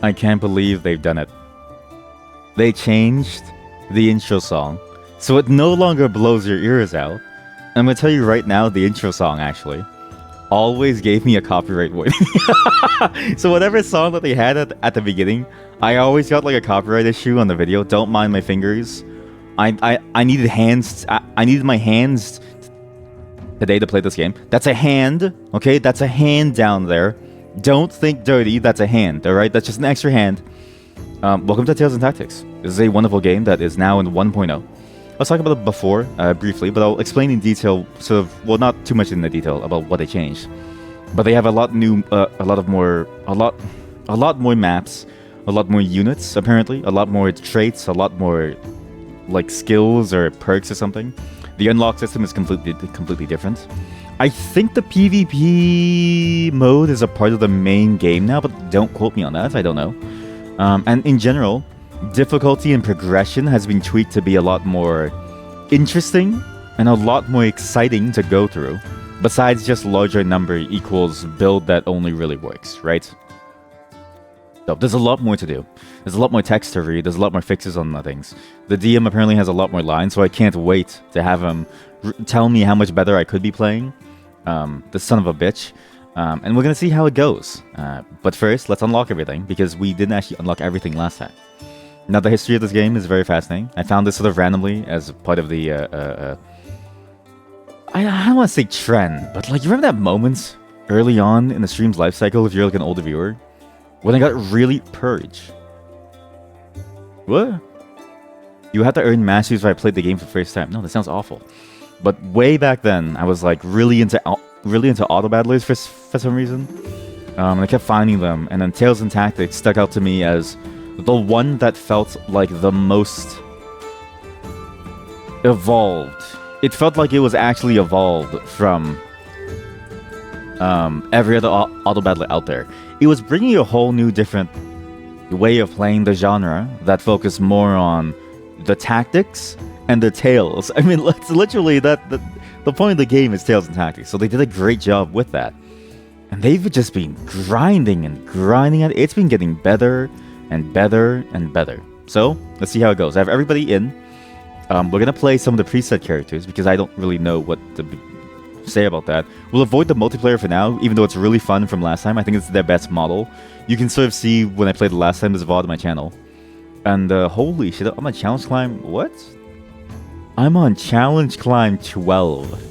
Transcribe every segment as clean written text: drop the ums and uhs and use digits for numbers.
I can't believe they've done it. They changed the intro song, so it no longer blows your ears out. I'm gonna tell you right now, the intro song actually always gave me a copyright warning. So whatever song that they had at the beginning, I always got like a copyright issue on the video. Don't mind my fingers. I needed hands. I needed my hands today to play this game. That's a hand, okay? That's a hand down there. Don't think dirty. That's a hand, all right? That's just an extra hand. Welcome to Tales and Tactics. This is a wonderful game that is now in 1.0. Let's talk about it before, briefly, but I'll explain in detail, sort of, well, not too much in the detail about what they changed. But they have a lot more maps, a lot more units, apparently, a lot more traits, a lot more, like, skills or perks or something. The unlock system is completely different. I think the PvP mode is a part of the main game now, but don't quote me on that, I don't know. And in general, difficulty and progression has been tweaked to be a lot more interesting and a lot more exciting to go through, besides just larger number equals build that only really works, right? So there's a lot more to do. There's a lot more text to read. There's a lot more fixes on things. The DM apparently has a lot more lines, so I can't wait to have him tell me how much better I could be playing. The son of a bitch. And we're going to see how it goes. But first, let's unlock everything, because we didn't actually unlock everything last time. Now, the history of this game is very fascinating. I found this sort of randomly as part of the... I don't want to say trend, but like, you remember that moment early on in the stream's life cycle, if you're like an older viewer, when I got really purge? What? You had to earn masters if I played the game for the first time. No, that sounds awful. But way back then, I was like really into auto battlers for some reason. And I kept finding them, and then Tales and Tactics stuck out to me as the one that felt like the most evolved. It felt like it was actually evolved from every other auto battler out there. It was bringing a whole new different way of playing the genre that focused more on the tactics and the tales. I mean, it's literally the point of the game is Tales and Tactics, so they did a great job with that. And they've just been grinding and grinding it. It's been getting better and better and better. So, let's see how it goes. I have everybody in. We're going to play some of the preset characters, because I don't really know what to say about that. We'll avoid the multiplayer for now, even though it's really fun from last time. I think it's their best model. You can sort of see when I played the last time, there's a VOD on my channel. And holy shit, I'm on challenge climb... What? I'm on challenge climb 12.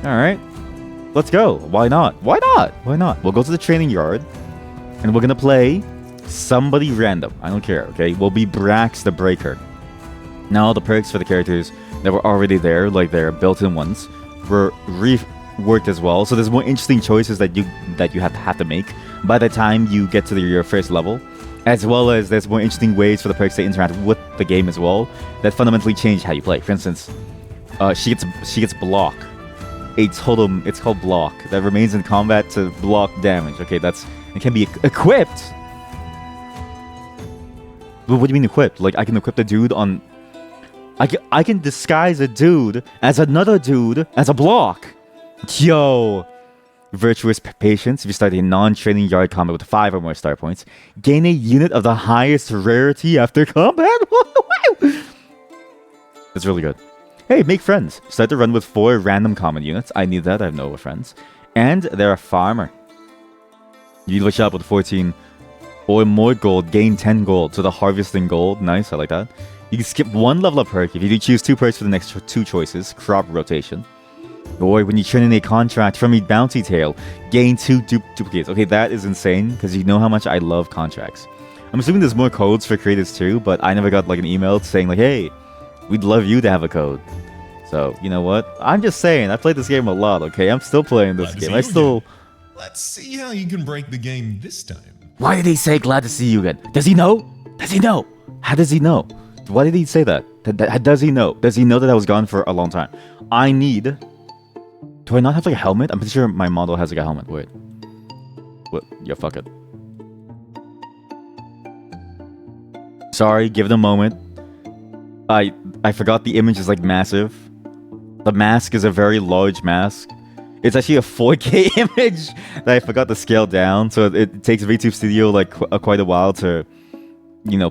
Alright. Let's go. Why not? Why not? Why not? We'll go to the training yard, and we're gonna play somebody random. I don't care, okay? We'll be Brax the Breaker. Now, the perks for the characters that were already there, like their built-in ones, were reworked as well. So there's more interesting choices that you have to make by the time you get to your first level, as well as there's more interesting ways for the perks to interact with the game as well that fundamentally change how you play. For instance, she gets block. A totem, it's called block, that remains in combat to block damage. Okay, it can be equipped. But what do you mean equipped? Like, I can equip the dude on... I can disguise a dude as another dude as a block. Yo! Virtuous Patience. If you start a non-training yard combat with 5 or more star points, gain a unit of the highest rarity after combat. It's really good. Hey, make friends. Start the run with 4 random common units. I need that. I have no friends. And they're a farmer. You level up with 14 or more gold, gain 10 gold. So the harvesting gold. Nice, I like that. You can skip 1 level up perk if you do choose 2 perks for the next 2 choices. Crop rotation. Or when you turn in a contract from a bounty tail, gain 2 duplicates. Okay, that is insane, because you know how much I love contracts. I'm assuming there's more codes for creators too, but I never got like an email saying like, hey, we'd love you to have a code. So, you know what? I'm just saying, I played this game a lot, okay? I'm still playing this game. Let's see how you can break the game this time. Why did he say glad to see you again? Does he know? Does he know? How does he know? Why did he say that? Does he know? Does he know that I was gone for a long time? I need... Do I not have like a helmet? I'm pretty sure my model has like a helmet. Wait. What? Yeah, fuck it. Sorry, give it a moment. I forgot the image is like massive. The mask is a very large mask. It's actually a 4K image that I forgot to scale down. So it takes VTube Studio like quite a while to,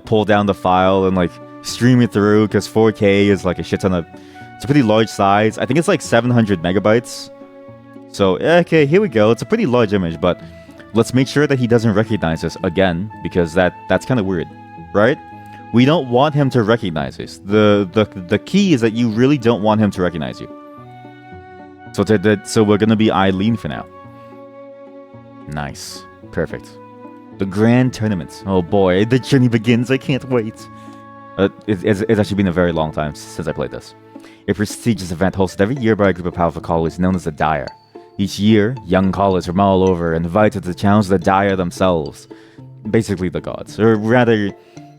pull down the file and like stream it through because 4K is like a shit ton of. It's a pretty large size. I think it's like 700 megabytes. So okay, here we go. It's a pretty large image, but let's make sure that he doesn't recognize us again because that's kind of weird, right? We don't want him to recognize us. The key is that you really don't want him to recognize you. So we're gonna be Eileen for now. Nice, perfect. The grand tournament. Oh boy, the journey begins. I can't wait. It's actually been a very long time since I played this. A prestigious event hosted every year by a group of powerful callers known as the Dire. Each year, young callers from all over are invited to challenge the Dire themselves. Basically the gods, or rather,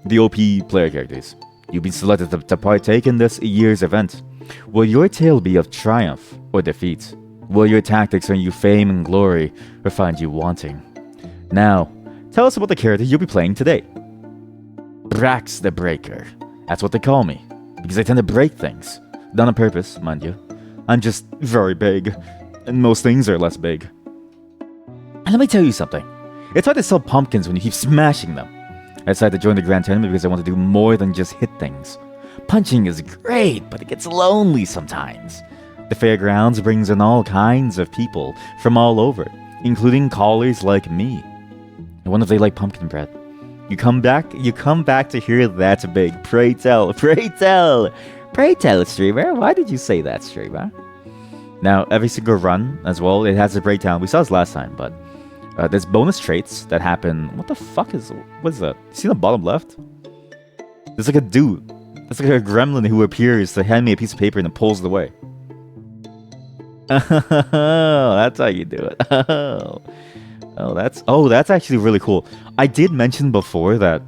the OP player characters. You've been selected to partake in this year's event. Will your tale be of triumph or defeat? Will your tactics earn you fame and glory, or find you wanting? Now, tell us about the character you'll be playing today. Brax the Breaker. That's what they call me, because I tend to break things. Not on purpose, mind you. I'm just very big, and most things are less big. And let me tell you something. It's hard to sell pumpkins when you keep smashing them. I decided to join the Grand Tournament because I want to do more than just hit things. Punching is great, but it gets lonely sometimes. The fairgrounds brings in all kinds of people from all over, including callers like me. I wonder if they like pumpkin bread. You come back to hear that's big. Pray tell, streamer. Why did you say that, streamer? Now, every single run as well, it has a breakdown. We saw this last time, but there's bonus traits that happen. What is that? See the bottom left? There's like a dude. It's like a gremlin who appears to hand me a piece of paper and then pulls it away. Oh, that's how you do it. That's actually really cool. I did mention before that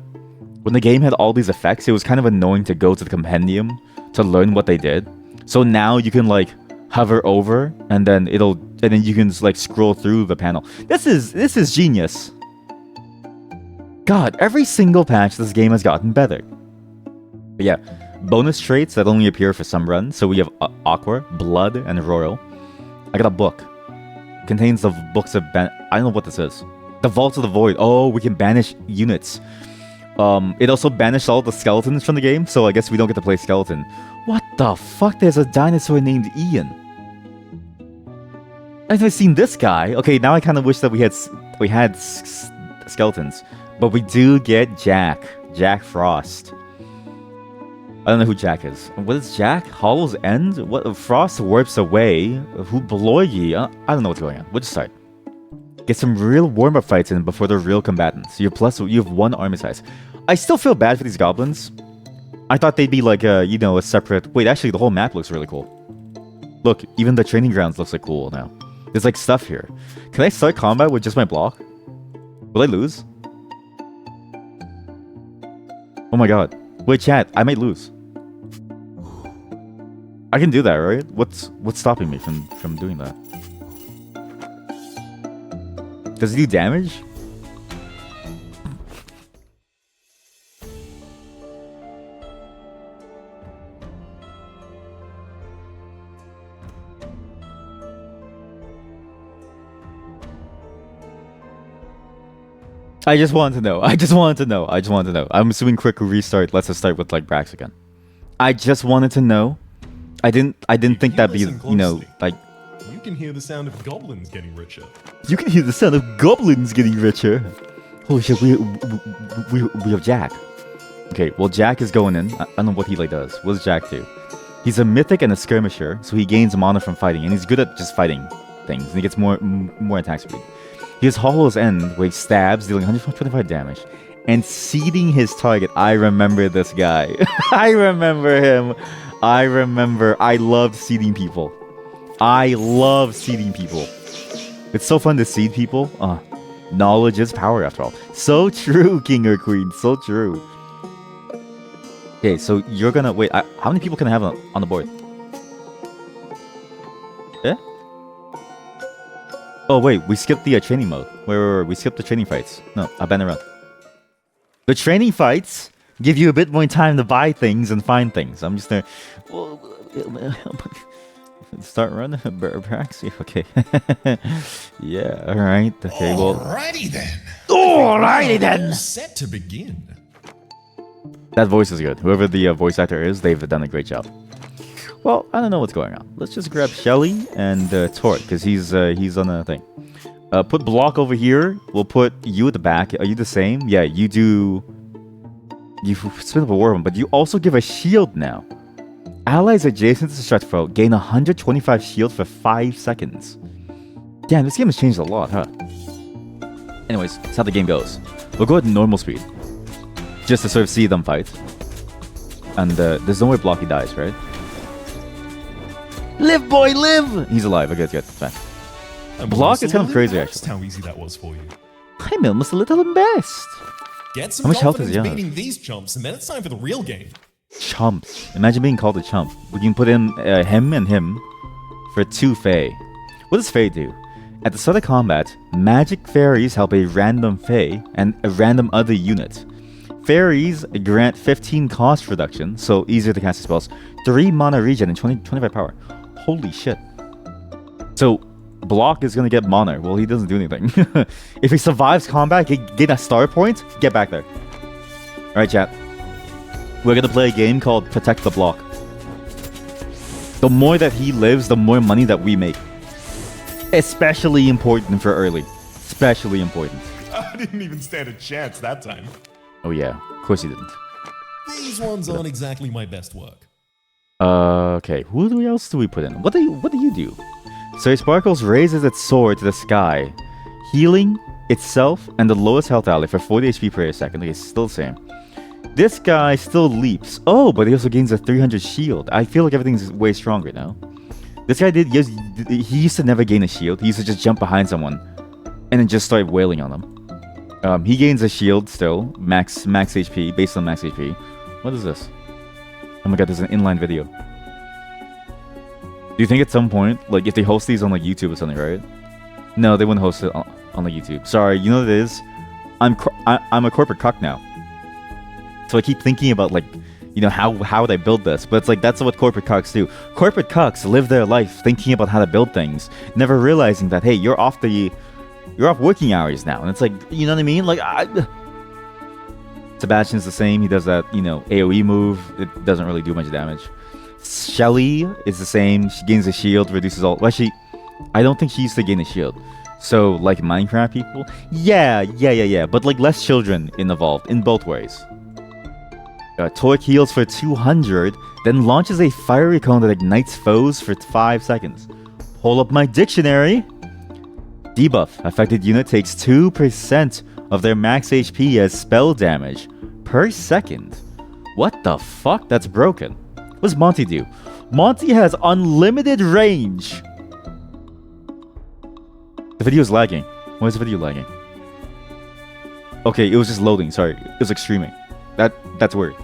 when the game had all these effects, it was kind of annoying to go to the compendium to learn what they did. So now you can like hover over and then you can like scroll through the panel. This is genius. God, every single patch this game has gotten better. But yeah, bonus traits that only appear for some runs. So we have Aqua, Blood, and Royal. I got a book. Contains the books of I don't know what this is. The Vault of the Void. Oh, we can banish units. It also banished all the skeletons from the game, so I guess we don't get to play skeleton. What the fuck? There's a dinosaur named Ian. I've never seen this guy. Okay, now I kind of wish that we had skeletons, but we do get Jack Frost. I don't know who Jack is. What is Jack? Hollow's End? What? Frost warps away. Who Bloigi? I don't know what's going on. We'll just start. Get some real warm-up fights in before the real combatants. You have 1 army size. I still feel bad for these goblins. I thought they'd be like a separate. Wait, actually, the whole map looks really cool. Look, even the training grounds looks like cool now. There's like stuff here. Can I start combat with just my block? Will I lose? Oh my god. Wait, chat, I might lose. I can do that, right? What's stopping me from doing that? Does it do damage? I just wanted to know. I'm assuming quick restart lets us start with like Brax again. I just wanted to know. I didn't think that'd be, like... You can hear the sound of goblins getting richer. Holy shit, we have Jack. Okay, well, Jack is going in. I don't know what he like does. What does Jack do? He's a mythic and a skirmisher, so he gains mana from fighting, and he's good at just fighting things, and he gets more attack speed. He has Hollow's End, where he stabs, dealing 125 damage, and seeding his target. I remember this guy. I remember him. I loved seeding people. It's so fun to seed people. Knowledge is power, after all. So true, King or Queen. So true. Okay, so you're gonna... Wait, how many people can I have on the board? Yeah? Oh, wait, we skipped the training mode. Wait, we skipped the training fights. No, abandon run. The training fights give you a bit more time to buy things and find things. I'm just there. Start running Braxy. Okay. Yeah. All right. Okay. Well. Alrighty then. Alrighty then. All set to begin. That voice is good. Whoever the voice actor is, they've done a great job. Well, I don't know what's going on. Let's just grab Shelly and Torque because he's on a thing. Put Block over here. We'll put you at the back. Are you the same? Yeah, you do. You spin up a war, but you also give a shield now. Allies adjacent to Stretchfro gain 125 shield for 5 seconds. Damn, this game has changed a lot, huh? Anyways, that's how the game goes. We'll go at normal speed. Just to sort of see them fight. And there's no way Blocky dies, right? Live, boy, live! He's alive. Okay, good. Fine. Block is kind of crazy, actually. How easy that was for you. I'm almost a little embarrassed. Get some How much health confidence does he have? beating these chumps, and then it's time for the real game. Chumps. Imagine being called a chump. We can put in him and him for 2 Fae. What does Fae do? At the start of combat, magic fairies help a random Fae and a random other unit. Fairies grant 15 cost reduction, so easier to cast spells, 3 mana regen, and 25 power. Holy shit. So, Block is gonna get mana. Well, he doesn't do anything. If he survives combat, he get a star point, get back there. Alright, chat. We're gonna play a game called Protect the Block. The more that he lives, the more money that we make. Especially important for early. Especially important. I didn't even stand a chance that time. Oh yeah, of course he didn't. These ones aren't exactly my best work. Okay, who else do we put in? What do you do? So Sparkles raises its sword to the sky, healing itself and the lowest health ally for 40 HP per second. Okay, still the same. This guy still leaps. Oh, but he also gains a 300 shield. I feel like everything's way stronger now. This guy he used to never gain a shield. He used to just jump behind someone and then just start wailing on them. He gains a shield still, max HP, based on max HP. What is this? Oh my god, there's an inline video. Do you think at some point, like if they host these on like YouTube or something, right? No, they wouldn't host it on the YouTube. Sorry, you know what it is? I'm a corporate cuck now. So I keep thinking about like, you know, how would I build this? But it's like that's what corporate cucks do. Corporate cucks live their life thinking about how to build things, never realizing that hey, you're off working hours now, and it's like, you know what I mean? Like, Sebastian's the same. He does that, you know, AOE move. It doesn't really do much damage. Shelly is the same. She gains a shield, reduces all. Well, I don't think she used to gain a shield. So, like Minecraft people, yeah. But like less children involved in both ways. Torque heals for 200, then launches a fiery cone that ignites foes for 5 seconds. Pull up my dictionary. Debuff. Affected unit takes 2% of their max HP as spell damage per second. What the fuck? That's broken. What does Monty do? Monty has unlimited range. The video is lagging. Why is the video lagging? Okay, it was just loading. Sorry, it was like streaming. That's weird.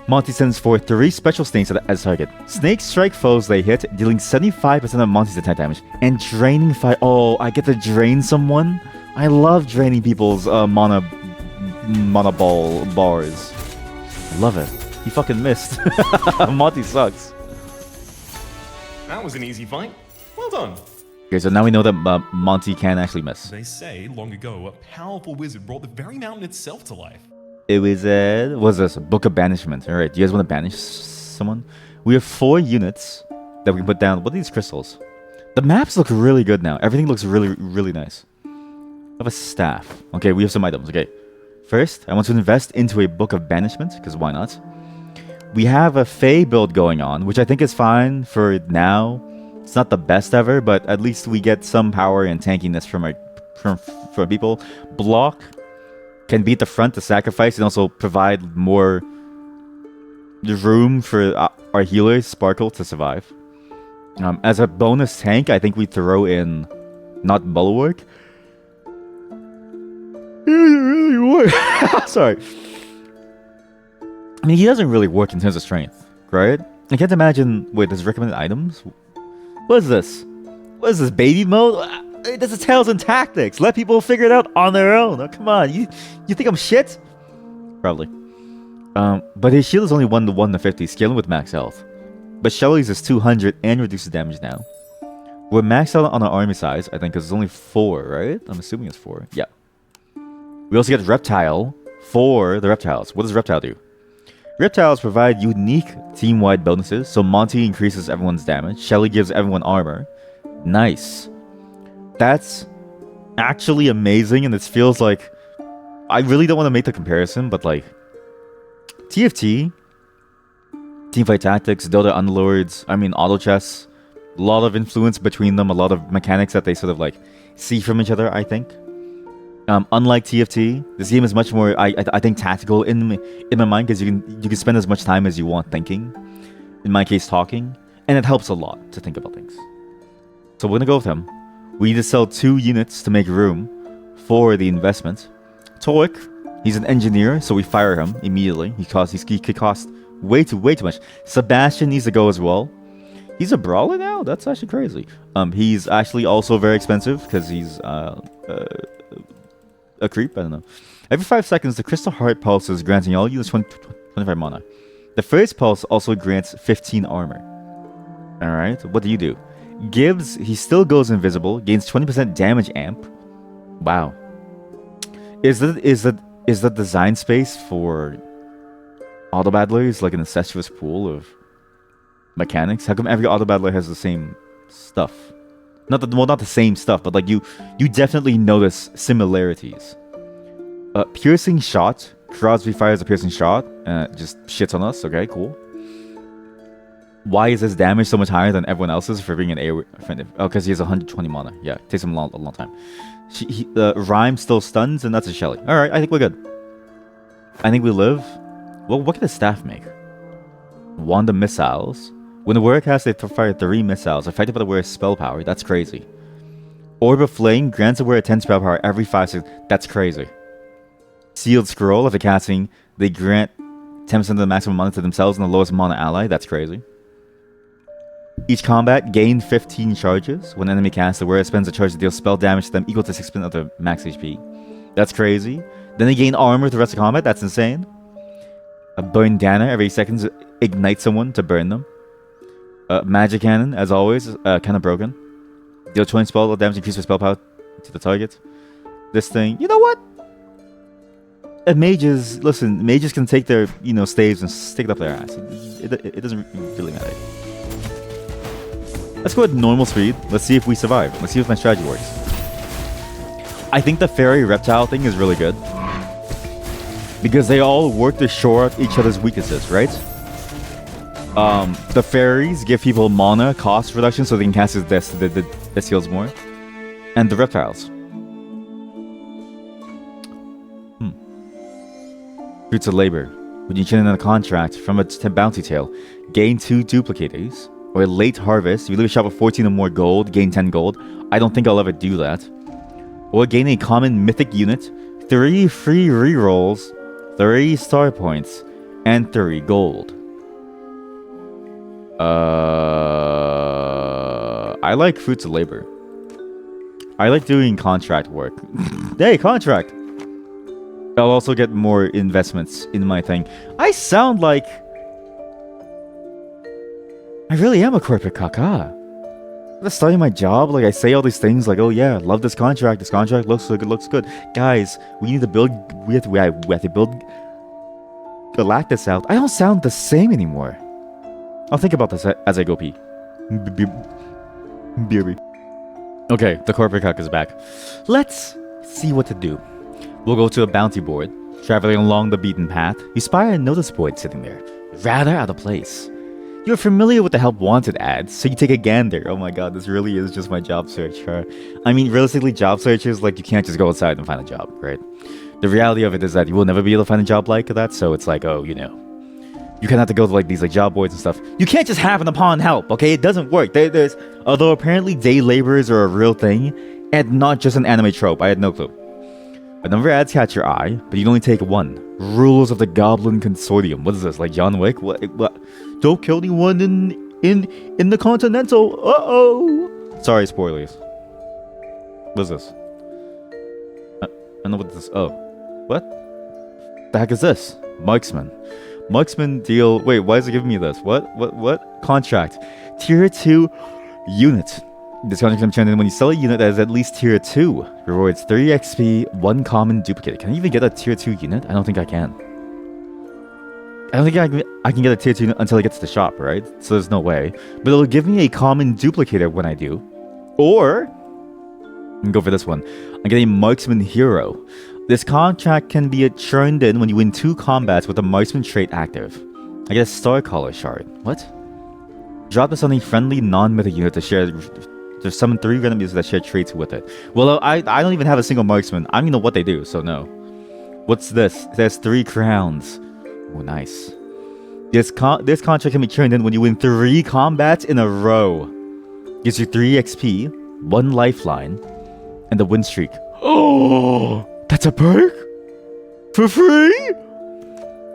Monty sends forth 3 special snakes as target. Snakes strike foes they hit, dealing 75% of Monty's attack damage, and draining fire. Oh, I get to drain someone? I love draining people's mana bars. Love it. He fucking missed. Monty sucks. That was an easy fight. Well done. Okay, so now we know that Monty can actually miss. They say long ago a powerful wizard brought the very mountain itself to life. It was what's this? Book of Banishment. Alright, do you guys want to banish someone? We have 4 units that we can put down. What are these crystals? The maps look really good now. Everything looks really, really nice. I have a staff. Okay, we have some items. Okay. First, I want to invest into a Book of Banishment, because why not? We have a Fae build going on, which I think is fine for now. It's not the best ever, but at least we get some power and tankiness from people. Block can beat the front to sacrifice and also provide more room for our healers, Sparkle, to survive. As a bonus tank, I think we throw in not Bulwark. Sorry. I mean, he doesn't really work in terms of strength, right? I can't imagine. Wait, there's recommended items? What is this? What is this, baby mode? This is Tales and Tactics. Let people figure it out on their own. Oh, come on. You think I'm shit? Probably. But his shield is only 1 to 50, scaling with max health. But Shelly's is 200 and reduces damage now. We're maxed out on our army size, I think, because it's only 4, right? I'm assuming it's 4. Yeah. We also get Reptile for the Reptiles. What does Reptile do? Reptiles provide unique team-wide bonuses. So Monty increases everyone's damage. Shelly gives everyone armor. Nice. That's actually amazing, and it feels like... I really don't want to make the comparison, but like... TFT, Teamfight Tactics, Dota Underlords, I mean Auto Chess, a lot of influence between them, a lot of mechanics that they sort of like see from each other, I think. Unlike TFT, this game is much more, I think, tactical in my mind, because you can spend as much time as you want thinking. In my case, talking, and it helps a lot to think about things. So we're gonna go with him. We need to sell 2 units to make room for the investment. Toik, he's an engineer, so we fire him immediately. He could cost way too much. Sebastian needs to go as well. He's a brawler now? That's actually crazy. He's actually also very expensive because he's a creep. I don't know. Every 5 seconds, the Crystal Heart pulses, granting all units 25 mana. The first pulse also grants 15 armor. Alright, what do you do? Gibbs, he still goes invisible, gains 20% damage amp. Wow. Is that design space for auto battlers like an incestuous pool of mechanics? How come every auto battler has the same stuff? Not the same stuff, but like you definitely notice similarities. Piercing shot. Crosby fires a piercing shot. Just shits on us. Okay, cool. Why is his damage so much higher than everyone else's for being an AoE? Oh, because he has 120 mana. Yeah, it takes him a long time. Rhyme still stuns, and that's a Shelly. Alright, I think we're good. I think we live. Well, what can the staff make? Wand of missiles. When the warrior casts, they fire 3 missiles, affected by the warrior's spell power. That's crazy. Orb of Flame grants the warrior 10 spell power every 5 seconds. That's crazy. Sealed Scroll, after casting, they grant 10% of the maximum mana to themselves and the lowest mana ally. That's crazy. Each combat, gain 15 charges. When enemy casts, the warrior spends a charge to deal spell damage to them equal to 6% of their max HP. That's crazy. Then they gain armor the rest of combat. That's insane. A Burn Dana every 8 seconds ignites someone to burn them. Magic Cannon, as always, kind of broken. Deal 20 spell damage, increase your spell power to the target. This thing, you know what? Mages, listen, mages can take their, staves and stick it up their ass. It doesn't really matter. Let's go at normal speed. Let's see if we survive. Let's see if my strategy works. I think the fairy reptile thing is really good. Because they all work to shore up each other's weaknesses, right? The fairies give people mana cost reduction so they can cast their skills more. And the reptiles. Fruits of labor. When you turn in a contract from a bounty tail, gain 2 duplicators. Or late harvest, if you leave a shop with 14 or more gold, gain 10 gold. I don't think I'll ever do that. Or gain a common mythic unit, 3 free rerolls, 3 star points, and 3 gold. I like Fruits of Labor. I like doing contract work. Hey, contract! I'll also get more investments in my thing. I sound like... I really am a corporate caca. I'm starting my job, like I say all these things, like, oh yeah, love this contract looks good. Guys, we need to build, we have to build Galactus out. I don't sound the same anymore. I'll think about this as I go pee. BRB. Okay, the corporate caca is back. Let's see what to do. We'll go to a bounty board. Traveling along the beaten path, you spy a notice board sitting there, rather out of place. You're familiar with the help wanted ads, so you take a gander. Oh my god, this really is just my job search. I mean, realistically, job searches, like, you can't just go outside and find a job, right? The reality of it is that you will never be able to find a job like that, so it's like, oh, you kind of have to go to like these like job boards and stuff. You can't just happen upon help, okay? It doesn't work. Although apparently day laborers are a real thing, and not just an anime trope. I had no clue. A number of ads catch your eye, but you can only take 1. Rules of the Goblin Consortium. What is this? Like John Wick? What? Don't kill anyone in the Continental. Uh-oh. Sorry, spoilers. What is this? I don't know what this. Oh, what? The heck is this? Marksman. Marksman deal. Wait, why is it giving me this? What? contract. Tier 2 unit. This contract can turn in when you sell a unit that is at least tier 2. Rewards 3 XP, 1 common duplicate. Can I even get a tier 2 unit? I don't think I can. I don't think I can get a tier 2 unit until I get to the shop, right? So there's no way. But it'll give me a common duplicator when I do. Or, I can go for this one. I'm getting Marksman Hero. This contract can be churned in when you win 2 combats with a Marksman trait active. I get a Star Collar Shard. What? Drop this on a friendly non-meta unit to share. There's summon 3 random users that share traits with it. Well, I don't even have a single marksman. I don't even know what they do, so no. What's this? It says 3 crowns. Oh, nice. This contract can be turned in when you win 3 combats in a row. Gives you 3 XP, 1 lifeline, and the win streak. Oh, that's a perk? For free?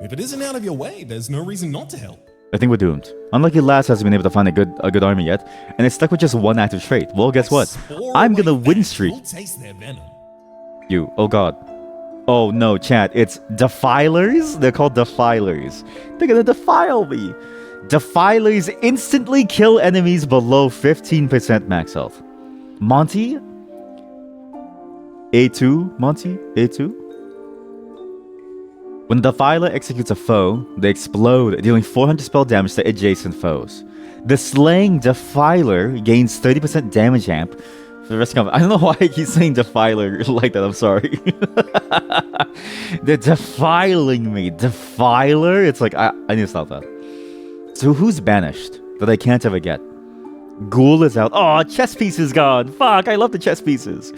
If it isn't out of your way, there's no reason not to help. I think we're doomed. Unlucky Lass hasn't been able to find a good army yet, and it's stuck with just 1 active trait. Well, guess what? I'm gonna win streak. You'll taste their venom. You. Oh god. Oh no, chat. It's Defilers? They're called Defilers. They're gonna defile me. Defilers instantly kill enemies below 15% max health. Monty? A2? Monty? A2? When the Defiler executes a foe, they explode, dealing 400 spell damage to adjacent foes. The Slaying Defiler gains 30% damage amp for the rest of the I don't know why I keep saying Defiler like that, I'm sorry. They're defiling me. Defiler? It's like, I need to stop that. So who's banished that I can't ever get? Ghoul is out. Oh, chess piece is gone. Fuck, I love the chess pieces.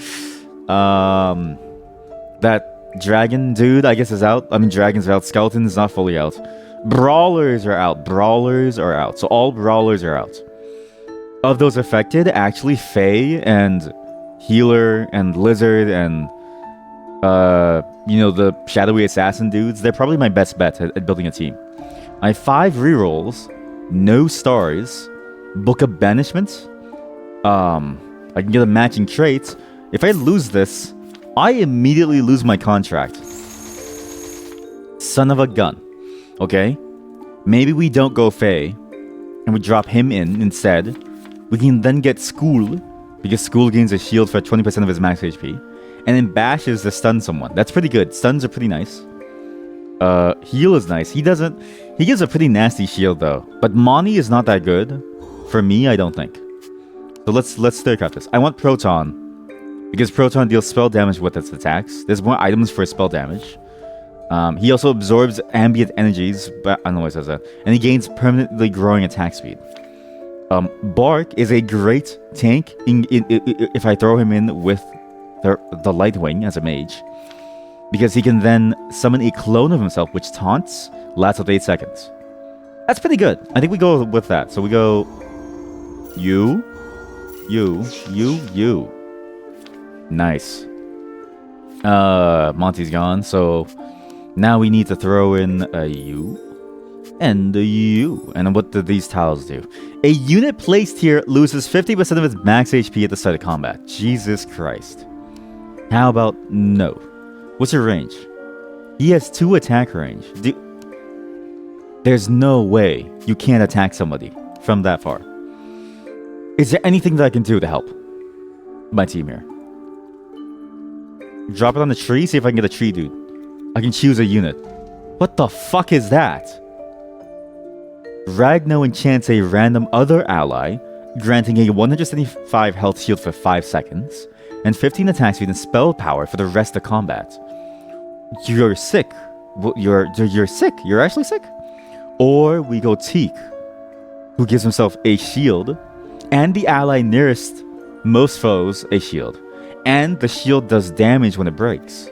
That Dragon dude, I guess, is out. I mean, Dragon's out. Skeleton is not fully out. Brawlers are out. Brawlers are out. So all Brawlers are out. Of those affected, actually, Fae and Healer and Lizard and, you know, the Shadowy Assassin dudes, they're probably my best bet at building a team. I have 5 rerolls, no stars, Book of Banishment. I can get a matching trait. If I lose this, I immediately lose my contract. Son of a gun. Okay? Maybe we don't go Fae, and we drop him in instead. We can then get School, because School gains a shield for 20% of his max HP. And then Bash is to stun someone. That's pretty good. Stuns are pretty nice. Heal is nice. He gives a pretty nasty shield though. But Moni is not that good. For me, I don't think. So let's StairCraft this. I want Proton. Because Proton deals spell damage with its attacks. There's more items for spell damage. He also absorbs ambient energies, but I don't know why it says that. And he gains permanently growing attack speed. Bark is a great tank if I throw him in with the Lightwing as a mage. Because he can then summon a clone of himself, which taunts, lasts up to 8 seconds. That's pretty good. I think we go with that. So we go... You. Nice. Monty's gone, so now we need to throw in a U and a U. And what do these tiles do? A unit placed here loses 50% of its max HP at the start of combat. Jesus Christ. How about no? What's your range? He has 2 attack range. There's no way you can't attack somebody from that far. Is there anything that I can do to help my team here? Drop it on the tree, see if I can get a tree dude. I can choose a unit. What the fuck is that? Ragno enchants a random other ally, granting a 175 health shield for 5 seconds, and 15 attack speed and spell power for the rest of combat. You're sick. You're sick. You're actually sick. Or we go Teak, who gives himself a shield, and the ally nearest most foes a shield. And the shield does damage when it breaks.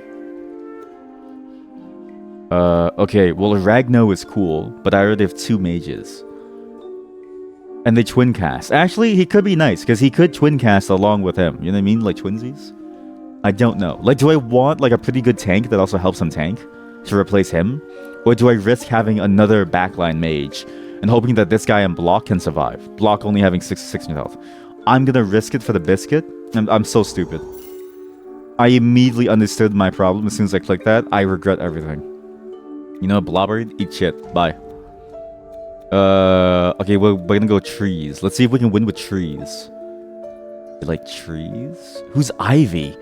Okay, well, Ragno is cool, but I already have 2 mages. And they twin cast. Actually, he could be nice, because he could twin cast along with him. You know what I mean? Like twinsies? I don't know. Like, do I want, like, a pretty good tank that also helps him tank to replace him? Or do I risk having another backline mage and hoping that this guy in block can survive? Block only having 6 health. I'm gonna risk it for the biscuit. I'm so stupid. I immediately understood my problem as soon as I clicked that. I regret everything. You know, Blobber, eat shit. Bye. Okay, we're gonna go trees. Let's see if we can win with trees. You like trees? Who's Ivy?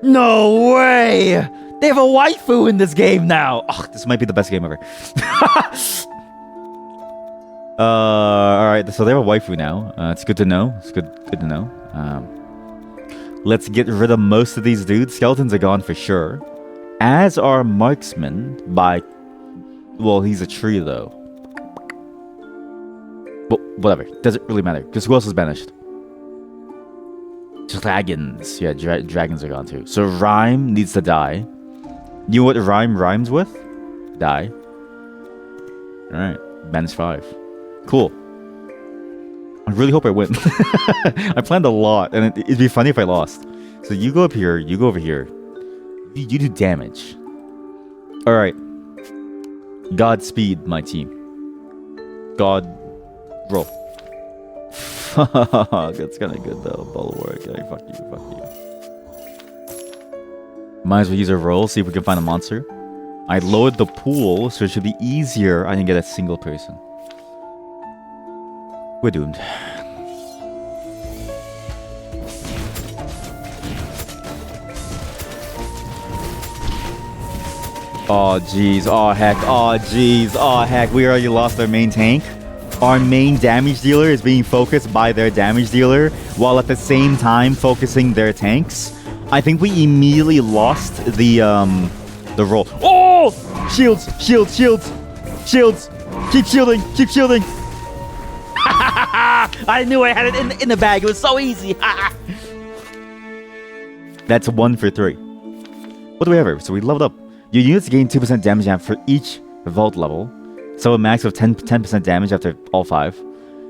No way! They have a waifu in this game now! Oh, this might be the best game ever. Alright, so they have a waifu now. It's good to know. It's good to know. Let's get rid of most of these dudes. Skeletons are gone for sure. As are marksmen by... Well, he's a tree though. But whatever. Doesn't really matter. Because who else is banished? Dragons. Yeah, dragons are gone too. So Rhyme needs to die. You know what Rhyme rhymes with? Die. Alright. Banish 5. Cool. I really hope I win. I planned a lot, and it'd be funny if I lost. So you go up here, you go over here. You do damage. Alright. Godspeed, my team. God roll. That's kind of good though. Bulwark. Okay, fuck you. Might as well use a roll, see if we can find a monster. I lowered the pool, so it should be easier. I didn't get a single person. We're doomed. Oh jeez, oh heck, oh jeez, oh heck, we already lost our main tank. Our main damage dealer is being focused by their damage dealer, while at the same time focusing their tanks. I think we immediately lost the roll. Oh! Shields! Shields! Shields! Shields! Keep shielding! Keep shielding! I knew I had it in the bag. It was so easy. That's 1 for 3. What do we have? So we leveled up. Your units gain 2% damage for each vault level. So a max of 10% damage after all 5.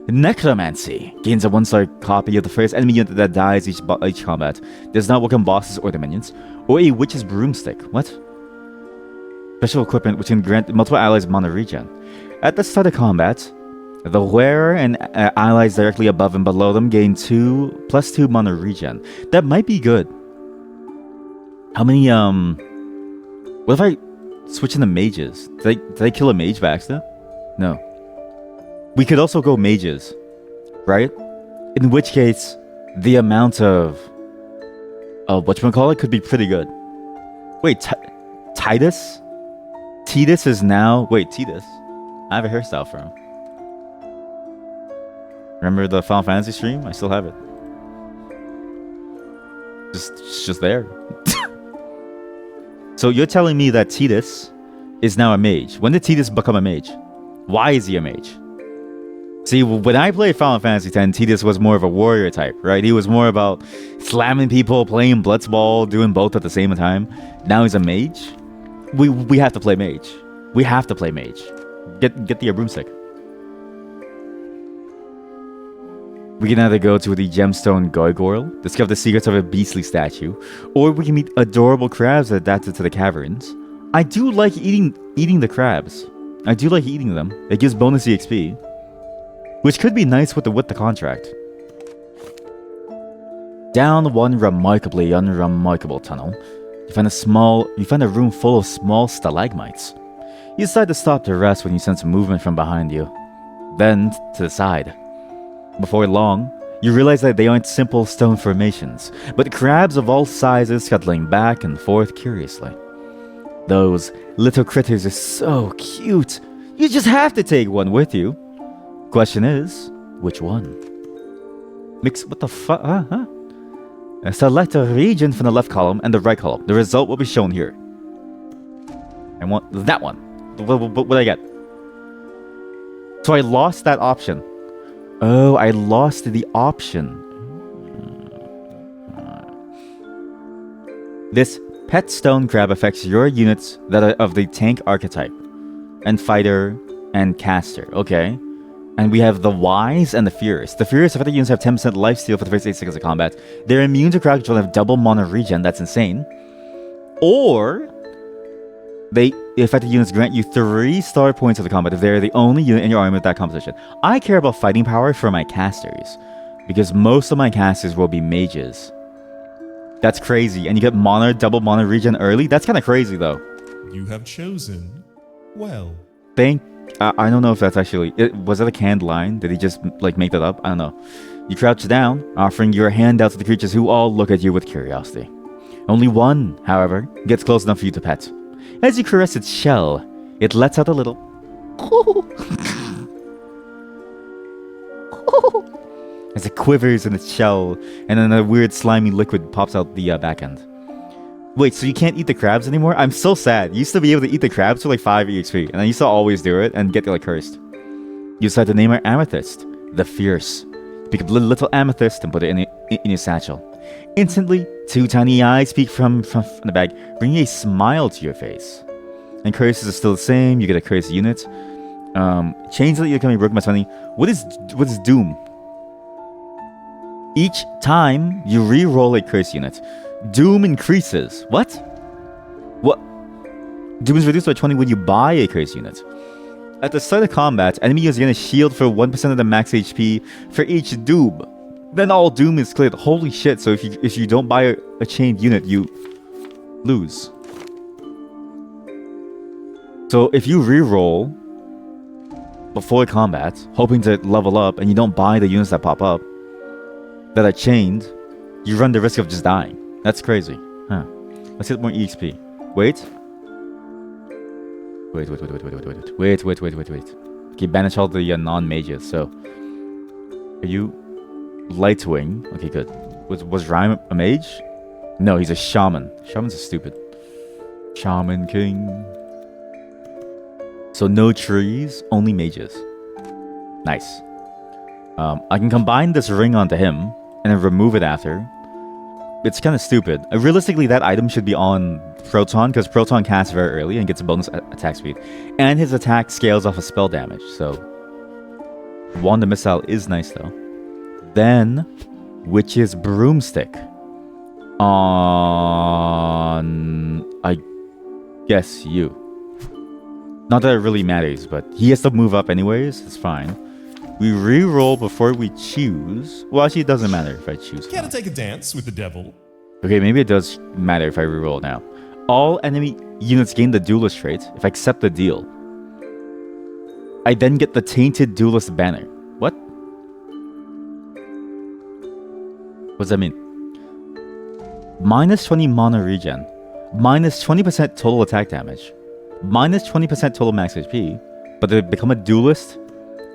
Necromancy gains a 1-star copy of the first enemy unit that dies each combat. Does not work on bosses or their minions. Or a witch's broomstick. What? Special equipment which can grant multiple allies mana regen. At the start of combat, the wearer and allies directly above and below them gain +2 mana regen. That might be good. How many what if I switch into mages? Did I kill a mage by accident? No. We could also go mages, right? In which case, the amount of whatchamacallit could be pretty good. Wait, Titus? Titus is now... Wait, Titus? I have a hairstyle for him. Remember the Final Fantasy stream? I still have it. It's just there. So you're telling me that Titus is now a mage. When did Titus become a mage? Why is he a mage? See, when I played Final Fantasy X, Titus was more of a warrior type, right? He was more about slamming people, playing Blitzball, doing both at the same time. Now he's a mage. We have to play mage. We have to play mage. Get the broomstick. We can either go to the gemstone gargoyle, discover the secrets of a beastly statue, or we can meet adorable crabs adapted to the caverns. I do like eating the crabs. I do like eating them. It gives bonus EXP, which could be nice with the contract. Down one remarkably unremarkable tunnel, you find a room full of small stalagmites. You decide to stop to rest when you sense movement from behind you. Then to the side. Before long, you realize that they aren't simple stone formations, but crabs of all sizes scuttling back and forth curiously. Those little critters are so cute. You just have to take one with you. Question is, which one? What the fuck? Huh? Select a region from the left column and the right column. The result will be shown here. I want that one. What did I get? So I lost that option. Oh, I lost the option. This pet stone crab affects your units that are of the tank archetype, and fighter and caster. Okay. And we have the Wise and the Furious. The Furious affected units have 10% lifesteal for the first 8 seconds of combat. They're immune to crowd control and have double mana regen. That's insane. Or the affected units grant you 3 star points of the combat if they're the only unit in your army with that composition. I care about fighting power for my casters, because most of my casters will be mages. That's crazy. And you get double mana regen early? That's kind of crazy though. You have chosen well. Thank I don't know if that's actually was that a canned line? Did he just like make that up? I don't know. You crouch down, offering your hand out to the creatures who all look at you with curiosity. Only one, however, gets close enough for you to pet. As you caress its shell, it lets out a little as it quivers in its shell, and then a weird slimy liquid pops out the back end. Wait, so you can't eat the crabs anymore? I'm so sad. You used to be able to eat the crabs for like 5 EXP, and I used to always do it and get like cursed. You decide to name her Amethyst, the Fierce. Pick up a little amethyst and put it in your satchel. Instantly, 2 tiny eyes peek from the bag, bringing a smile to your face. And curses are still the same. You get a curse unit. Change that you're becoming broken by something. What is Doom? Each time you re-roll a curse unit, Doom increases. What? Doom is reduced by 20 when you buy a curse unit. At the start of combat, enemies are gonna shield for 1% of the max HP for each Doom. Then all Doom is cleared. Holy shit! So if you don't buy a chained unit, you lose. So if you re-roll before combat, hoping to level up, and you don't buy the units that pop up that are chained, you run the risk of just dying. That's crazy. Huh. Let's get more EXP. Wait. Okay, banish all the non-mages. So, are you Lightwing? Okay, good. Was Rhyme a mage? No, he's a shaman. Shamans are stupid. Shaman King. So no trees, only mages. Nice. I can combine this ring onto him and then remove it after. It's kind of stupid. Realistically, that item should be on Proton, because Proton casts very early and gets a bonus attack speed. And his attack scales off of spell damage, so... Wand of Missile is nice, though. Then, Witch's Broomstick. On... I guess you. Not that it really matters, but he has to move up anyways. It's fine. We re-roll before we choose. Well, actually, it doesn't matter if I choose. Care to take a dance with the devil? Okay, maybe it does matter if I re-roll now. All enemy units gain the Duelist trait if I accept the deal. I then get the Tainted Duelist banner. What? What does that mean? Minus 20 mana regen. Minus 20% total attack damage. Minus 20% total max HP. But they become a Duelist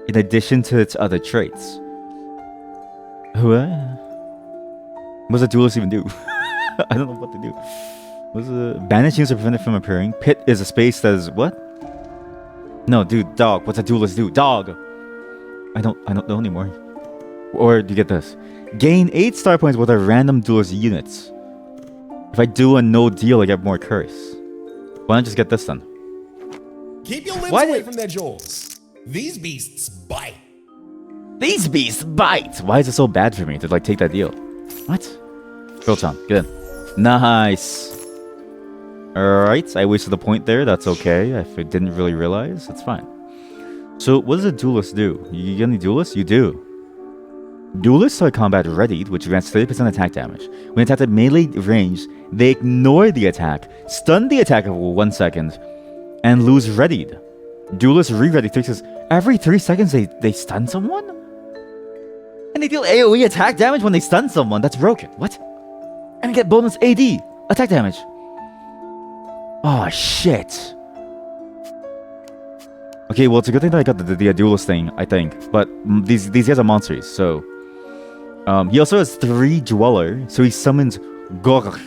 in addition to its other traits. What does a Duelist even do? I don't know what to do. What's a banish units are prevented from appearing. Pit is a space that is what? No, dude, dog. What's a Duelist do? Dog. I don't know anymore. Or do you get this? Gain 8 star points with a random Duelist units. If I do a no deal, I get more curse. Why not just get this then? Keep your limbs away from their jaws. These beasts bite. These beasts bite! Why is it so bad for me to like take that deal? What? Proton, good. Nice. Alright, I wasted a point there. That's okay. If I didn't really realize, that's fine. So, what does a Duelist do? You get any Duelists? You do. Duelists are combat readied, which grants 30% attack damage. When attacked at melee range, they ignore the attack, stun the attacker for 1 second, and lose readied. Duelists re-ready 3 seconds. Every 3 seconds they stun someone? And they deal AoE attack damage when they stun someone. That's broken. What? And get bonus AD attack damage. Oh shit. Okay, well it's a good thing that I got the Duelist thing, I think. But these guys are monsters, so... he also has 3 Dweller, so he summons Gorg.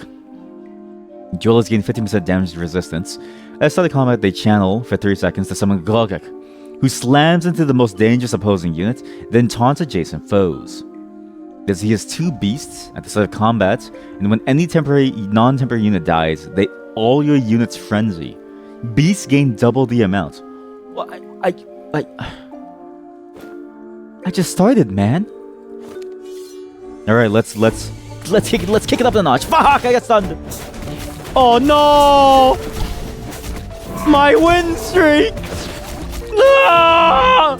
Dwellers gain 15% damage resistance. At the start of combat, they channel for 3 seconds to summon Gorgak, who slams into the most dangerous opposing unit, then taunts adjacent foes. He has 2 beasts at the start of combat, and when any non-temporary unit dies, all your units frenzy. Beasts gain double the amount. Well, I just started, man. All right, let's kick it up a notch. Fuck! I got stunned. Oh no! My win streak! Ah!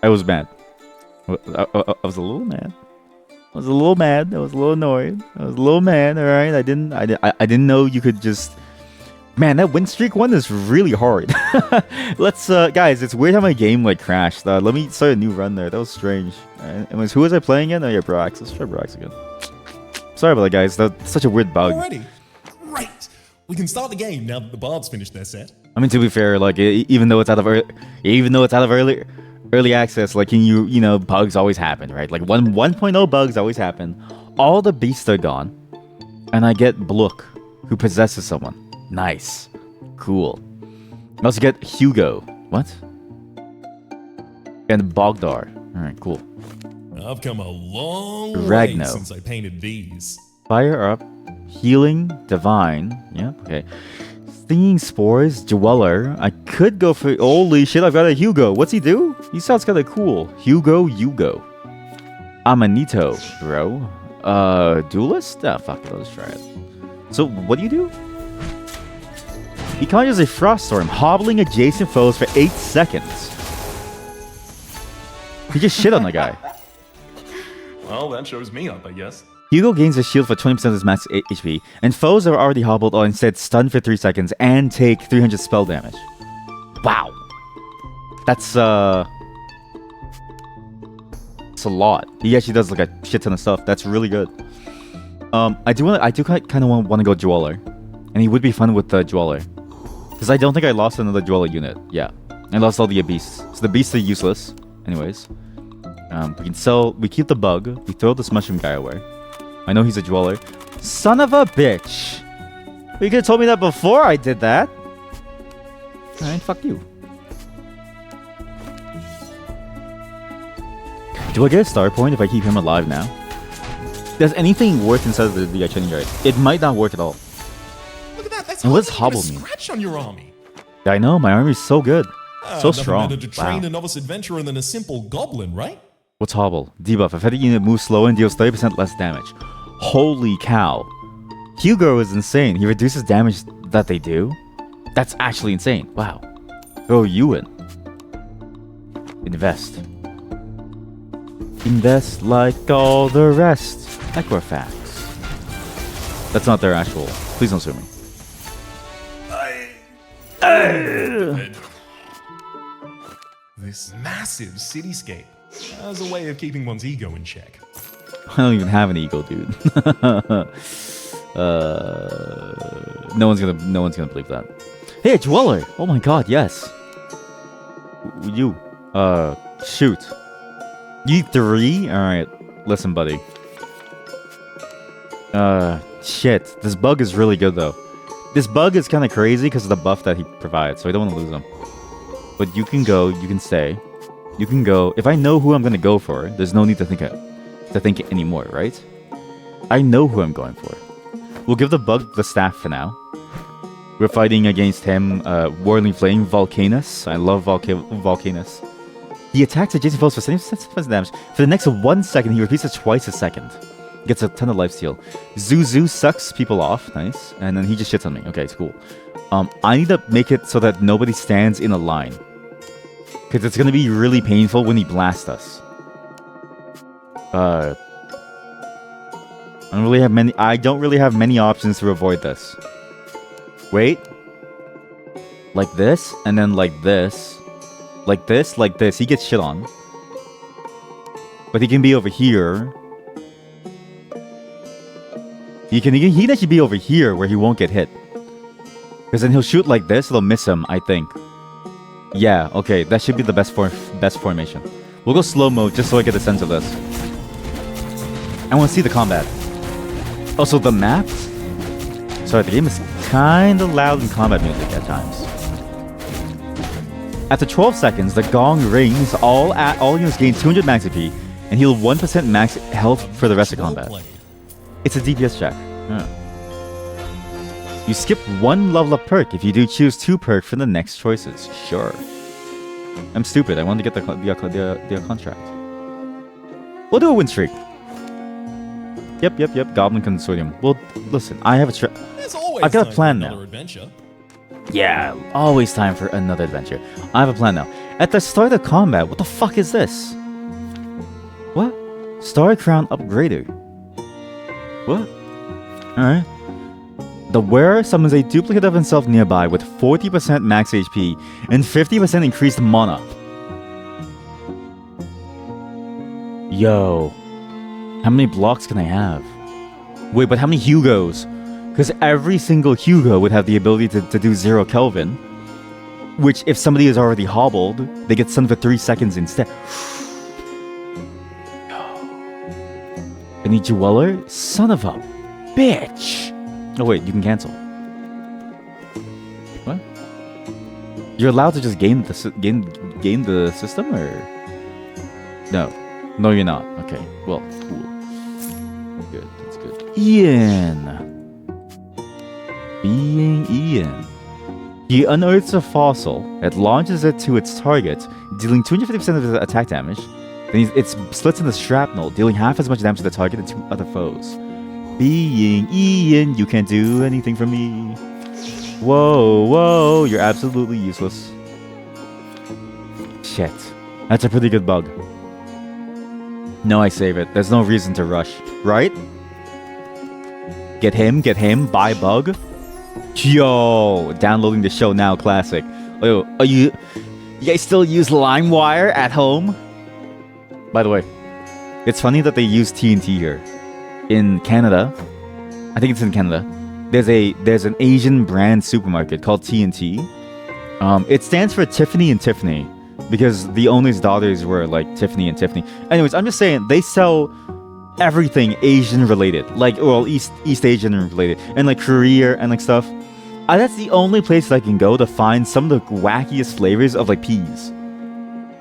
I was mad. I was a little mad. was a little mad. I was a little annoyed. I was a little mad. All right, I didn't know you could just. Man, that win streak one is really hard. Let's guys, it's weird how my game like crashed. Let me start a new run there. That was strange. Who was I playing again? Oh yeah, Brax. Let's try Brax again. Sorry about that, guys. That's such a weird bug. Alrighty. Great. We can start the game now that the bards finished their set. I mean, to be fair, like even though it's out of early access, like you know, bugs always happen, right? Like 1.0 bugs always happen. All the beasts are gone, and I get Blook, who possesses someone. Nice, cool. I also get Hugo. What? And Bogdar. All right, cool. I've come a long Ragno. way since I painted these. Fire up, healing, divine. Yeah, okay. Stinging spores, dweller. I could go for. Holy shit! I've got a Hugo. What's he do? He sounds kind of cool. Hugo. Amanito, bro. Duelist? Ah, fuck it. Let's try it. So, what do you do? He conjures a frost storm, hobbling adjacent foes for 8 seconds. He just shit on the guy. Well, that shows me up, I guess. Hugo gains a shield for 20% of his max HP, and foes that are already hobbled are instead stunned for 3 seconds and take 300 spell damage. Wow. That's it's a lot. He actually does like a shit ton of stuff. That's really good. I do kind of want to go Dweller, and he would be fun with the Dweller, because I don't think I lost another Dweller unit. Yeah, I lost all the beasts, so the beasts are useless. Anyways, we can sell. We keep the bug. We throw this mushroom guy away. I know he's a Dweller. Son of a bitch! You could have told me that before I did that. Alright, fuck you. Do I get a star point if I keep him alive now? Does anything work inside of the training yard? It might not work at all. Look at that. That's And what's hardly hobble even a mean? scratch on your army. I know, my army's so good. So Nothing strong. better to train Wow. a novice adventurer than a simple goblin, right? What's hobble? Debuff. Affected unit moves slow and deals 30% less damage. Holy cow. Hugo is insane. He reduces damage that they do. That's actually insane. Wow. Throw you in. Invest. Invest like all the rest. Equifax. That's not their actual. Please don't sue me. This massive cityscape as a way of keeping one's ego in check. I don't even have an ego, dude. No one's gonna believe that. Hey, Dweller! Oh my god, yes. You. Shoot. You 3? Alright. Listen, buddy. Shit. This bug is really good, though. This bug is kind of crazy because of the buff that he provides, so I don't want to lose him. But you can go, you can stay. You can go. If I know who I'm going to go for, there's no need to think anymore, right? I know who I'm going for. We'll give the bug the staff for now. We're fighting against him, Whirling Flame, Volcanus. I love Volcanus. He attacks adjacent foes for 70% damage. For the next 1 second, he repeats it twice a second. Gets a ton of lifesteal. Zuzu sucks people off. Nice. And then he just shits on me. Okay, it's cool. I need to make it so that nobody stands in a line. Because it's going to be really painful when he blasts us. I don't really have many options to avoid this. Wait. Like this, and then like this. Like this, like this. He gets shit on. But he can be over here. He can actually be over here where he won't get hit. Because then he'll shoot like this, it'll miss him, I think. Yeah, okay, that should be the best formation. We'll go slow mode just so I get a sense of this. I want to see the combat. Also, the map. Sorry, the game is kind of loud in combat music at times. After 12 seconds, the gong rings. All units gain 200 max HP and heal 1% max health for the rest of combat. It's a DPS check. Yeah. You skip 1 level up perk if you do choose 2 perk for the next choices. Sure. I'm stupid. I wanted to get the contract. We'll do a win streak. Yep. Goblin Consortium. Well, listen, I have I've got a plan now. Adventure. Yeah, always time for another adventure. I have a plan now. At the start of combat, what the fuck is this? What? Star Crown upgrader. What? Alright. The wearer summons a duplicate of himself nearby with 40% max HP and 50% increased mana. Yo. How many blocks can I have? Wait, but how many Hugos? Because every single Hugo would have the ability to do 0 Kelvin. Which, if somebody is already hobbled, they get stunned for 3 seconds instead. Any Dweller? Son of a bitch! Oh wait, you can cancel. What? You're allowed to just game the system, or no? No, you're not. Okay, well, cool. Good, that's good. Ian. Being Ian. He unearths a fossil and launches it to its target, dealing 250% of the attack damage. Then it splits into shrapnel, dealing half as much damage to the target and 2 other foes. Being Ian, you can't do anything for me. Whoa, you're absolutely useless. Shit. That's a pretty good bug. No, I save it. There's no reason to rush, right? Get him, buy bug. Yo, downloading the show now classic. Oh, you guys still use LimeWire at home? By the way, it's funny that they use TNT here. In Canada, I think it's in Canada, there's an Asian brand supermarket called TNT. It stands for Tiffany and Tiffany because the owner's daughters were like Tiffany and Tiffany. Anyways, I'm just saying they sell everything Asian related, like, well, East Asian related, and like Korea and like stuff. That's the only place I can go to find some of the wackiest flavors of like peas.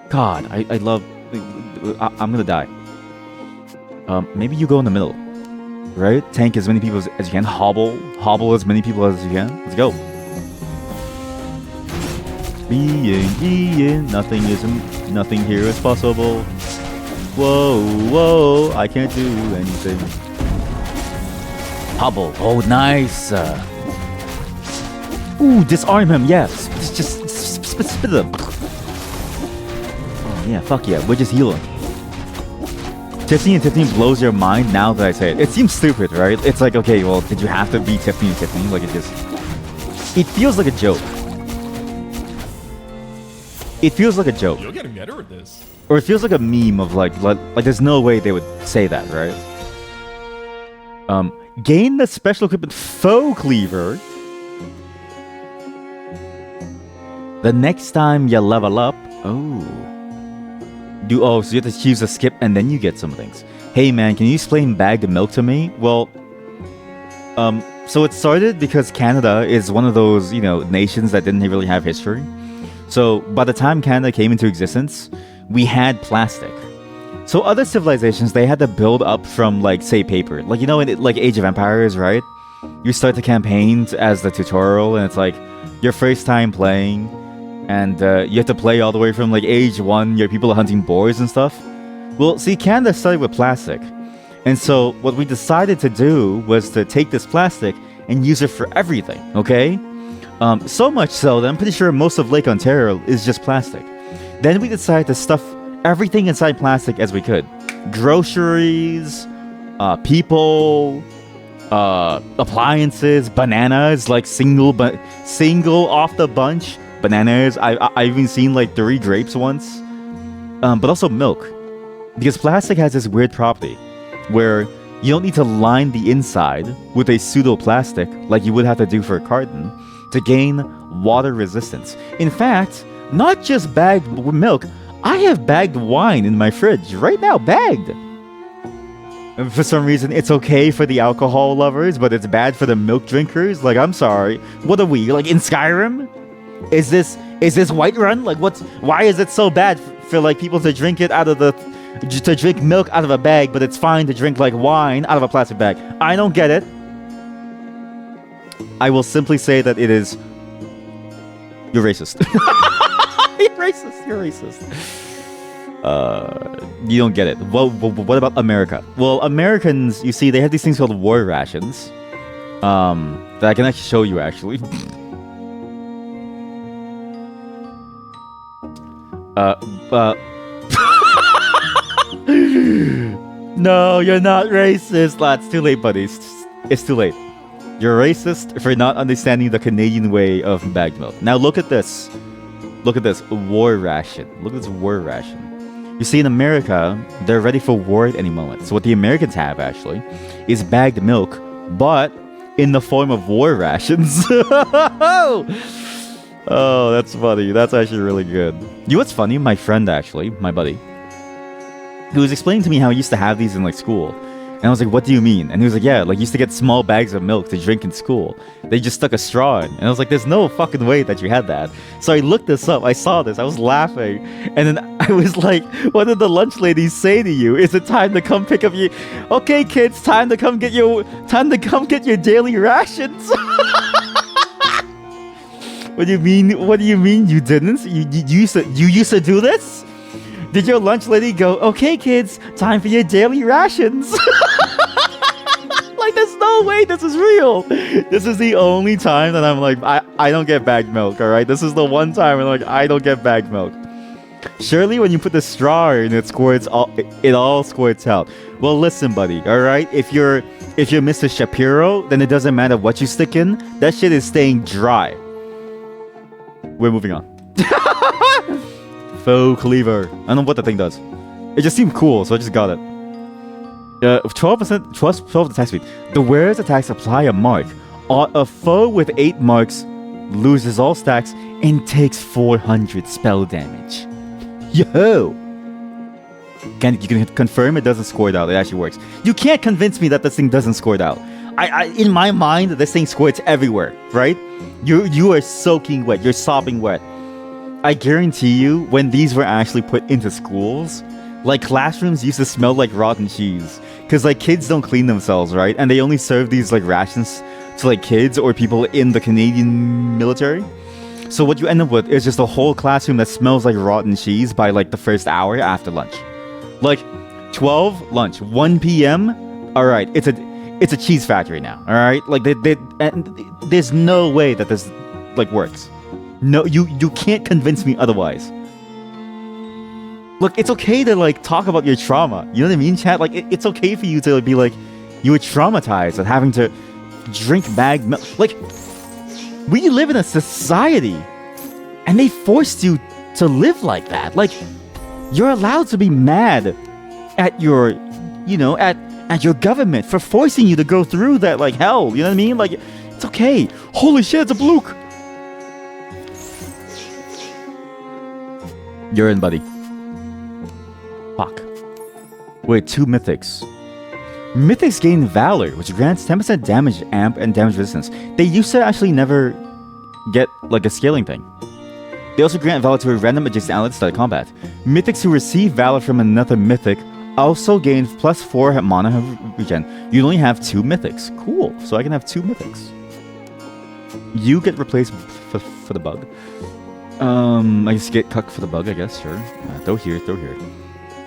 God, I love. I'm gonna die. Maybe you go in the middle, right? Tank as many people as you can. Hobble as many people as you can. Let's go. Being nothing here is possible. Whoa, I can't do anything. Hobble. Oh, nice. Ooh, disarm him. Yes. Just spit him. Oh yeah, fuck yeah. We're just healing. Tiffany and Tiffany blows your mind now that I say it. It seems stupid, right? It's like, okay, well, did you have to be Tiffany and Tiffany? Like, it feels like a joke. It feels like a joke. You're getting better at this. Or it feels like a meme of like there's no way they would say that, right? Gain the special equipment Foe Cleaver. The next time you level up, so you have to choose a skip and then you get some things. Hey man, can you explain bagged milk to me? Well, so it started because Canada is one of those, nations that didn't really have history. So by the time Canada came into existence, we had plastic. So other civilizations, they had to build up from, like, say, paper. Like, in like Age of Empires, right? You start the campaign as the tutorial, and it's like your first time playing, and you have to play all the way from like age 1. Your people are hunting boars and stuff. Well, see, Canada started with plastic, and so what we decided to do was to take this plastic and use it for everything. Okay. So much so that I'm pretty sure most of Lake Ontario is just plastic. Then we decided to stuff everything inside plastic as we could. Groceries, people, appliances, bananas, like single off the bunch bananas. I even seen like 3 grapes once. But also milk. Because plastic has this weird property where you don't need to line the inside with a pseudo plastic like you would have to do for a carton to gain water resistance. In fact, not just bagged milk, I have bagged wine in my fridge right now, bagged. And for some reason, it's okay for the alcohol lovers, but it's bad for the milk drinkers. Like, I'm sorry. What are we, like in Skyrim? Is this Whiterun? Like, why is it so bad for like people to drink it to drink milk out of a bag, but it's fine to drink like wine out of a plastic bag? I don't get it. I will simply say that it is... You're racist. You're racist. You don't get it. Well, what about America? Well, Americans, you see, they have these things called war rations. That I can actually show you, actually. No, you're not racist. It's too late, buddy. It's too late. You're racist for not understanding the Canadian way of bagged milk. Now look at this. Look at this. War ration. Look at this war ration. You see, in America, they're ready for war at any moment. So what the Americans have, actually, is bagged milk, but in the form of war rations. Oh, that's funny. That's actually really good. You know what's funny? My friend, actually, my buddy, he was explaining to me how he used to have these in like school. And I was like, what do you mean? And he was like, yeah, like, used to get small bags of milk to drink in school. They just stuck a straw in. And I was like, there's no fucking way that you had that. So I looked this up. I saw this. I was laughing. And then I was like, what did the lunch lady say to you? Is it time to come pick up your... Okay, kids, time to come get your daily rations. What do you mean? What do you mean you didn't? You used to do this? Did your lunch lady go, okay, kids, time for your daily rations? Like, there's no way this is real. This is the only time that I'm like, I don't get bagged milk, all right? This is the one time I'm like, I don't get bagged milk. Surely when you put the straw in, it all squirts out. Well, listen, buddy, all right? If you're Mr. Shapiro, then it doesn't matter what you stick in. That shit is staying dry. We're moving on. Faux cleaver. I don't know what the thing does. It just seemed cool, so I just got it. 12%, 12 attack speed. The wearer's attacks apply a mark. A foe with 8 marks loses all stacks and takes 400 spell damage. Yo! You can confirm it doesn't score it out. It actually works. You can't convince me that this thing doesn't score it out. In my mind, this thing squirts everywhere, right? You are soaking wet. You're sopping wet. I guarantee you, when these were actually put into schools, like, classrooms used to smell like rotten cheese. Because, like, kids don't clean themselves, right? And they only serve these, like, rations to, like, kids or people in the Canadian military. So what you end up with is just a whole classroom that smells like rotten cheese by, like, the first hour after lunch. Like, 12, lunch. 1 p.m., all right, it's a cheese factory now, all right? Like, and there's no way that this, like, works. No, you can't convince me otherwise. Look, it's okay to, like, talk about your trauma. You know what I mean, chat? Like, it's okay for you to be like, you were traumatized at having to drink bagged milk. Like, we live in a society, and they forced you to live like that. Like, you're allowed to be mad at your, at your government for forcing you to go through that, like, hell. You know what I mean? Like, it's okay. Holy shit, it's a Blook. You're in, buddy. Fuck. Wait, 2 mythics. Mythics gain Valor, which grants 10% damage amp and damage resistance. They used to actually never get, like, a scaling thing. They also grant Valor to a random adjacent ally to start combat. Mythics who receive Valor from another mythic also gain +4 mana regen. You only have 2 mythics. Cool. So I can have 2 mythics. You get replaced for the bug. I just get cucked for the bug, I guess, sure. Throw here.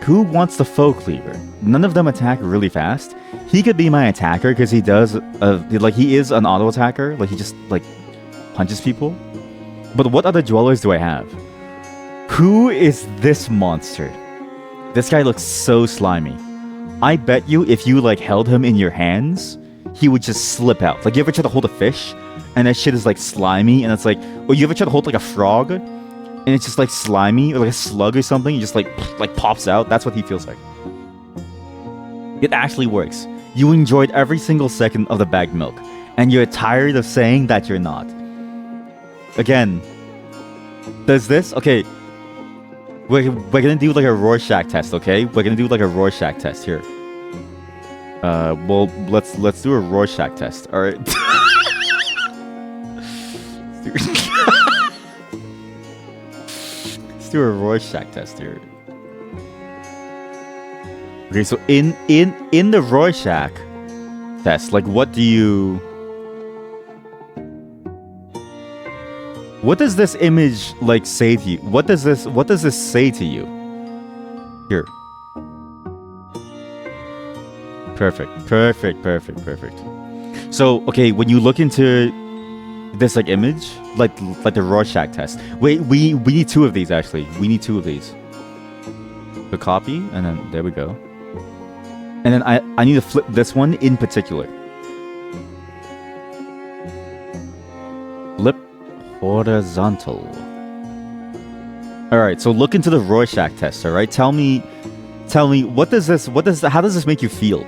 Who wants the Foe Cleaver? None of them attack really fast. He could be my attacker because he does, he is an auto attacker. Like, he just, like, punches people. But what other dwellers do I have? Who is this monster? This guy looks so slimy. I bet you if you, like, held him in your hands, he would just slip out. Like, you ever try to hold a fish? And that shit is, like, slimy, and it's like... Or you ever try to hold, like, a frog? And it's just, like, slimy, or like a slug or something, it just, like, pops out. That's what he feels like. It actually works. You enjoyed every single second of the bagged milk. And you're tired of saying that you're not. Again. Does this... Okay. We're gonna do, like, a Rorschach test, okay? We're gonna do, like, a Rorschach test here. Well, let's do a Rorschach test. Alright. Let's do a Rorschach test here. Okay, so in the Rorschach test, like, what does this image, like, say to you? What does this say to you? Here. Perfect. So, okay, when you look into this, like, image, like the Rorschach test. Wait, we need 2 of these, actually. We need 2 of these. The copy, and then there we go. And then I need to flip this one in particular. Flip horizontal. All right, so look into the Rorschach test. All right, tell me, how does this make you feel?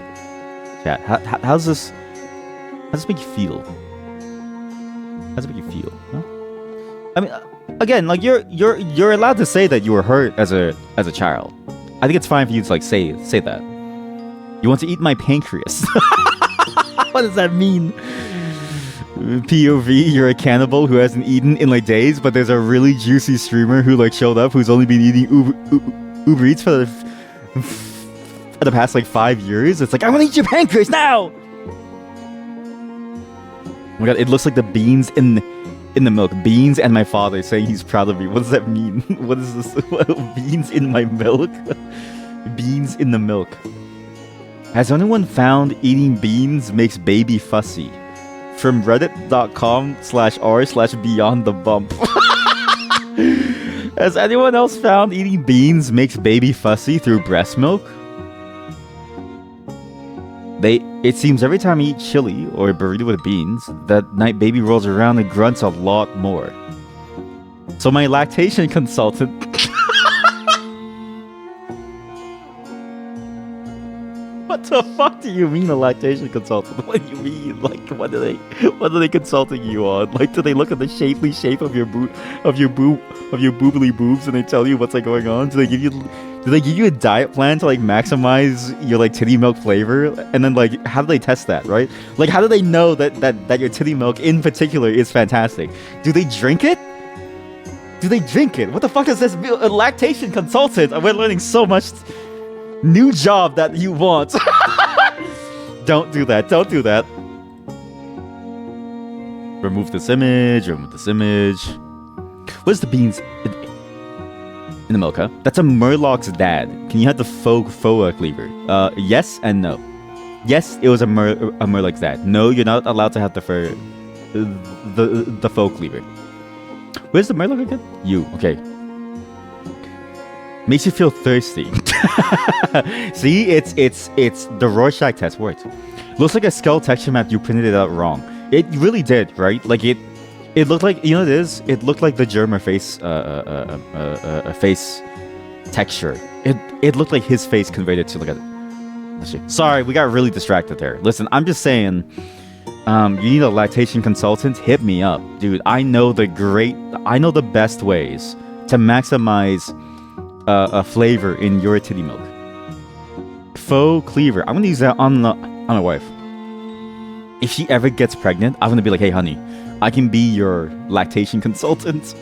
Chat, how does this make you feel? How does it make you feel? Huh? I mean, again, like you're allowed to say that you were hurt as a child. I think it's fine for you to like say that. You want to eat my pancreas? What does that mean? POV, you're a cannibal who hasn't eaten in like days, but there's a really juicy streamer who like showed up who's only been eating Uber Eats for the past like 5 years. It's like, I want to eat your pancreas now! Oh my god, it looks like the beans in the milk. Beans and my father saying he's proud of me. What does that mean? What is this? Beans in my milk? Beans in the milk. Has anyone found eating beans makes baby fussy? From reddit.com/r/beyond the bump. Has anyone else found eating beans makes baby fussy through breast milk? It seems every time I eat chili or a burrito with beans, that night baby rolls around and grunts a lot more. So my lactation consultant What the fuck do you mean a lactation consultant? What do you mean? Like, what are they consulting you on? Like, do they look at the shapely shape of your boobly boobs and they tell you what's like going on? Do they give you a diet plan to like maximize your like titty milk flavor? And then like, how do they test that, right? Like, how do they know that your titty milk in particular is fantastic? Do they drink it? What the fuck is this? A lactation consultant? We're learning so much. New job that you want. Don't do that. Remove this image. What's the beans in the milk, huh? That's a Murloc's dad. Can you have the faux cleaver? Yes and no. Yes, it was a Murloc's dad. No, you're not allowed to have the faux cleaver. Where's the Murloc again? You. Okay. Makes you feel thirsty. See, it's the Rorschach test worked. Looks like a skull texture map. You printed it out wrong. It really did, right? Like it looked like, you know what it is? It looked like the German face face texture. It looked like his face conveyed it to like a. Sorry, we got really distracted there. Listen, I'm just saying. You need a lactation consultant? Hit me up, dude. I know the best ways to maximize a flavor in your titty milk. Faux cleaver. I'm gonna use that on my wife. If she ever gets pregnant, I'm gonna be like, hey honey, I can be your lactation consultant.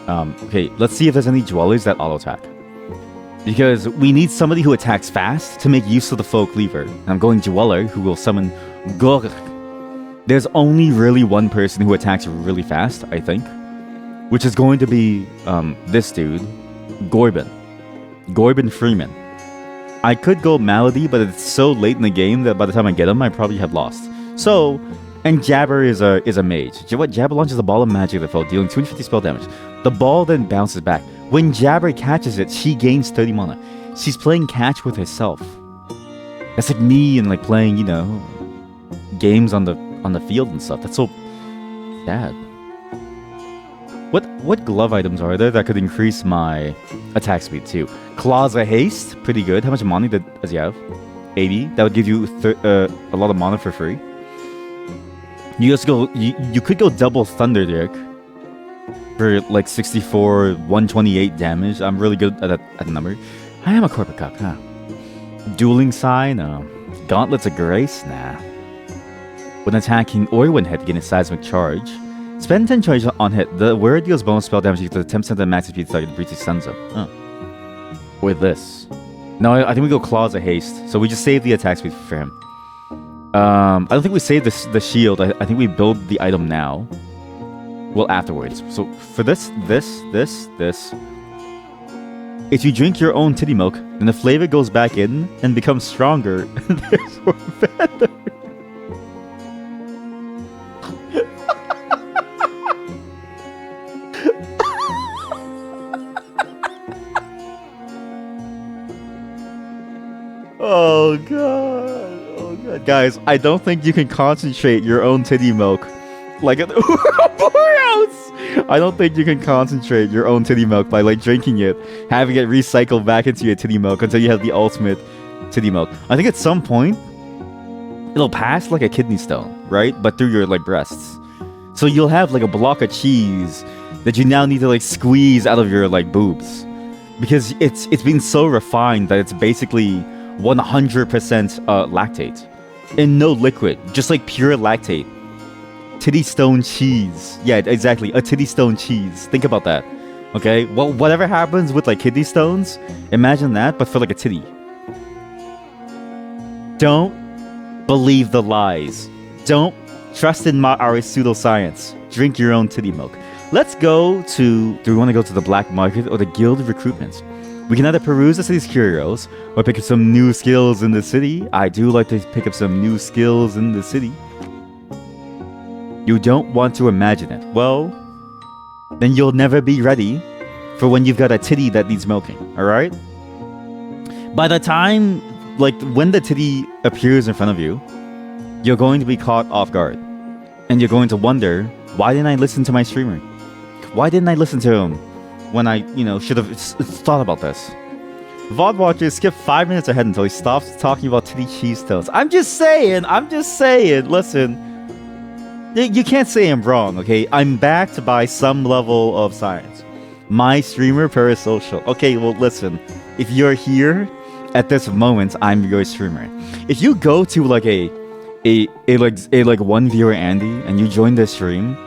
Okay, let's see if there's any dwellers that auto attack. Because we need somebody who attacks fast to make use of the faux cleaver. And I'm going dweller who will summon Gorg. There's only really one person who attacks really fast, I think. Which is going to be this dude, Gorbin Freeman. I could go Malady, but it's so late in the game that by the time I get him, I probably have lost. So, and Jabber is a mage. Jabber launches a ball of magic at the foe, dealing 250 spell damage. The ball then bounces back. When Jabber catches it, she gains 30 mana. She's playing catch with herself. That's like me and like playing, you know, games on the field and stuff. That's so sad. What glove items are there that could increase my attack speed too? Claws of Haste, pretty good. How much mana does he have? 80. That would give you a lot of mana for free. You could go double Thunder Dirk for like 64, 128 damage. I'm really good at the number. I am a corporate cock, huh? Dueling Sign, no. Gauntlets of Grace, nah. When attacking or when hit, gain a seismic charge. Spend 10 charge on hit. The wearer deals bonus spell damage equal to 10% of the max speed target breaches stuns up. Oh. With this. No, I think we go Claws of Haste. So we just save the attack speed for him. I don't think we save the shield. I think we build the item now. Well, afterwards. So for this. If you drink your own titty milk, then the flavor goes back in and becomes stronger and therefore better. Oh god. Oh god. Guys, I don't think you can concentrate your own titty milk like a poorhouse. I don't think you can concentrate your own titty milk by like drinking it, having it recycled back into your titty milk until you have the ultimate titty milk. I think at some point it'll pass like a kidney stone, right? But through your like breasts. So you'll have like a block of cheese that you now need to like squeeze out of your like boobs. Because it's been so refined that it's basically 100% lactate. And no liquid, just like pure lactate. Titty stone cheese. Yeah, exactly. A titty stone cheese. Think about that. Okay? Well, whatever happens with like kidney stones, imagine that, but for like a titty. Don't believe the lies. Don't trust in our pseudoscience. Drink your own titty milk. Let's go to... Do we want to go to the black market or the guild recruitments? We can either peruse the city's curios or pick up some new skills in the city. I do like to pick up some new skills in the city. You don't want to imagine it. Well, then you'll never be ready for when you've got a titty that needs milking, alright? By the time, like, when the titty appears in front of you, you're going to be caught off guard. And you're going to wonder, why didn't I listen to my streamer? Why didn't I listen to him when I, should have thought about this? VOD watchers skip 5 minutes ahead until he stops talking about titty cheese toast. I'm just saying, listen. You can't say I'm wrong, okay? I'm backed by some level of science. My streamer parasocial. Okay, well, listen. If you're here at this moment, I'm your streamer. If you go to like a one viewer Andy and you join the stream,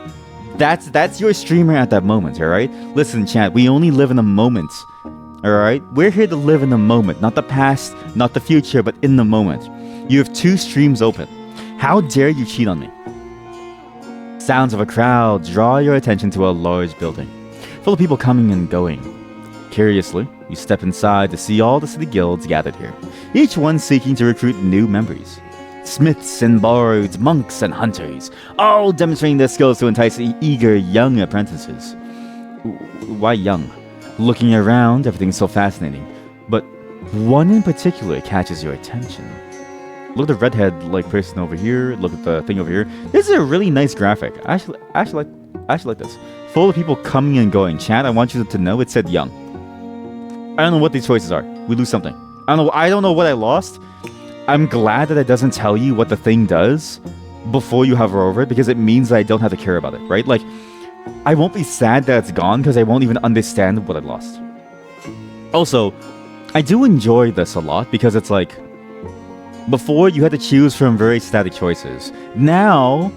that's your streamer at that moment, all right? Listen, chat, we only live in a moment, all right? We're here to live in the moment, not the past, not the future, but in the moment. You have 2 streams open. How dare you cheat on me? Sounds of a crowd draw your attention to a large building, full of people coming and going. Curiously, you step inside to see all the city guilds gathered here, each one seeking to recruit new members. Smiths and bards, monks and hunters, all demonstrating their skills to entice eager young apprentices. Why young? Looking around, everything's so fascinating, but one in particular catches your attention. Look at the redhead like person over here. Look at the thing over here. This is a really nice graphic. I actually like this. Full of people coming and going. Chat, I want you to know it said young. I don't know what these choices are. We lose something. I don't know what I lost. I'm glad that it doesn't tell you what the thing does before you hover over it, because it means that I don't have to care about it, right? Like, I won't be sad that it's gone because I won't even understand what I lost. Also, I do enjoy this a lot because it's like, before you had to choose from very static choices. Now,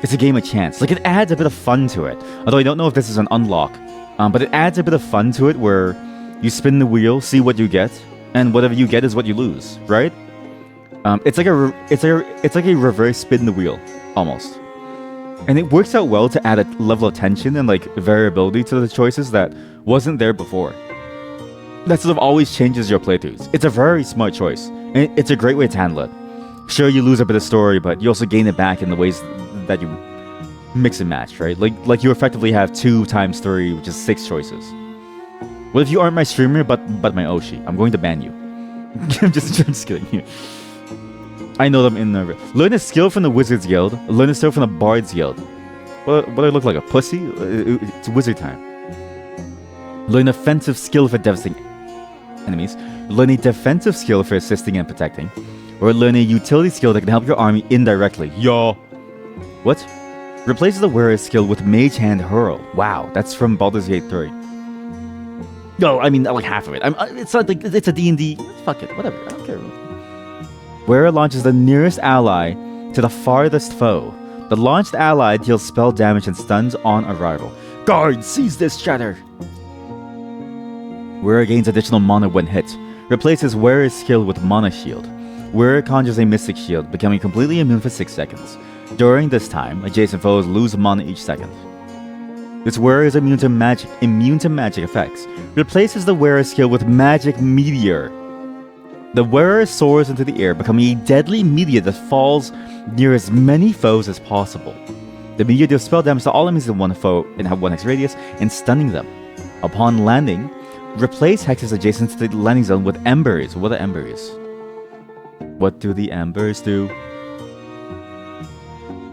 it's a game of chance. Like, it adds a bit of fun to it. Although I don't know if this is an unlock, but it adds a bit of fun to it where you spin the wheel, see what you get, and whatever you get is what you lose, right? It's like a reverse spin the wheel, almost. And it works out well to add a level of tension and like variability to the choices that wasn't there before. That sort of always changes your playthroughs. It's a very smart choice, and it's a great way to handle it. Sure, you lose a bit of story, but you also gain it back in the ways that you mix and match, right? Like you effectively have 2 times 3, which is 6 choices. What if you aren't my streamer, but my Oshi? I'm going to ban you. I'm just kidding. I know them in the... Learn a skill from the Wizards Guild. Learn a skill from the Bards Guild. What do I look like, a pussy? It's wizard time. Learn offensive skill for devastating enemies. Learn a defensive skill for assisting and protecting. Or learn a utility skill that can help your army indirectly. Yo! What? Replaces the wearer's skill with Mage Hand Hurl. Wow, that's from Baldur's Gate 3. No, I mean, like half of it. It's not like it's a D&D. Fuck it, whatever. I don't care. Wearer launches the nearest ally to the farthest foe. The launched ally deals spell damage and stuns on arrival. Guard, seize this shatter! Wearer gains additional mana when hit. Replaces Wearer's skill with Mana Shield. Wearer conjures a Mystic Shield, becoming completely immune for 6 seconds. During this time, adjacent foes lose mana each second. This wearer is immune to magic effects. Replaces the wearer's skill with Magic Meteor. The wearer soars into the air, becoming a deadly meteor that falls near as many foes as possible. The meteor deals spell damage to all enemies in one foe in a 1x radius and stunning them. Upon landing, replace hexes adjacent to the landing zone with embers. What are embers? What do the embers do?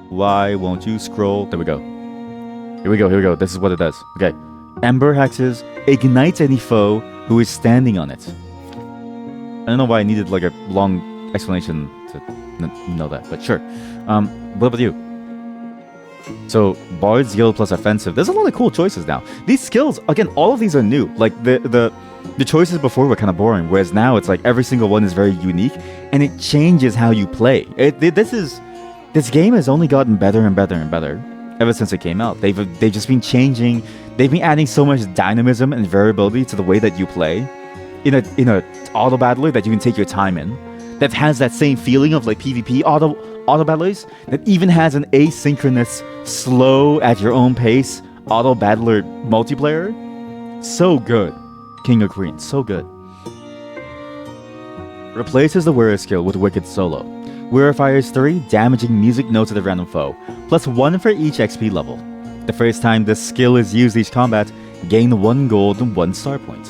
Why won't you scroll? There we go. Here we go. This is what it does. Okay. Ember hexes ignites any foe who is standing on it. I don't know why I needed like a long explanation to know that, but sure. What about you? So Bard's Guild plus offensive. There's a lot of cool choices now. These skills, again, all of these are new. Like the choices before were kind of boring, whereas now it's like every single one is very unique, and it changes how you play. This game has only gotten better and better and better ever since it came out. They've just been changing. They've been adding so much dynamism and variability to the way that you play in a auto battler that you can take your time in. That has that same feeling of like PvP auto battlers. That even has an asynchronous, slow at your own pace auto battler multiplayer. So good, King of Queens. So good. Replaces the Wearer skill with Wicked Solo. Wearer fires 3 damaging music notes at a random foe, plus 1 for each XP level. The first time this skill is used each combat, gain 1 gold and 1 star point.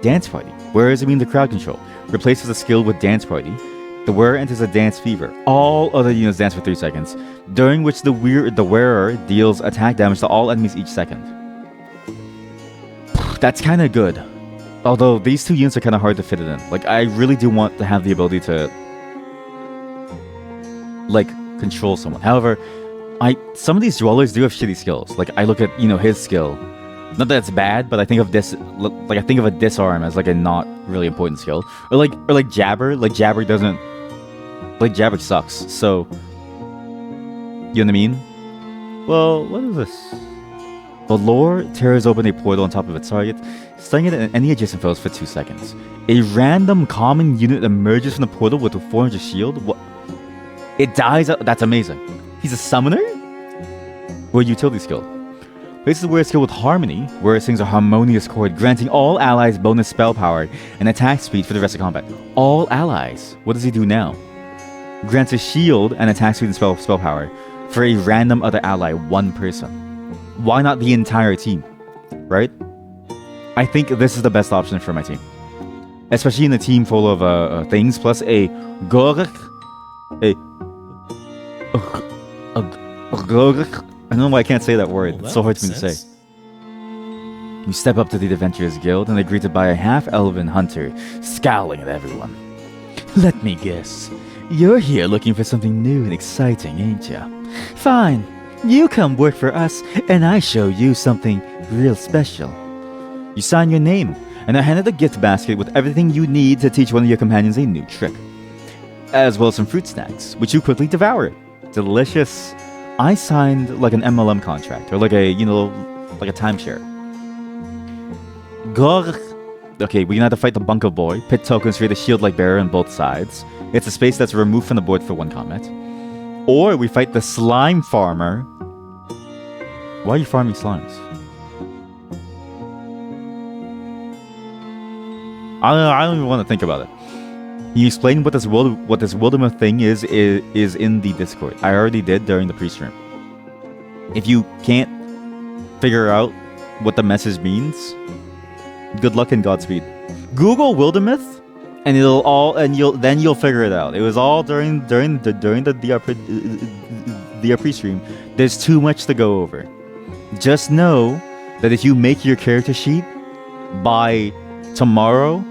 Dance Party. Wearer is immune to crowd control. Replaces the skill with Dance Party. The wearer enters a dance fever. All other units dance for 3 seconds, during which the wearer deals attack damage to all enemies each second. That's kind of good. Although these 2 units are kind of hard to fit it in. Like, I really do want to have the ability to like control someone. However, some of these dwellers do have shitty skills. Like I look at his skill. Not that it's bad, but I think of this like I think of a disarm as like a not really important skill. Or like Jabber. Like Jabber doesn't. Like Jabber sucks. So you know what I mean? Well, what is this? The lore tears open a portal on top of its target, stunning it and any adjacent foes for 2 seconds. A random common unit emerges from the portal with a 400 shield. What? It dies. That's amazing. He's a summoner? Or a utility skill. Places the Wearer skill with Harmony, where it sings a harmonious chord, granting all allies bonus spell power and attack speed for the rest of combat. All allies. What does he do now? Grants a shield and attack speed and spell power for a random other ally, 1 person. Why not the entire team? Right? I think this is the best option for my team. Especially in a team full of things, plus a Gorg. I don't know why I can't say that word. It's so hard for me to say. You step up to the Adventurers Guild and are greeted by a half-elven hunter, scowling at everyone. Let me guess. You're here looking for something new and exciting, ain't ya? Fine. You come work for us, and I show you something real special. You sign your name, and are handed a gift basket with everything you need to teach one of your companions a new trick. As well as some fruit snacks, which you quickly devour. Delicious. I signed like an MLM contract, or like a, like a timeshare. Gorg. Okay, we can either fight the Bunker Boy, pit tokens, create a shield-like bearer on both sides. It's a space that's removed from the board for 1 combat. Or we fight the Slime Farmer. Why are you farming slimes? I don't even want to think about it. You explained what this Wildermouth thing is in the Discord. I already did during the pre-stream. If you can't figure out what the message means, good luck and Godspeed. Google Wildermouth, and you'll figure it out. It was all during the DR pre-stream. There's too much to go over. Just know that if you make your character sheet by tomorrow,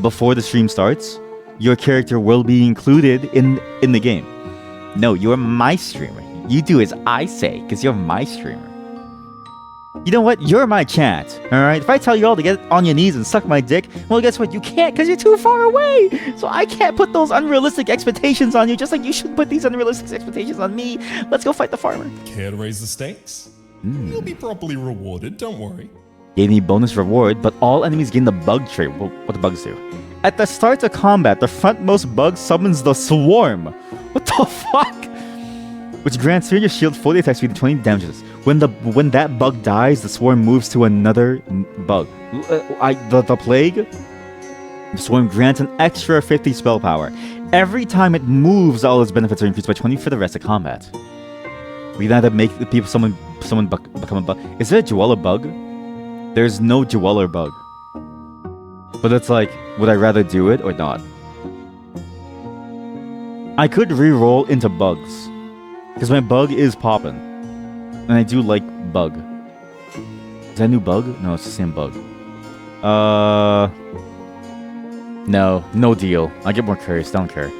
before the stream starts, your character will be included in the game. No, you're my streamer. You do as I say, because you're my streamer. You know what? You're my chat, alright? If I tell you all to get on your knees and suck my dick, well, guess what? You can't, because you're too far away. So I can't put those unrealistic expectations on you, just like you shouldn't put these unrealistic expectations on me. Let's go fight the farmer. Care to raise the stakes? You'll be properly rewarded, don't worry. Gave me bonus reward, but all enemies gain the bug trait. What the bugs do? At the start of combat, the frontmost bug summons the Swarm. What the fuck? Which grants your shield 40 attack speed and 20 damages. When that bug dies, the Swarm moves to another bug. The Plague? The Swarm grants an extra 50 spell power. Every time it moves, all its benefits are increased by 20 for the rest of combat. We can either make the people someone become a bug. Is there a Dweller bug? There's no Dweller bug. But it's like, would I rather do it or not? I could re-roll into bugs. Because my bug is popping. And I do like bug. Is that a new bug? No, it's the same bug. No deal. I get more curious, don't care.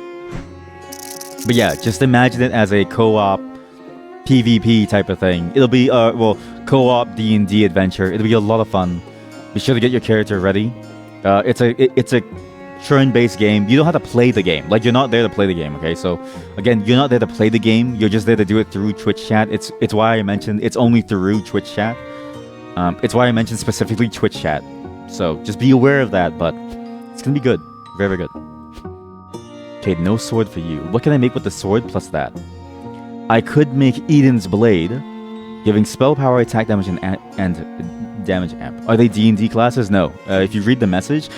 But yeah, just imagine it as a co-op PvP type of thing. It'll be, co-op D&D adventure. It'll be a lot of fun. Be sure to get your character ready. It's a turn-based game. You don't have to play the game. Like, you're not there to play the game, okay? So, again, you're not there to play the game. You're just there to do it through Twitch chat. It's why I mentioned it's only through Twitch chat. It's why I mentioned specifically Twitch chat. So, just be aware of that, but it's gonna be good. Very, very good. Okay, no sword for you. What can I make with the sword plus that? I could make Eden's Blade, giving spell power, attack damage, and damage amp. Are they D&D classes? No. If you read the message,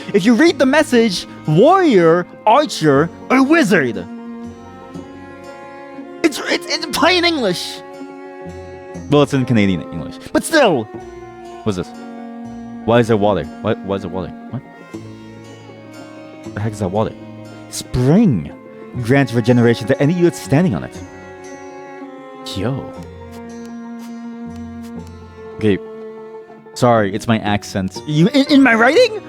warrior, archer, or wizard. It's plain English. Well, it's in Canadian English, but still. What's this? Why is there water? Why is there water? What? What the heck is that water? Spring grants regeneration to any unit standing on it. Yo. Okay. Sorry, it's my accent. You in my writing?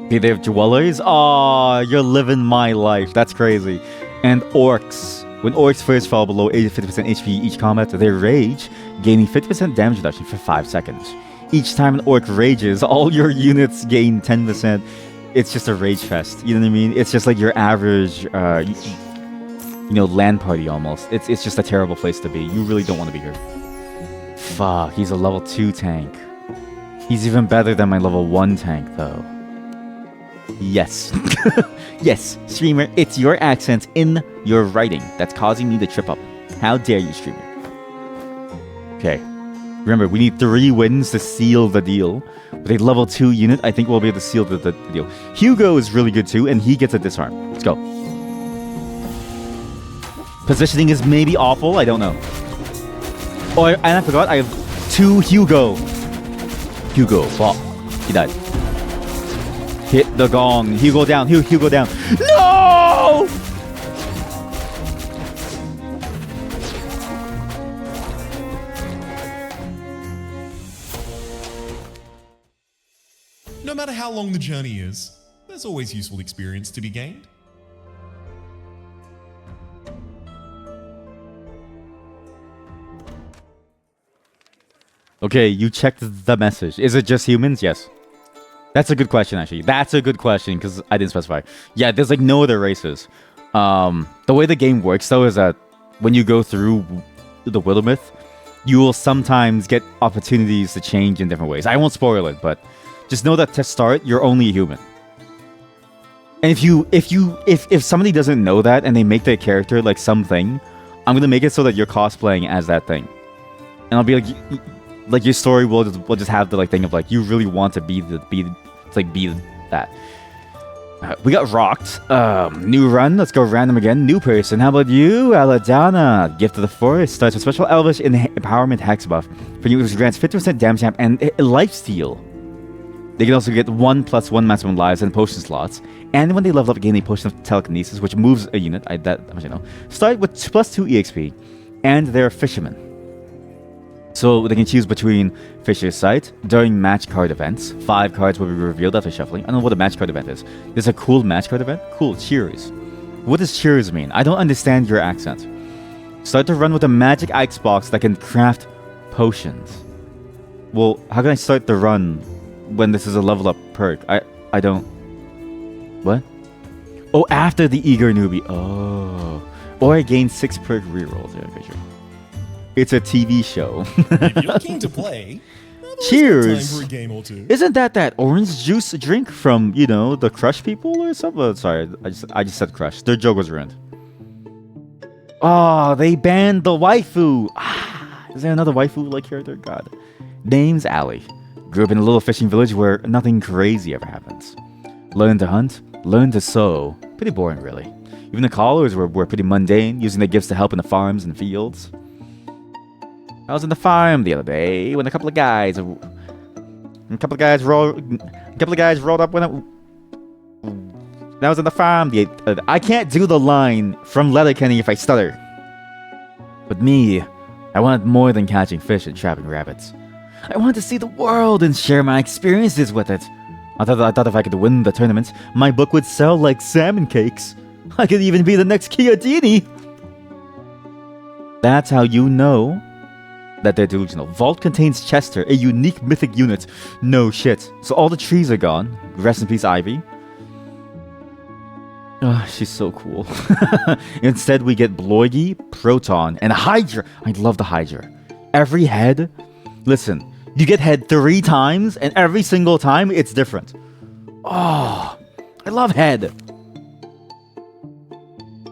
Okay, they have dwellers. Aw, you're living my life. That's crazy. And orcs. When orcs first fall below 50% HP each combat, they rage, gaining 50% damage reduction for 5 seconds. Each time an orc rages, all your units gain 10%. It's just a rage fest. You know what I mean? It's just like your average, LAN party almost. It's just a terrible place to be. You really don't want to be here. Fuck, he's a level 2 tank. He's even better than my level 1 tank, though. Yes. Yes, streamer, it's your accent in your writing that's causing me to trip up. How dare you, streamer? Okay. Remember, we need 3 wins to seal the deal. With a level 2 unit, I think we'll be able to seal the deal. Hugo is really good too, and he gets a disarm. Let's go. Positioning is maybe awful, I don't know. Oh, and I forgot, I have 2 Hugo. Hugo, fuck. He died. Hit the gong. Hugo down. Hugo down. No! No matter how long the journey is, there's always useful experience to be gained. Okay, you checked the message. Is it just humans? Yes. That's a good question, actually. That's a good question, because I didn't specify. Yeah, there's like no other races. The way the game works, though, is that when you go through the Wildermyth, you will sometimes get opportunities to change in different ways. I won't spoil it, but just know that to start, you're only a human. And if somebody doesn't know that and they make their character like something, I'm gonna make it so that you're cosplaying as that thing, and I'll be like your story will just have the like thing of like you really want to be that. We got rocked. New run. Let's go random again. New person. How about you, Aladana? Gift of the Forest starts with special Elvish empowerment hex buff for you, which grants 50% damage amp and lifesteal. They can also get 1+1 maximum lives and potion slots. And when they level up, gain a potion of telekinesis, which moves a unit. That much I know. Start with +2 EXP, and they're fishermen. So they can choose between Fisher's Sight during match card events. 5 cards will be revealed after shuffling. I don't know what a match card event is. There's a cool match card event? Cool, cheers. What does cheers mean? I don't understand your accent. Start to run with a magic icebox that can craft potions. Well, how can I start the run when this is a level up perk? I don't... What? Oh, after the eager newbie. Oh. Or I gain 6 perk rerolls. Yeah, okay, sure. It's a TV show. If you're keen to play, cheers. time for a game or two. Isn't that orange juice drink from, the Crush people or something? Oh, sorry, I just said Crush. Their joke was ruined. Oh, they banned the waifu. Is there another waifu-like character? God. Name's Allie. Grew up in a little fishing village where nothing crazy ever happens. Learn to hunt, learn to sew. Pretty boring, really. Even the callers were pretty mundane, using their gifts to help in the farms and fields. I was in the farm the other day when a couple of guys rolled up when That was in the farm. I can't do the line from Letterkenny if I stutter. But me, I wanted more than catching fish and trapping rabbits. I wanted to see the world and share my experiences with it. I thought if I could win the tournament, my book would sell like salmon cakes. I could even be the next Chiodini. That's how you know that they're delusional. Vault contains Chester, a unique mythic unit. No shit. So all the trees are gone. Rest in peace, Ivy. Oh, she's so cool. Instead, we get Bloigi, Proton, and Hydra. I love the Hydra. Every head... Listen, you get head 3 times, and every single time, it's different. Oh, I love head.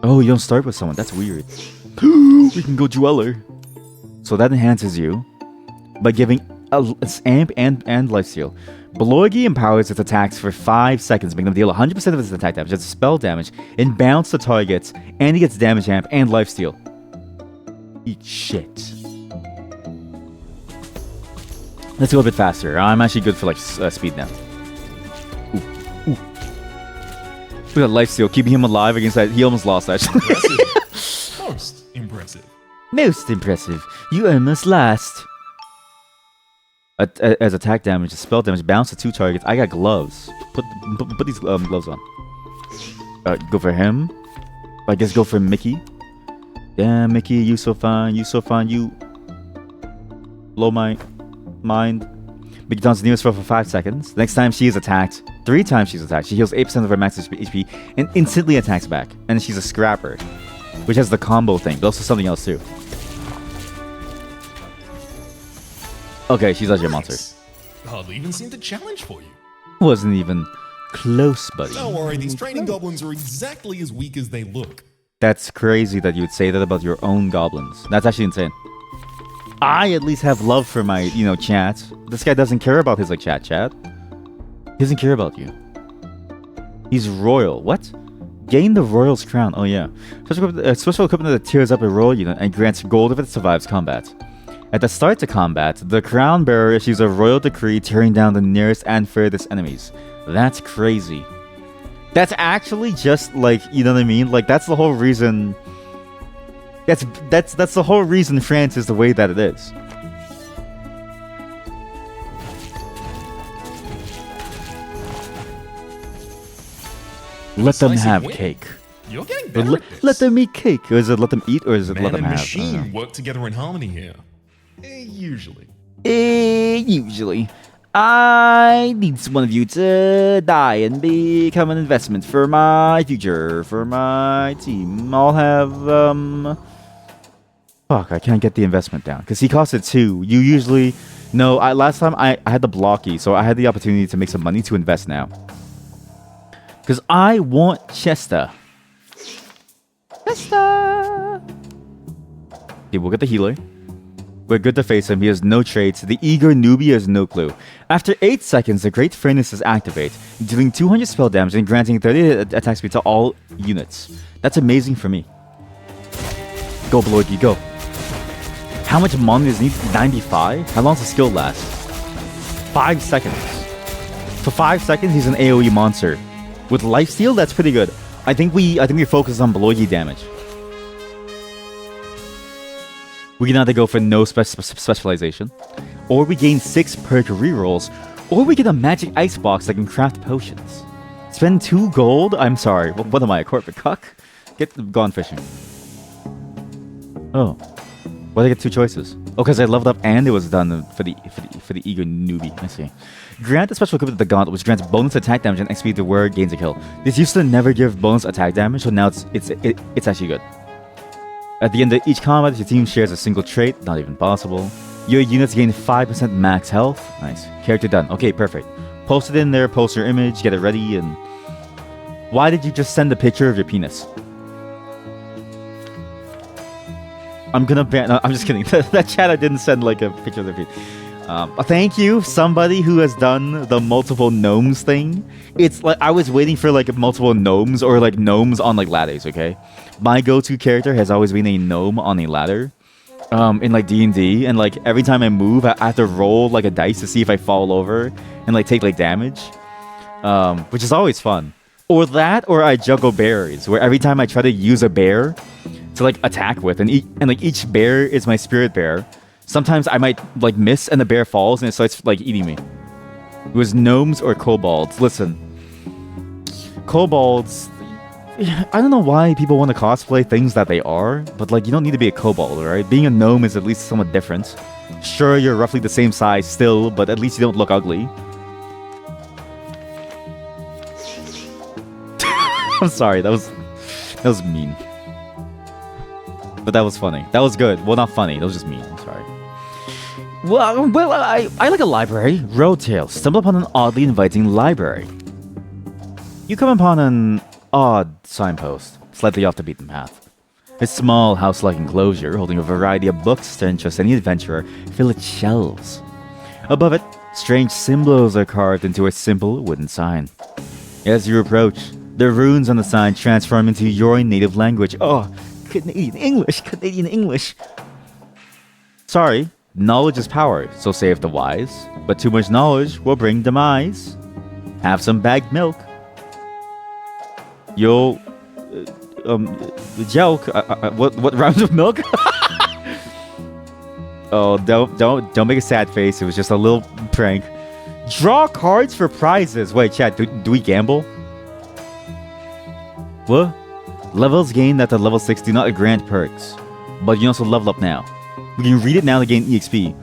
Oh, you don't start with someone. That's weird. We can go Dweller. So that enhances you by giving a amp and lifesteal. Bloigi empowers its attacks for 5 seconds, making them deal 100% of its attack damage as spell damage, and bounce the targets, and he gets damage amp and lifesteal. Eat shit. Let's go a bit faster. I'm actually good for like speed now. Ooh. Look at that lifesteal, keeping him alive against that. He almost lost actually. Impressive. Most impressive. Most impressive. You almost lost. As attack damage, spell damage, bounce to 2 targets. I got gloves. Put these gloves on. Go for him. I guess go for Mickey. Damn, Mickey, you so fine. You so fine. You blow my mind. Mickey taunts the nearest foe for 5 seconds. The next time she is attacked, 3 times she's attacked, she heals 8% of her max HP and instantly attacks back. And she's a scrapper, which has the combo thing, but also something else too. Okay, she's actually a monster. Hardly even seemed a challenge for you. Wasn't even close, buddy. Don't worry, these training goblins are exactly as weak as they look. That's crazy that you would say that about your own goblins. That's actually insane. I at least have love for my, chat. This guy doesn't care about his, chat. He doesn't care about you. He's royal. What? Gain the royal's crown. Oh, yeah. Special equipment that tears up a royal unit and grants gold if it survives combat. At the start of combat, the crown bearer issues a royal decree tearing down the nearest and furthest enemies. That's crazy. That's actually just you know what I mean? That's the whole reason. That's the whole reason France is the way that it is. Let them have cake. You're getting better at this. Let them eat cake. Or is it let them eat, or is it let them have? Machine work together in harmony here. Usually. Usually. I need one of you to die and become an investment for my future, for my team. I'll have, Fuck, I can't get the investment down. Because he costed 2. You usually... No, last time I had the blocky, so I had the opportunity to make some money to invest now. Because I want Chester. Chester! Okay, we'll get the healer. We're good to face him. He has no traits. The eager newbie has no clue. After 8 seconds, the Great Furnaces activate, dealing 200 spell damage and granting 30 attack speed to all units. That's amazing for me. Go, Bloigi, go. How much mana does he need? 95? How long does the skill last? 5 seconds. For 5 seconds, he's an AoE monster. With lifesteal, that's pretty good. I think we focus on Bloigi damage. We can either go for no specialization, or we gain 6 perk rerolls, or we get a magic ice box that can craft potions. Spend 2 gold? I'm sorry, what am I, a corporate cuck? Get gone fishing. Oh. Why did I get 2 choices? Oh, because I leveled up and it was done for the eager newbie. I see. Grant the special equipment to the Gauntlet, which grants bonus attack damage and XP to where it gains a kill. This used to never give bonus attack damage, so now it's actually good. At the end of each combat, your team shares a single trait. Not even possible. Your units gain 5% max health. Nice. Character done. Okay, perfect. Post it in there, post your image, get it ready, and... Why did you just send a picture of your penis? I'm gonna ban... No, I'm just kidding. That chat didn't send a picture of their penis. Thank you, somebody who has done the multiple gnomes thing. It's I was waiting for multiple gnomes or gnomes on ladders, okay? My go-to character has always been a gnome on a ladder. In D&D, and every time I move, I have to roll a dice to see if I fall over and take damage. Which is always fun. Or that, or I juggle berries, where every time I try to use a bear to like attack with, and like each bear is my spirit bear. Sometimes I might like miss, and the bear falls, and it starts like eating me. It was gnomes or kobolds. Listen, kobolds. I don't know why people want to cosplay things that they are, but like you don't need to be a kobold, right? Being a gnome is at least somewhat different. Sure, you're roughly the same size still, but at least you don't look ugly. I'm sorry, that was mean. But that was funny. That was good. Well, not funny. That was just mean. I'm sorry. Well, I like a library. Road Tales. Stumble upon an oddly inviting library. You come upon an odd signpost, slightly off the beaten path. A small house-like enclosure holding a variety of books to interest any adventurer fill its shelves. Above it, strange symbols are carved into a simple wooden sign. As you approach, the runes on the sign transform into your native language. Oh, Canadian English. Sorry, knowledge is power, so saith the wise. But too much knowledge will bring demise. Have some bagged milk. Yo, the joke. What rhymes with milk? Oh, don't make a sad face. It was just a little prank. Draw cards for prizes. Wait, chat. Do we gamble? What? Levels gained at the level 6 do not grant perks, but you can also level up now. We can read it now to gain EXP,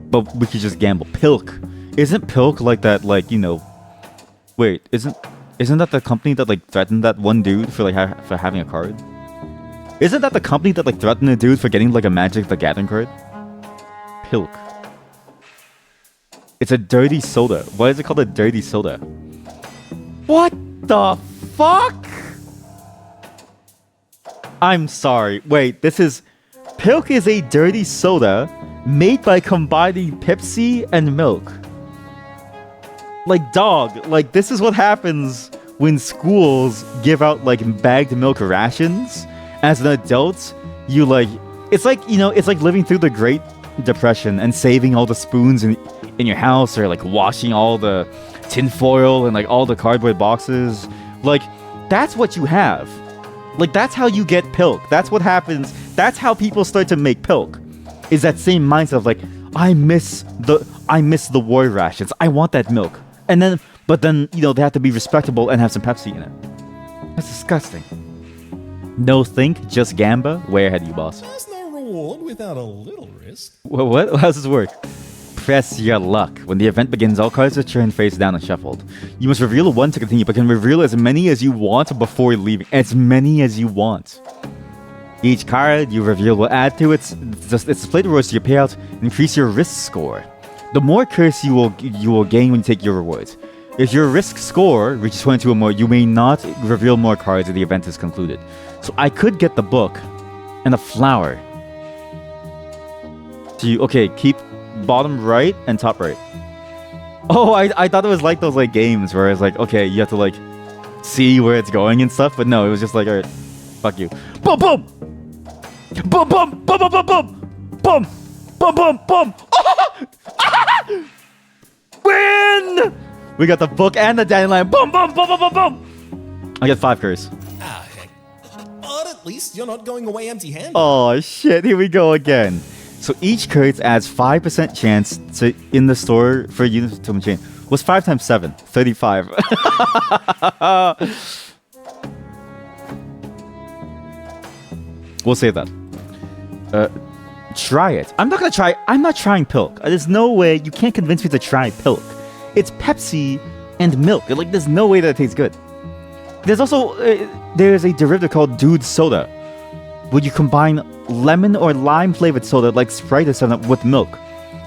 but we could just gamble. Pilk. Isn't Pilk like that? Like, you know. Wait, isn't that the company that like threatened that one dude for like for having a card? Isn't that the company that like threatened the dude for getting like a Magic the Gathering card? Pilk. It's a dirty soda. Why is it called a dirty soda? What the fuck? I'm sorry. Wait, this is... Pilk is a dirty soda made by combining Pepsi and milk. Like, dog, like, this is what happens when schools give out, like, bagged milk rations. As an adult, you, like... It's like, you know, it's like living through the Great Depression and saving all the spoons in your house, or, like, washing all the tinfoil and, like, all the cardboard boxes. Like, that's what you have. Like, that's how you get Pilk. That's what happens. That's how people start to make Pilk. Is that same mindset of like, I miss the war rations. I want that milk. And then, but then, you know, they have to be respectable and have some Pepsi in it. That's disgusting. No think, just gamba. Way ahead of you, boss. There's no reward without a little risk. What? How's this work? Press your luck. When the event begins, all cards are turned face down and shuffled. You must reveal one to continue, but can reveal as many as you want before leaving. As many as you want. Each card you reveal will add to its display rewards to your payout and increase your risk score. The more curse you will gain when you take your rewards. If your risk score reaches 22 or more, you may not reveal more cards if the event is concluded. So I could get the book and a flower. Okay, keep bottom right and top right. Oh, I thought it was like those like games where it's like, okay, you have to like see where it's going and stuff, but no, it was just like, alright, fuck you. Boom, boom! Boom, boom, boom, boom, boom, boom! Boom! Boom, boom, boom! Win! We got the book and the dandelion. Boom, boom, boom, boom, boom, boom! I get 5 curse. Ah, heck. But at least you're not going away empty-handed. Oh shit, here we go again. So each card adds 5% chance to in the store for units to chain. What's 5 times 7? 35. We'll save that. Try it. I'm not trying Pilk. There's no way. You can't convince me to try Pilk. It's Pepsi and milk. Like, there's no way that it tastes good. There's also there's a derivative called Dude Soda. Would you combine lemon or lime flavored soda like Sprite or 7-Up with milk?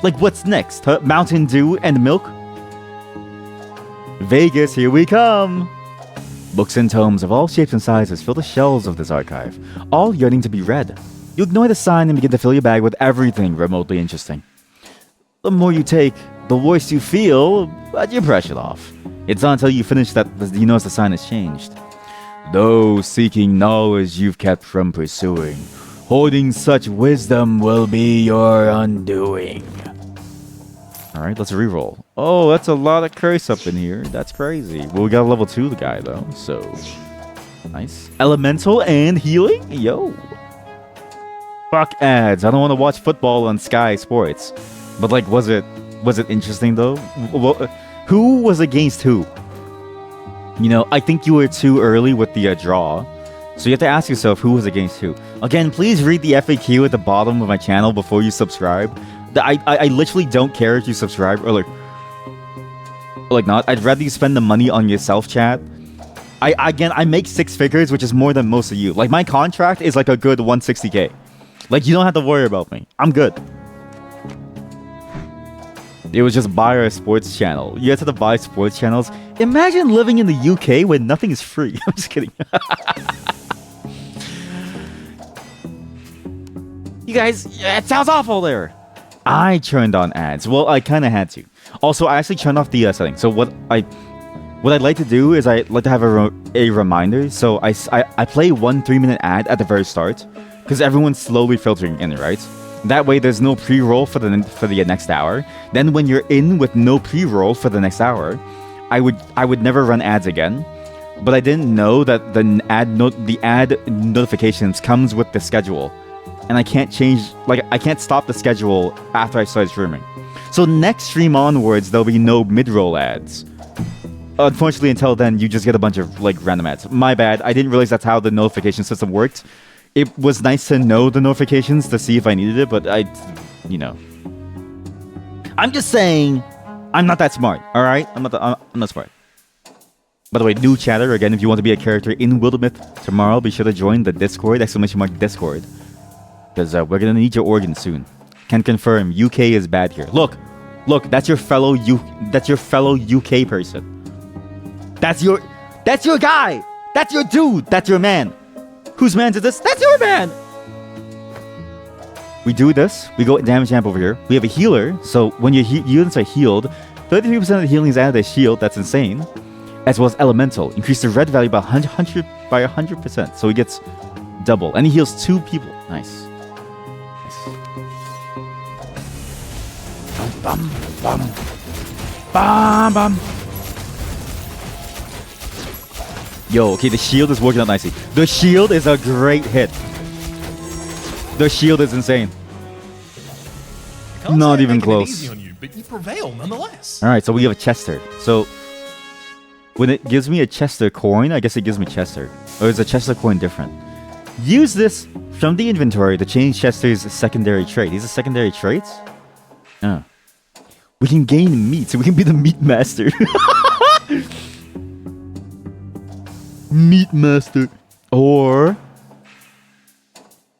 Like, what's next? Huh? Mountain Dew and milk? Vegas, here we come! Books and tomes of all shapes and sizes fill the shelves of this archive, all yearning to be read. You ignore the sign and begin to fill your bag with everything remotely interesting. The more you take, the worse you feel, but you brush it off. It's not until you finish that you notice the sign has changed. Those seeking knowledge you've kept from pursuing, hoarding such wisdom will be your undoing. Alright, let's reroll. Oh, that's a lot of curse up in here. That's crazy. Well, we got a level 2 the guy though, so nice. Elemental and healing? Yo. Fuck ads. I don't want to watch football on Sky Sports. But like, was it interesting though? Who was against who? You know, I think you were too early with the draw. So you have to ask yourself who was against who. Again, please read the FAQ at the bottom of my channel before you subscribe. I literally don't care if you subscribe or like not. I'd rather you spend the money on yourself, chat. I make 6 figures, which is more than most of you. Like my contract is like a good 160k. Like you don't have to worry about me. I'm good. It was just buy our sports channel. You guys have to buy sports channels. Imagine living in the UK where nothing is free. I'm just kidding. You guys, it sounds awful there. I turned on ads. Well, I kind of had to. Also, I actually turned off the settings. So what I'd like to do is I like to have a reminder. So I play 1 3-minute ad at the very start because everyone's slowly filtering in, right? That way, there's no pre-roll for the next hour. Then, when you're in with no pre-roll for the next hour, I would never run ads again. But I didn't know that the ad notifications comes with the schedule, and I can't change. Like I can't stop the schedule after I start streaming. So next stream onwards, there'll be no mid-roll ads. Unfortunately, until then, you just get a bunch of like random ads. My bad. I didn't realize that's how the notification system worked. It was nice to know the notifications to see if I needed it, but you know. I'm just saying, I'm not that smart, alright? I'm not smart. By the way, new chatter, again, if you want to be a character in Wildermyth tomorrow, be sure to join the Discord, !Discord. Because we're gonna need your organs soon. Can confirm, UK is bad here. Look, that's your fellow UK person. That's your guy! That's your dude! That's your man! Whose man is this? That's your man! We do this. We go damage amp over here. We have a healer. So when your units are healed, 33% of the healing is added as shield. That's insane. As well as elemental. Increase the red value by 100%. So he gets double. And he heals 2 people. Nice. Bum, bum, bum. Bum, bum. Yo, okay, the shield is working out nicely. The shield is a great hit. The shield is insane. Not even close. Easy on you, but you prevail nonetheless. All right, so we have a Chester. So when it gives me a Chester coin, I guess it gives me Chester. Or is a Chester coin different? Use this from the inventory to change Chester's secondary trait. These are secondary traits? Oh. We can gain meat, so we can be the meat master. Meat master. Or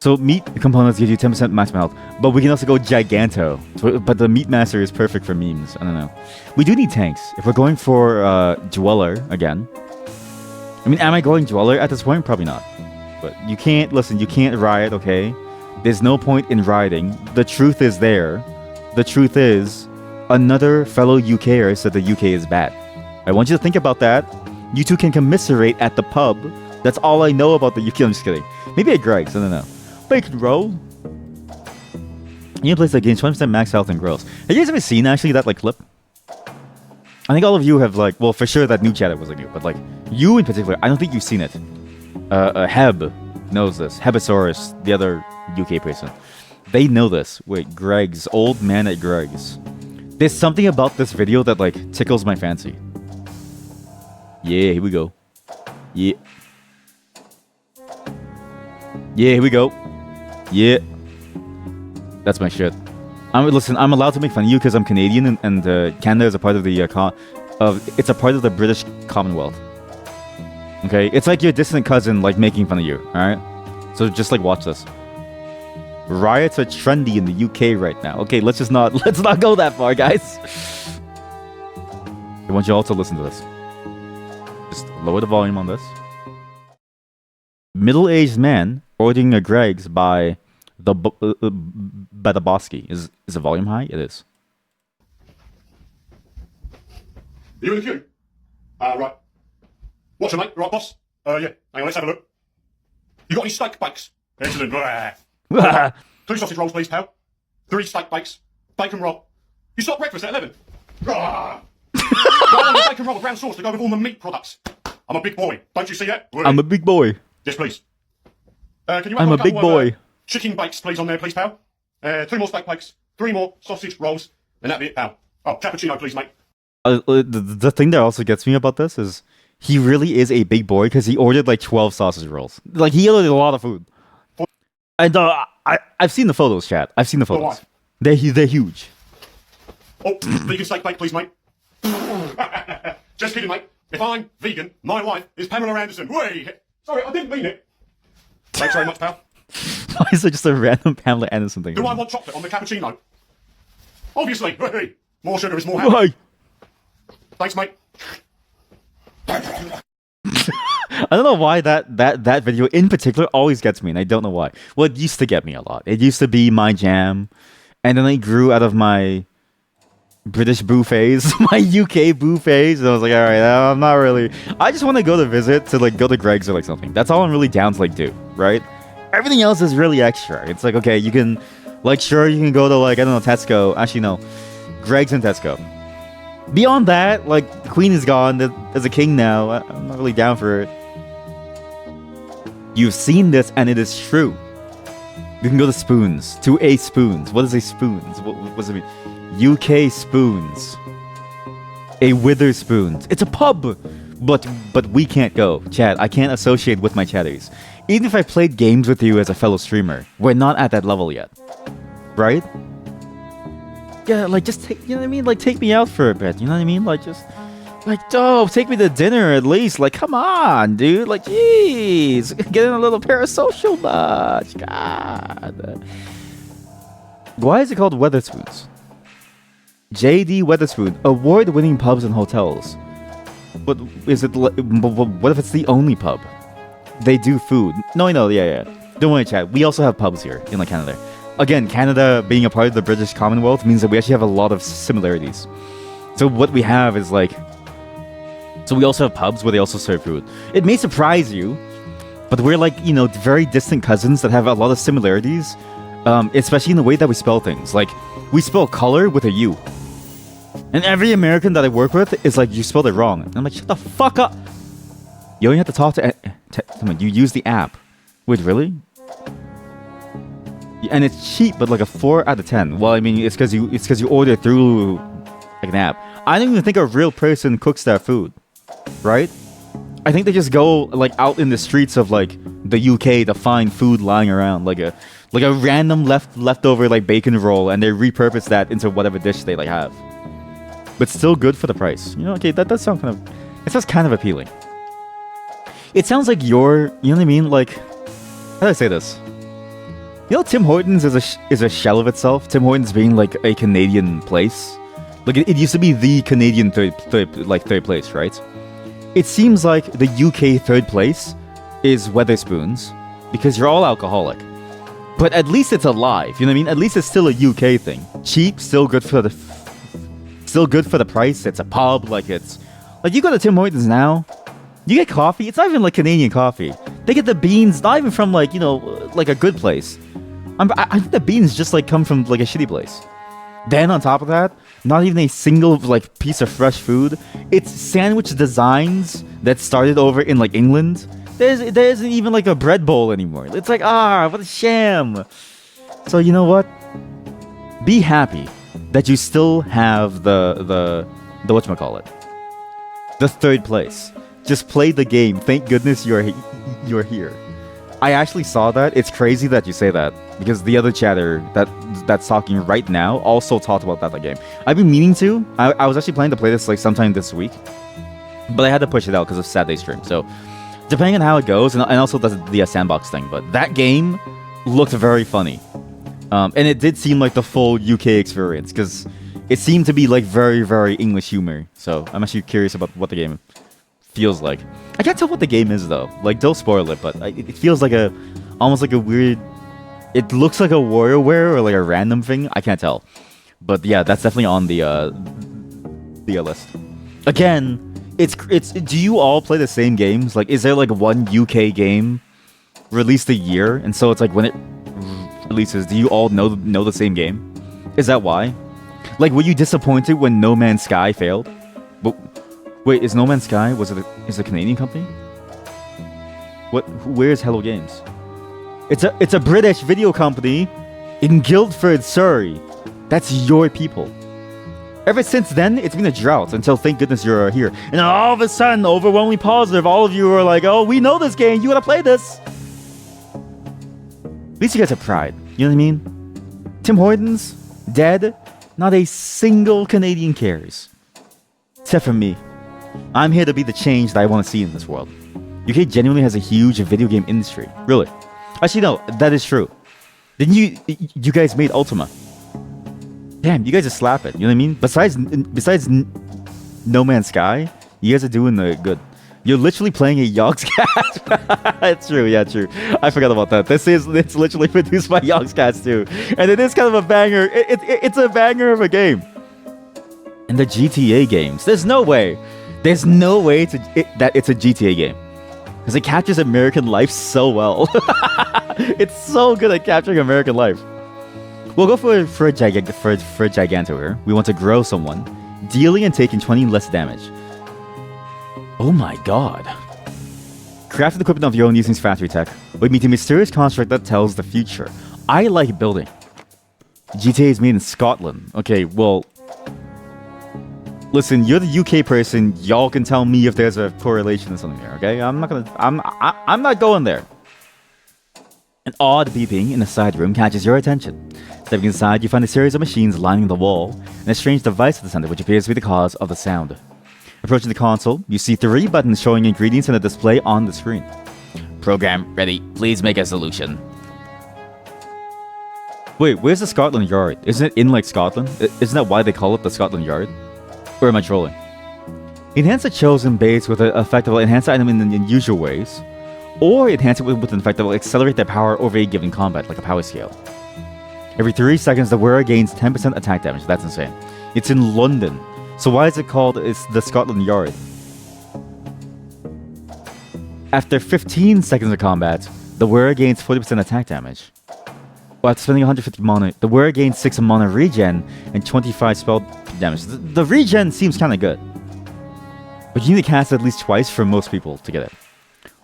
so meat components give you 10% maximum health, but we can also go giganto. But the meat master is perfect for memes. I don't know. We do need tanks if we're going for dweller again. I mean, am I going dweller at this point? Probably not. But you can't listen. You can't riot. Okay, there's no point in rioting. The truth is there. The truth is, another fellow UKer said the UK is bad. I want you to think about that. You two can commiserate at the pub. That's all I know about the UK. I'm just kidding. Maybe at Greg's. I don't know. Bacon roll. You place that gains 20% max health and growth. Have you guys ever seen actually that like clip? I think all of you have like, well, for sure that new chatter wasn't new, but like you in particular, I don't think you've seen it. Heb knows this. Hebasaurus, the other UK person. They know this. Wait, Greg's. Old man at Greg's. There's something about this video that like tickles my fancy. Yeah, here we go. Yeah. Yeah, here we go. Yeah. That's my shit. Listen, I'm allowed to make fun of you because I'm Canadian and Canada is a part of the it's a part of the British Commonwealth. Okay? It's like your distant cousin like making fun of you, alright? So just like watch this. Riots are trendy in the UK right now. Okay, let's not go that far, guys. I want you all to listen to this. Just lower the volume on this. Middle-aged man ordering a Greg's by the Bosky. Is the volume high? It is. Are you in the queue? Right. What's your mate? Right, boss? Yeah. Hang on, let's have a look. You got any steak bakes? Excellent. 2 sausage rolls, please, pal. 3 steak bakes. Bacon roll. You stop breakfast at 11. Ah! I want a bacon roll with brown sauce to go with all the meat products. I'm a big boy. Don't you see that? I'm a big boy. Yes, please. Can you I'm have a big couple boy. Of, chicken bakes, please, on there, please, pal. 2 more steak bakes, 3 more sausage rolls, and that'll be it, pal. Oh, cappuccino, please, mate. The thing that also gets me about this is he really is a big boy because he ordered like 12 sausage rolls. Like he ordered a lot of food. And I've seen the photos, chat. I've seen the photos. what? They're huge. Oh, vegan steak bake, please, mate. Just kidding, mate. If I'm vegan, my wife is Pamela Anderson. Wait, sorry, I didn't mean it. Thanks very much, pal. Why is it just a random Pamela Anderson thing? Do I want chocolate on the cappuccino? Obviously. Hey, more sugar is more happy. Why? Thanks, mate. I don't know why that video in particular always gets me, and I don't know why. Well, it used to get me a lot. It used to be my jam, and then I grew out of my British boo phase, my UK boo phase, and I was like, all right, I'm not really. I just want to go to visit to like go to Greg's or like something. That's all I'm really down to like do, right? Everything else is really extra. It's like, okay, you can, like, sure, you can go to like I don't know Tesco. Actually, no, Greg's and Tesco. Beyond that, like, Queen is gone. There's a king now. I'm not really down for it. You've seen this, and it is true. You can go to Spoons. To a Spoons. What is a Spoons? What does it mean? UK Spoons. A Witherspoons. It's a pub! But we can't go. Chat, I can't associate with my chatters. Even if I played games with you as a fellow streamer, we're not at that level yet. Right? Yeah, like, just take, you know what I mean? Like, take me out for a bit, you know what I mean? Like, just, like, oh, take me to dinner at least. Like, come on, dude. Like, jeez. Get in a little parasocial nudge. God. Why is it called Weatherspoons? JD Weatherspoon. Award-winning pubs and hotels. But is it, what if it's the only pub? They do food. No, I know, yeah. Don't worry, chat. We also have pubs here in, like, Canada. Again, Canada being a part of the British Commonwealth means that we actually have a lot of similarities. So what we have is like... So we also have pubs where they also serve food. It may surprise you, but we're like, you know, very distant cousins that have a lot of similarities, especially in the way that we spell things. Like, we spell color with a U. And every American that I work with is like, you spelled it wrong. And I'm like, shut the fuck up! You only have to talk to... you use the app. Wait, really? And it's cheap, but like a 4 out of 10. Well, I mean, it's because you order through like an app. I don't even think a real person cooks that food, right? I think they just go like out in the streets of like the UK to find food lying around, like a random leftover like bacon roll, and they repurpose that into whatever dish they like have. But still good for the price. You know, okay, that does sound kind of. It sounds kind of appealing. It sounds like you're, you know what I mean? Like, how do I say this? You know, Tim Hortons is a shell of itself. Tim Hortons being like a Canadian place. Like it used to be the Canadian third place, right? It seems like the UK third place is Weatherspoons because you're all alcoholic. But at least it's alive. You know what I mean? At least it's still a UK thing. Cheap, still good for the price. It's a pub. Like it's like you go to Tim Hortons now. You get coffee. It's not even like Canadian coffee. They get the beans, not even from like, you know, like a good place. I think the beans just like come from like a shitty place. Then on top of that, not even a single like piece of fresh food. It's sandwich designs that started over in like England. There isn't even like a bread bowl anymore. It's like, what a sham. So you know what? Be happy that you still have the whatchamacallit. The third place. Just play the game. Thank goodness you're here. I actually saw that. It's crazy that you say that because the other chatter that's talking right now also talked about that game. I've been meaning to. I was actually planning to play this like sometime this week, but I had to push it out because of Saturday stream. So depending on how it goes, and also the sandbox thing, but that game looked very funny, and it did seem like the full UK experience because it seemed to be like very, very English humor. So I'm actually curious about what the game feels like. I can't tell what the game is though. Like, don't spoil it, but it feels like almost like a weird. It looks like a WarioWare or like a random thing. I can't tell, but yeah, that's definitely on the list. Again, it's. Do you all play the same games? Like, is there like one UK game released a year, and so it's like when it releases, do you all know the same game? Is that why? Like, were you disappointed when No Man's Sky failed? But wait, is No Man's Sky is a Canadian company? Where's Hello Games? It's a British video company in Guildford, Surrey. That's your people. Ever since then, it's been a drought until thank goodness you're here. And then all of a sudden, overwhelmingly positive, all of you are like, oh, we know this game, you gotta play this. At least you guys have pride. You know what I mean? Tim Hortons, dead. Not a single Canadian cares. Except for me. I'm here to be the change that I want to see in this world. UK genuinely has a huge video game industry. Really. Actually, no, that is true. Didn't you guys made Ultima? Damn, you guys just slap it. You know what I mean? Besides No Man's Sky, you guys are doing the good. You're literally playing a Yogscast. It's true, yeah, true. I forgot about that. It's literally produced by Yogscast too, and it is kind of a banger. It's a banger of a game. And the GTA games, there's no way that it's a GTA game because it captures American life so well. It's so good at capturing American life. We'll go for a Giganto here. We want to grow someone, dealing and taking 20 less damage. Oh my god. Craft the equipment of your own using factory tech. We meet a mysterious construct that tells the future. I like building. GTA is made in Scotland. Okay, well... Listen, you're the UK person. Y'all can tell me if there's a correlation or something here, okay? I'm not going there. An odd beeping in a side room catches your attention. Stepping inside, you find a series of machines lining the wall, and a strange device at the center which appears to be the cause of the sound. Approaching the console, you see 3 buttons showing ingredients in a display on the screen. Program ready. Please make a solution. Wait, where's the Scotland Yard? Isn't it in like Scotland? Isn't that why they call it the Scotland Yard? Or am I trolling? Enhance the chosen base with an effect that will enhance the item in unusual ways, or enhance it with an effect that will accelerate their power over a given combat, like a power scale. Every 3 seconds, the wearer gains 10% attack damage. That's insane. It's in London. So why is it called the Scotland Yard? After 15 seconds of combat, the wearer gains 40% attack damage. Well, after spending 150 mana, the wearer gains 6 mana regen and 25 spell damage. The regen seems kind of good. But you need to cast it at least twice for most people to get it.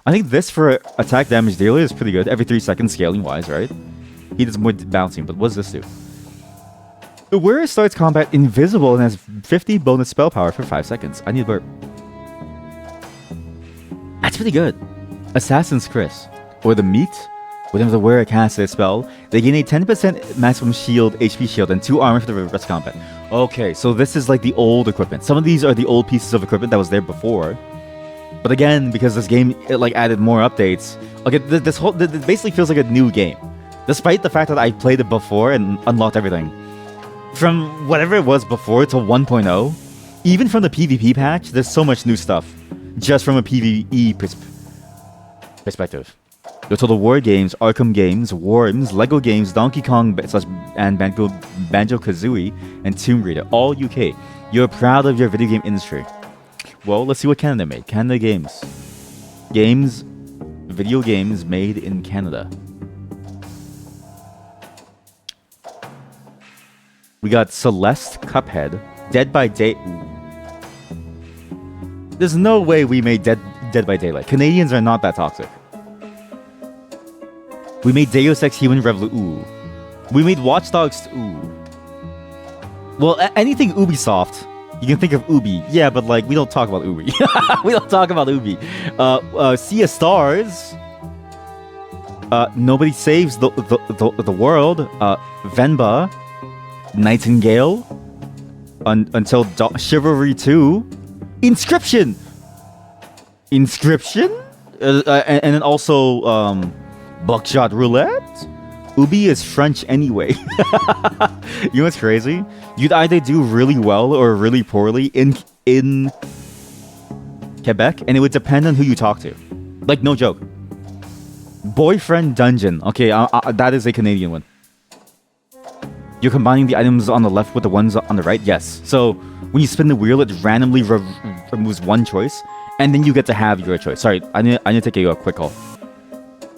I think this for attack damage daily is pretty good. Every 3 seconds scaling wise, right? He does more bouncing, but what does this do? The wearer starts combat invisible and has 50 bonus spell power for 5 seconds. I need a burp. That's pretty good. Assassin's Chris, or the Meat. Whenever the wearer casts their spell, they gain a 10% maximum shield, HP shield, and 2 armor for the rest of combat. Okay, so this is like the old equipment. Some of these are the old pieces of equipment that was there before. But again, because this game like added more updates, okay, this basically feels like a new game. Despite the fact that I played it before and unlocked everything. From whatever it was before to 1.0, even from the PvP patch, there's so much new stuff. Just from a PvE perspective. The Total War games, Arkham games, Worms, Lego games, Donkey Kong and Banjo-Kazooie, and Tomb Raider, all UK. You're proud of your video game industry. Well, let's see what Canada made. Canada Games. Video games made in Canada. We got Celeste, Cuphead, Dead by Day. There's no way we made Dead by Daylight. Canadians are not that toxic. We made Deus Ex Human Revolution. Ooh. We made Watch Dogs. Ooh. Well, anything Ubisoft, you can think of Ubi. Yeah, but like we don't talk about Ubi. We don't talk about Ubi. Sea of Stars. Nobody Saves the World. Venba. Nightingale. Until Chivalry 2. Inscription. And then also Buckshot Roulette. Ubi is French anyway. You know what's crazy? You'd either do really well or really poorly in Quebec, and it would depend on who you talk to. Like, no joke. Boyfriend Dungeon. Okay, that is a Canadian one. You're combining the items on the left with the ones on the right? Yes. So, when you spin the wheel, it randomly removes one choice, and then you get to have your choice. Sorry, I need to take a quick call.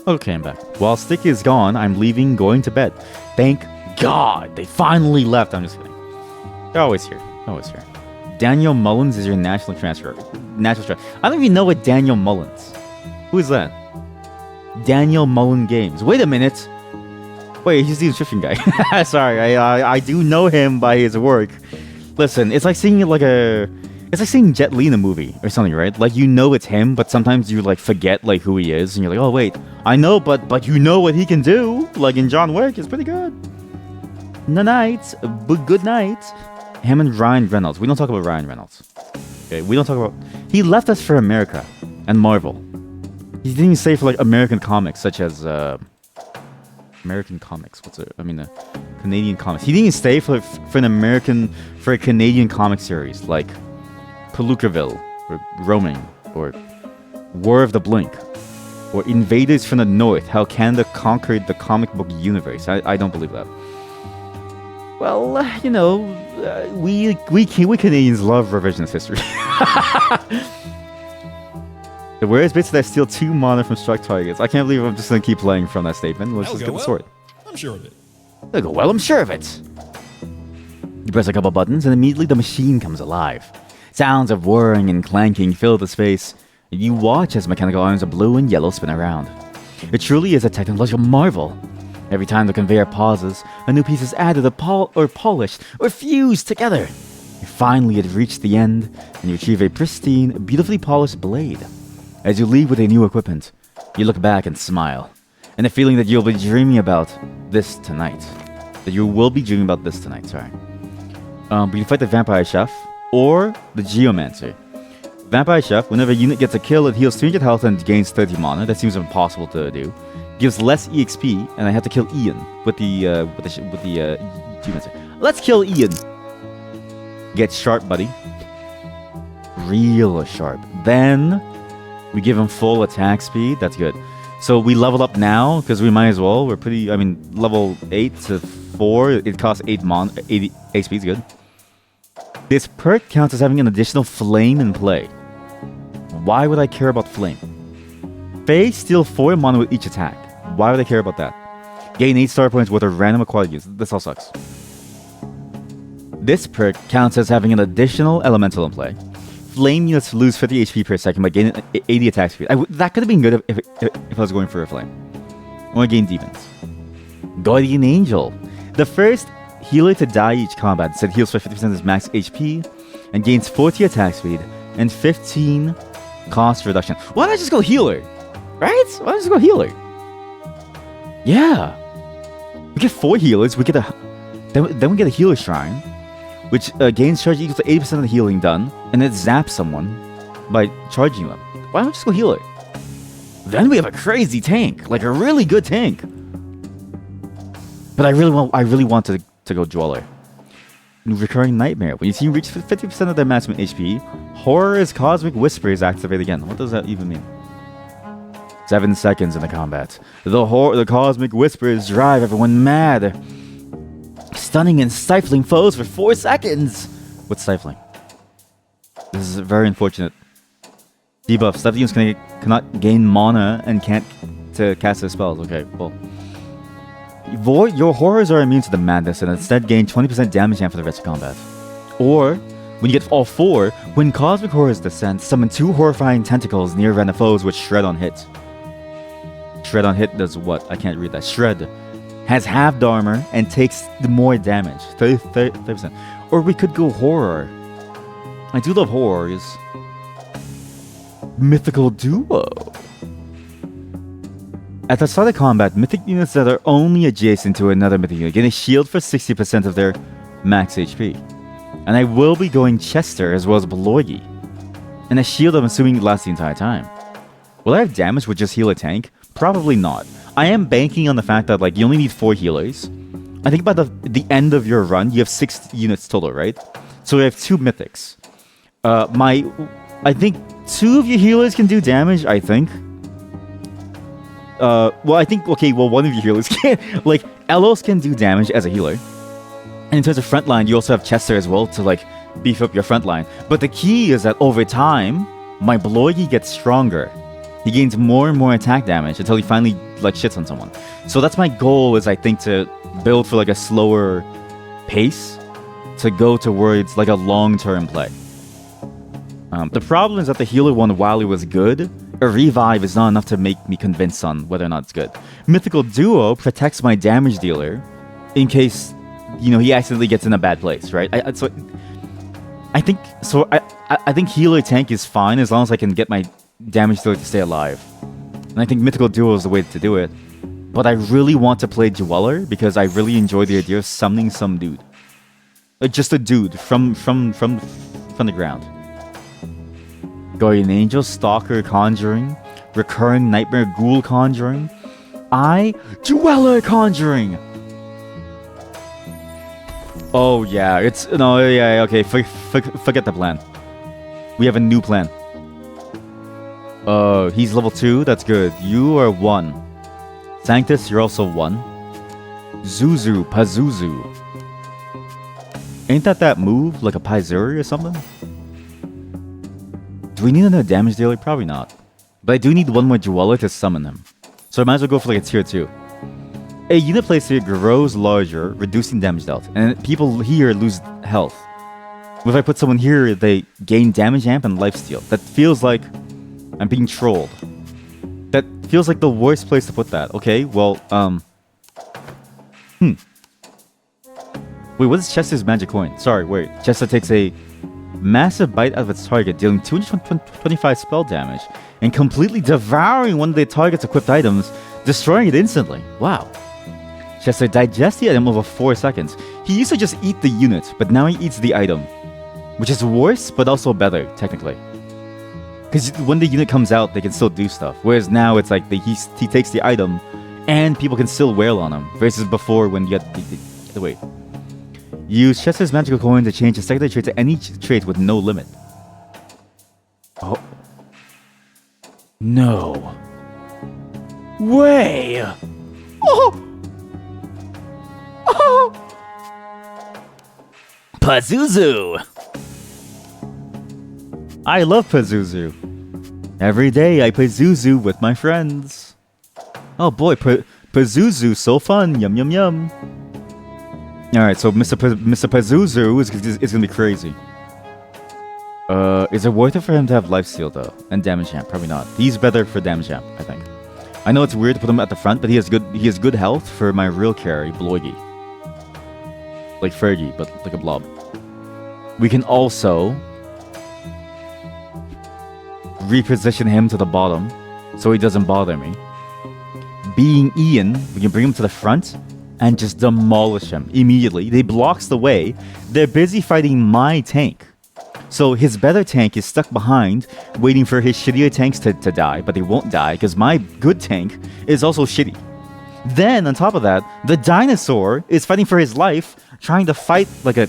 Okay, I'm back. While Stick is gone, I'm leaving, going to bed. Thank God! They finally left. I'm just kidding. They're always here. Always here. Daniel Mullins is your national transfer. I don't even know what Daniel Mullins. Who is that? Daniel Mullen Games. Wait a minute. Wait, he's the Egyptian guy. Sorry, I do know him by his work. Listen, it's like seeing Jet Li in a movie or something, right? Like you know it's him, but sometimes you like forget like who he is, and you're like, oh wait, I know, but you know what he can do. Like in John Wick, it's pretty good. Night, but good night. Him and Ryan Reynolds. We don't talk about Ryan Reynolds. Okay, we don't talk about. He left us for America and Marvel. He didn't even stay for like American comics, such as American comics. Canadian comics. He didn't even stay for a Canadian comic series like Palookaville or Roaming or War of the Blink or Invaders from the North. How Canada conquered the comic book universe. I don't believe that. Well, you know, we Canadians love revisionist history. The weirdest bits that steal 2 mana from struck targets. I can't believe I'm just gonna keep playing from that statement. Let's just get the sword. I'm sure of it. They'll go, well, I'm sure of it. You press a couple buttons and immediately the machine comes alive. Sounds of whirring and clanking fill the space. You watch as mechanical arms of blue and yellow spin around. It truly is a technological marvel. Every time the conveyor pauses, a new piece is added or polished or fused together. Finally, it reached the end, and you achieve a pristine, beautifully polished blade. As you leave with a new equipment, you look back and smile, and a feeling that you'll be dreaming about this tonight. But you fight the Vampire Chef or the Geomancer. Vampire Chef, whenever a unit gets a kill, it heals 300 health and gains 30 mana. That seems impossible to do. Gives less EXP, and I have to kill Ian with the Geomancer. Let's kill Ian. Get sharp, buddy. Real sharp. Then we give him full attack speed. That's good. So we level up now because we might as well. We're pretty. I mean, level 8 to 4. It costs 8 HP is good. This perk counts as having an additional flame in play. Why would I care about flame? Fae steal 4 mana with each attack. Why would I care about that? Gain 8 star points with a random acquired use. This all sucks. This perk counts as having an additional elemental in play. Flame units lose 50 HP per second by gaining 80 attack speed. That could have been good if I was going for a flame. I want to gain demons. Guardian Angel. The first healer to die each combat. Instead heals for 50% of his max HP and gains 40 attack speed and 15 cost reduction. Why don't I just go healer? Right? Why don't I just go healer? Yeah. We get 4 healers. We get then we get a healer shrine, which gains charge equal to 80% of the healing done, and it zaps someone by charging them. Why don't we just go healer? Then we have a crazy tank, like a really good tank. But I really want to go Dweller. Recurring Nightmare. When your team reaches 50% of their maximum HP, Horror's Cosmic Whisper is activated again. What does that even mean? 7 seconds in the combat. The Cosmic Whispers drive everyone mad. Stunning and stifling foes for 4 seconds. What's stifling? This is very unfortunate. Debuff. Step units cannot gain mana and can't to cast their spells. Okay, well. Your horrors are immune to the madness and instead gain 20% damage for the rest of combat. Or, when you get all 4, when Cosmic Horrors descend, summon 2 horrifying tentacles near random foes with Shred on hit. Shred on hit does what? I can't read that. Shred has halved armor and takes more damage. 30%. Or we could go Horror. I do love horrors. Mythical Duo. At the start of combat, mythic units that are only adjacent to another mythic unit get a shield for 60% of their max HP. And I will be going Chester as well as Bloigi. And a shield I'm assuming lasts the entire time. Will I have damage with just heal a tank? Probably not. I am banking on the fact that like you only need 4 healers. I think by the end of your run, you have 6 units total, right? So we have 2 mythics. I think 2 of your healers can do damage, I think. One of your healers can. Like, Elos can do damage as a healer. And in terms of frontline, you also have Chester as well to, like, beef up your frontline. But the key is that over time, my Bloigi gets stronger. He gains more and more attack damage until he finally, like, shits on someone. So that's my goal, is I think to build for, like, a slower pace to go towards like a long-term play. The problem is that the healer one, while it was good, a revive is not enough to make me convinced on whether or not it's good. Mythical Duo protects my damage dealer in case, he accidentally gets in a bad place, right? I think healer tank is fine as long as I can get my damage dealer to stay alive. And I think Mythical Duo is the way to do it. But I really want to play Dweller because I really enjoy the idea of summoning some dude. Like just a dude from the ground. Guardian Angel, Stalker Conjuring, Recurring Nightmare Ghoul Conjuring, Dweller Conjuring! Oh yeah, okay, forget the plan. We have a new plan. He's level 2, that's good. You are 1. Sanctus, you're also 1. Pazuzu. Ain't that move, like a Paizuri or something? Do we need another damage dealer? Probably not. But I do need one more Dweller to summon him. So I might as well go for like a tier 2. A unit placed here grows larger, reducing damage dealt, and people here lose health. If I put someone here, they gain damage amp and lifesteal. That feels like I'm being trolled. That feels like the worst place to put that. Okay, well, Wait, what is Chester's magic coin? Sorry, wait. Chester takes a massive bite out of its target, dealing 225 spell damage, and completely devouring one of the target's equipped items, destroying it instantly. Wow. Chester digests the item over 4 seconds. He used to just eat the unit, but now he eats the item. Which is worse, but also better, technically. Because when the unit comes out, they can still do stuff. Whereas now, it's like he takes the item, and people can still wail on him. Versus before, when you had... Wait. Use Chester's magical coin to change a secondary trait to any trait with no limit. Oh. No. Way! Oh! Oh! Pazuzu! I love Pazuzu. Every day I play Zuzu with my friends. Oh boy, Pazuzu, so fun. Yum yum yum. Alright, so Mr. Pazuzu is gonna be crazy. Is it worth it for him to have lifesteal though? And damage amp? Probably not. He's better for damage amp, I think. I know it's weird to put him at the front, but he has good health for my real carry, Bloigi. Like Fergie, but like a blob. We can also reposition him to the bottom so he doesn't bother me. Being Ian, we can bring him to the front and just demolish him immediately. They blocks the way. They're busy fighting my tank. So his better tank is stuck behind, waiting for his shittier tanks to die, but they won't die because my good tank is also shitty. Then, on top of that, the dinosaur is fighting for his life, trying to fight like a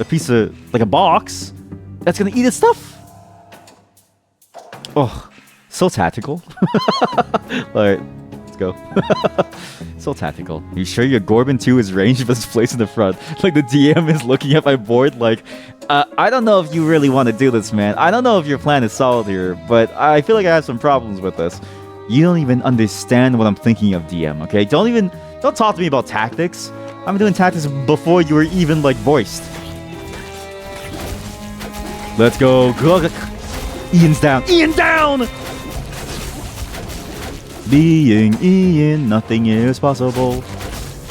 piece of, like a box that's gonna eat his stuff. Oh, so tactical. Alright, let's go. So tactical. You sure your Gorbin 2 is ranged but it's placed in the front? Like the DM is looking at my board like, I don't know if you really want to do this, man. I don't know if your plan is solid here, but I feel like I have some problems with this. You don't even understand what I'm thinking of, DM, okay? Don't talk to me about tactics. I'm doing tactics before you were even, like, voiced. Let's go. Ian's down. Ian down! Being Ian, nothing is possible.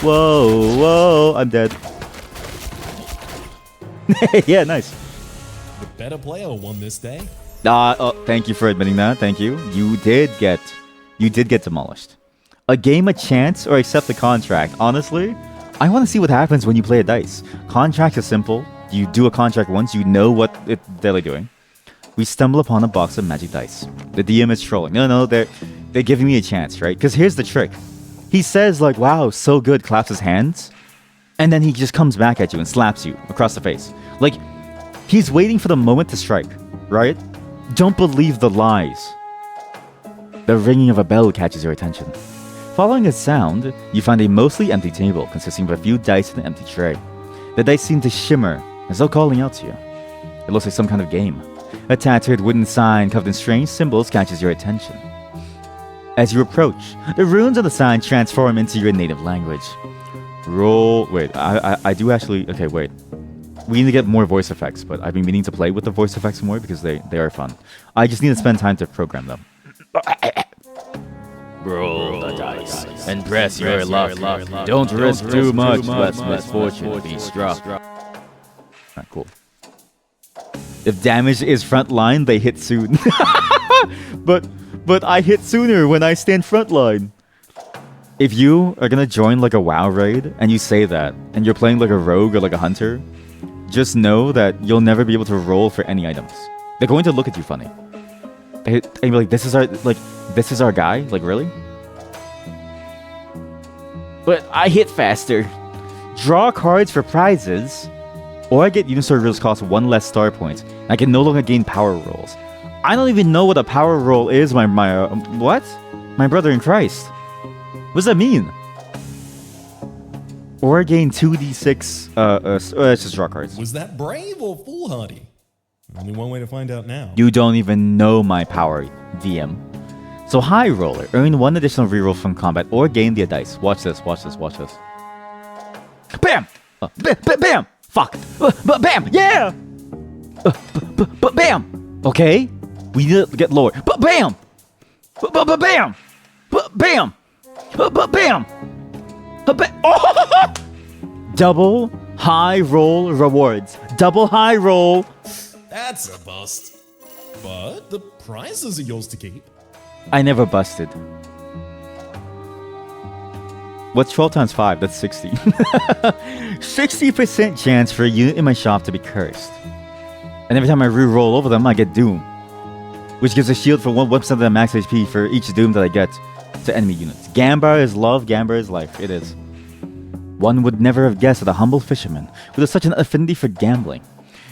Whoa, whoa, I'm dead. Yeah, nice. The better player won this day. Thank you for admitting that. Thank you. You did get demolished. A game, a chance, or accept the contract. Honestly, I want to see what happens when you play a dice. Contracts are simple. You do a contract once, you know what they're doing. We stumble upon a box of magic dice. The DM is trolling. No, they're giving me a chance, right? Because here's the trick. He says like, wow, so good, claps his hands. And then he just comes back at you and slaps you across the face. Like, he's waiting for the moment to strike, right? Don't believe the lies. The ringing of a bell catches your attention. Following a sound, you find a mostly empty table consisting of a few dice and an empty tray. The dice seem to shimmer, as though calling out to you. It looks like some kind of game. A tattered wooden sign covered in strange symbols catches your attention. As you approach, the runes on the sign transform into your native language. Roll. Wait, I do actually. Okay, wait. We need to get more voice effects, but I've been meaning to play with the voice effects more because they are fun. I just need to spend time to program them. Roll the dice and press your luck. Don't risk too much, lest misfortune be struck. Alright, cool. If damage is frontline, they hit soon. but I hit sooner when I stand frontline. If you are gonna join like a WoW raid and you say that, and you're playing like a rogue or like a hunter, just know that you'll never be able to roll for any items. They're going to look at you funny. And be like, this is our guy? Like, really? But I hit faster. Draw cards for prizes. Or I get Unistore rules cost 1 less star points. I can no longer gain power rolls. I don't even know what a power roll is, what? My brother in Christ. What does that mean? Or gain 2d6, let's just draw cards. Was that brave or foolhardy? Only one way to find out now. You don't even know my power, DM. So High Roller, earn 1 additional reroll from combat or gain the dice. Watch this, watch this, watch this. Bam! Bam! Fuck! Bam! Yeah! Bam! Okay? We need to get lower. Bam! Bam! Bam! Bam! Oh! Double high roll rewards. Double high roll. That's a bust. But the prizes are yours to keep. I never busted. What's 12 times 5? That's 60. 60% chance for a unit in my shop to be cursed. And every time I re-roll over them, I get Doom. Which gives a shield for 1% of the max HP for each Doom that I get to enemy units. Gamba is love, Gamba is life. It is. One would never have guessed that a humble fisherman with such an affinity for gambling.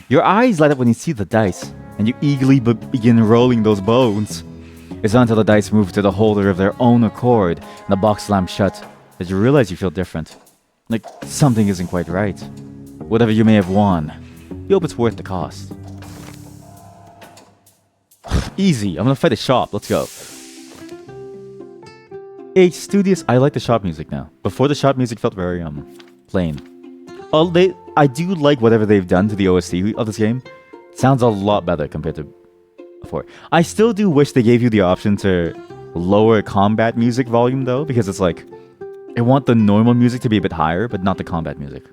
Your eyes light up when you see the dice, and you eagerly begin rolling those bones. It's not until the dice move to the holder of their own accord and the box slams shut that you realize you feel different. Like something isn't quite right. Whatever you may have won, you hope it's worth the cost. Easy, I'm gonna fight a shop, let's go. Hey, studious, I like the shop music now. Before the shop music felt very, plain. I do like whatever they've done to the OST of this game. Sounds a lot better compared to before. I still do wish they gave you the option to lower combat music volume though, because it's like, I want the normal music to be a bit higher, but not the combat music.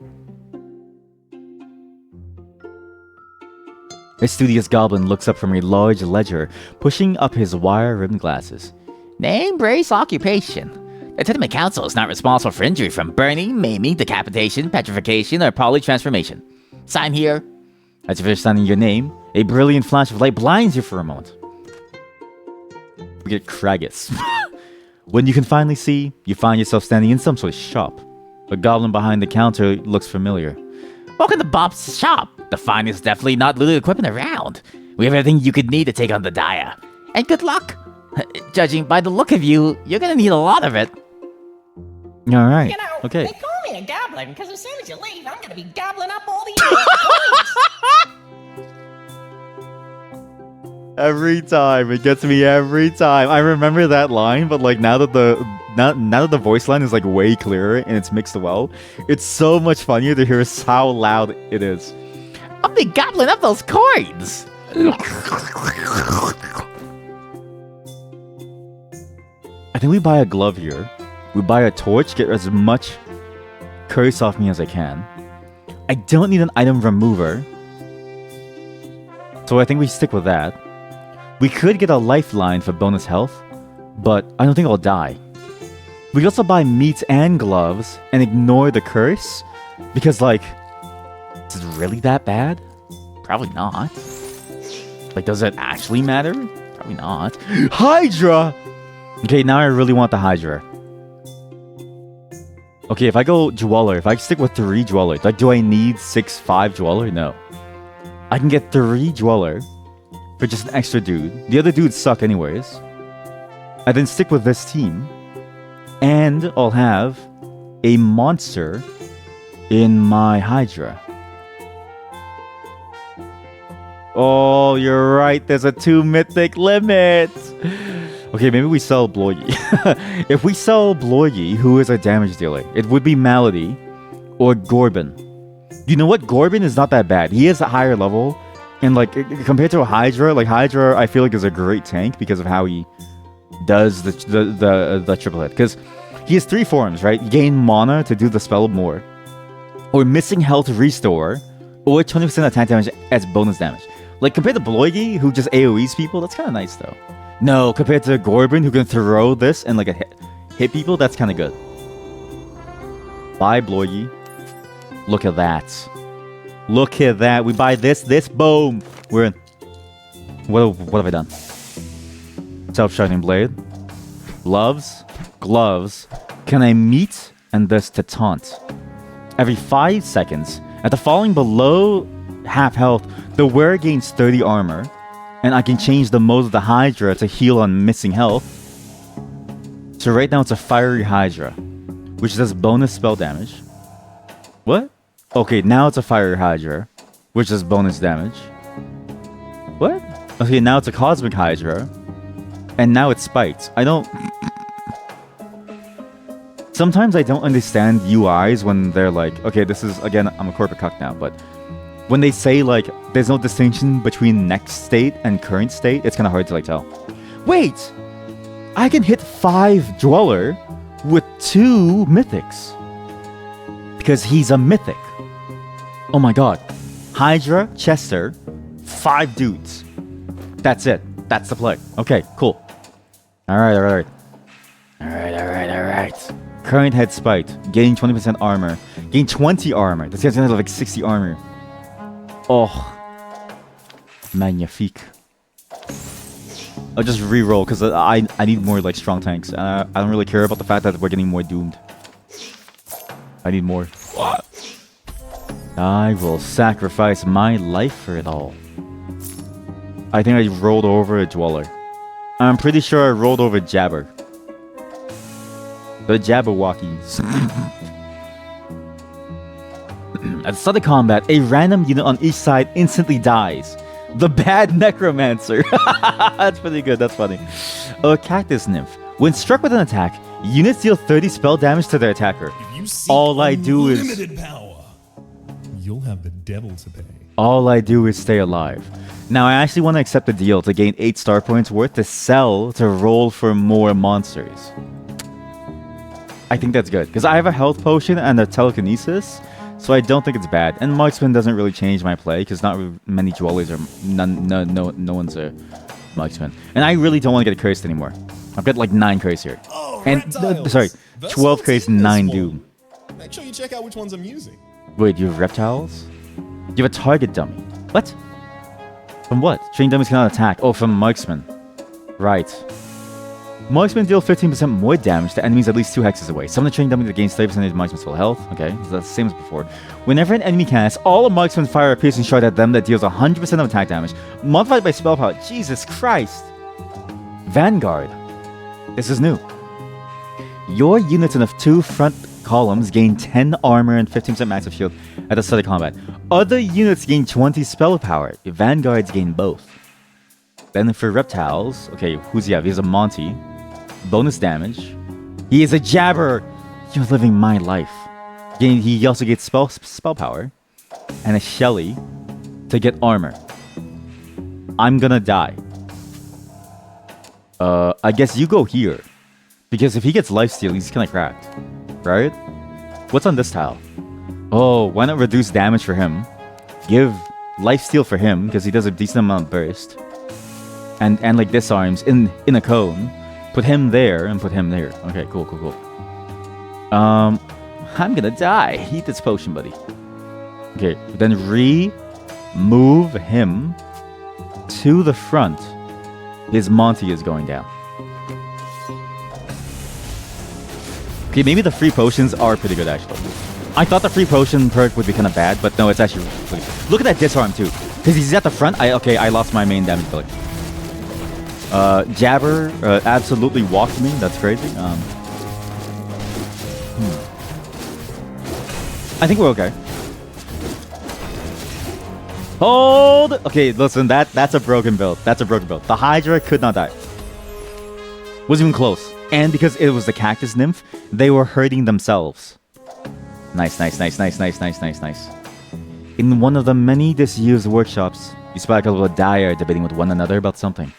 A studious goblin looks up from a large ledger, pushing up his wire-rimmed glasses. Name, brace, occupation. The Tenement Council is not responsible for injury from burning, maiming, decapitation, petrification, or polytransformation. Sign here. As you finish signing your name, a brilliant flash of light blinds you for a moment. We get Kragus. When you can finally see, you find yourself standing in some sort of shop. A goblin behind the counter looks familiar. Welcome to Bob's shop. The finest, definitely not looted equipment around. We have everything you could need to take on the Dire. And good luck. Judging by the look of you, you're gonna need a lot of it. Alright, You know, okay. they call me a goblin because as soon as you leave, I'm gonna be gobbling up all the coins. Every time, it gets me every time. I remember that line, but like now that the voice line is like way clearer and it's mixed well, it's so much funnier to hear how loud it is. I'll be gobbling up those coins. I think we buy a glove here. We buy a torch, get as much curse off me as I can. I don't need an item remover, so I think we stick with that. We could get a lifeline for bonus health, but I don't think I'll die. We could also buy meat and gloves and ignore the curse, because like, is it really that bad? Probably not. Like, does it actually matter? Probably not. Hydra! Okay, now I really want the Hydra. Okay, if I go Dweller, if I stick with 3 Dweller, like, do I need 6-5 Dweller? No. I can get 3 Dweller for just an extra dude. The other dudes suck anyways. I then stick with this team, and I'll have a monster in my Hydra. Oh, you're right, there's a 2 mythic limit! Okay, maybe we sell Bloigi. If we sell Bloigi, who is a damage dealer, it would be Malady, or Gorbin. You know what? Gorbin is not that bad. He is a higher level. And like compared to a Hydra, like Hydra I feel like is a great tank because of how he does the triple hit. Because he has 3 forms, right? You gain mana to do the spell more, or missing health restore, or 20% attack damage as bonus damage. Like compared to Bloigi, who just AoEs people, that's kind of nice though. No, compared to Gorbin, who can throw this and like hit people, that's kind of good. Bye, Bloigi. Look at that. Look at that. We buy this, boom. We're in. What have I done? Self-Shining Blade. Gloves. Can I meet and this to taunt? Every 5 seconds, after falling below half health, the wearer gains 30 armor, and I can change the mode of the Hydra to heal on missing health. So right now it's a Fiery Hydra, which does bonus spell damage. What? Okay, now it's a Fiery Hydra, which does bonus damage. What? Okay, now it's a Cosmic Hydra, and now it's spiked. I don't... Sometimes I don't understand UIs when they're like, okay, this is, again, I'm a corporate cuck now, but when they say like, there's no distinction between next state and current state, it's kind of hard to like tell. Wait! I can hit 5 Dweller with 2 Mythics. Because he's a Mythic. Oh my god. Hydra, Chester, 5 dudes. That's it. That's the play. Okay, cool. Alright. Current head spiked. Gain 20% armor. Gain 20 armor. This guy's gonna have like 60 armor. Oh. Magnifique. I'll just re-roll because I need more like strong tanks. I don't really care about the fact that we're getting more doomed. I need more. I will sacrifice my life for it all. I think I rolled over a Dweller. I'm pretty sure I rolled over Jabber. The Jabberwockies. At the start of combat, a random unit on each side instantly dies. The Bad Necromancer. That's pretty good, that's funny. A Cactus Nymph. When struck with an attack, units deal 30 spell damage to their attacker. If you seek All I do is... unlimited power, you'll have the devil to pay. All I do is stay alive. Now, I actually want to accept the deal to gain 8 star points worth to sell to roll for more monsters. I think that's good, because I have a health potion and a telekinesis, so I don't think it's bad. And Marksman doesn't really change my play, because not many Dwellers are... No one's a Marksman. And I really don't want to get cursed anymore. I've got like 9 curse here. Oh, And, sorry, 12 curse, 9 doom. Make sure you check out which ones I'm using. Wait, you have reptiles? You have a target dummy. What? From what? Trained dummies cannot attack. Oh, from Marksman. Right. Marksman deal 15% more damage to enemies at least 2 hexes away. Summon the trained dummy that gains 30% of Marksman's full health. Okay, so that's the same as before. Whenever an enemy casts, all of Marksman fire a piercing shot at them that deals 100% of attack damage, modified by spell power. Jesus Christ! Vanguard. This is new. Your units in the 2 front columns gain 10 armor and 15% max of shield at the start of combat. Other units gain 20 spell power. Vanguards gain both. Then for reptiles, okay, who's he have? He has a Monty. Bonus damage. He is a Jabber. You're living my life. He also gets spell power. And a Shelly to get armor. I'm gonna die. I guess you go here. Because if he gets lifesteal, he's kinda cracked. Right? What's on this tile? Oh, why not reduce damage for him? Give lifesteal for him, because he does a decent amount of burst. And like disarms in a cone. Put him there and put him there. Okay, cool. I'm gonna die. Eat this potion, buddy. Okay, then move him to the front. His Monty is going down. Okay, maybe the free potions are pretty good, actually. I thought the free potion perk would be kind of bad, but no, it's actually really good. Look at that disarm, too. Because he's at the front. I lost my main damage ability. Jabber absolutely walked me. That's crazy. I think we're okay. Hold! Okay, listen, that's a broken build. The Hydra could not die. Wasn't even close. And because it was the Cactus Nymph, they were hurting themselves. Nice, nice, nice, nice, nice, nice, nice, nice. In one of the many disused workshops, you spot a couple of Dyer debating with one another about something.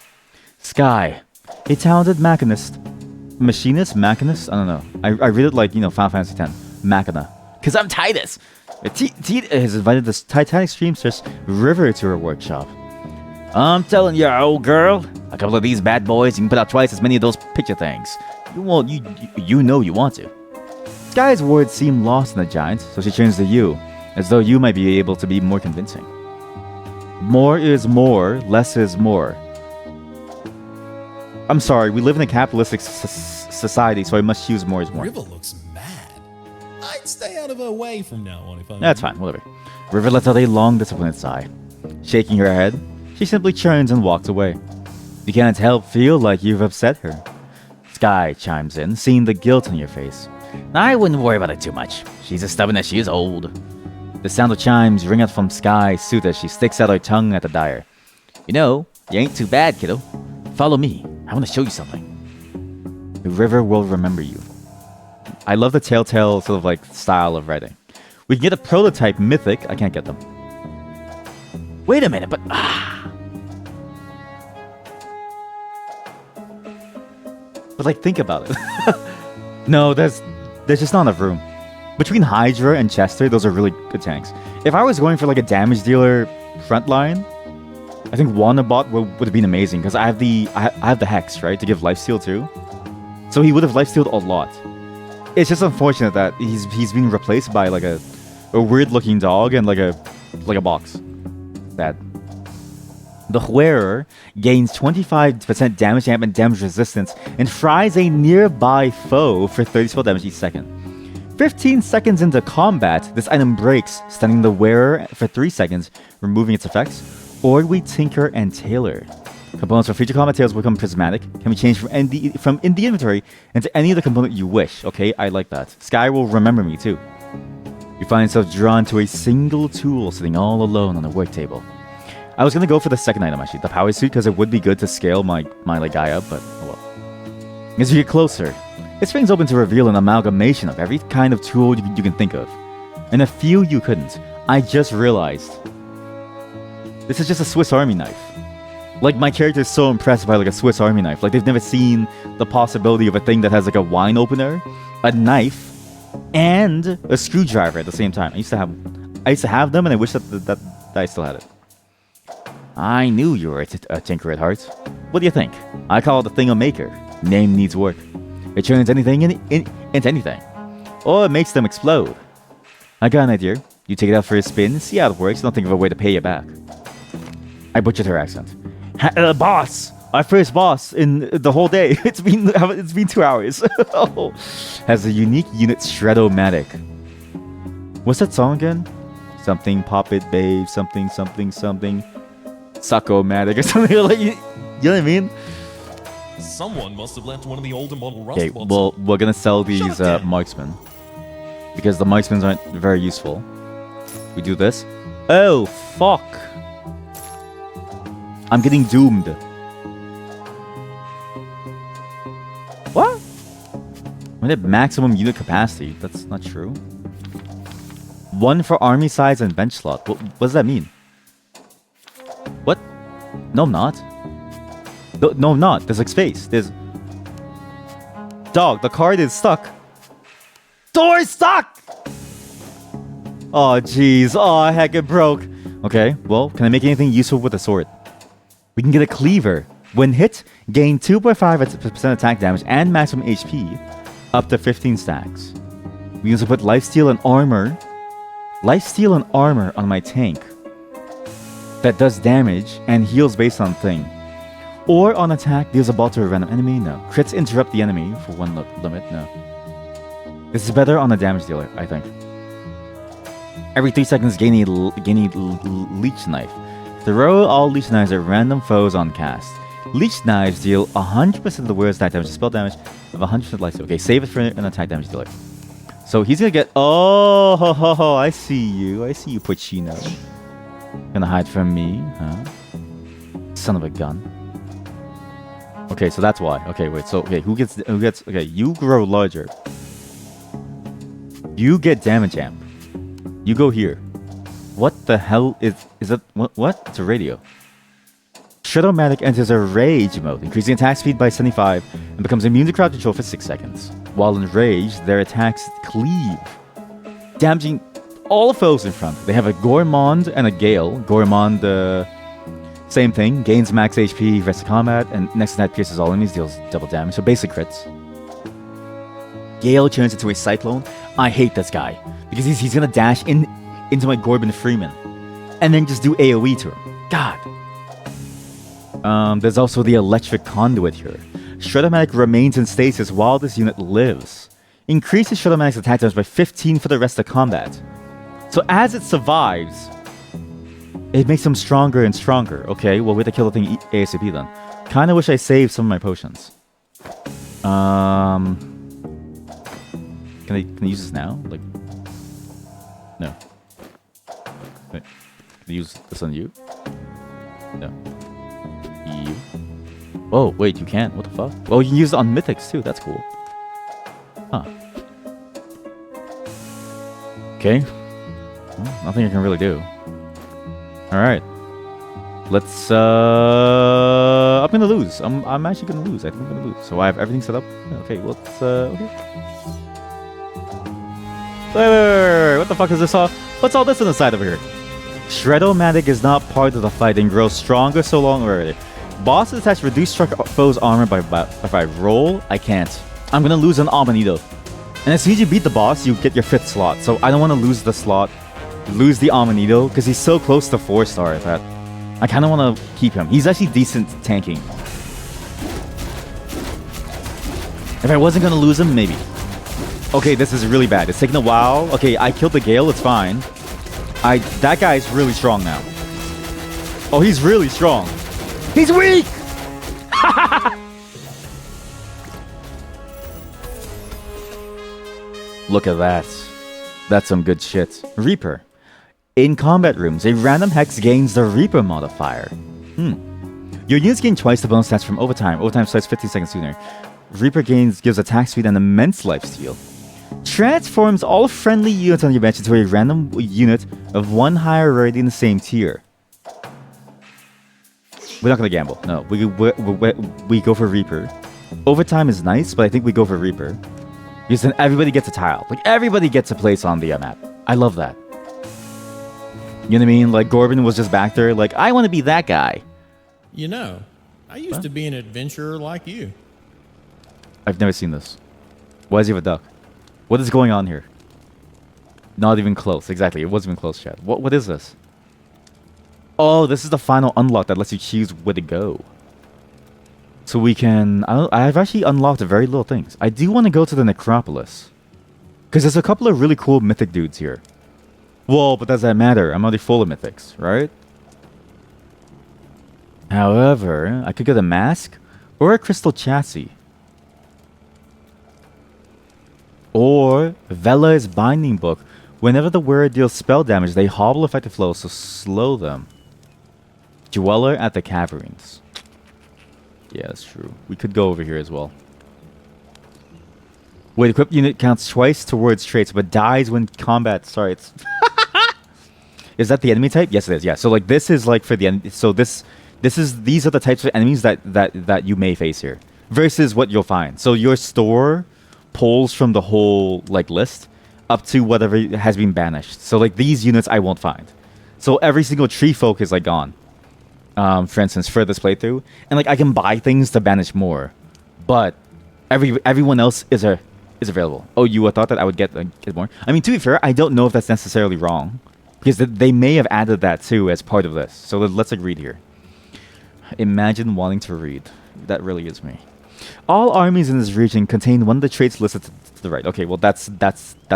Sky, a talented machinist. Machinist? I don't know. I read it like, Final Fantasy X. Machina. Because I'm Titus. Tita has invited this Titanic streamstress River to her workshop. I'm telling you, old girl, a couple of these bad boys, you can put out twice as many of those picture things. You know you want to. Sky's words seem lost in the giant, so she turns to you, as though you might be able to be more convincing. More is more, less is more. I'm sorry, we live in a capitalistic society, so I must choose more is more. River looks mad. I'd stay out of her way from now on if I. That's fine, whatever. River lets out a long, disappointed sigh. Shaking her head, she simply turns and walks away. You can't help feel like you've upset her. Sky chimes in, seeing the guilt on your face. I wouldn't worry about it too much. She's as stubborn as she is old. The sound of chimes ring out from Sky's suit as she sticks out her tongue at the Dyer. You ain't too bad, kiddo. Follow me. I want to show you something. The river will remember you. I love the Telltale sort of like style of writing. We can get a prototype mythic. I can't get them. Wait a minute, but But like, think about it. No, there's just not enough room. Between Hydra and Chester, those are really good tanks. If I was going for like a damage dealer frontline, I think Wanabot would have been amazing because I have the Hex, right, to give lifesteal too. So he would have lifestealed a lot. It's just unfortunate that he's been replaced by like a weird looking dog and like a box. Bad. The Wearer gains 25% damage amp and damage resistance and fries a nearby foe for 30 spell damage each second. 15 seconds into combat, this item breaks, stunning the Wearer for 3 seconds, removing its effects. Or we tinker and tailor. Components for future combat tails will become prismatic, can be changed from in the inventory into any other component you wish. Okay, I like that. Sky will remember me too. You find yourself drawn to a single tool sitting all alone on a work table. I was gonna go for the second item actually, the power suit, because it would be good to scale my like guy up, but oh well. As you get closer, it swings open to reveal an amalgamation of every kind of tool you can think of, and a few you couldn't. I just realized this is just a Swiss Army knife. Like, my character is so impressed by like a Swiss Army knife. Like, they've never seen the possibility of a thing that has like a wine opener, a knife, and a screwdriver at the same time. I used to have them, and I wish that I still had it. I knew you were a tinker at heart. What do you think? I call it the thing a maker. Name needs work. It turns anything into anything. Or it makes them explode. I got an idea. You take it out for a spin, see how it works, and I'll think of a way to pay you back. I butchered her accent. Boss! Our first boss in the whole day. It's been 2 hours. Has a unique unit Shredomatic. What's that song again? Something Pop It Babe, something. Sucko-matic or something like you know what I mean? Someone must have left one of the older model Okay, Rustbots. well, we're gonna sell these down. marksmen. Because the marksmen aren't very useful. We do this. Oh, fuck. I'm getting doomed. What? We have maximum unit capacity. That's not true. 1 for army size and bench slot. What does that mean? What? No, I'm not. No, I'm not. There's like space. There's... Dog, the card is stuck. Door is stuck! Oh, jeez. Oh, heck, it broke. Okay, well, can I make anything useful with a sword? We can get a cleaver. When hit, gain 2.5% attack damage and maximum HP, up to 15 stacks. We can also put lifesteal and armor on my tank. That does damage and heals based on thing. Or on attack, deals a ball to a random enemy. No. Crits interrupt the enemy for 1 limit. No. This is better on a damage dealer, I think. Every 3 seconds, gain a leech knife. Throw all leech knives at random foes on cast. Leech knives deal 100% of the wearer's attack damage, spell damage of 100% life. Okay, save it for an attack damage dealer. So he's gonna get. Oh, ho, ho, ho, I see you, Puccino. Gonna hide from me, huh? Son of a gun. Okay, so that's why. Okay, wait. So okay, who gets? Okay, you grow larger. You get damage amp. You go here. What the hell is that? What? It's a radio. Shredder-O-Matic enters a rage mode, increasing attack speed by 75 and becomes immune to crowd control for 6 seconds. While in rage, their attacks cleave, damaging all foes in front. They have a Gourmand and a Gale. Gourmand, same thing, gains max HP, rest of combat, and next attack pierces all enemies, deals double damage, so basic crits. Gale turns into a Cyclone. I hate this guy, because he's gonna dash into my Gorbin Freeman, and then just do AoE to him. God. There's also the Electric Conduit here. Shredder-O-Matic remains in stasis while this unit lives. Increases Shredder-O-Matic's attack damage by 15 for the rest of combat. So as it survives, it makes him stronger and stronger. Okay, well, we have to kill the thing ASAP then. Kinda wish I saved some of my potions. Can I use this now? Like, no. Wait, can I use this on you? No. You. Oh, wait, you can't. What the fuck? Well, you can use it on mythics too. That's cool. Huh. Okay. Well, nothing I can really do. Alright. Let's, I'm gonna lose. I'm actually gonna lose. I think I'm gonna lose. So I have everything set up. Okay, let's, okay. Wait. What the fuck is this all? What's all this on the side over here? Shredder-O-Matic is not part of the fight and grows stronger so long already. Boss attacks reduce struck foe's armor by if I roll. I can't. I'm gonna lose an Amanito. And as soon as you beat the boss, you get your 5th slot. So I don't want to lose the slot, lose the Amanito, because he's so close to 4-star that I kind of want to keep him. He's actually decent tanking. If I wasn't gonna lose him, maybe. Okay, this is really bad. It's taking a while. Okay, I killed the Gale. It's fine. That guy's really strong now. Oh, he's really strong. He's weak! Look at that. That's some good shit. Reaper. In combat rooms, a random hex gains the Reaper modifier. Your units gain twice the bonus stats from overtime. Overtime starts 15 seconds sooner. Reaper gives attack speed and immense lifesteal. Transforms all friendly units on your bench into a random unit of 1 higher rarity in the same tier. We're not gonna gamble. No, we go for Reaper. Overtime is nice, but I think we go for Reaper. Because then everybody gets a tile. Like, everybody gets a place on the map. I love that. You know what I mean? Like, Gorbin was just back there, like, I want to be that guy. You know, I used to be an adventurer like you. I've never seen this. Why does he have a duck? What is going on here? Not even close. Exactly, it wasn't even close, chat. What is this? Oh, this is the final unlock that lets you choose where to go. So we can... I've actually unlocked very little things. I do want to go to the Necropolis. Because there's a couple of really cool mythic dudes here. Well, but does that matter? I'm already full of mythics, right? However, I could get a mask or a crystal chassis. Or Vela's Binding Book. Whenever the wearer deals spell damage, they hobble effective flow, so slow them. Dweller at the Caverns. Yeah, that's true. We could go over here as well. Wait, equipped unit counts twice towards traits, but dies when combat starts. Is that the enemy type? Yes, it is. Yeah. So like this is like for the enemy. So these are the types of enemies that you may face here, versus what you'll find. So your store pulls from the whole like list up to whatever has been banished. So like these units I won't find. So every single tree folk is like gone. For instance, for this playthrough, and like I can buy things to banish more, but everyone else is available. Oh, you thought that I would get more? I mean, to be fair, I don't know if that's necessarily wrong, because they may have added that too as part of this. So let's like read here. Imagine wanting to read. That really is me. All armies in this region contain one of the traits listed to the right. Okay, well that's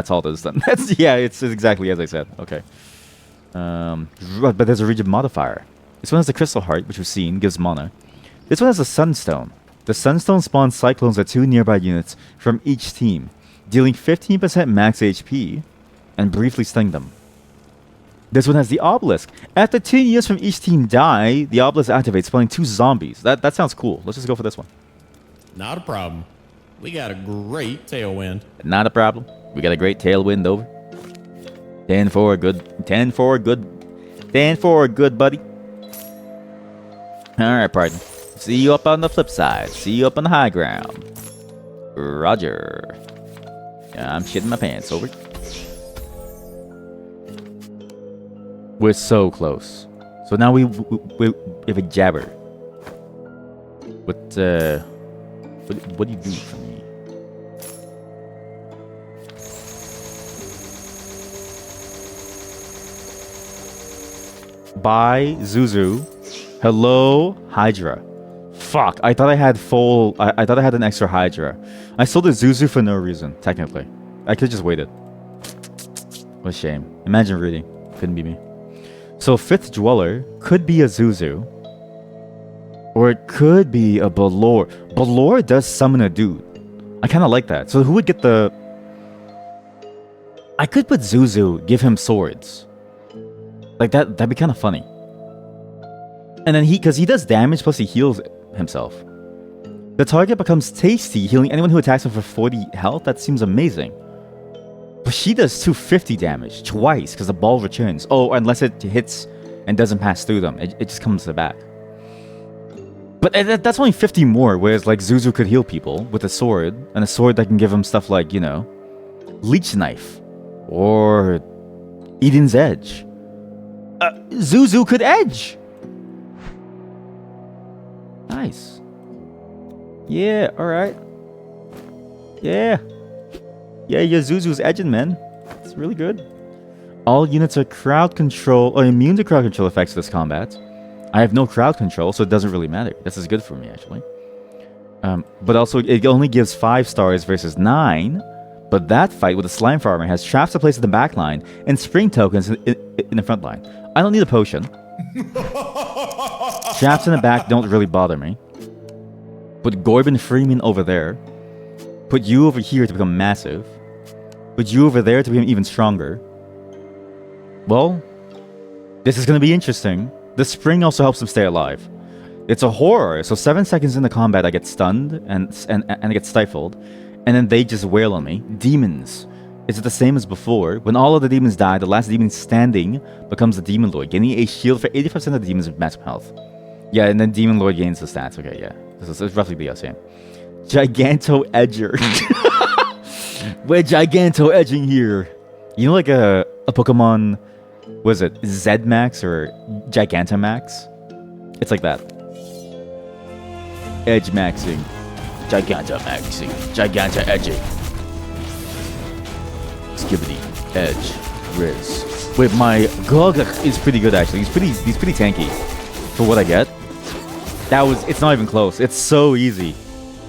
all this then. It's exactly as I said. Okay. But there's a region modifier. This one has the Crystal Heart, which we've seen, gives mana. This one has the Sunstone. The Sunstone spawns Cyclones at 2 nearby units from each team, dealing 15% max HP, and briefly sting them. This one has the Obelisk. After 2 units from each team die, the Obelisk activates, spawning 2 zombies. That sounds cool. Let's just go for this one. Not a problem. We got a great tailwind. Not a problem. We got a great tailwind over. 10 forward, good. 10 forward, good. 10 forward, good, buddy. Alright, pardon. See you up on the flip side. See you up on the high ground. Roger. Yeah, I'm shitting my pants, over. We're so close. So now we have a jabber. What do you do for me? Bye, Zuzu. Hello, Hydra. Fuck, I thought I had full... I thought I had an extra Hydra. I sold the Zuzu for no reason, technically. I could've just waited. What a shame. Imagine reading. Couldn't be me. So, 5th Dweller could be a Zuzu. Or it could be a Balor. Balor does summon a dude. I kind of like that. So, who would get the... I could put Zuzu, give him swords. Like, that'd be kind of funny. And then because he does damage, plus he heals himself. The target becomes tasty, healing anyone who attacks him for 40 health. That seems amazing. But she does 250 damage twice because the ball returns. Oh, unless it hits and doesn't pass through them. It just comes to the back. But that's only 50 more, whereas like Zuzu could heal people with a sword. And a sword that can give him stuff like, you know, Leech Knife. Or Eden's Edge. Zuzu could edge! Nice. Yeah, alright. Yeah. Yeah, Zuzu's edging, man. It's really good. All units are crowd control or immune to crowd control effects this combat. I have no crowd control, so it doesn't really matter. This is good for me, actually. But also, it only gives 5 stars versus 9. But that fight with the slime farmer has traps to place in the back line and spring tokens in the front line. I don't need a potion. Traps in the back don't really bother me. Put Gorbin Freeman over there. Put you over here to become massive. Put you over there to become even stronger. Well, this is going to be interesting. The spring also helps them stay alive. It's a horror, so 7 seconds into combat I get stunned and I get stifled. And then they just wail on me. Demons. Is it the same as before? When all of the demons die, the last demon standing becomes the Demon Lord, gaining a shield for 80% of the demons with maximum health. Yeah, and then Demon Lord gains the stats. Okay, yeah. This is roughly the same. Giganto Edger. We're Giganto Edging here. You know like a Pokemon, was it Z-Max or Gigantamax? It's like that. Edge maxing. Gigantamaxing. Giganta edging. Skibbity. Edge. Riz. Wait, my Gogok is pretty good actually. He's pretty tanky. For what I get. It's not even close. It's so easy.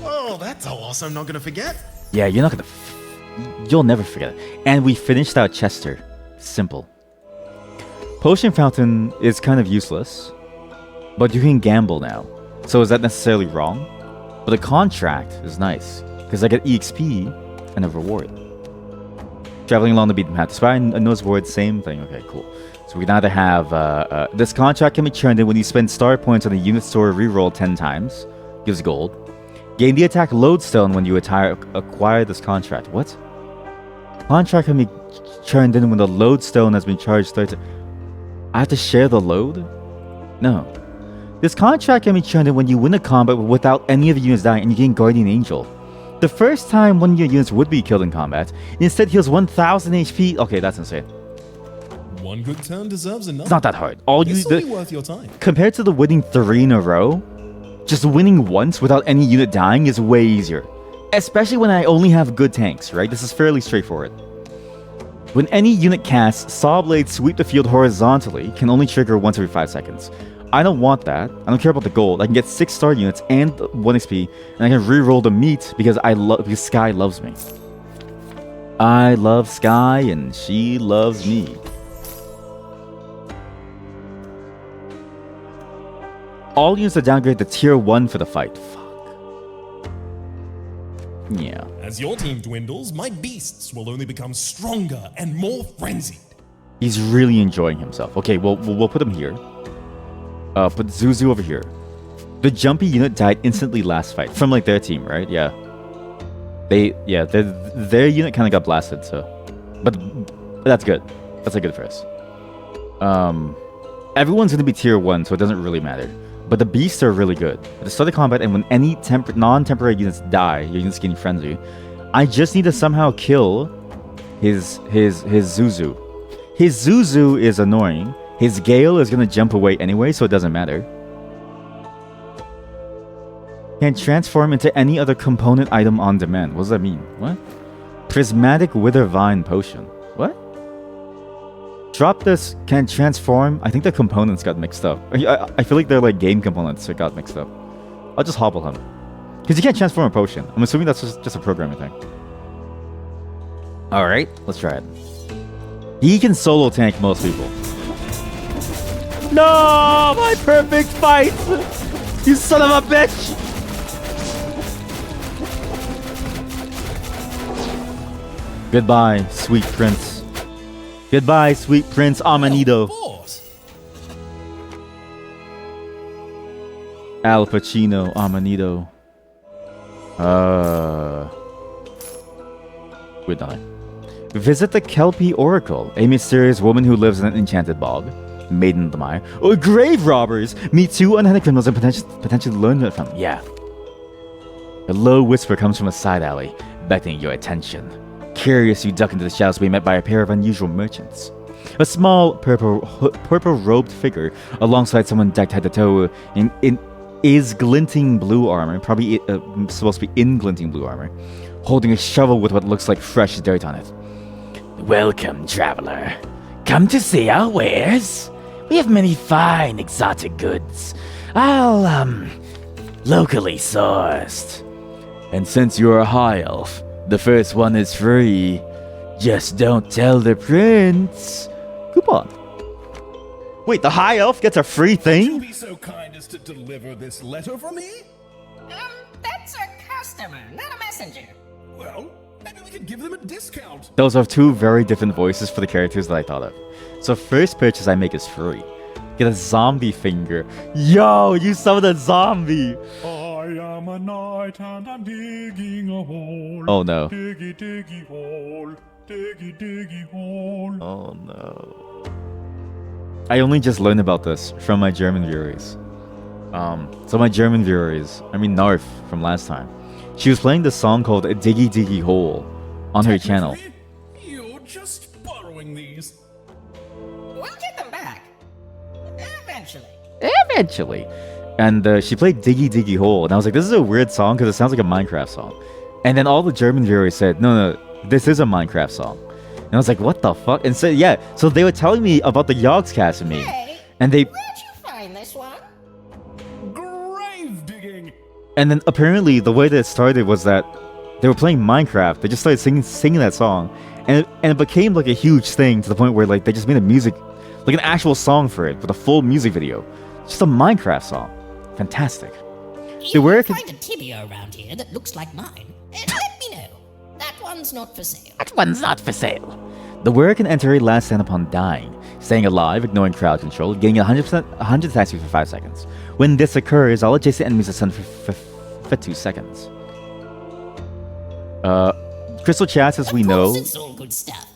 Oh, that's a loss I'm not gonna forget. Yeah, you're not gonna... You'll never forget it. And we finished out Chester. Simple. Potion Fountain is kind of useless. But you can gamble now. So is that necessarily wrong? But the contract is nice. Because I get EXP and a reward. Traveling along the beaten path. Despite a nose ward, same thing. Okay, cool. So we can either have... this contract can be turned in when you spend star points on the unit store reroll 10 times. Gives gold. Gain the attack lodestone when you acquire this contract. What? Contract can be turned in when the lodestone has been charged. I have to share the load? No. This contract can be turned in when you win a combat without any of the units dying and you gain Guardian Angel. The first time one of your units would be killed in combat, it instead heals 1000 HP. Okay, that's insane. One good turn deserves another. It's not that hard. This will be worth your time. Compared to the winning 3 in a row, just winning once without any unit dying is way easier. Especially when I only have good tanks, right? This is fairly straightforward. When any unit casts Saw Blade Sweep the Field horizontally, can only trigger once every 5 seconds. I don't want that. I don't care about the gold. I can get 6 star units and 1 XP, and I can reroll the meat because because Sky loves me. I love Sky and she loves me. All units are downgraded to tier 1 for the fight. Fuck. Yeah. As your team dwindles, my beasts will only become stronger and more frenzied. He's really enjoying himself. Okay, we'll put him here. Put Zuzu over here. The jumpy unit died instantly last fight. From like their team, right? Yeah. Their unit kind of got blasted, so, but that's good. That's a good for us. Everyone's gonna be tier 1, so it doesn't really matter. But the beasts are really good. At the start of combat, and when any non-temporary units die, your unit's getting frenzy. I just need to somehow kill his Zuzu. His Zuzu is annoying. His Gale is gonna jump away anyway, so it doesn't matter. Can transform into any other component item on demand. What does that mean? What? Prismatic Wither Vine Potion. What? Drop this, can transform. I think the components got mixed up. I feel like they're like game components that got mixed up. I'll just hobble him. Because you can't transform a potion. I'm assuming that's just a programming thing. Alright, let's try it. He can solo tank most people. No! My perfect fight! You son of a bitch! Goodbye, sweet prince. Goodbye, sweet Prince Amanito. Boss. Al Pacino Amanito. We're done. Visit the Kelpie Oracle, a mysterious woman who lives in an enchanted bog. Maiden of the Mire. Oh, grave robbers! Meet 2 unheaded criminals and potentially learn from. Yeah. A low whisper comes from a side alley, beckoning your attention. Curious, you duck into the shadows to be met by a pair of unusual merchants. A small purple-robed figure alongside someone decked head to toe in glinting blue armor, probably supposed to be in glinting blue armor, holding a shovel with what looks like fresh dirt on it. Welcome, traveler. Come to see our wares? We have many fine exotic goods, all, locally sourced. And since you're a high elf, the first one is free. Just don't tell the prince. Coupon. Wait, the high elf gets a free thing? Be so kind as to deliver this letter for me? That's a customer, not a messenger. Well, maybe we could give them a discount. Those are 2 very different voices for the characters that I thought of. So first purchase I make is free. Get a zombie finger. Yo, you summoned a zombie. I am a knight and I'm digging a hole. Oh no. Diggy, diggy hole. Diggy, diggy hole. Oh no. I only just learned about this from my German viewers. So my German viewers, I mean Narf from last time, she was playing this song called Diggy Diggy Hole on her channel. You're just borrowing these. We'll get them back. Eventually. Eventually. And she played Diggy Diggy Hole, and I was like, this is a weird song because it sounds like a Minecraft song. And then all the German viewers said, no, this is a Minecraft song. And I was like, what the fuck? And so, yeah, so they were telling me about the Yogscast meme. Hey, And they, where'd you find this one? Grave digging. and then apparently the way that it started was that they were playing Minecraft. They just started singing that song. And it became like a huge thing to the point where like they just made a music, like an actual song for it with a full music video. Just a Minecraft song. Fantastic. If Dude, where you can- find a tibia around here that looks like mine, let me know. That one's not for sale. That one's not for sale. The wearer can enter a last stand upon dying, staying alive, ignoring crowd control, getting 100% attack speed for 5 seconds. When this occurs, all adjacent enemies are stunned for 2 seconds. Crystal Chats, as we Of know... course it's all good stuff.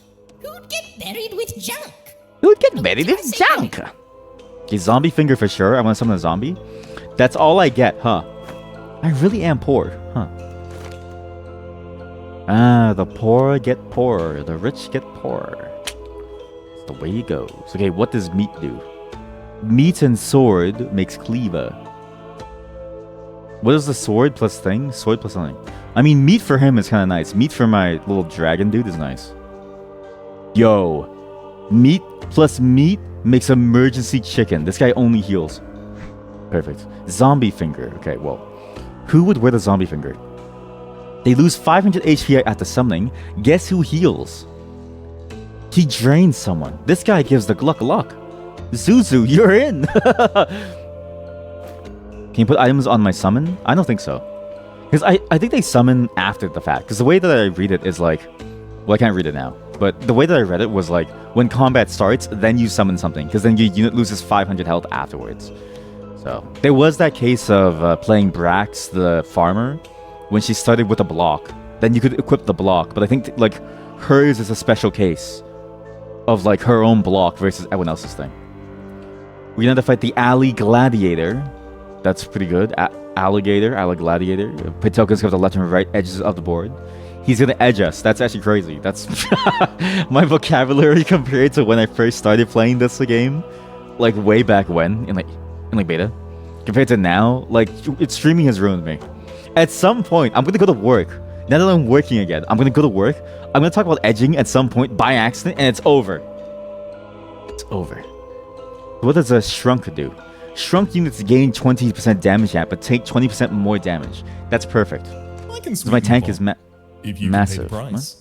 Who'd get buried with junk? Who'd get buried in junk? A zombie finger for sure. I want to summon a zombie. That's all I get, huh? I really am poor, huh? Ah, the poor get poorer, the rich get poorer. It's the way it goes. Okay, what does meat do? Meat and sword makes cleaver. What is the sword plus thing? Sword plus something. I mean, meat for him is kind of nice. Meat for my little dragon dude is nice. Yo, meat plus meat makes emergency chicken. This guy only heals. Perfect. Zombie finger. Okay, well, who would wear the zombie finger? They lose 500 HP at the summoning. Guess who heals? He drains someone. This guy gives the gluck luck. Zuzu, you're in! Can you put items on my summon? I don't think so. Because I think they summon after the fact. Because the way that I read it is like... Well, I can't read it now. But the way that I read it was like, when combat starts, then you summon something. Because then your unit loses 500 health afterwards. So, there was that case of playing Brax, the farmer, when she started with a block. then you could equip the block. But I think like hers is a special case of like her own block versus everyone else's thing. We're gonna have to fight the Alley Gladiator. That's pretty good. Alligator, Gladiator. Pit tokens go to the left and right edges of the board. He's gonna edge us. That's actually crazy. That's my vocabulary compared to when I first started playing this game, like way back when in beta, compared to now. Like streaming has ruined me. At some point, I'm gonna go to work. Now that I'm working again, I'm gonna go to work. I'm gonna talk about edging at some point by accident, and it's over. It's over. What does a shrunk do? Shrunk units gain 20% damage at, but take 20% more damage. That's perfect. I can So my tank is if you massive. Can pay the price.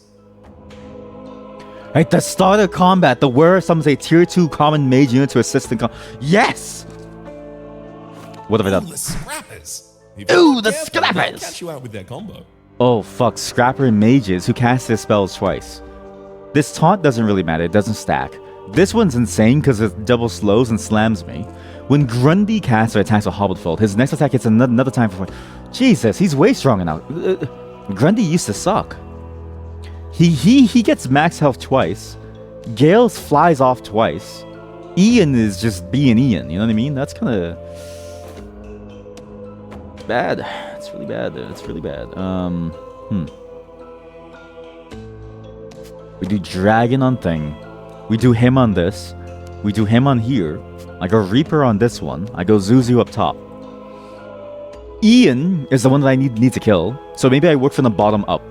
Right, the starter combat. The wearer summons a tier 2 common mage unit to assist in Yes! What have I done? The scrappers. Ooh, the They'll scrappers! catch you out with their combo. Oh, fuck. Scrapper mages who cast their spells twice. This taunt doesn't really matter. It doesn't stack. This one's insane because it double slows and slams me. When Grundy casts or attacks a Hobbitfold, his next attack hits another time for... Jesus, he's way stronger now. Grundy used to suck. He gets max health twice. Gales flies off twice. Ian is just being Ian, you know what I mean? That's kind of... bad. It's really bad. It's really bad. We do Dragon on thing. We do him on this. We do him on here. I go Reaper on this one. I go Zuzu up top. Ian is the one that I need to kill. So maybe I work from the bottom up.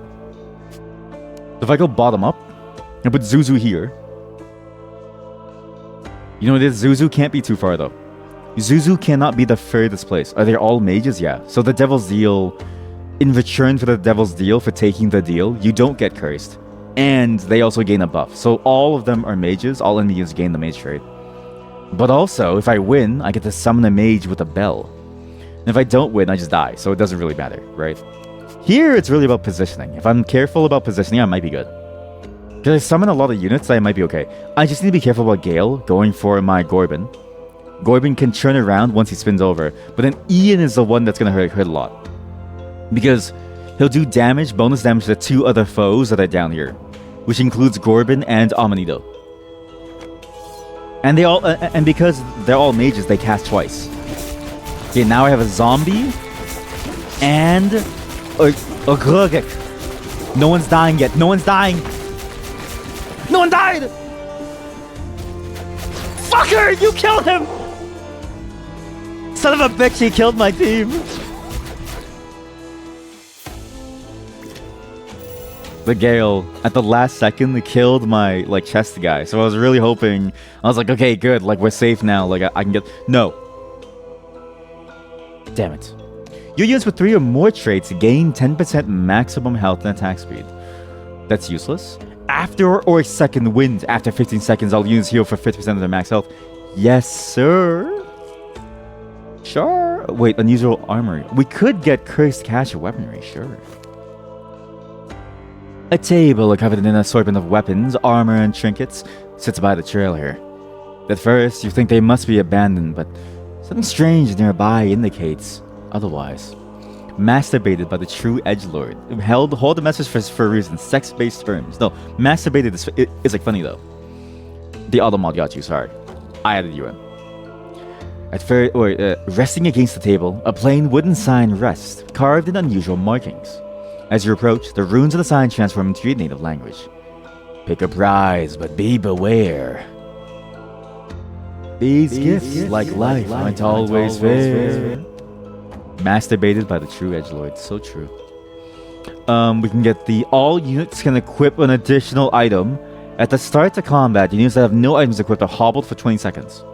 If I go bottom up, I put Zuzu here. You know what it is? Zuzu can't be too far though. Zuzu cannot be the furthest place. Are they all mages? Yeah. So the Devil's Deal, in return for the Devil's Deal for taking the deal, you don't get cursed. And they also gain a buff. So all of them are mages. All enemies gain the mage trait. But also, if I win, I get to summon a mage with a bell. And if I don't win, I just die. So it doesn't really matter, right? Here, it's really about positioning. If I'm careful about positioning, I might be good. Because I summon a lot of units, I might be okay. I just need to be careful about Gale going for my Gorbin. Gorbin can turn around once he spins over. But then Ian is the one that's going to hurt a lot. Because he'll do damage, bonus damage to 2 other foes that are down here. Which includes Gorbin and Amanito. And they all, and because they're all mages, they cast twice. Okay, now I have a zombie and a Grugik. No one's dying yet. No one's dying. No one died. Fucker, you killed him. Son of a bitch, he killed my team. The Gale, at the last second, they killed my, chest guy. So I was really hoping... I was like, okay, good. Like, we're safe now. Like, I can get... No. Damn it. Your units with 3 or more traits gain 10% maximum health and attack speed. That's useless. After or second wind, after 15 seconds, all units heal for 50% of their max health. Yes, sir. Sure. Wait, unusual armory. We could get cursed cache or weaponry, sure. A table covered in an assortment of weapons, armor, and trinkets sits by the trail here. At first, you think they must be abandoned, but something strange nearby indicates otherwise. Masturbated by the true edgelord. Hold the message for a reason. Sex-based terms. No, masturbated is like funny though. The Automod got you, sorry. I added you in. At first, resting against the table, a plain wooden sign rests, carved in unusual markings. As you approach, the runes of the sign transform into your native language. Pick a prize, but be beware. These gifts, like life, aren't always fair. Masturbated by the true edgelord. So true. We can get the all units can equip an additional item. At the start of combat, units that have no items equipped are hobbled for 20 seconds.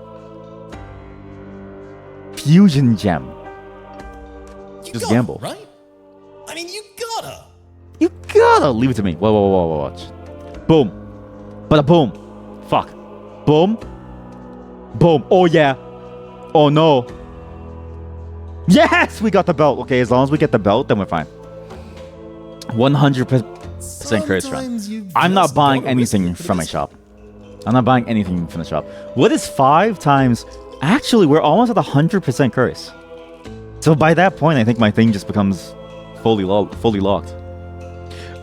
Fusion gem. Just gamble. Right? I mean, you gotta. You gotta leave it to me. Whoa, watch. Boom. Bada boom. Fuck. Boom. Boom. Oh yeah. Oh no. Yes, we got the belt. Okay, as long as we get the belt, then we're fine. 100% curse run. I'm not buying anything from my shop. I'm not buying anything from the shop. What is 5 times? Actually, we're almost at 100% curse. So by that point, I think my thing just becomes fully locked.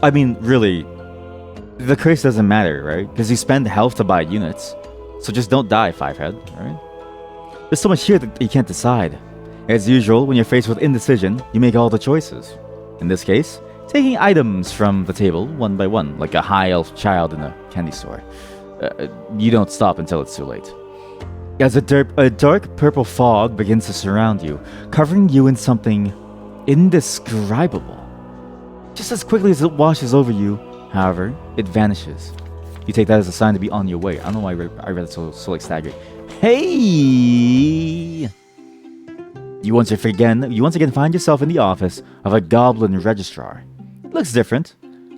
I mean, really, the curse doesn't matter, right? Because you spend health to buy units. So just don't die, Fivehead, right? There's so much here that you can't decide. As usual, when you're faced with indecision, you make all the choices. In this case, taking items from the table one by one, like a high elf child in a candy store. You don't stop until it's too late. As a dark purple fog begins to surround you, covering you in something indescribable. Just as quickly as it washes over you, however, it vanishes. You take that as a sign to be on your way. I don't know why I read it so like staggered. Hey! You once again find yourself in the office of a goblin registrar. He looks different.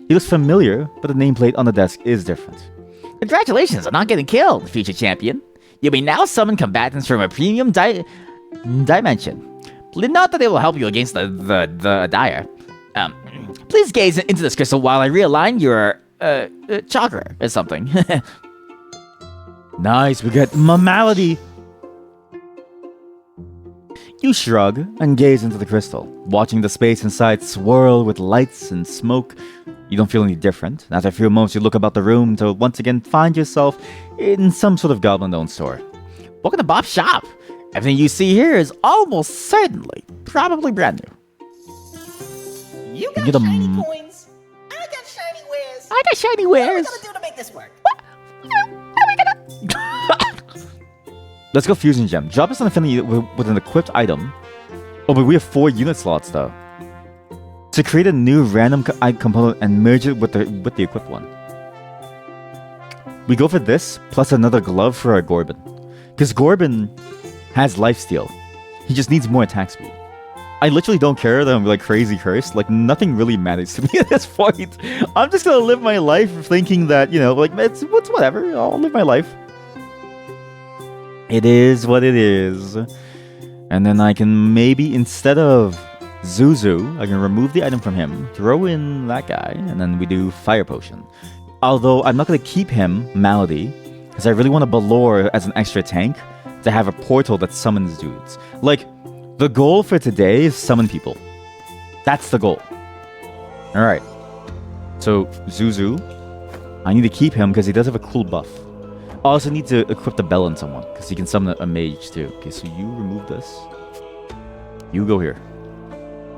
He looks familiar, but the nameplate on the desk is different. Congratulations on not getting killed, future champion. You may now summon combatants from a premium dimension. Note that they will help you against the dire. Please gaze into this crystal while I realign your chakra or something. Nice, we get Malady. You shrug and gaze into the crystal, watching the space inside swirl with lights and smoke. You don't feel any different. After a few moments, you look about the room to once again find yourself in some sort of goblin-owned store. Welcome to Bob's shop. Everything you see here is almost certainly, probably brand new. You got Get 'em. shiny coins. I got shiny wares. I got shiny What are we wares. gonna do to make this work? Let's go Fusion Gem. Drop us an affinity with an equipped item. Oh, but we have 4 unit slots though. To create a new random component and merge it with the equipped one. We go for this plus another glove for our Gorbin. Because Gorbin has lifesteal. He just needs more attack speed. I literally don't care that I'm like crazy cursed. Like nothing really matters to me at this point. I'm just gonna live my life thinking that, you know, like it's whatever. I'll live my life. It is what it is. And then I can maybe, instead of Zuzu, I can remove the item from him, throw in that guy, and then we do Fire Potion. Although I'm not going to keep him, Malady, because I really want to Balor as an extra tank to have a portal that summons dudes. Like, the goal for today is summon people. That's the goal. Alright. So, Zuzu, I need to keep him because he does have a cool buff. I also need to equip the bell on someone, because he can summon a mage too. Okay, so you remove this. You go here.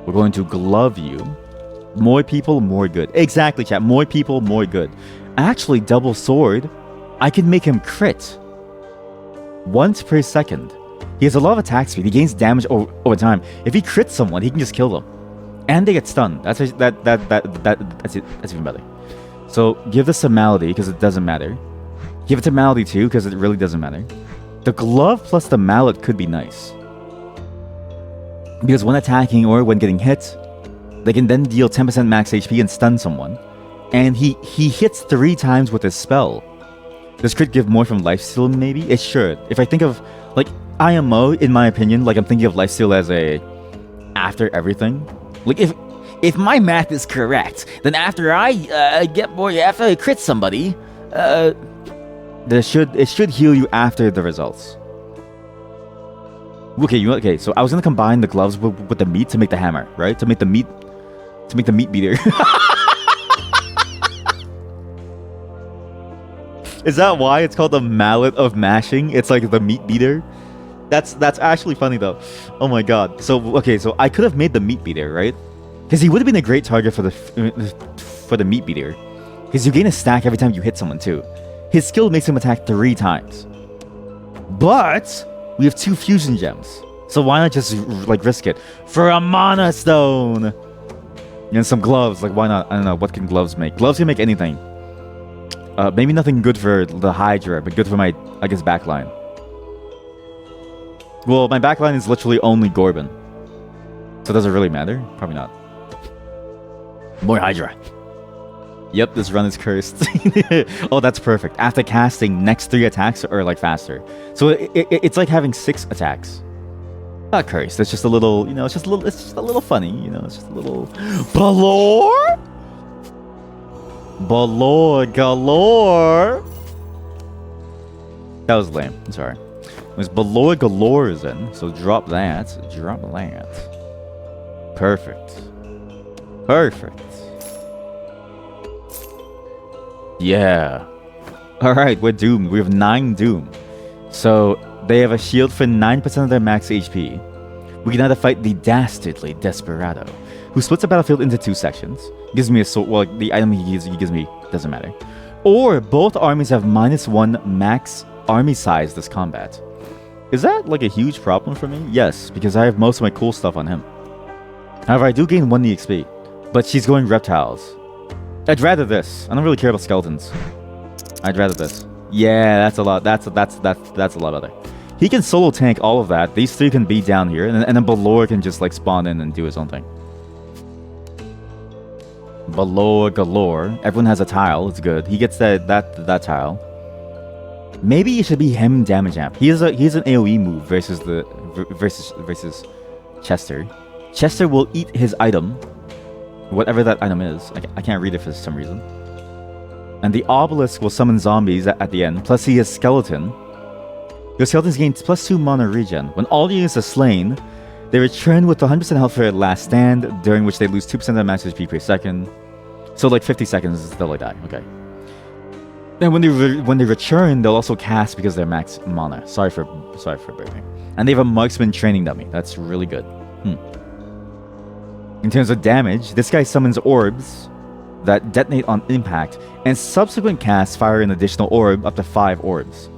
We're going to glove you. More people, more good. Exactly, chat. More people, more good. Actually, double sword, I can make him crit. Once per second. He has a lot of attack speed. He gains damage over time. If he crits someone, he can just kill them. And they get stunned. That's it. That's even better. So, give this to Malady, because it doesn't matter. Give it to Malady too, because it really doesn't matter. The glove plus the mallet could be nice. Because when attacking or when getting hit, they can then deal 10% max HP and stun someone. And he hits 3 times with his spell. This could give more from lifesteal maybe? It should. If I think of, like, IMO, in my opinion, like I'm thinking of lifesteal as a after everything. Like if my math is correct, then after I get more, after I crit somebody, it should heal you after the results. Okay, so I was gonna combine the gloves with the meat to make the hammer, right? To make the meat beater. Is that why it's called the mallet of mashing? It's like the meat beater. That's actually funny though. Oh my god. So I could have made the meat beater, right? Because he would have been a great target for the meat beater. Because you gain a stack every time you hit someone too. His skill makes him attack 3 times. But we have 2 fusion gems. So why not just like risk it for a mana stone? And some gloves, like why not? I don't know, what can gloves make? Gloves can make anything. Maybe nothing good for the Hydra, but good for my, I guess, backline. Well, my backline is literally only Gorbin. So does it really matter? Probably not. More Hydra. Yep, this run is cursed. Oh, that's perfect. After casting, next 3 attacks are like faster. So it's like having 6 attacks. Not cursed. It's just a little, you know, it's just a little funny, you know, it's just a little Balor? Balor galore. That was lame. I'm sorry. It was Balor galore then. So drop that. Drop that. Perfect. Perfect. Yeah. Alright, we're doomed. We have 9 doom. So they have a shield for 9% of their max HP. We can either fight the dastardly Desperado, who splits the battlefield into 2 sections. Gives me a sword. Well, the item he gives me doesn't matter. Or both armies have -1 max army size this combat. Is that like a huge problem for me? Yes, because I have most of my cool stuff on him. However, I do gain 1 EXP, but she's going reptiles. I'd rather this. I don't really care about skeletons. I'd rather this. Yeah, that's a lot. That's a lot better. He can solo tank all of that. These 3 can be down here, and then Balor can just like spawn in and do his own thing. Balor galore. Everyone has a tile. It's good. He gets that tile. Maybe it should be him damage amp. He has an AOE move versus Chester. Chester will eat his item, whatever that item is. I can't read it for some reason. And the obelisk will summon zombies at the end. Plus he has skeleton. Your skeletons gain +2 mana regen. When all units are slain, they return with 100% health for their last stand, during which they lose 2% of their max HP per second. So like 50 seconds until they die. Okay. And when they return, they'll also cast because they're max mana. Sorry for breaking. And they have a marksman training dummy. That's really good. In terms of damage, this guy summons orbs that detonate on impact, and subsequent casts fire an additional orb up to 5 orbs.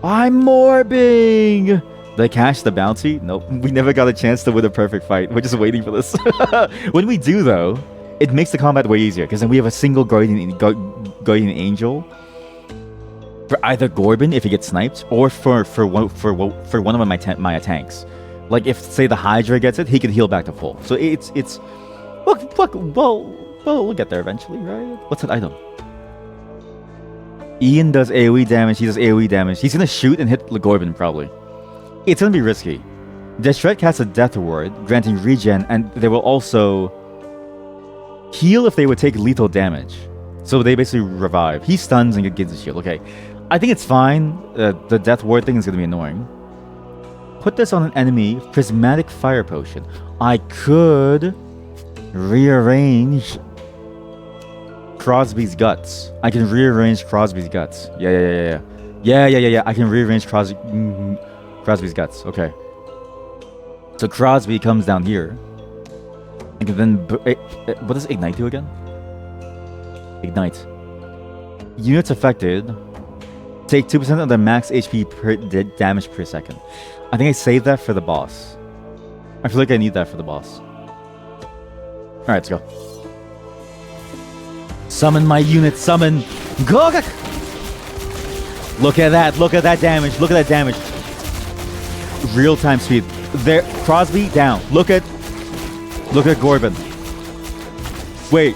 I'm morbing! Did I cash the bounty? Nope. We never got a chance to win a perfect fight. We're just waiting for this. When we do, though, it makes the combat way easier, because then we have a single guardian angel for either Gorbin if he gets sniped, or for one of my tanks. Like if, say, the Hydra gets it, he can heal back to full. So it's we'll get there eventually, right? What's that item? Ian does AoE damage. He does AoE damage. He's gonna shoot and hit Gorbin probably. It's gonna be risky. Destret casts a Death Ward, granting regen, and they will also heal if they would take lethal damage. So they basically revive. He stuns and gets a shield. Okay, I think it's fine. The Death Ward thing is gonna be annoying. Put this on an enemy. Prismatic Fire Potion. I could rearrange Crosby's guts. I can rearrange Crosby's guts. Yeah. I can rearrange Crosby's guts. Okay. So Crosby comes down here. And then what does Ignite do again? Ignite. Units affected take 2% of their max HP per damage per second. I think I saved that for the boss. I feel like I need that for the boss. Alright, let's go. Summon my unit, summon! Go! Look at that, look at that damage, look at that damage. Real-time speed. There, Crosby, down. Look at Gorbin. Wait.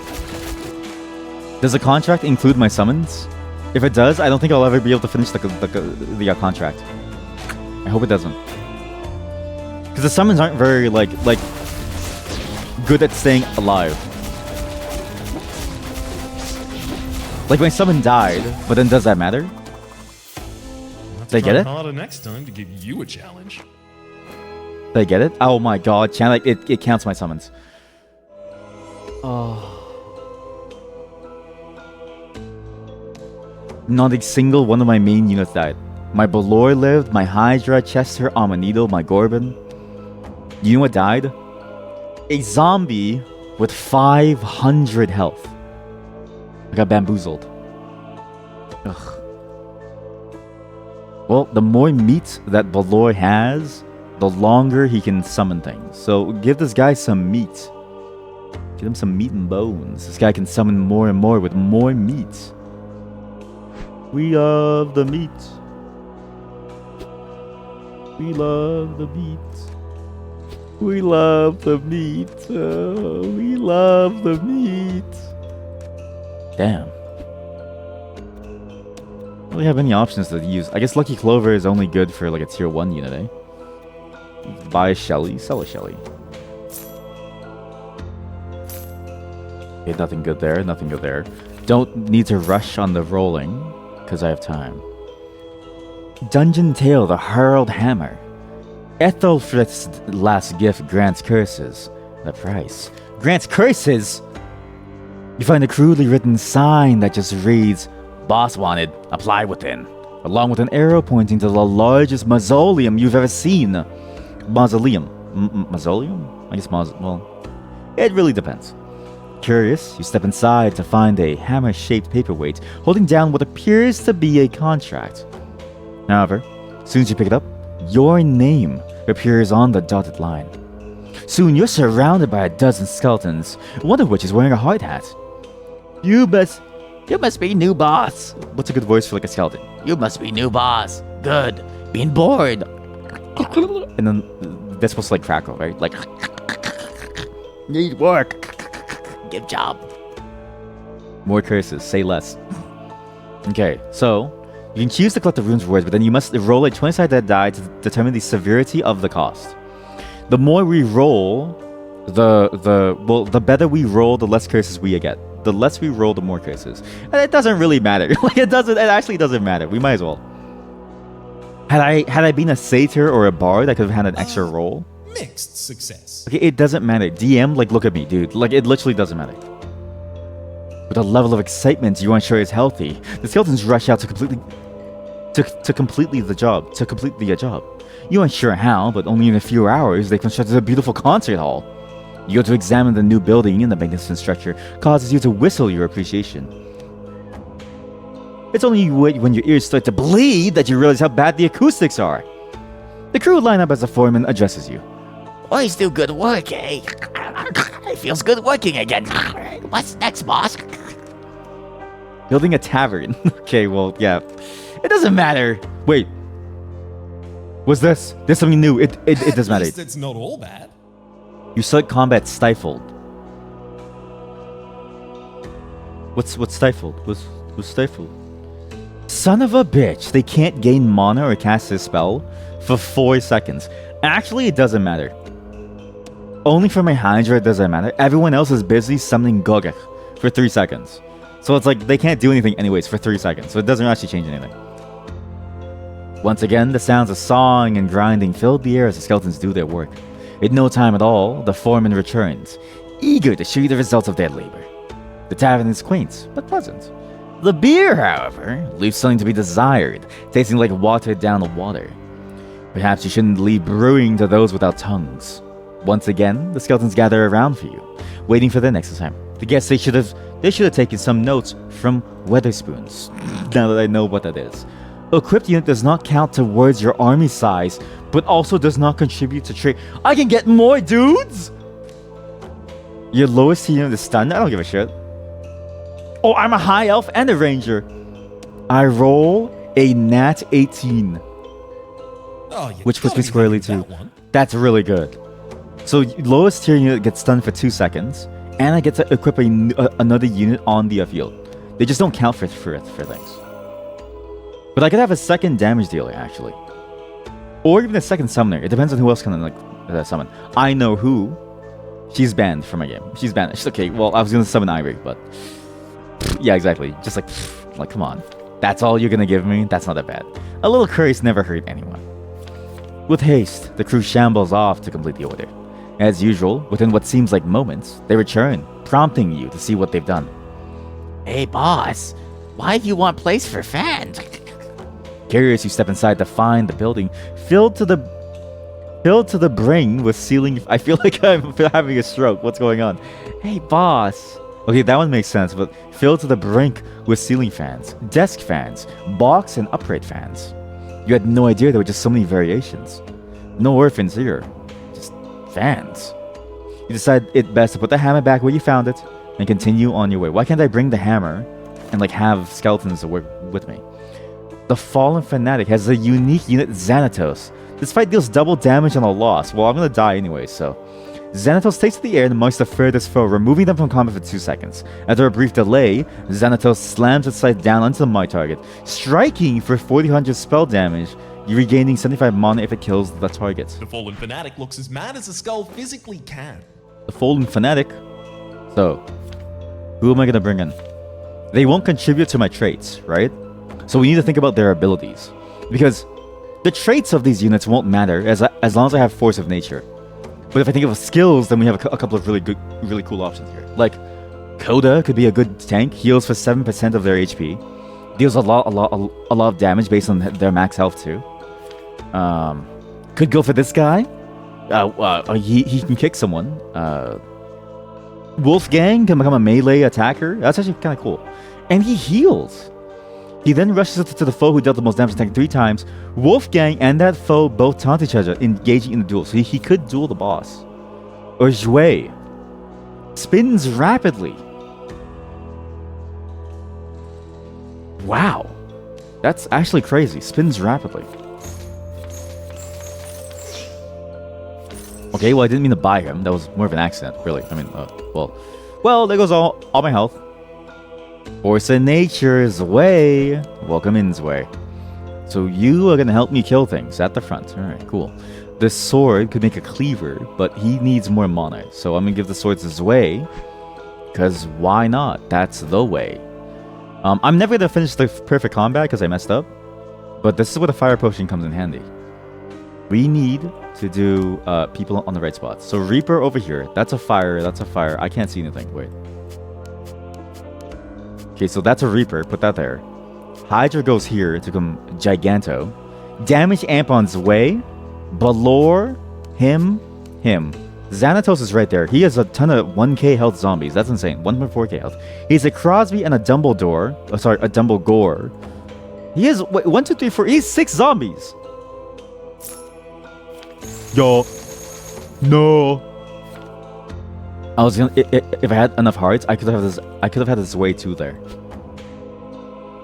Does the contract include my summons? If it does, I don't think I'll ever be able to finish the contract. I hope it doesn't. Because the summons aren't very, like, good at staying alive. Like, my summon died, but then does that matter? Did I get it? Harder next time to give you a challenge. Did I get it? Oh my god, channel, it counts my summons. Oh. Not a single one of my main units died. My Balor lived, my Hydra, Chester, Amanito, my Gorbin. You know what died? A zombie with 500 health. I got bamboozled. Ugh. Well, the more meat that Balor has, the longer he can summon things. So give this guy some meat. Give him some meat and bones. This guy can summon more and more with more meat. We love the meat. We love the meat. We love the meat. Oh, we love the meat. Damn. Don't really have any options to use. I guess Lucky Clover is only good for like a tier 1 unit, eh? Buy a Shelly, sell a Shelly. Okay, nothing good there, nothing good there. Don't need to rush on the rolling, because I have time. Dungeon Tale, the Hurled Hammer. Ethelfrith's last gift grants curses. The price. Grants curses? You find a crudely written sign that just reads, "Boss wanted, apply within," along with an arrow pointing to the largest mausoleum you've ever seen. Mausoleum. Mausoleum? I guess well, it really depends. Curious, you step inside to find a hammer-shaped paperweight holding down what appears to be a contract. However, as soon as you pick it up, your name appears on the dotted line. Soon you're surrounded by a dozen skeletons, one of which is wearing a hard hat. You must be new boss. What's a good voice for like a skeleton? You must be new boss. Good. Being bored. And then that's supposed to like crackle, right? Like need work. Give job. More curses. Say less. Okay, so you can choose to collect the rune's words, but then you must roll a 20-sided die to determine the severity of the cost. The more we roll, the better we roll, the less curses we get. The less we roll, the more curses. And it doesn't really matter. Like it actually doesn't matter. We might as well. Had I been a satyr or a bard, I could have had an extra roll. Mixed success. Okay, it doesn't matter. DM, like, look at me, dude. Like, it literally doesn't matter. With a level of excitement you ensure is healthy, the skeletons rush out to complete the job. You aren't sure how, but only in a few hours they constructed a beautiful concert hall. You go to examine the new building, and the magnificent structure causes you to whistle your appreciation. It's only when your ears start to bleed that you realize how bad the acoustics are. The crew line up as the foreman addresses you. Always do good work, eh? It feels good working again. What's next, boss? Building a tavern. Okay, well, yeah. It doesn't matter. Wait. What's this? There's something new. It doesn't matter. At least it's not all bad. You select combat stifled. What's stifled? What's stifled? Son of a bitch. They can't gain mana or cast a spell for 4 seconds. Actually, it doesn't matter. Only for my Hydra it doesn't matter. Everyone else is busy summoning Gogek for 3 seconds. So it's like they can't do anything anyways for 3 seconds. So it doesn't actually change anything. Once again, the sounds of sawing and grinding filled the air as the skeletons do their work. In no time at all, the foreman returns, eager to show you the results of their labor. The tavern is quaint, but pleasant. The beer, however, leaves something to be desired, tasting like watered down water. Perhaps you shouldn't leave brewing to those without tongues. Once again, the skeletons gather around for you, waiting for their next assignment. The guess they should have taken some notes from Weatherspoons, now that I know what that is. Equipped unit does not count towards your army size, but also does not contribute to trade. I can get more dudes? Your lowest unit is stunned? I don't give a shit. Oh, I'm a high elf and a ranger. I roll a nat 18. Oh, you Which puts gotta me be squarely happy to... with that one. That's really good. So lowest tier unit gets stunned for 2 seconds, and I get to equip another unit on the field. They just don't count for things. But I could have a second damage dealer, actually. Or even a second summoner. It depends on who else can summon. I know who. She's banned from my game. She's banished. Okay, well, I was going to summon Ivory, but... Yeah, exactly. Just like, come on. That's all you're going to give me? That's not that bad. A little curse never hurt anyone. With haste, the crew shambles off to complete the order. As usual, within what seems like moments, they return, prompting you to see what they've done. Hey, boss. Why do you want place for fans? Curious, you step inside to find the building filled to the brim with ceiling. I feel like I'm having a stroke. What's going on? Hey, boss. Okay, that one makes sense, but filled to the brink with ceiling fans, desk fans, box and upright fans. You had no idea there were just so many variations. No orphans here, just fans. You decide it best to put the hammer back where you found it and continue on your way. Why can't I bring the hammer and have skeletons to work with me? The Fallen Fanatic has a unique unit, Xanatos. This fight deals double damage on a loss. Well, I'm gonna die anyway, so... Xanatos takes to the air and marks the furthest foe, removing them from combat for 2 seconds. After a brief delay, Xanatos slams its sight down onto my target, striking for 4,000 spell damage, regaining 75 mana if it kills the target. The Fallen Fanatic looks as mad as a skull physically can. The Fallen Fanatic? So, who am I gonna bring in? They won't contribute to my traits, right? So we need to think about their abilities. Because the traits of these units won't matter as long as I have Force of Nature. But if I think of skills, then we have a couple of really cool options here. Like, Coda could be a good tank. Heals for 7% of their HP. Deals a lot of damage based on their max health too. Could go for this guy. He can kick someone. Wolfgang can become a melee attacker. That's actually kind of cool. And he heals. He then rushes to the foe who dealt the most damage, attacking 3 times. Wolfgang and that foe both taunt each other, engaging in the duel. So he could duel the boss. Or Jue. Spins rapidly. Wow. That's actually crazy. Spins rapidly. Okay, well, I didn't mean to buy him. That was more of an accident, really. I mean, well, there goes all my health. Force of Nature, Zwei. Welcome in, Zwei. So you are gonna help me kill things at the front. All right, cool. This sword could make a cleaver, but he needs more mana. So I'm gonna give the sword to Zwei, because why not? That's the way. I'm never gonna finish the perfect combat because I messed up, but this is where the fire potion comes in handy. We need to do people on the right spots. So Reaper over here. That's a fire. That's a fire. I can't see anything. Wait. Okay, so that's a Reaper. Put that there. Hydra goes here to become Giganto. Damage amp on Zwei. Balor. Him. Xanatos is right there. He has a ton of 1k health zombies. That's insane. 1.4k health. He's a Crosby and a Dumbledore. Oh, sorry, a Dumblegore. He has, wait, 1, 2, 3, 4. He's 6 zombies. Yo. No. I was gonna, if I had enough hearts, I could have had this way too there.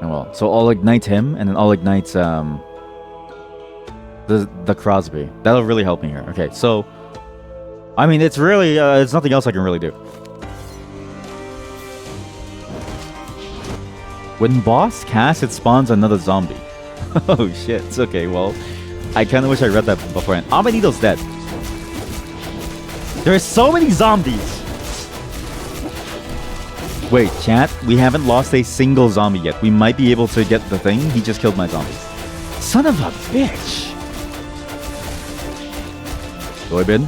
And well, so I'll ignite him, and then I'll ignite the Crosby. That'll really help me here. Okay, so I mean, it's really there's nothing else I can really do. When boss casts, it spawns another zombie. Oh shit. It's okay. Well, I kind of wish I read that beforehand. Amanito's dead. There are so many zombies. Wait, chat. We haven't lost a single zombie yet. We might be able to get the thing. He just killed my zombies. Son of a bitch. Gorbin.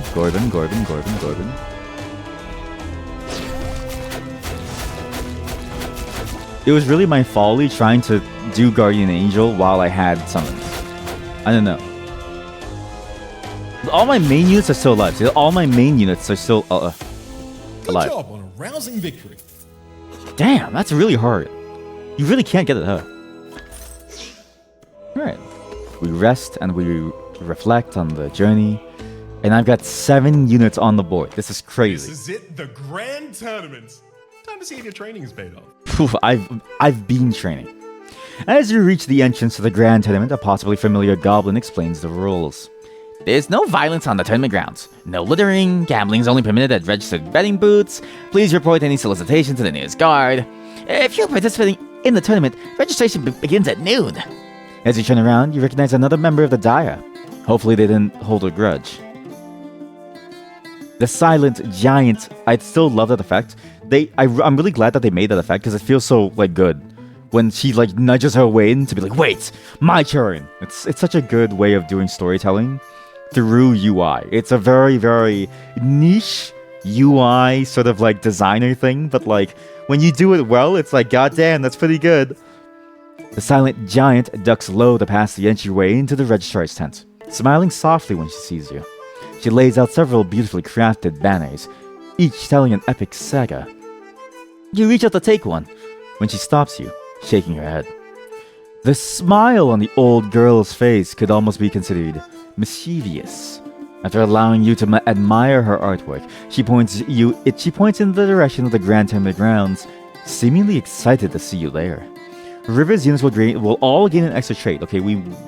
It was really my folly trying to do Guardian Angel while I had summons. I don't know. All my main units are still alive. See, all my main units are still alive. Good job on a rousing victory. Damn, that's really hard. You really can't get it, huh? Alright. We rest and we reflect on the journey. And I've got 7 units on the board. This is crazy. This is it, the grand tournament. Time to see if your training has paid off. Poof, I've been training. As you reach the entrance to the grand tournament, a possibly familiar goblin explains the rules. There's no violence on the tournament grounds. No littering. Gambling is only permitted at registered betting booths. Please report any solicitation to the nearest guard. If you're participating in the tournament, registration begins at noon. As you turn around, you recognize another member of the Dire. Hopefully they didn't hold a grudge. The Silent Giant. I still love that effect. I'm really glad that they made that effect because it feels so like good. When she like nudges her way in to be like, wait, my turn. It's such a good way of doing storytelling through UI. It's a very, very niche UI sort of like designer thing, but like when you do it well, it's like, goddamn, that's pretty good. The Silent Giant ducks low to pass the entryway into the registrar's tent, smiling softly when she sees you. She lays out several beautifully crafted banners, each telling an epic saga. You reach out to take one when she stops you, shaking her head. The smile on the old girl's face could almost be considered mischievous. After allowing you to admire her artwork, she points in the direction of the Grand Tournament grounds, seemingly excited to see you there. River's units will all gain an extra trait. Okay,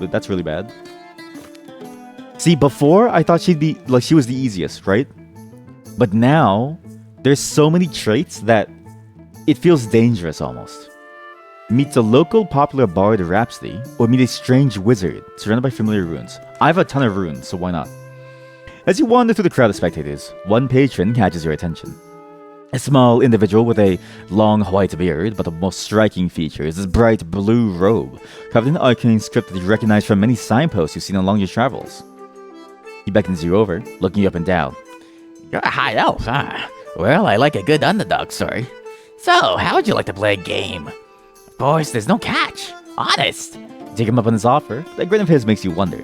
that's really bad. See, before I thought she'd be like she was the easiest, right? But now there's so many traits that it feels dangerous almost. Meet the local popular bard Rhapsody, or meet a strange wizard surrounded by familiar runes. I have a ton of runes, so why not? As you wander through the crowd of spectators, one patron catches your attention. A small individual with a long white beard, but the most striking feature is his bright blue robe, covered in arcane script that you recognize from many signposts you've seen along your travels. He beckons you over, looking you up and down. You're a high elf, huh? Well, I like a good underdog story. So, how would you like to play a game? Of course, there's no catch. Honest. Take him up on his offer. That grin of his makes you wonder.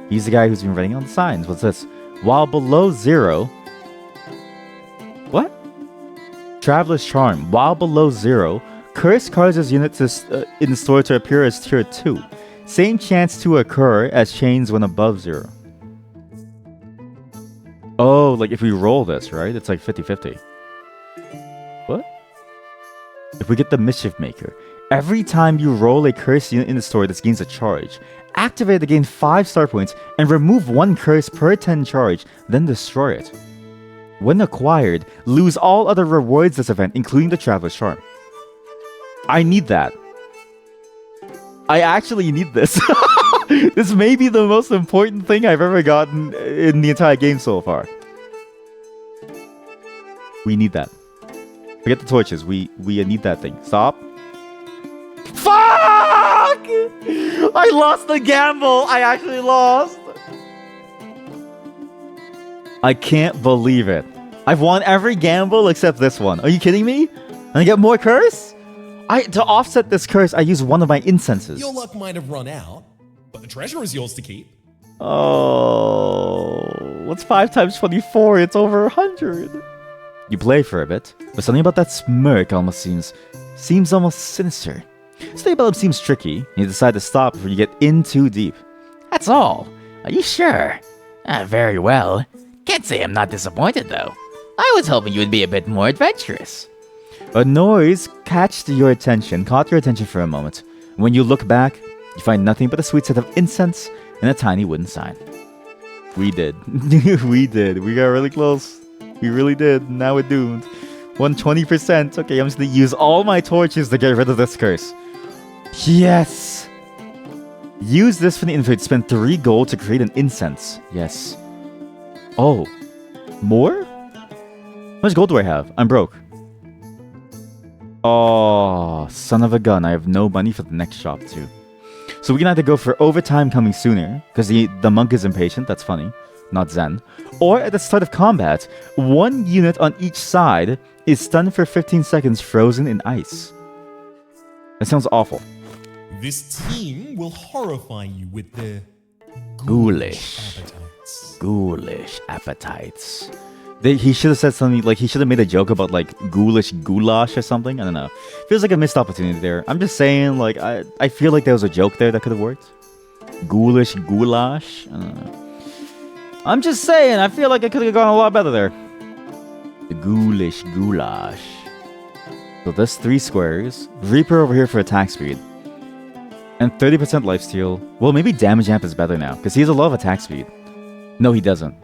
He's the guy who's been writing on the signs. What's this? While below 0... What? Traveler's Charm. While below 0, curse causes units in the store to appear as tier 2. Same chance to occur as chains when above 0. Oh, like if we roll this, right? It's like 50-50. What? If we get the Mischief Maker, every time you roll a curse unit in the store, this gains a charge. Activate to gain 5 star points and remove 1 curse per 10 charge, then destroy it. When acquired, lose all other rewards this event, including the Traveler's Charm. I need that. I actually need this. This may be the most important thing I've ever gotten in the entire game so far. We need that. Forget the torches. We need that thing. Stop. Fuck! I lost the gamble. I actually lost. I can't believe it. I've won every gamble except this one. Are you kidding me? And I get more curse? To offset this curse, I use one of my incenses. Your luck might have run out, but the treasure is yours to keep. Oh, what's 5 times 24? It's over 100. You play for a bit, but something about that smirk almost seems almost sinister. Something about him seems tricky, and you decide to stop before you get in too deep. That's all. Are you sure? Very well. Can't say I'm not disappointed, though. I was hoping you would be a bit more adventurous. A noise caught your attention for a moment. When you look back, you find nothing but a sweet scent of incense and a tiny wooden sign. We did. We did. We got really close. We really did. Now we're doomed. 120%. Okay, I'm just gonna use all my torches to get rid of this curse. Yes! Use this for the inventory to spend 3 gold to create an incense. Yes. Oh. More? How much gold do I have? I'm broke. Oh, son of a gun. I have no money for the next shop, too. So we can either go for overtime coming sooner, because the monk is impatient. That's funny. Not Zen. Or at the start of combat, 1 unit on each side is stunned for 15 seconds frozen in ice. That sounds awful. This team will horrify you with their Ghoulish. appetites. Ghoulish appetites. He should have said something, like, he should have made a joke about, like, ghoulish goulash or something. I don't know. Feels like a missed opportunity there. I'm just saying, like, I feel like there was a joke there that could have worked. Ghoulish goulash? I don't know. I'm just saying, I feel like it could have gone a lot better there. The ghoulish goulash. So that's 3 squares. Reaper over here for attack speed. And 30% lifesteal. Well, maybe damage amp is better now, because he has a lot of attack speed. No, he doesn't.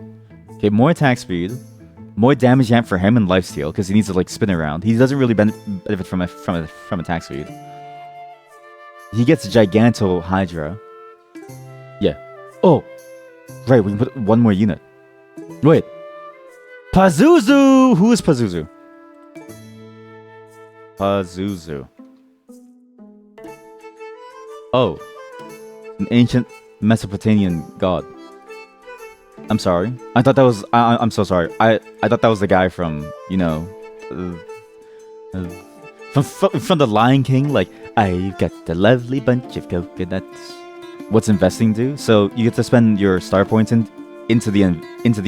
Okay, more attack speed. More damage amp for him and lifesteal, because he needs to, like, spin around. He doesn't really benefit from attack speed. He gets Giganto Hydra. Yeah. Oh! Right, we can put 1 more unit. Wait. Pazuzu! Who is Pazuzu? Pazuzu. Oh. An ancient Mesopotamian god. I'm sorry. I thought that was... I'm so sorry. I thought that was the guy from, you know... from the Lion King. Like, I've got a lovely bunch of coconuts. What's investing do? So you get to spend your star points into the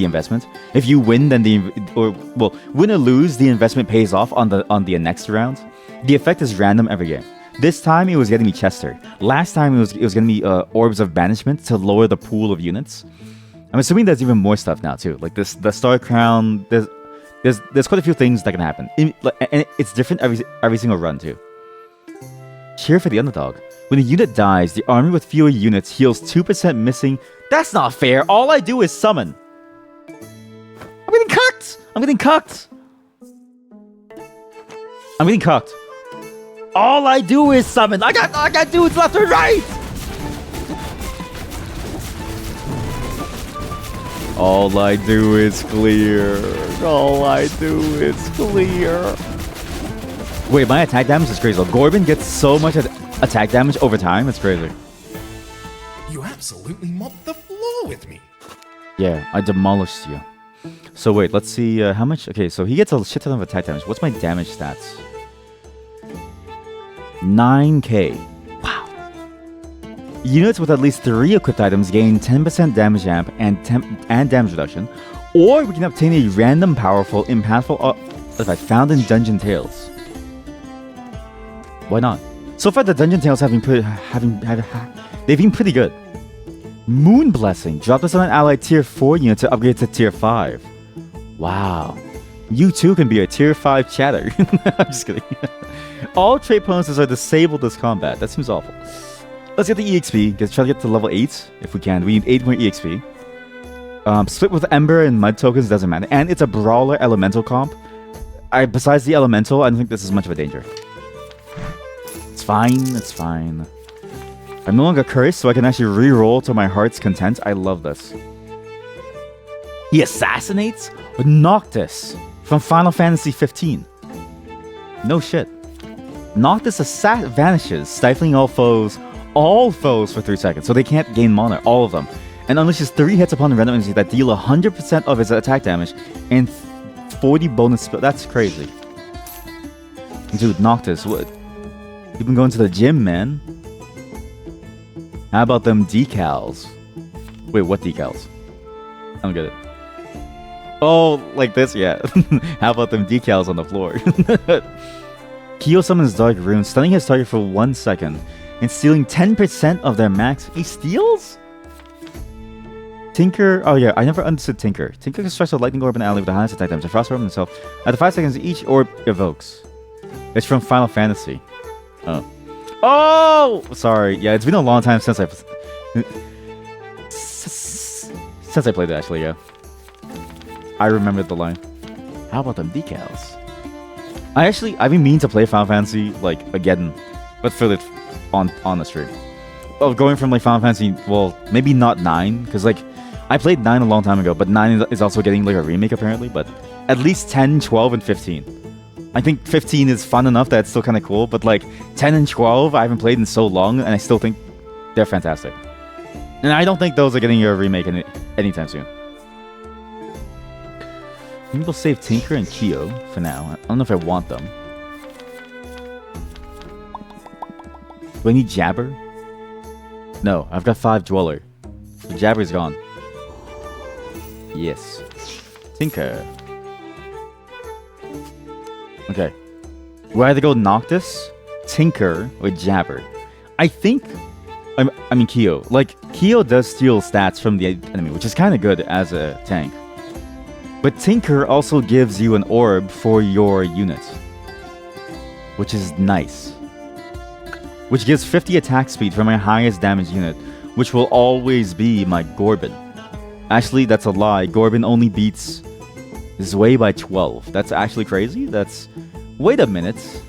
investment. If you win, then win or lose, the investment pays off on the next round. The effect is random every game. This time it was getting me Chester. Last time it was getting me Orbs of Banishment to lower the pool of units. I'm assuming there's even more stuff now too. Like the Star Crown. There's quite a few things that can happen, and it's different every single run too. Cheer for the underdog. When a unit dies, the army with fewer units heals 2% missing. That's not fair. All I do is summon. I'm getting cucked. I'm getting cucked. I'm getting cucked. All I do is summon. I got dudes left and right. All I do is clear. All I do is clear. Wait, my attack damage is crazy. Gorbin gets so much attack damage over time. It's crazy. You absolutely mopped the floor with me. Yeah, I demolished you. So wait, let's see how much. Okay, so he gets a shit ton of attack damage. What's my damage stats? 9k. Wow. Units with at least 3 equipped items gain 10% damage amp and damage reduction, or we can obtain a random powerful, impactful effect found in Dungeon Tales. Why not? So far, the Dungeon Tales have been they've been pretty good. Moon Blessing. Drop this on an allied tier 4 unit to upgrade to tier 5. Wow. You too can be a tier 5 chatter. I'm just kidding. All trade bonuses are disabled this combat. That seems awful. Let's get the EXP. Try to get to level 8 if we can. We need 8 more EXP. Split with Ember and Mud tokens doesn't matter. And it's a Brawler Elemental comp. Besides the Elemental, I don't think this is much of a danger. It's fine. It's fine. I'm no longer cursed, so I can actually re-roll to my heart's content. I love this. He assassinates Noctis from Final Fantasy 15. No shit. Noctis vanishes, stifling all foes for 3 seconds, so they can't gain mana, all of them, and unleashes 3 hits upon random enemies that deal 100% of his attack damage and 40 bonus. That's crazy. Dude, Noctis, what? You've been going to the gym, man. How about them decals? Wait, what decals? I don't get it. Oh, like this? Yeah. How about them decals on the floor? Kyo summons Dark Rune, stunning his target for 1 second and stealing 10% of their max. He steals? Tinker. Oh, yeah. I never understood Tinker. Tinker constructs a lightning orb in an alley with the highest attack damage. A frost orb himself. After 5 seconds, each orb evokes. It's from Final Fantasy. Oh. Oh! Sorry. Yeah, it's been a long time since I played it, actually, yeah. I remembered the line. How about them decals? I've been meaning to play Final Fantasy, like, again, but for it on the stream. Well, going from, like, Final Fantasy, well, maybe not 9, because, like, I played 9 a long time ago, but 9 is also getting, like, a remake, apparently, but at least 10, 12, and 15. I think 15 is fun enough that it's still kind of cool, but, like, 10 and 12, I haven't played in so long, and I still think they're fantastic. And I don't think those are getting a remake anytime soon. Maybe we'll save Tinker and Kyo for now. I don't know if I want them. Do I need Jabber? No, I've got 5 Dweller. The Jabber's gone. Yes. Tinker. Okay. We'll either go Noctis, Tinker, or Jabber. I think... I mean Kyo. Like, Kyo does steal stats from the enemy, which is kind of good as a tank. But Tinker also gives you an orb for your unit, which is nice. Which gives 50 attack speed for my highest damage unit, which will always be my Gorbin. Actually, that's a lie. Gorbin only beats Zwei by 12. That's actually crazy. That's... Wait a minute.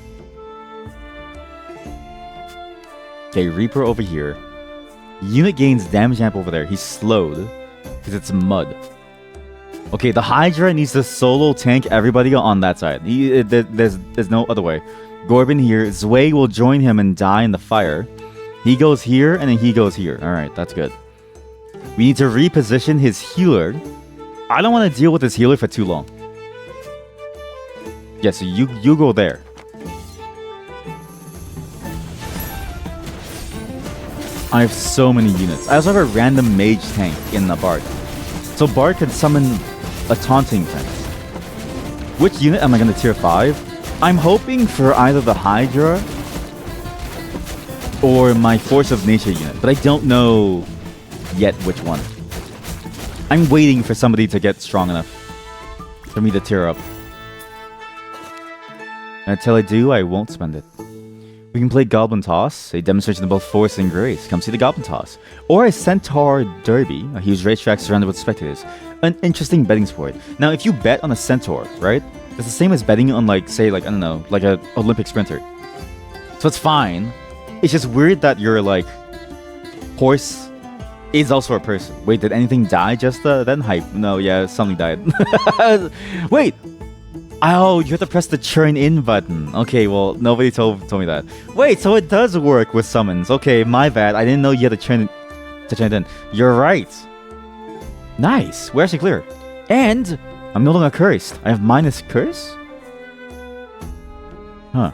Okay, Reaper over here. Unit gains damage amp over there. He's slowed because it's mud. Okay, the Hydra needs to solo tank everybody on that side. There's no other way. Gorbin here. Zwei will join him and die in the fire. He goes here, and then he goes here. Alright, that's good. We need to reposition his healer. I don't want to deal with this healer for too long. Yeah, so you go there. I have so many units. I also have a random mage tank in the Bard. So Bard can summon a taunting tank. Which unit am I going to tier 5? I'm hoping for either the Hydra or my Force of Nature unit, but I don't know yet which one. I'm waiting for somebody to get strong enough for me to tier up. And until I do, I won't spend it. We can play Goblin Toss, a demonstration of both force and grace. Come see the Goblin Toss. Or a Centaur Derby, a huge racetrack surrounded with spectators. An interesting betting sport. Now, if you bet on a Centaur, right? It's the same as betting on, like, say, like, I don't know, like an Olympic sprinter. So it's fine. It's just weird that your, like, horse is also a person. Wait, did anything die just then? Hype. No, yeah, something died. Wait! Oh, you have to press the churn in button. Okay, well, nobody told me that. Wait, so it does work with summons. Okay, my bad. I didn't know you had to churn it in. You're right. Nice. We're actually clear. And I'm no longer cursed. I have minus curse? Huh.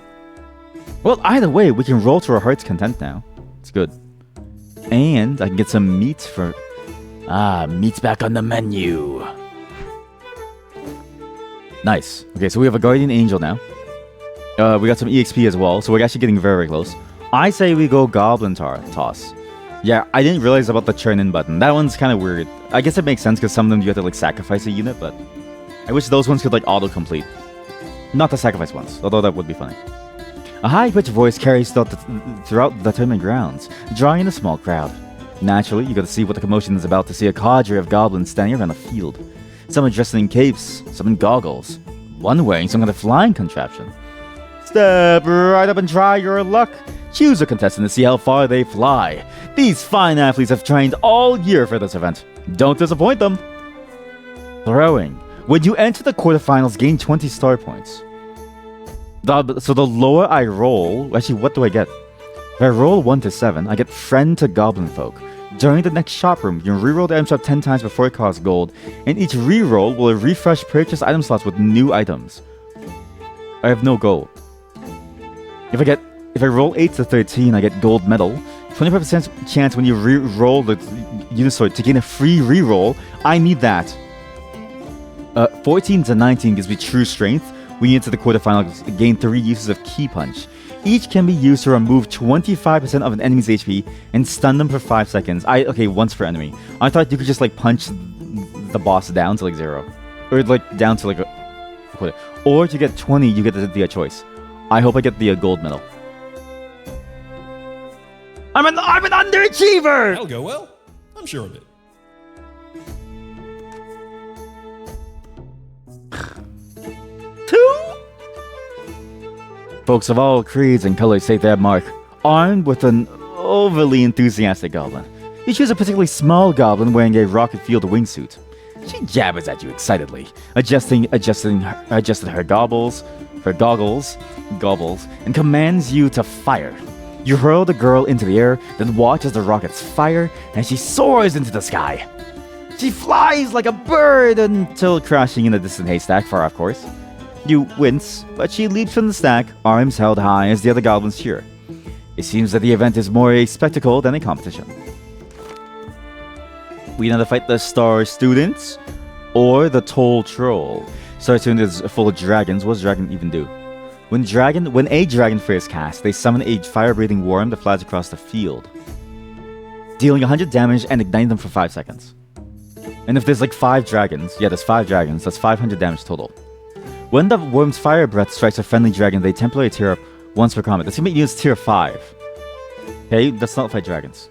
Well, either way, we can roll to our heart's content now. It's good. And I can get some meat for... Ah, meat's back on the menu. Nice. Okay, so we have a Guardian Angel now. We got some EXP as well, so we're actually getting very, very close. I say we go Goblin Toss. Yeah, I didn't realize about the churn-in button. That one's kind of weird. I guess it makes sense because some of them you have to like sacrifice a unit, but I wish those ones could like auto-complete. Not the sacrifice ones, although that would be funny. A high-pitched voice carries throughout the tournament grounds, drawing in a small crowd. Naturally, you got to see what the commotion is about to see a cadre of goblins standing around the field. Some are dressed in capes, some in goggles, one wearing some kind of flying contraption. Step right up and try your luck. Choose a contestant to see how far they fly. These fine athletes have trained all year for this event. Don't disappoint them. Throwing. When you enter the quarterfinals, gain 20 star points. So the lower I roll... Actually, what do I get? If I roll 1 to 7, I get Friend to Goblin Folk. During the next shop room, you can reroll the item shop 10 times before it costs gold, and each reroll will refresh purchase item slots with new items. I have no gold. If I roll 8 to 13, I get gold medal. 25% chance when you re-roll the Unisword to gain a free reroll. I need that. 14 to 19 gives me true strength. We enter the quarterfinals, gain 3 uses of Key Punch. Each can be used to remove 25% of an enemy's HP and stun them for 5 seconds. Okay, once per enemy. I thought you could just like punch the boss down to like 0. Or like down to like a... Or to get 20, you get the choice. I hope I get the gold medal. I'm an underachiever! That'll go well. I'm sure of it. Folks of all creeds and colors take their mark, armed with an overly enthusiastic goblin. You choose a particularly small goblin wearing a rocket field wingsuit. She jabbers at you excitedly, adjusting her goggles, and commands you to fire. You hurl the girl into the air, then watch as the rockets fire, and she soars into the sky. She flies like a bird until crashing in a distant haystack, far off course. You wince, but she leaps from the stack, arms held high as the other goblins cheer. It seems that the event is more a spectacle than a competition. We now fight the Star Students or the Toll Troll. Star Student is full of dragons. What does dragon even do? When a dragon fire is cast, they summon a fire-breathing worm that flies across the field, dealing 100 damage and igniting them for 5 seconds. And if there's like 5 dragons, there's 5 dragons, that's 500 damage total. When the worm's fire breath strikes a friendly dragon, they temporarily tear up once per combat. This can be used tier 5. Okay, let's not fight dragons.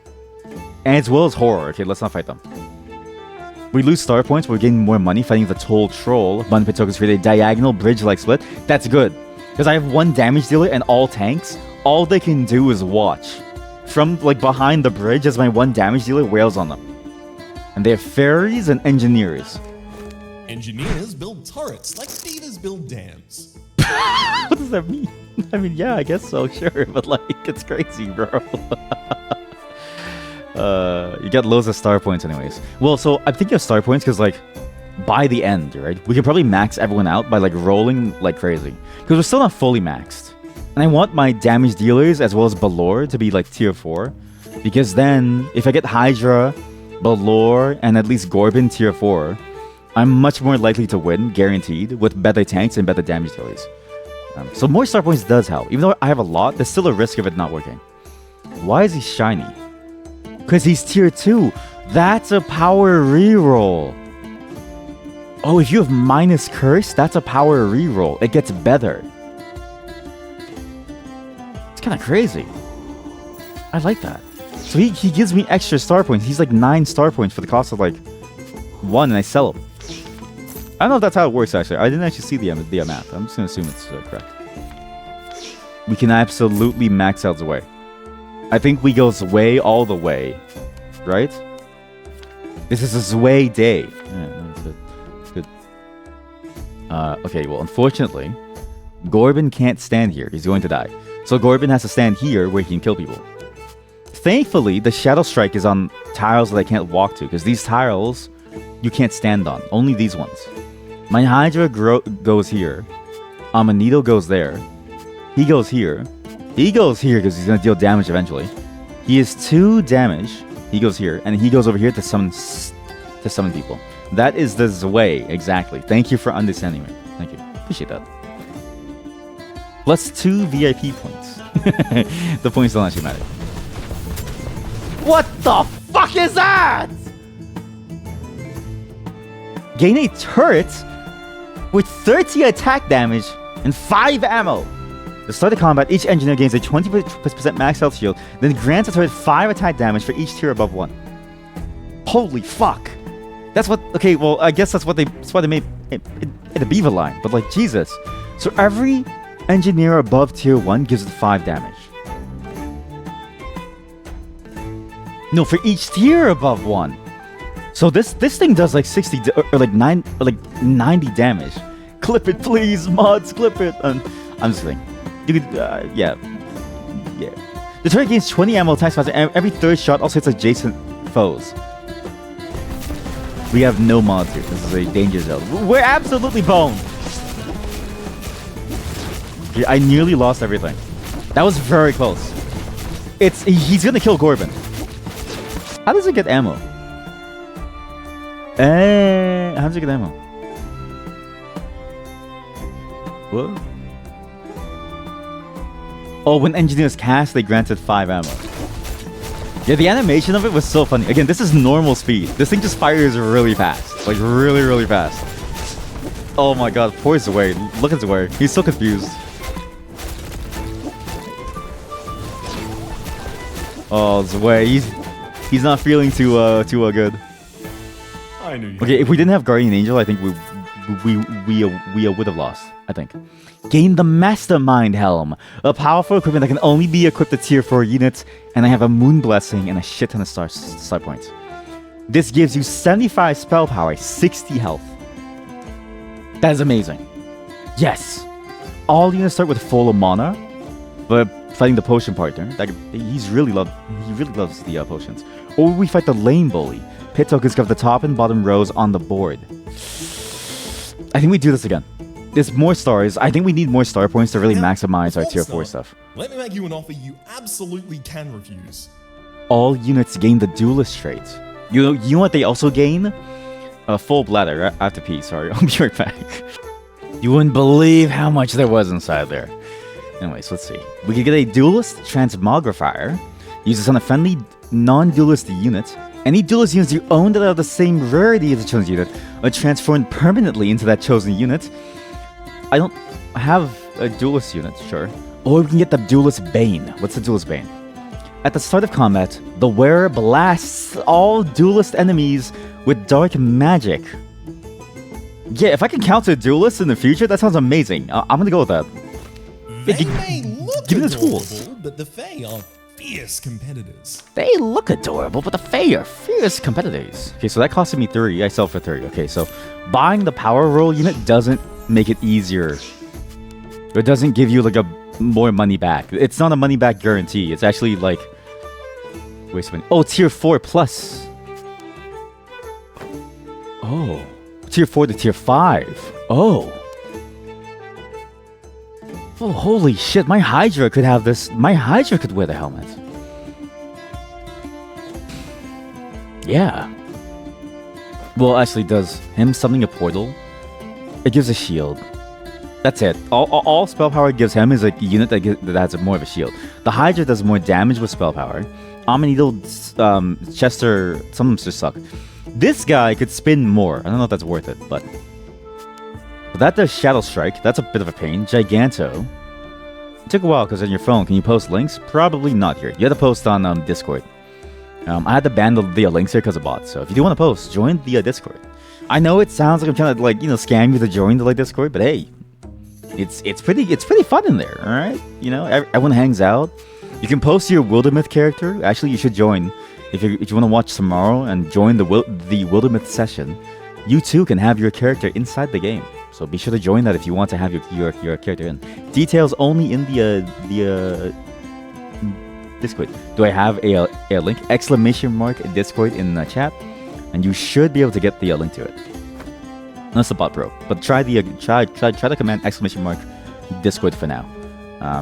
And as well as horror, okay, let's not fight them. We lose star points, but we're getting more money fighting the Toll Troll. Money pit tokens create a diagonal bridge-like split. That's good. Because I have 1 damage dealer and all tanks. All they can do is watch. From like behind the bridge as my 1 damage dealer wails on them. And they have fairies and engineers. Engineers build turrets like divas build dams. What does that mean? I mean, yeah, I guess so, sure. But like, it's crazy, bro. You get loads of star points anyways. Well, so I'm thinking of star points because like, by the end, right? We can probably max everyone out by like rolling like crazy. Because we're still not fully maxed. And I want my damage dealers as well as Balor to be like tier 4. Because then, if I get Hydra, Balor, and at least Gorbin tier 4, I'm much more likely to win, guaranteed, with better tanks and better damage dealers. So more star points does help. Even though I have a lot, there's still a risk of it not working. Why is he shiny? Because he's tier 2. That's a power reroll. Oh, if you have minus curse, that's a power reroll. It gets better. It's kind of crazy. I like that. So he gives me extra star points. He's like 9 star points for the cost of like 1, and I sell him. I don't know if that's how it works, actually. I didn't actually see the map. I'm just going to assume it's correct. We can absolutely max out Zwei. I think we go Zwei all the way. Right? This is a Zwei day. Yeah, no, it's good. It's good. Okay, well, unfortunately, Gorbin can't stand here. He's going to die. So Gorbin has to stand here where he can kill people. Thankfully, the Shadow Strike is on tiles that I can't walk to, because these tiles you can't stand on. Only these ones. My Hydra goes here. Amanito goes there. He goes here. He goes here because he's gonna deal damage eventually. He is 2 damage. He goes here, and he goes over here to summon people. That is the Zwei, exactly. Thank you for understanding me. Thank you. Appreciate that. Plus 2 VIP points. The points don't actually matter. What the fuck is that? Gain a turret with 30 attack damage and 5 ammo. To start the combat, each engineer gains a 20% max health shield, then grants a turret 5 attack damage for each tier above 1. Holy fuck. That's what, okay, well, I guess that's why they made it the Beaver line, but like, Jesus. So every engineer above tier 1 gives it 5 damage. No, for each tier above 1. So this thing does like 60 or like 90 damage. Clip it, please, mods, clip it. I'm just kidding. You could, yeah. The turret gains 20 ammo attacks faster, and every third shot also hits adjacent foes. We have no mods here. This is a danger zone. We're absolutely boned. I nearly lost everything. That was very close. He's gonna kill Corbin. How does it get ammo? How does it get ammo? What? Oh, when engineers cast, they granted 5 ammo. Yeah, the animation of it was so funny. Again, this is normal speed. This thing just fires really fast. Like, really, really fast. Oh my god, poor Zwei. Look at Zwei. He's so confused. Oh, Zwei. He's not feeling too good. I knew you. Okay, if we didn't have Guardian Angel, I think we would have lost. I think. Gain the Mastermind Helm, a powerful equipment that can only be equipped to tier 4 units, and I have a Moon Blessing and a shit ton of star points. This gives you 75 spell power, 60 health. That is amazing. Yes. All units start with full mana, but fighting the potion partner, he really loves the potions. Or we fight the lane bully. Pit tokens cover the top and bottom rows on the board. I think we do this again. There's more stars. I think we need more star points to really maximize our tier 4 stuff. Let me make you an offer you absolutely can refuse. All units gain the duelist trait. You know what they also gain? A full bladder. I have to pee, sorry. I'll be right back. You wouldn't believe how much there was inside there. Anyways, let's see. We could get a duelist transmogrifier. Use this on a friendly non-duelist unit. Any duelist units you own that are the same rarity as the chosen unit are transformed permanently into that chosen unit. I don't have a duelist unit, sure. Or we can get the duelist Bane. What's the duelist Bane? At the start of combat, the wearer blasts all duelist enemies with dark magic. Yeah, if I can counter duelists in the future, that sounds amazing. I'm gonna go with that. They may look give me the adorable, tools. but the Fae are fierce competitors. They look adorable, but the Fae are fierce competitors. Okay, so that costed me 3. I sell for 3. Okay, so buying the power roll unit doesn't make it easier. It doesn't give you like a more money back. It's not a money back guarantee. It's actually like waste of money. Oh, tier 4 plus. Oh, tier 4 to tier 5. Oh. Oh, holy shit. My Hydra could have this. My Hydra could wear the helmet. Yeah. Well, actually, does him summoning a portal? It gives a shield. That's it. All spell power gives him is a unit that has more of a shield. The Hydra does more damage with spell power. Omnineedle, Chester, some of them just suck. This guy could spin more. I don't know if that's worth it, but that does Shadow Strike. That's a bit of a pain. Giganto. It took a while because on your phone, can you post links? Probably not here. You have to post on Discord. I had to ban the links here because of bots. So if you do want to post, join the Discord. I know it sounds like I'm trying to scam you to join the Discord, but hey, it's pretty fun in there. All right, everyone hangs out. You can post your Wildermyth character. Actually, you should join if you want to watch tomorrow and join the Wildermyth session. You too can have your character inside the game. So be sure to join that if you want to have your character in. Details only in the Discord. Do I have a link? !Discord in the chat, and you should be able to get the link to it. That's the bot pro, but try the command !Discord for now.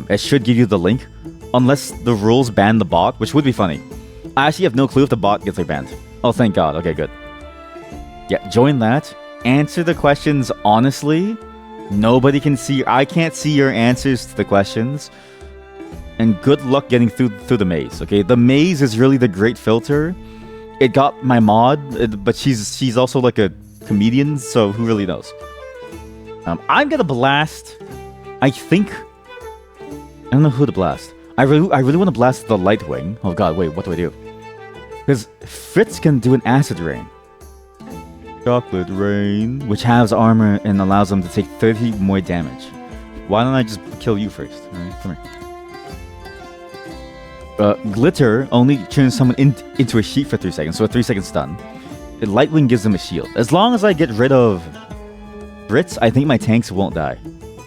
It should give you the link, unless the rules ban the bot, which would be funny. I actually have no clue if the bot gets like banned. Oh, thank God. Okay, good. Yeah, join that. Answer the questions honestly. Nobody can see. I can't see your answers to the questions. And good luck getting through the maze. Okay, the maze is really the great filter. It got my mod, but she's also like a comedian, so who really knows? I'm gonna blast. I think. I don't know who to blast. I really want to blast the Lightwing. Oh God, wait, what do I do? Because Fritz can do an acid rain. Chocolate rain, which has armor and allows them to take 30 more damage. Why don't I just kill you first? All right, come here. Glitter only turns someone into a sheet for 3 seconds, so a 3-second stun. Lightwing gives them a shield. As long as I get rid of Fritz, I think my tanks won't die.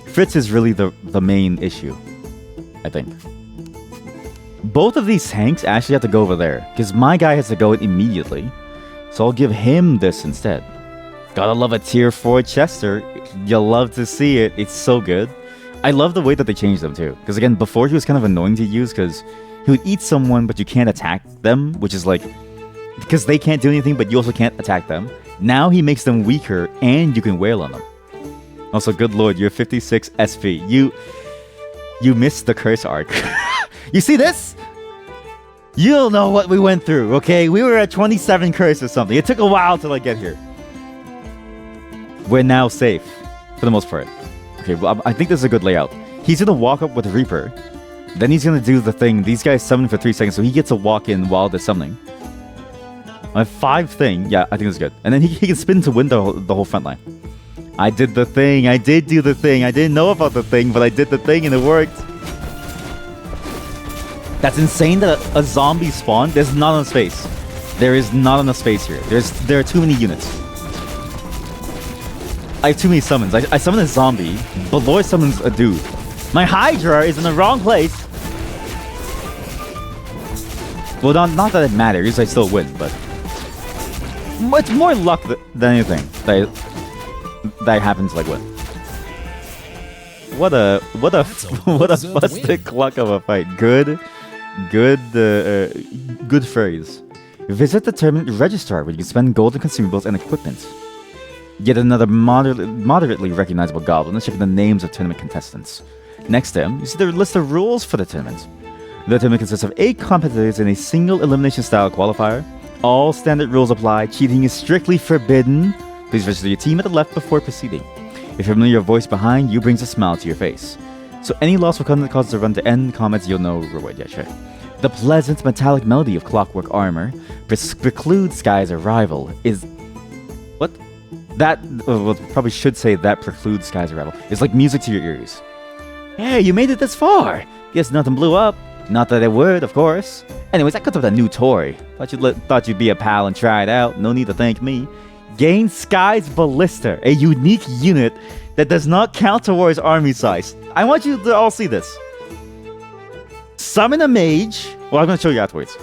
Fritz is really the main issue, I think. Both of these tanks actually have to go over there, because my guy has to go in immediately. So I'll give him this instead. Gotta love a tier 4 Chester. You'll love to see it. It's so good. I love the way that they changed them too. Because again, before he was kind of annoying to use because he would eat someone but you can't attack them, which is like... because they can't do anything but you also can't attack them. Now he makes them weaker and you can wail on them. Also, good lord, you're 56 SP. You missed the curse arc. You see this? You'll know what we went through, okay? We were at 27 curse or something. It took a while to like get here. We're now safe, for the most part. Okay, well, I think this is a good layout. He's gonna walk up with Reaper. Then he's gonna do the thing. These guys summon for 3 seconds, so he gets to walk in while they're summoning. My 5 thing, yeah, I think it's good. And then he can spin to win the whole front line. I did the thing. I did do the thing. I didn't know about the thing, but I did the thing and it worked. That's insane that a zombie spawned. There's not enough space. There is not enough space here. There are too many units. I have too many summons. I summon a zombie. Balor summons a dude. My Hydra is in the wrong place. Well, not that it matters. I still win, but it's more luck than anything that happens like what. What a busted cluck of a fight. Good phrase. Visit the tournament registrar where you can spend gold and consumables and equipment. Yet another moderately recognizable goblin is checking the names of tournament contestants. Next to him, you see the list of rules for the tournament. The tournament consists of 8 competitors in a single elimination style qualifier. All standard rules apply. Cheating is strictly forbidden. Please register your team at the left before proceeding. If you're familiar, your voice behind you brings a smile to your face. So any loss will cause the run to end. Comments you'll know reward. Yeah, sure. The pleasant metallic melody of clockwork armor precludes Sky's arrival. Is what? That well, probably should say that precludes Sky's arrival. It's like music to your ears. Hey, you made it this far. Guess nothing blew up. Not that it would, of course. Anyways, I cooked up a new toy. Thought you'd be a pal and try it out. No need to thank me. Gain Sky's Ballista, a unique unit that does not count towards army size. I want you to all see this. Summon a mage. Well, I'm going to show you afterwards.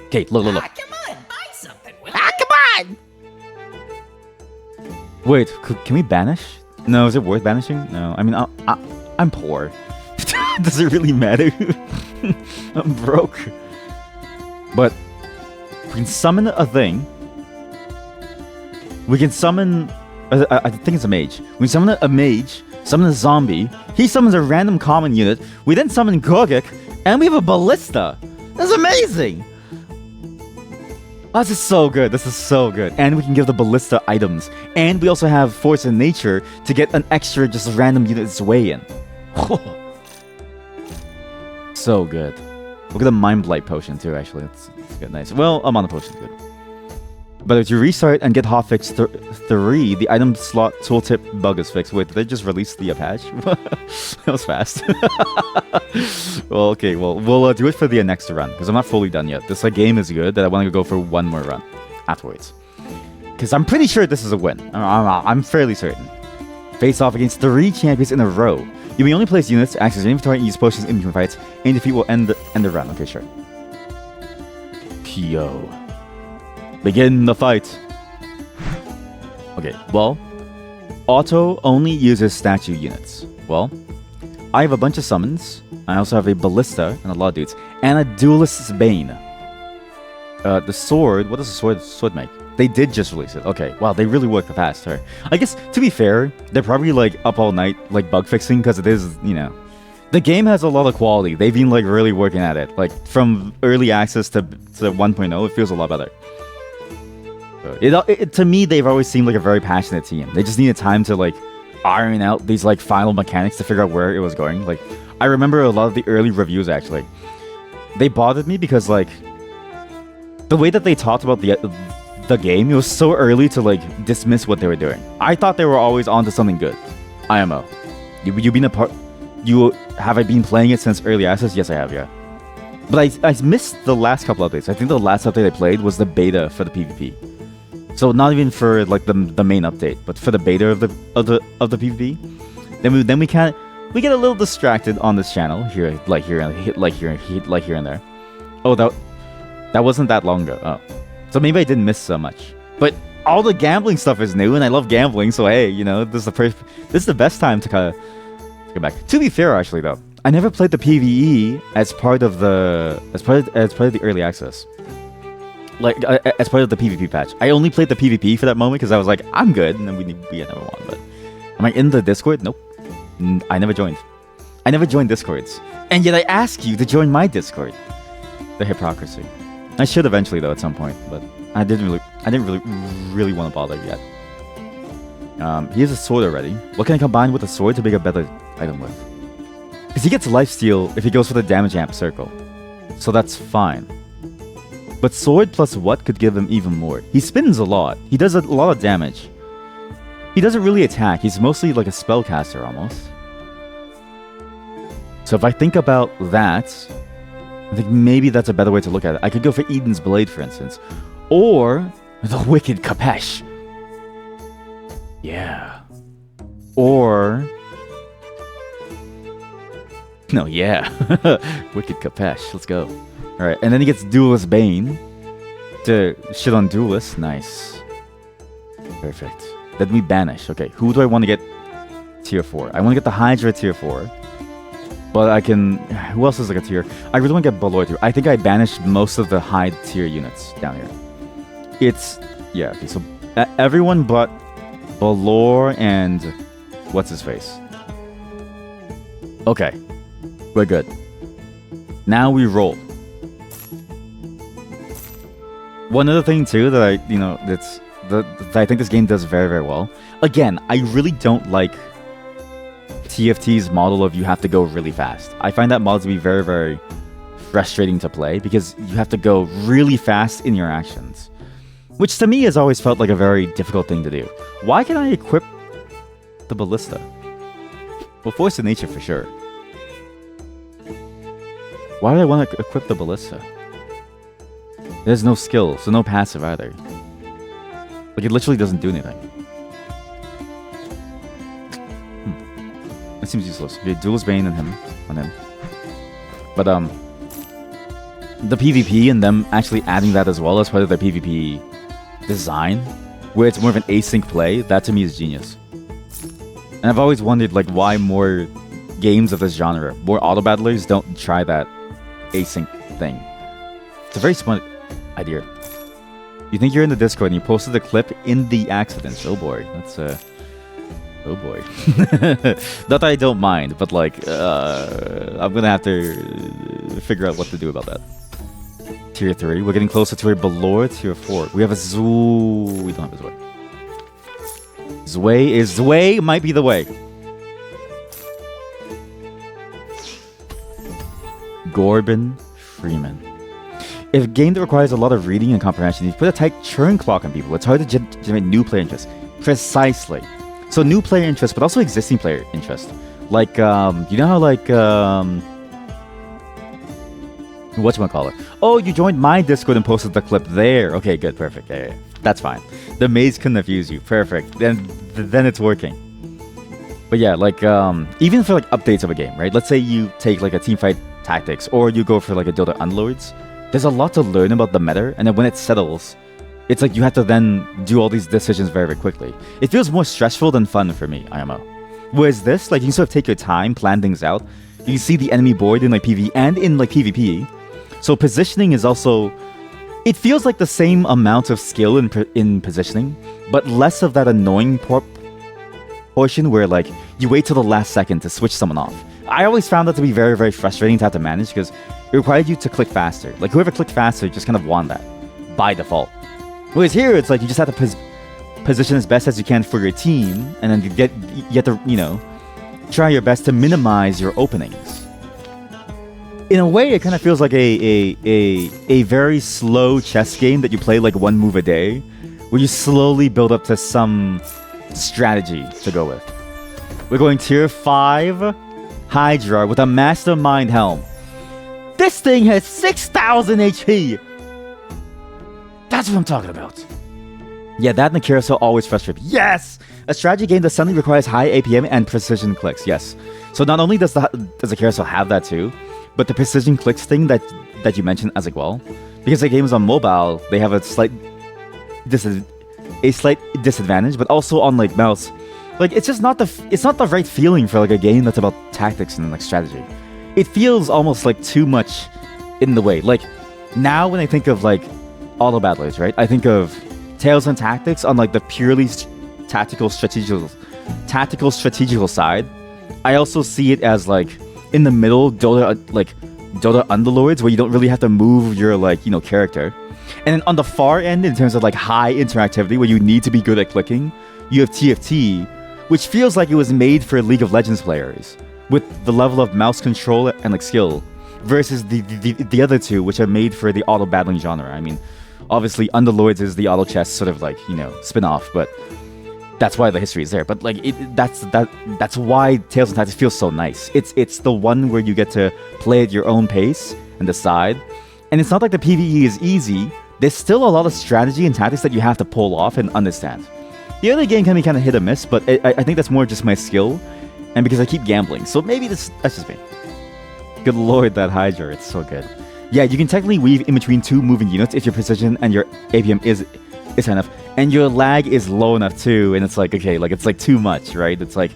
Okay, look. Come on, buy something. Come on! Wait, can we banish? No, is it worth banishing? No, I mean, I'm poor. Does it really matter? I'm broke. But we can summon a thing. We can summon... I think it's a mage. We summon a mage, summon a zombie. He summons a random common unit. We then summon Gogic, and we have a ballista. That's amazing! Oh, this is so good. This is so good. And we can give the ballista items. And we also have Force in Nature to get an extra just random unit's way in. So good. Look at the Mind Blight potion too, actually. That's good. Nice. Well, I'm on the potion. Good. But if you restart and get hotfix 3, the item slot tooltip bug is fixed. Wait, did they just release the patch? That was fast. Well, okay. Well, we'll do it for the next run because I'm not fully done yet. This game is good that I want to go for one more run afterwards. Because I'm pretty sure this is a win. I'm fairly certain. Face off against 3 champions in a row. You may only place units, access your inventory, and use potions in between fights. And defeat will end the run. Okay, sure. P.O. Begin the fight. Okay, well, Auto only uses statue units. Well, I have a bunch of summons. I also have a Ballista and a lot of dudes. And a Duelist's Bane. The sword, what does the sword make? They did just release it. Okay, wow, they really worked fast. Right. I guess, to be fair, they're probably like up all night, like bug fixing, because it is, you know. The game has a lot of quality. They've been like really working at it. Like from early access to 1.0, it feels a lot better. To me, they've always seemed like a very passionate team. They just needed time to like iron out these like final mechanics to figure out where it was going. Like, I remember a lot of the early reviews actually. They bothered me because like the way that they talked about the game, it was so early to like dismiss what they were doing. I thought they were always onto something good. IMO. You've been a part. Have I been playing it since early access? Yes, I have. Yeah. But I missed the last couple updates. I think the last update I played was the beta for the PvP. So not even for like the main update, but for the beta of the PvP. Then we get a little distracted on this channel here and there. Oh, that wasn't that long ago. Oh, so maybe I didn't miss so much. But all the gambling stuff is new, and I love gambling. So hey, you know, this is the best time to kind of go back. To be fair, actually though, I never played the PvE as part of the early access. Like as part of the PvP patch. I only played the PvP for that moment because I was like, I'm good, and then we had number one. But am I in the Discord? Nope. I never joined. I never joined Discords, and yet I ask you to join my Discord. The hypocrisy. I should eventually though at some point, but I didn't really want to bother yet. He has a sword already. What can I combine with a sword to make a better item with? Because he gets lifesteal if he goes for the damage amp circle, so that's fine. But sword plus what could give him even more? He spins a lot. He does a lot of damage. He doesn't really attack. He's mostly like a spellcaster almost. So if I think about that, I think maybe that's a better way to look at it. I could go for Eden's Blade, for instance. Or the Wicked Kapesh. Yeah. Or... No, yeah. Wicked Kapesh. Let's go. Alright, and then he gets Duelist Bane to shit on Duelist. Nice. Perfect. Then we banish. Okay, who do I want to get tier 4? I want to get the Hydra tier 4. But I can... Who else is like a tier? I really want to get Balor tier. I think I banished most of the high tier units down here. It's... Yeah, okay, so everyone but Balor and... What's his face? Okay. We're good. Now we roll. One other thing too that that I think this game does very, very well. Again, I really don't like TFT's model of you have to go really fast. I find that model to be very, very frustrating to play because you have to go really fast in your actions, which to me has always felt like a very difficult thing to do. Why can I equip the Ballista? Well, Force of Nature for sure. Why do I want to equip the Ballista? There's no skill, so no passive either. Like, it literally doesn't do anything. That seems useless. Okay, Duelist Bane on him. But, the PvP and them actually adding that as well as part of their PvP design, where it's more of an async play, that to me is genius. And I've always wondered, like, why more games of this genre, more auto-battlers don't try that async thing. It's a very smart idea. You think you're in the Discord and you posted the clip in the accidents. Oh boy, that's oh boy. Not that I don't mind, but like I'm gonna have to figure out what to do about that. Tier 3. We're getting closer to a Balor tier 4. We have a Zoo. We don't have a Zwei. Zwei might be the way. Gorbin Freeman. If a game that requires a lot of reading and comprehension, you put a tight churn clock on people, it's hard to generate new player interest. Precisely. So new player interest, but also existing player interest. Like, you know how like, whatchamacallit? Oh, you joined my Discord and posted the clip there. Okay, good, perfect. Yeah. That's fine. The maze can confuse you. Perfect. Then it's working. But yeah, like, even for like updates of a game, right? Let's say you take like a teamfight tactics, or you go for like a Dota Unlords. There's a lot to learn about the meta, and then when it settles, it's like you have to then do all these decisions very, very quickly. It feels more stressful than fun for me, IMO. Whereas this, like, you can sort of take your time, plan things out. You can see the enemy board in like PvE and in like PvP. So positioning is also, it feels like the same amount of skill in positioning, but less of that annoying portion where like you wait till the last second to switch someone off. I always found that to be very, very frustrating to have to manage because it required you to click faster. Like whoever clicked faster just kind of won that by default. Whereas here, it's like you just have to position as best as you can for your team, and then you have to, you know, try your best to minimize your openings. In a way, it kind of feels like a very slow chess game that you play like one move a day, where you slowly build up to some strategy to go with. We're going tier 5 Hydra with a Mastermind Helm. This thing has 6,000 HP! That's what I'm talking about. Yeah, that and the carousel always frustrate me. Yes! A strategy game that suddenly requires high APM and precision clicks. Yes. So not only does the carousel have that too, but the precision clicks thing that you mentioned as well. Because the games on mobile, they have a slight disadvantage, but also on like mouse, like it's just not the right feeling for like a game that's about tactics and like strategy. It feels almost like too much in the way. Like now when I think of like auto battlers, right? I think of Tales and Tactics on like the purely tactical strategical side. I also see it as like in the middle Dota Underlords, where you don't really have to move your like, you know, character. And then on the far end, in terms of like high interactivity, where you need to be good at clicking, you have TFT, which feels like it was made for League of Legends players with the level of mouse control and like skill, versus the other two, which are made for the auto battling genre. I mean, obviously Underlords is the auto chess sort of like, you know, spin-off, but that's why the history is there. But like that's why Tales and Tactics feels so nice. It's the one where you get to play at your own pace and decide. And it's not like the PvE is easy. There's still a lot of strategy and tactics that you have to pull off and understand. The other game can be kind of hit or miss, but I think that's more just my skill, and because I keep gambling. So maybe that's just me. Good lord, that Hydra, it's so good. Yeah, you can technically weave in between two moving units if your precision and your APM is high enough, and your lag is low enough too, and it's like, okay, like it's like too much, right? It's like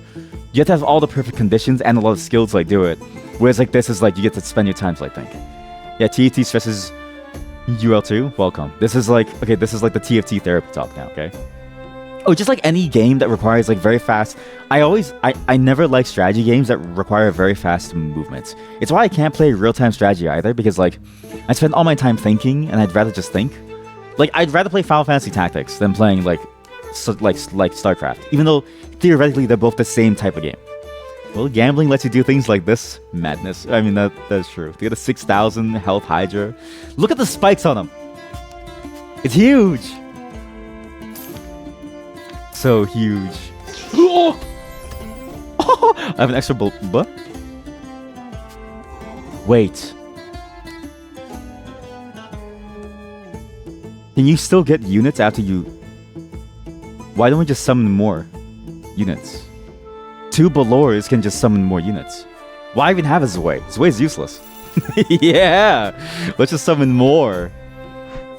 you have to have all the perfect conditions and a lot of skills to like do it. Whereas like this is like you get to spend your time to like think. Yeah, TFT stresses UL too. Welcome. This is like, okay, this is like the TFT therapy talk now, okay? Oh, just like any game that requires like very fast. I never like strategy games that require very fast movements. It's why I can't play real-time strategy either, because like I spend all my time thinking, and I'd rather just think. Like I'd rather play Final Fantasy Tactics than playing like StarCraft, even though theoretically they're both the same type of game. Well, gambling lets you do things like this madness. I mean, that's true. They got a 6,000 health Hydra. Look at the spikes on them. It's huge. So huge. Oh! I have an extra but wait. Can you still get units after you... Why don't we just summon more units? 2 Balors can just summon more units. Why even have a Zwei? Zwei is useless. Yeah! Let's just summon more.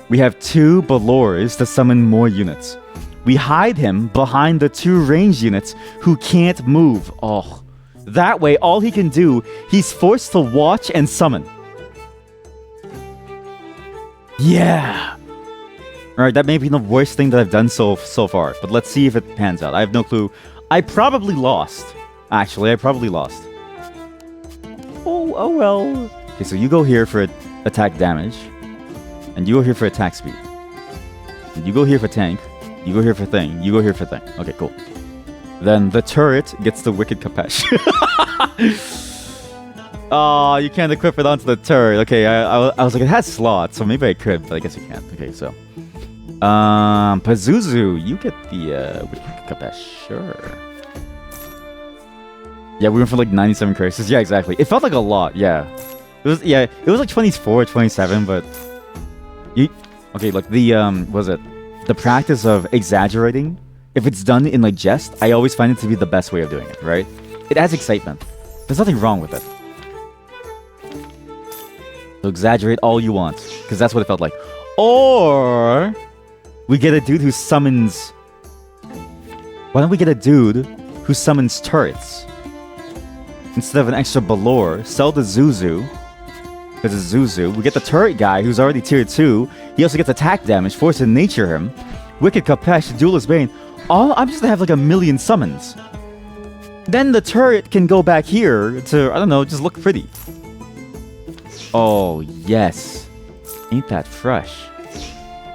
We have 2 Balors to summon more units. We hide him behind the 2 ranged units who can't move. Oh, that way all he can do, he's forced to watch and summon. Yeah! Alright, that may be the worst thing that I've done so far, but let's see if it pans out. I have no clue. I probably lost. Actually, I probably lost. Oh well. Okay, so you go here for attack damage, and you go here for attack speed. And you go here for tank. You go here for thing. You go here for thing. Okay, cool. Then the turret gets the Wicked Kapesh. Oh, you can't equip it onto the turret. Okay, I was like, it has slots, so maybe I could, but I guess you can't. Okay, so. Pazuzu, you get the Wicked Kapesh, sure. Yeah, we went for like 97 curses. Yeah, exactly. It felt like a lot, yeah. It was like 24, 27, but... Okay, like the, was it? The practice of exaggerating, if it's done in like jest, I always find it to be the best way of doing it, right? It adds excitement. There's nothing wrong with it. So exaggerate all you want, because that's what it felt like. Or we get a dude who summons... Why don't we get a dude who summons turrets. Instead of an extra Balor, sell the Zuzu. Because it's Zuzu. We get the turret guy who's already tier 2. He also gets attack damage, force to nature him. Wicked Kapesh, Duelist Bane. I'm just gonna have like a million summons. Then the turret can go back here to, I don't know, just look pretty. Oh, yes. Ain't that fresh?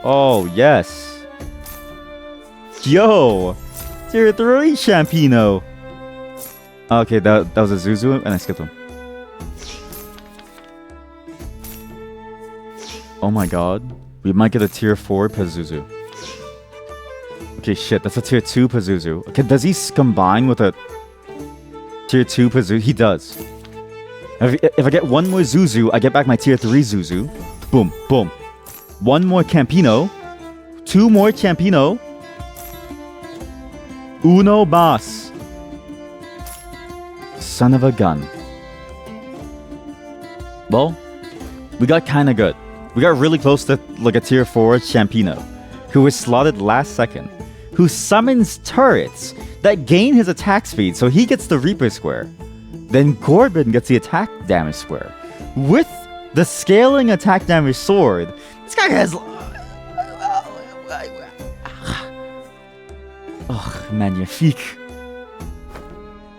Oh, yes. Yo! Tier 3 Champino! Okay, that was a Zuzu, and I skipped him. Oh my god. We might get a tier 4 Pazuzu. Okay, shit, that's a tier 2 Pazuzu. Okay, does he combine with a tier 2 Pazuzu? He does. If I get one more Zuzu, I get back my tier 3 Zuzu. Boom, boom. One more Campino. Two more Campino. Uno Boss. Son of a gun. Well, we got kinda good. We got really close to like a tier 4 Champino, who was slotted last second, who summons turrets that gain his attack speed, so he gets the Reaper square. Then Corbin gets the attack damage square. With the scaling attack damage sword, this guy has... Oh, magnifique.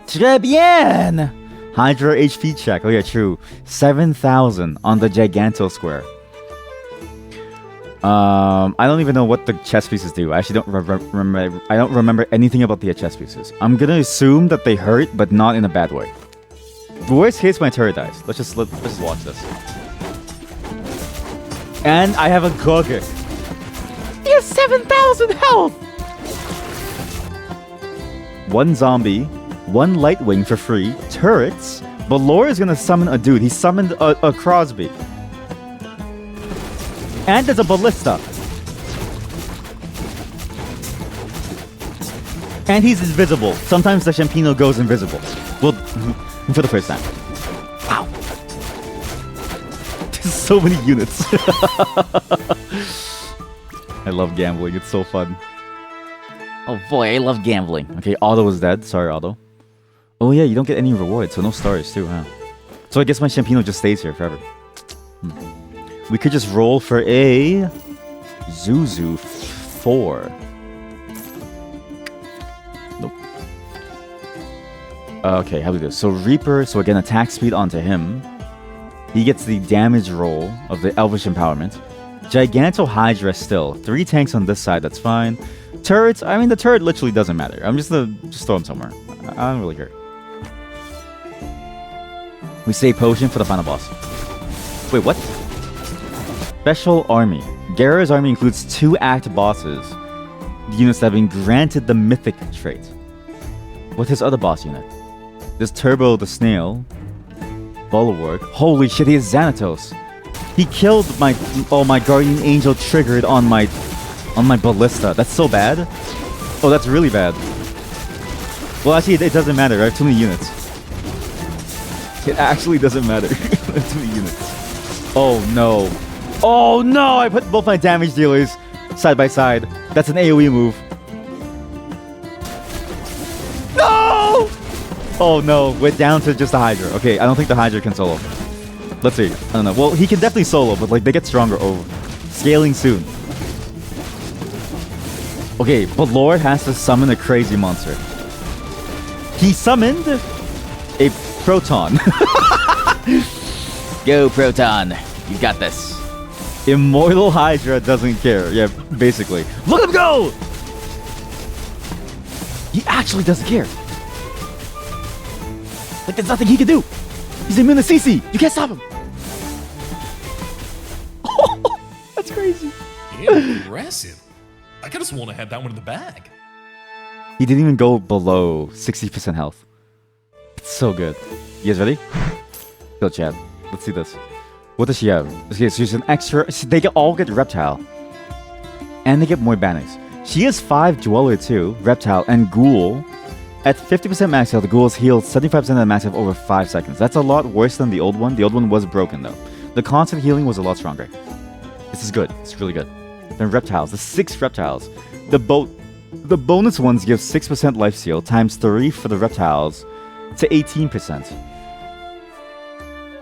Très bien! Hydra HP check. Oh yeah, true. 7,000 on the Giganto square. I don't even know what the chess pieces do. I actually don't remember. I don't remember anything about the chess pieces. I'm gonna assume that they hurt, but not in a bad way. Worst case, my turret dies. Let's just watch this. And I have a Gogger. He has 7,000 health. One zombie, one Lightwing for free, turrets. Balor is gonna summon a dude. He summoned a Crosby. And there's a Ballista. And he's invisible. Sometimes the Champino goes invisible. Well, for the first time. Wow. There's so many units. I love gambling. It's so fun. Oh boy, I love gambling. Okay, Otto is dead. Sorry, Otto. Oh yeah, you don't get any rewards, so no stars too, huh? So I guess my Champino just stays here forever. We could just roll for a Zuzu 4. Nope. Okay, how do we do this? So Reaper, so again, attack speed onto him. He gets the damage roll of the Elvish Empowerment. Giganto Hydra still. 3 tanks on this side, that's fine. Turrets, I mean, the turret literally doesn't matter. I'm just gonna throw him somewhere. I don't really care. We save potion for the final boss. Wait, what? Special Army. Gara's army includes 2 act bosses. The units that have been granted the mythic trait. What's his other boss unit? There's Turbo the Snail. Bulwark. Holy shit, he is Xanatos. He killed my... Oh, my Guardian Angel triggered on my Ballista. That's so bad. Oh, that's really bad. Well, actually, it doesn't matter. I have too many units. It actually doesn't matter. I have too many units. Oh, no. Oh, no! I put both my damage dealers side by side. That's an AoE move. No! Oh, no. We're down to just the Hydra. Okay, I don't think the Hydra can solo. Let's see. I don't know. Well, he can definitely solo, but like they get stronger over. Scaling soon. Okay, but Lord has to summon a crazy monster. He summoned a Proton. Go, Proton. You got this. Immortal Hydra doesn't care. Yeah, basically. Look at him go! He actually doesn't care. Like, there's nothing he can do. He's immune to CC. You can't stop him. That's crazy. Impressive. I could have sworn I had that one in the bag. He didn't even go below 60% health. It's so good. You guys ready? Go, Chad. Let's see this. What does she have? Okay, so she's an extra... They all get Reptile. And they get more banners. She has 5 Dweller too, Reptile, and Ghoul. At 50% max health, the Ghoul is healed 75% of the max health over 5 seconds. That's a lot worse than the old one. The old one was broken though. The constant healing was a lot stronger. This is good. It's really good. Then Reptiles. The 6 Reptiles. The boat The bonus ones give 6% lifesteal times 3 for the reptiles to 18%.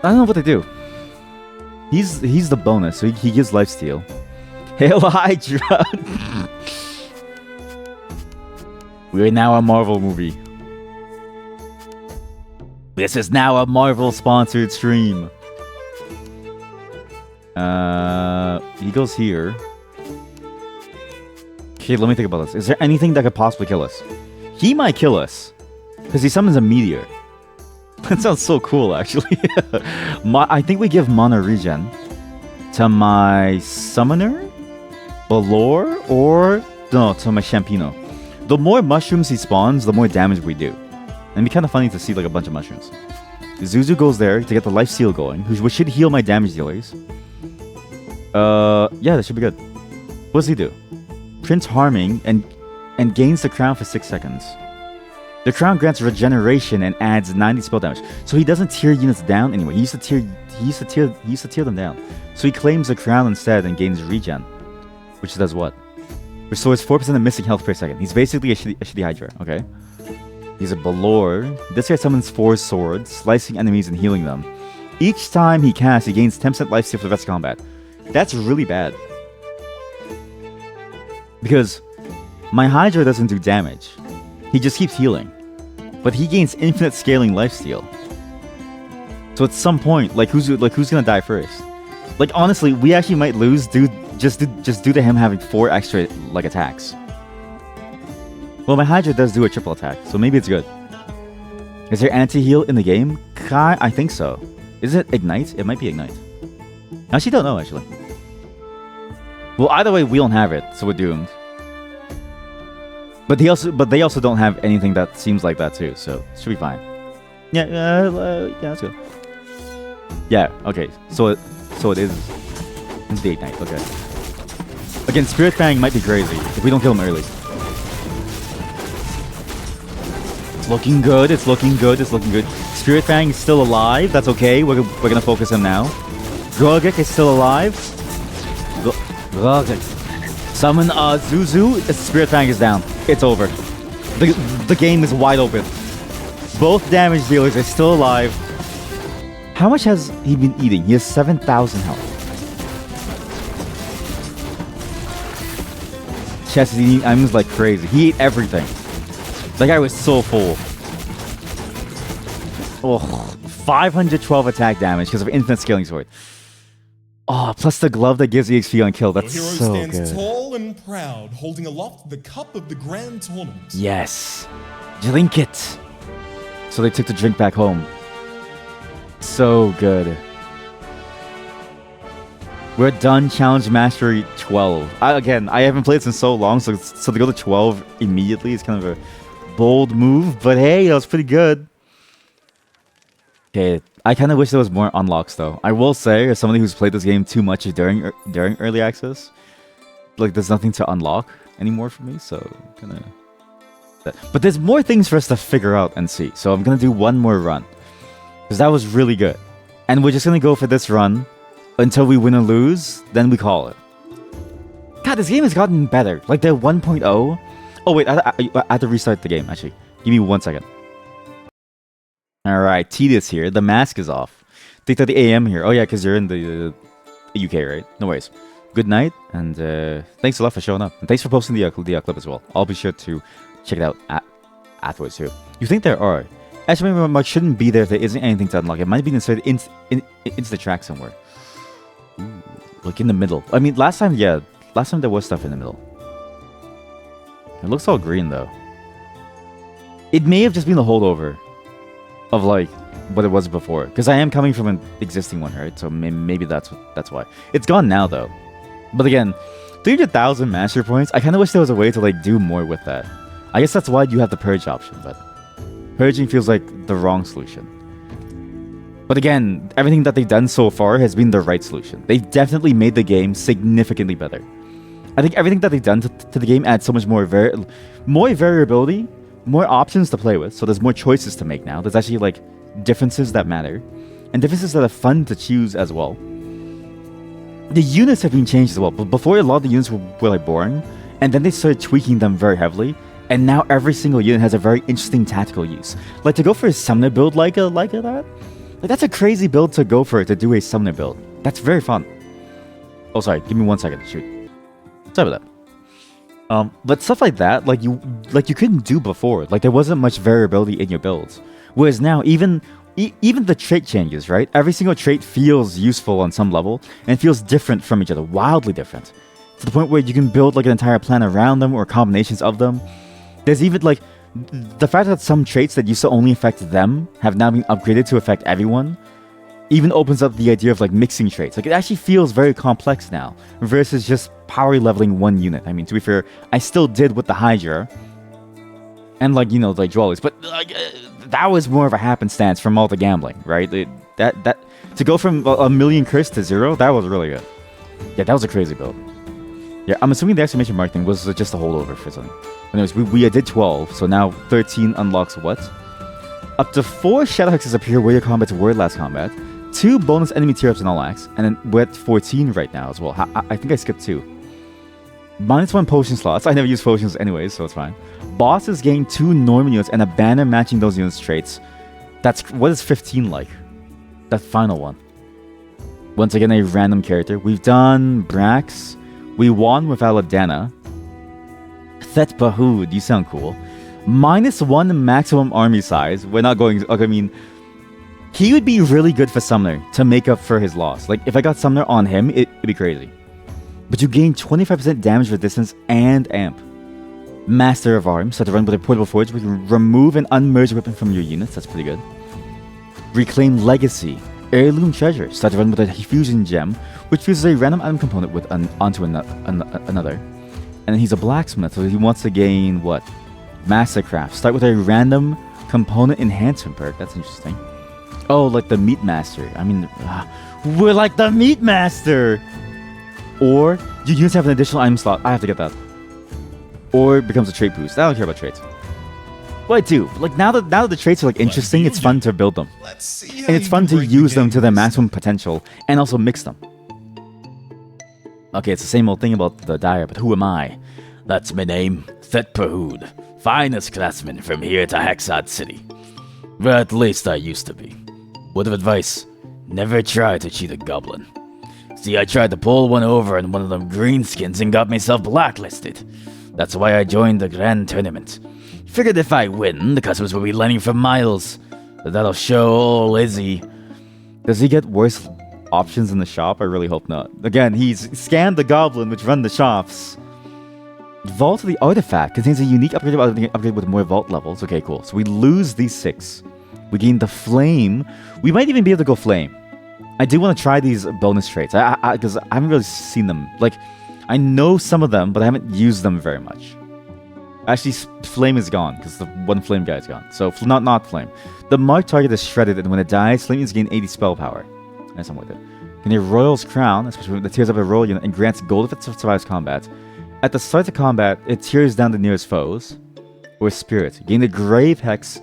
I don't know what they do. He's the bonus, so he gives lifesteal. Hail Hydra! We're now a Marvel movie. This is now a Marvel sponsored stream. He goes here. Okay, let me think about this. Is there anything that could possibly kill us? He might kill us. Because he summons a meteor. That sounds so cool, actually. I think we give mana regen to my summoner, Balor, or no, to my Shampino. The more mushrooms he spawns, the more damage we do. And it'd be kind of funny to see like a bunch of mushrooms. Zuzu goes there to get the life steal going, which should heal my damage dealers. Yeah, that should be good. What does he do? Prince Harming and gains the crown for 6 seconds. The crown grants regeneration and adds 90 spell damage. So he doesn't tear units down anyway. He used to tear them down. So he claims the crown instead and gains regen. Which does what? Restores 4% of missing health per second. He's basically a shitty Hydra, okay? He's a Balor. This guy summons 4 swords, slicing enemies and healing them. Each time he casts, he gains 10% lifesteal for the rest of combat. That's really bad. Because my Hydra doesn't do damage. He just keeps healing. But he gains infinite scaling lifesteal. So at some point, like who's gonna die first? Like honestly, we actually might lose due to him having 4 extra like attacks. Well, my Hydra does do a triple attack, so maybe it's good. Is there anti-heal in the game? I think so. Is it Ignite? It might be Ignite. I actually don't know, actually. Well, either way, we don't have it, so we're doomed. But they also don't have anything that seems like that too, so it should be fine. Yeah, let's go. Yeah, okay. So it is. It's the Ignite, okay. Again, Spirit Fang might be crazy if we don't kill him early. It's looking good. It's looking good. It's looking good. Spirit Fang is still alive. That's okay. We're gonna focus him now. Grogek is still alive. Grogek. Summon Zuzu. Spirit Fang is down. It's over. The game is wide open. Both damage dealers are still alive. How much has he been eating? He has 7,000 health. Chess is eating items like crazy. He ate everything. That guy was so full. Oh, 512 attack damage because of infinite scaling sword. Oh, plus the glove that gives EXP on kill. That's Your hero so stands good. tall and proud, holding aloft the cup of the grand tournament. Yes. Drink it. So they took the drink back home. So good. We're done Challenge Mastery 12. Again, I haven't played since so long, so to go to 12 immediately is kind of a bold move, but hey, that was pretty good. Okay, I kind of wish there was more unlocks though. I will say, as somebody who's played this game too much during early access, like there's nothing to unlock anymore for me, so kind of. But there's more things for us to figure out and see, so I'm gonna do one more run because that was really good, and we're just gonna go for this run until we win or lose. Then we call it. God, this game has gotten better. Like the 1.0. Oh wait, I have to restart the game. Actually, give me 1 second. Alright, Tidus here. The mask is off. Think that the AM here. Oh yeah, because you're in the UK, right? No worries. Good night, and thanks a lot for showing up. And thanks for posting the clip as well. I'll be sure to check it out afterwards too. You think there are? Actually, my mark shouldn't be there if there isn't anything to unlock. It might be inserted into the track somewhere. Ooh, like in the middle. I mean, last time there was stuff in the middle. It looks all green though. It may have just been the holdover of like what it was before, because I am coming from an existing one, right? So maybe that's why. It's gone now though. But again, 300,000 master points. I kind of wish there was a way to like do more with that. I guess that's why you have the purge option, but purging feels like the wrong solution. But again, everything that they've done so far has been the right solution. They've definitely made the game significantly better. I think everything that they've done to the game adds so much more variability, more options to play with. So there's more choices to make now. There's actually like differences that matter, and differences that are fun to choose as well. The units have been changed as well. But before, a lot of the units were like boring, And then they started tweaking them very heavily, and now every single unit has a very interesting tactical use. Like to go for a summoner build like that, like that's a crazy build to go for, to do a summoner build. That's very fun. Oh, sorry, give me 1 second. Shoot. Sorry about that. But stuff like that, like you couldn't do before. Like there wasn't much variability in your builds. Whereas now, even the trait changes, right? Every single trait feels useful on some level and feels different from each other, wildly different. To the point where you can build like an entire plan around them or combinations of them. There's even like the fact that some traits that used to only affect them have now been upgraded to affect everyone. Even opens up the idea of like mixing traits. Like it actually feels very complex now versus just power leveling one unit. I mean, to be fair, I still did with the Hydra and like, you know, like Jwalies, but like that was more of a happenstance from all the gambling, right? That to go from a million curse to 0, that was really good. Yeah, that was a crazy build. Yeah, I'm assuming the exclamation mark thing was just a holdover for something. Anyways, we did 12, so now 13 unlocks what? Up to 4 Shadow Hexes appear where your combat's were last combat. 2 bonus enemy tier-ups in all acts, and then we're at 14 right now as well. I think I skipped 2. -1 potion slots. I never use potions anyways, so it's fine. Bosses gain 2 normal units and a banner matching those units' traits. That's what is 15 like? That final one. Once again, a random character. We've done Brax. We won with Aladana. Thet Bahoud, you sound cool. -1 maximum army size. We're not going. Okay, I mean, he would be really good for Summoner to make up for his loss. Like, if I got Summoner on him, it'd be crazy. But you gain 25% damage resistance and amp. Master of Arms, start to run with a portable forge. We can remove an unmerged weapon from your units. That's pretty good. Reclaim Legacy. Heirloom Treasure. Start to run with a fusion gem, which fuses a random item component with onto another. And then he's a blacksmith, so he wants to gain what? Mastercraft. Start with a random component enhancement perk. That's interesting. Oh, like the Meat Master. I mean, we're like the Meat Master! Or you units have an additional item slot. I have to get that. Or it becomes a trait boost. I don't care about traits. Well, I do. Like now that the traits are like interesting, it's fun to build them. Let's see how And it's you fun to break the use them game to their this maximum time. potential and also mix them. Okay, it's the same old thing about the Dire, but who am I? That's my name, Thet Pahood, finest craftsman from here to Hexad City. Or at least I used to be. Word of advice, never try to cheat a goblin. See, I tried to pull one over on one of them greenskins and got myself blacklisted. That's why I joined the grand tournament. Figured if I win, the customers will be lining for miles. That'll show old Izzy. Does he get worse options in the shop? I really hope not. Again, he's scanned the goblin which run the shops. Vault of the Artifact contains a unique upgrade with more vault levels. Okay, cool. So we lose these 6. We gain the Flame. We might even be able to go Flame. I do want to try these bonus traits because I haven't really seen them. Like, I know some of them, but I haven't used them very much. Actually, Flame is gone because the one Flame guy is gone. So not Flame. The marked target is shredded, and when it dies, Flames gain 80 spell power. And something with it. Gain a Royal's Crown, especially when it tears up a royal unit, and grants gold if it survives combat. At the start of combat, it tears down the nearest foes or spirit. Gain the Grave Hex.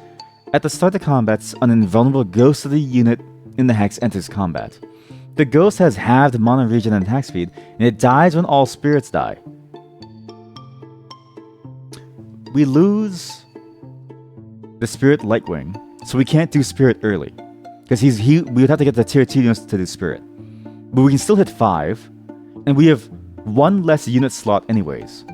At the start of combat, an invulnerable ghost of the unit in the hex enters combat. The ghost has halved mana regen and attack speed, and it dies when all spirits die. We lose the Spirit Lightwing, so we can't do Spirit early. Because we would have to get the tier 2 units to do Spirit. But we can still hit 5, and we have 1 less unit slot anyways.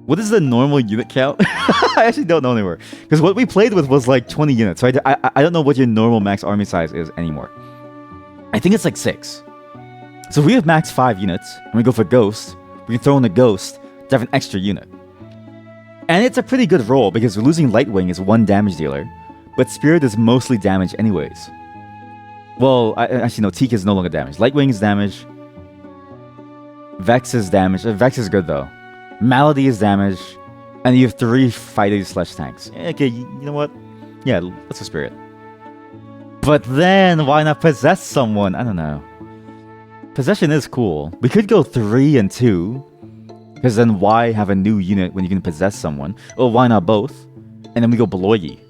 What is the normal unit count? I actually don't know anymore. Because what we played with was like 20 units, so I don't know what your normal max army size is anymore. I think it's like 6. So if we have max 5 units, and we go for Ghost, we can throw in a Ghost to have an extra unit. And it's a pretty good roll, because losing Lightwing is 1 damage dealer, but Spirit is mostly damage anyways. Well, actually no, Teak is no longer damage. Lightwing is damage. Vex is damage. Vex is good though. Malady is damage. And you have 3 fighters/tanks. Okay, you know what? Yeah, let's go Spirit. But then, why not possess someone? I don't know. Possession is cool. We could go 3 and 2. Because then why have a new unit when you can possess someone? Or why not both? And then we go Bloyi.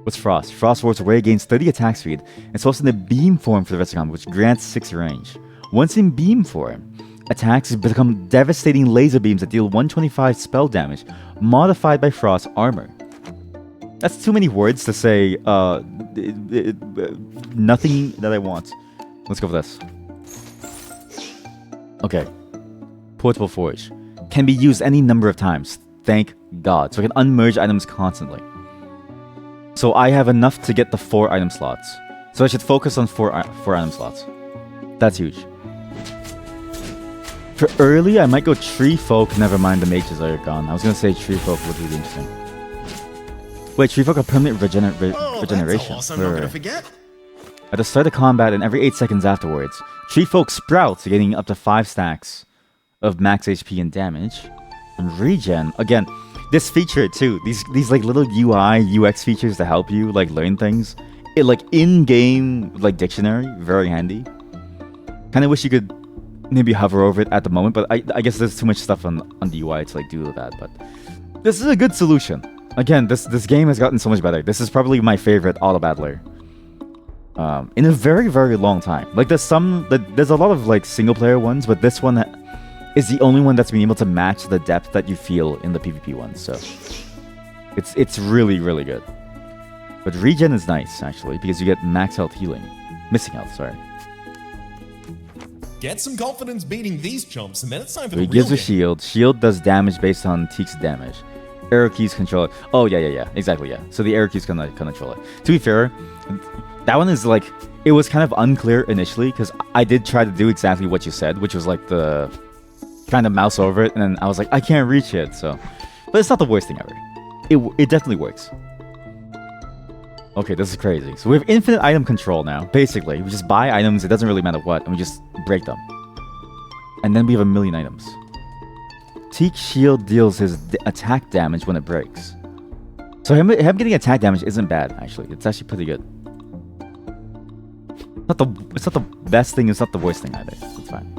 What's Frost? Frost Warp's Ray gains 30 attack speed and swells in the beam form for the rest of combat, which grants 6 range. Once in beam form, attacks become devastating laser beams that deal 125 spell damage, modified by Frost armor. That's too many words to say nothing that I want. Let's go for this. Okay. Portable Forge. Can be used any number of times. Thank God. So I can unmerge items constantly. So I have enough to get the 4 item slots. So I should focus on 4 item slots. That's huge. For early, I might go Tree Folk. Never mind, the mages are gone. I was gonna say Tree Folk would be really interesting. Wait, Tree Folk are permanent regeneration. That's awesome. I'm not Right, gonna right. forget. At the start of combat and every 8 seconds afterwards, Tree Folk sprouts, getting up to 5 stacks of max HP and damage. And regen, again, this feature too, these like little UI, UX features to help you like learn things. It like in-game like dictionary, very handy. Kind of wish you could maybe hover over it at the moment, but I guess there's too much stuff on the UI to like do that. But this is a good solution. Again, this game has gotten so much better. This is probably my favorite auto battler in a very, very long time. Like there's a lot of like single player ones, but this one is the only one that's been able to match the depth that you feel in the PvP ones. So it's really, really good. But regen is nice actually because you get max health healing, missing health. Sorry. Get some confidence beating these chumps, and then it's time for So the he gives real a game. shield. Shield does damage based on Teak's damage. Arrow keys control it. Oh yeah, exactly, yeah. So the arrow keys can control it. To be fair, that one is like, it was kind of unclear initially because I did try to do exactly what you said, which was like the kind of mouse over it, and then I was like, I can't reach it. So, but it's not the worst thing ever. It definitely works. Okay, this is crazy. So we have infinite item control now. Basically, we just buy items. It doesn't really matter what, and we just break them. And then we have 1,000,000 items. Teak's shield deals his attack damage when it breaks. So him getting attack damage isn't bad, actually. It's actually pretty good. It's not the best thing, it's not the worst thing either. It's fine.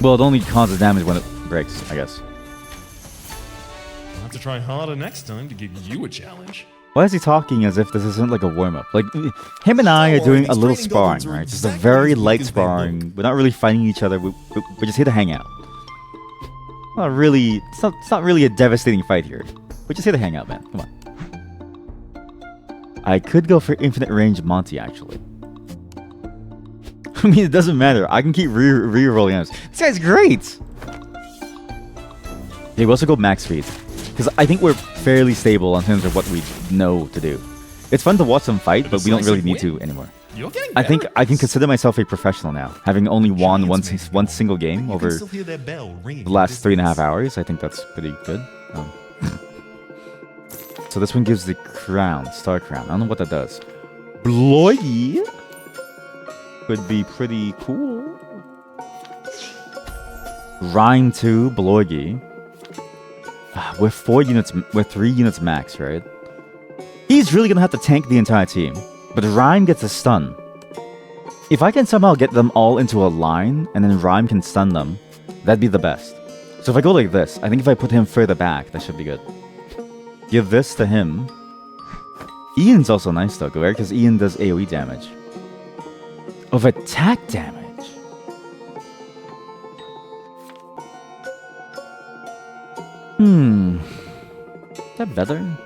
Well, it only causes damage when it breaks, I guess. I'll have to try harder next time to give you a challenge. Why is he talking as if this isn't like a warm-up? Like, him and I are doing a little These training sparring, goblins are right? Just a exactly very as weak light as they sparring. We're not really fighting each other. We're just here to hang out. Not really. It's not really a devastating fight here. We're just here to hang out, man. Come on. I could go for infinite range Monty, actually. I mean, it doesn't matter. I can keep re-rolling items. This guy's great! Yeah, we also go max speed. Because I think we're fairly stable in terms of what we know to do. It's fun to watch them fight, but we don't really need to anymore. You're getting I think better I at can this. consider myself a professional now, having only won Giants make one war, single game and you over can still hear their bell ringing the in last 3.5 distance. hours. I think that's pretty good. So this one gives the crown, star crown. I don't know what that does. Bloody could be pretty cool. Rhyme 2, Bloigi. We're 3 units max, right? He's really gonna have to tank the entire team. But Rhyme gets a stun. If I can somehow get them all into a line, and then Rhyme can stun them, that'd be the best. So if I go like this, I think if I put him further back, that should be good. Give this to him. Ian's also nice though, right? Because Ian does AoE damage. Of attack damage. Is that better?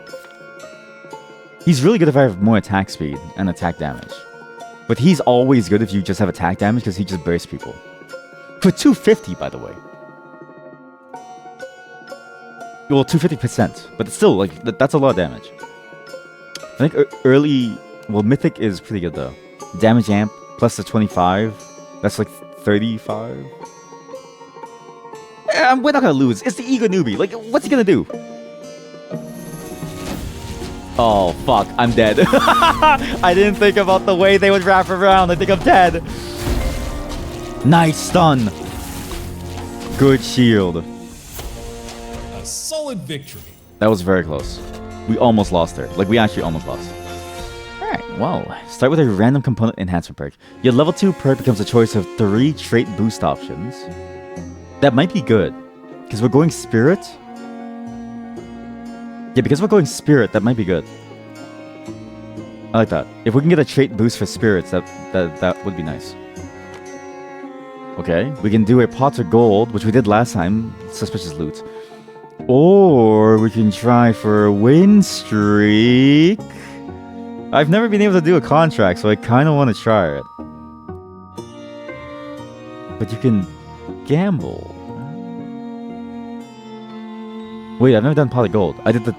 He's really good if I have more attack speed and attack damage. But he's always good if you just have attack damage because he just bursts people. For 250, by the way. Well, 250%. But it's still, like, that's a lot of damage. I think early... Well, Mythic is pretty good, though. Damage amp plus the 25. That's like 35. We're not gonna lose. It's the Ego Newbie. Like, what's he gonna do? Oh, fuck. I'm dead. I didn't think about the way they would wrap around. I think I'm dead. Nice stun. Good shield. A solid victory. That was very close. We almost lost her. Like, we actually almost lost. Alright, well, start with a random component enhancement perk. Your level 2 perk becomes a choice of 3 trait boost options. That might be good. Because we're going Spirit. Yeah, because we're going Spirit, that might be good. I like that. If we can get a trait boost for spirits, that would be nice. Okay, we can do a pot of gold, which we did last time. Suspicious loot. Or we can try for a win streak. I've never been able to do a contract, so I kind of want to try it. But you can gamble. Wait, I've never done pot of gold. I did the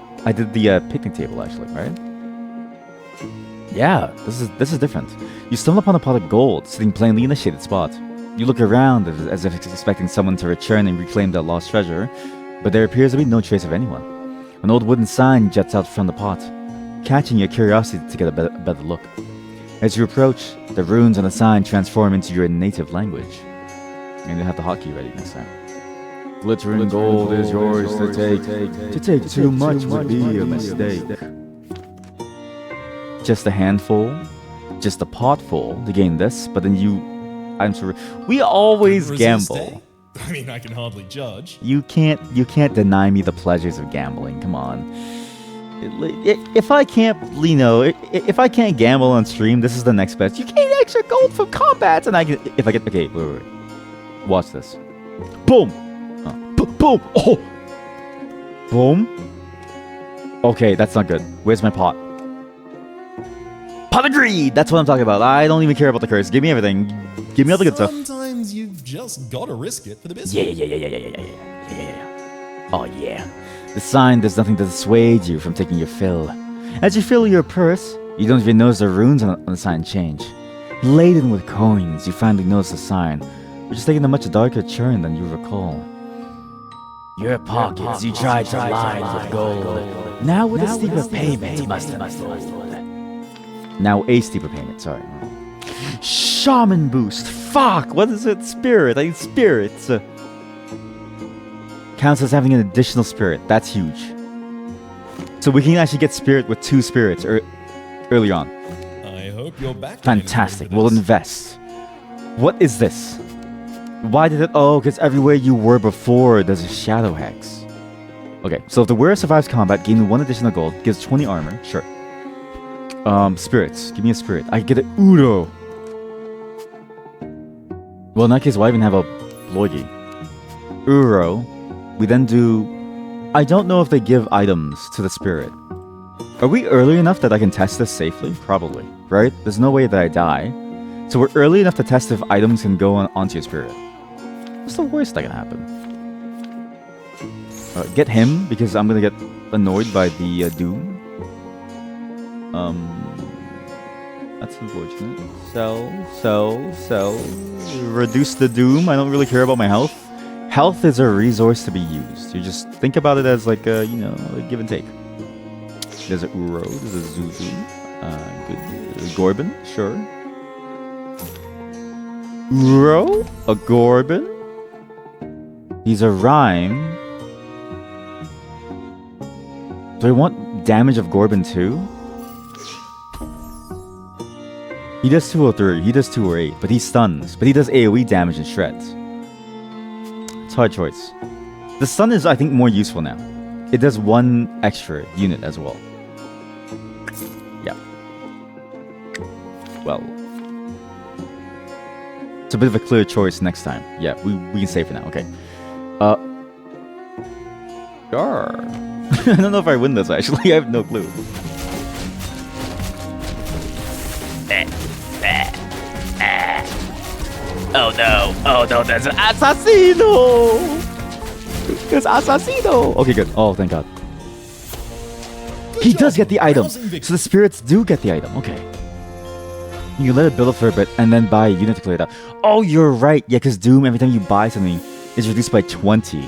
picnic table actually, right? Yeah, this is different. You stumble upon a pot of gold sitting plainly in a shaded spot. You look around as if expecting someone to return and reclaim their lost treasure, but there appears to be no trace of anyone. An old wooden sign juts out from the pot, catching your curiosity to get a better look. As you approach, the runes on the sign transform into your native language. And you'll have the hotkey ready next time. Glittering gold is yours to take. To take too much would be a mistake. Just a handful, just a pot full to gain this, but then I'm sorry. We always gamble. I mean, I can hardly judge. You can't deny me the pleasures of gambling. Come on. If I can't, if I can't gamble on stream, this is the next best. You gain extra gold from combats, and okay, wait. Watch this. Boom. Boom. Oh. Boom. Okay, that's not good. Where's my pot? Pot of greed! That's what I'm talking about. I don't even care about the curse. Give me everything. Give me all the good stuff. Sometimes you've just gotta risk it for the business. Yeah. Oh yeah. The sign does nothing to dissuade you from taking your fill. As you fill your purse, you don't even notice the runes on the sign change. Laden with coins, you finally notice the sign, which is taking a much darker turn than you recall. Your pockets, you tried to line with gold. Now with a steeper payment must unfold. Now a steeper payment, sorry. Shaman boost! Fuck! What is it? Spirit! I need spirits! Counts as having an additional spirit. That's huge. So we can actually get spirit with 2 spirits early on. I hope you're back. Fantastic. We'll invest. What is this? Why did it? Oh, because everywhere you were before, there's a shadow hex. Okay, so if the wearer survives combat, gain 1 additional gold, gives 20 armor. Sure. Spirits. Give me a spirit. I get an Uro. Well, in that case, why even have a Loigi? Uro. We then do... I don't know if they give items to the spirit. Are we early enough that I can test this safely? Probably, right? There's no way that I die. So we're early enough to test if items can go onto your spirit. What's the worst that can happen? Get him, because I'm gonna get annoyed by the Doom. That's unfortunate. Sell. Reduce the Doom. I don't really care about my health. Health is a resource to be used. You just think about it as like a, a give and take. There's a Uro. There's a Zuzu. Good. Gorbin. Sure. Uro. A Gorbin. He's a Rhyme. Do I want damage of Gorbin too? He does 203, he does 208, but he stuns. But he does AoE damage and shreds. It's a hard choice. The stun is, I think, more useful now. It does 1 extra unit as well. Yeah. Well. It's a bit of a clear choice next time. Yeah, we can save for now, okay. Sure. I don't know if I win this, actually. I have no clue. Oh no, there's an assassino! There's assassino! Okay, good. Oh, thank God. He does get the item. So the spirits do get the item. Okay. You can let it build up for a bit and then buy a unit to clear it out. Oh, you're right. Yeah, because Doom, every time you buy something, is reduced by 20.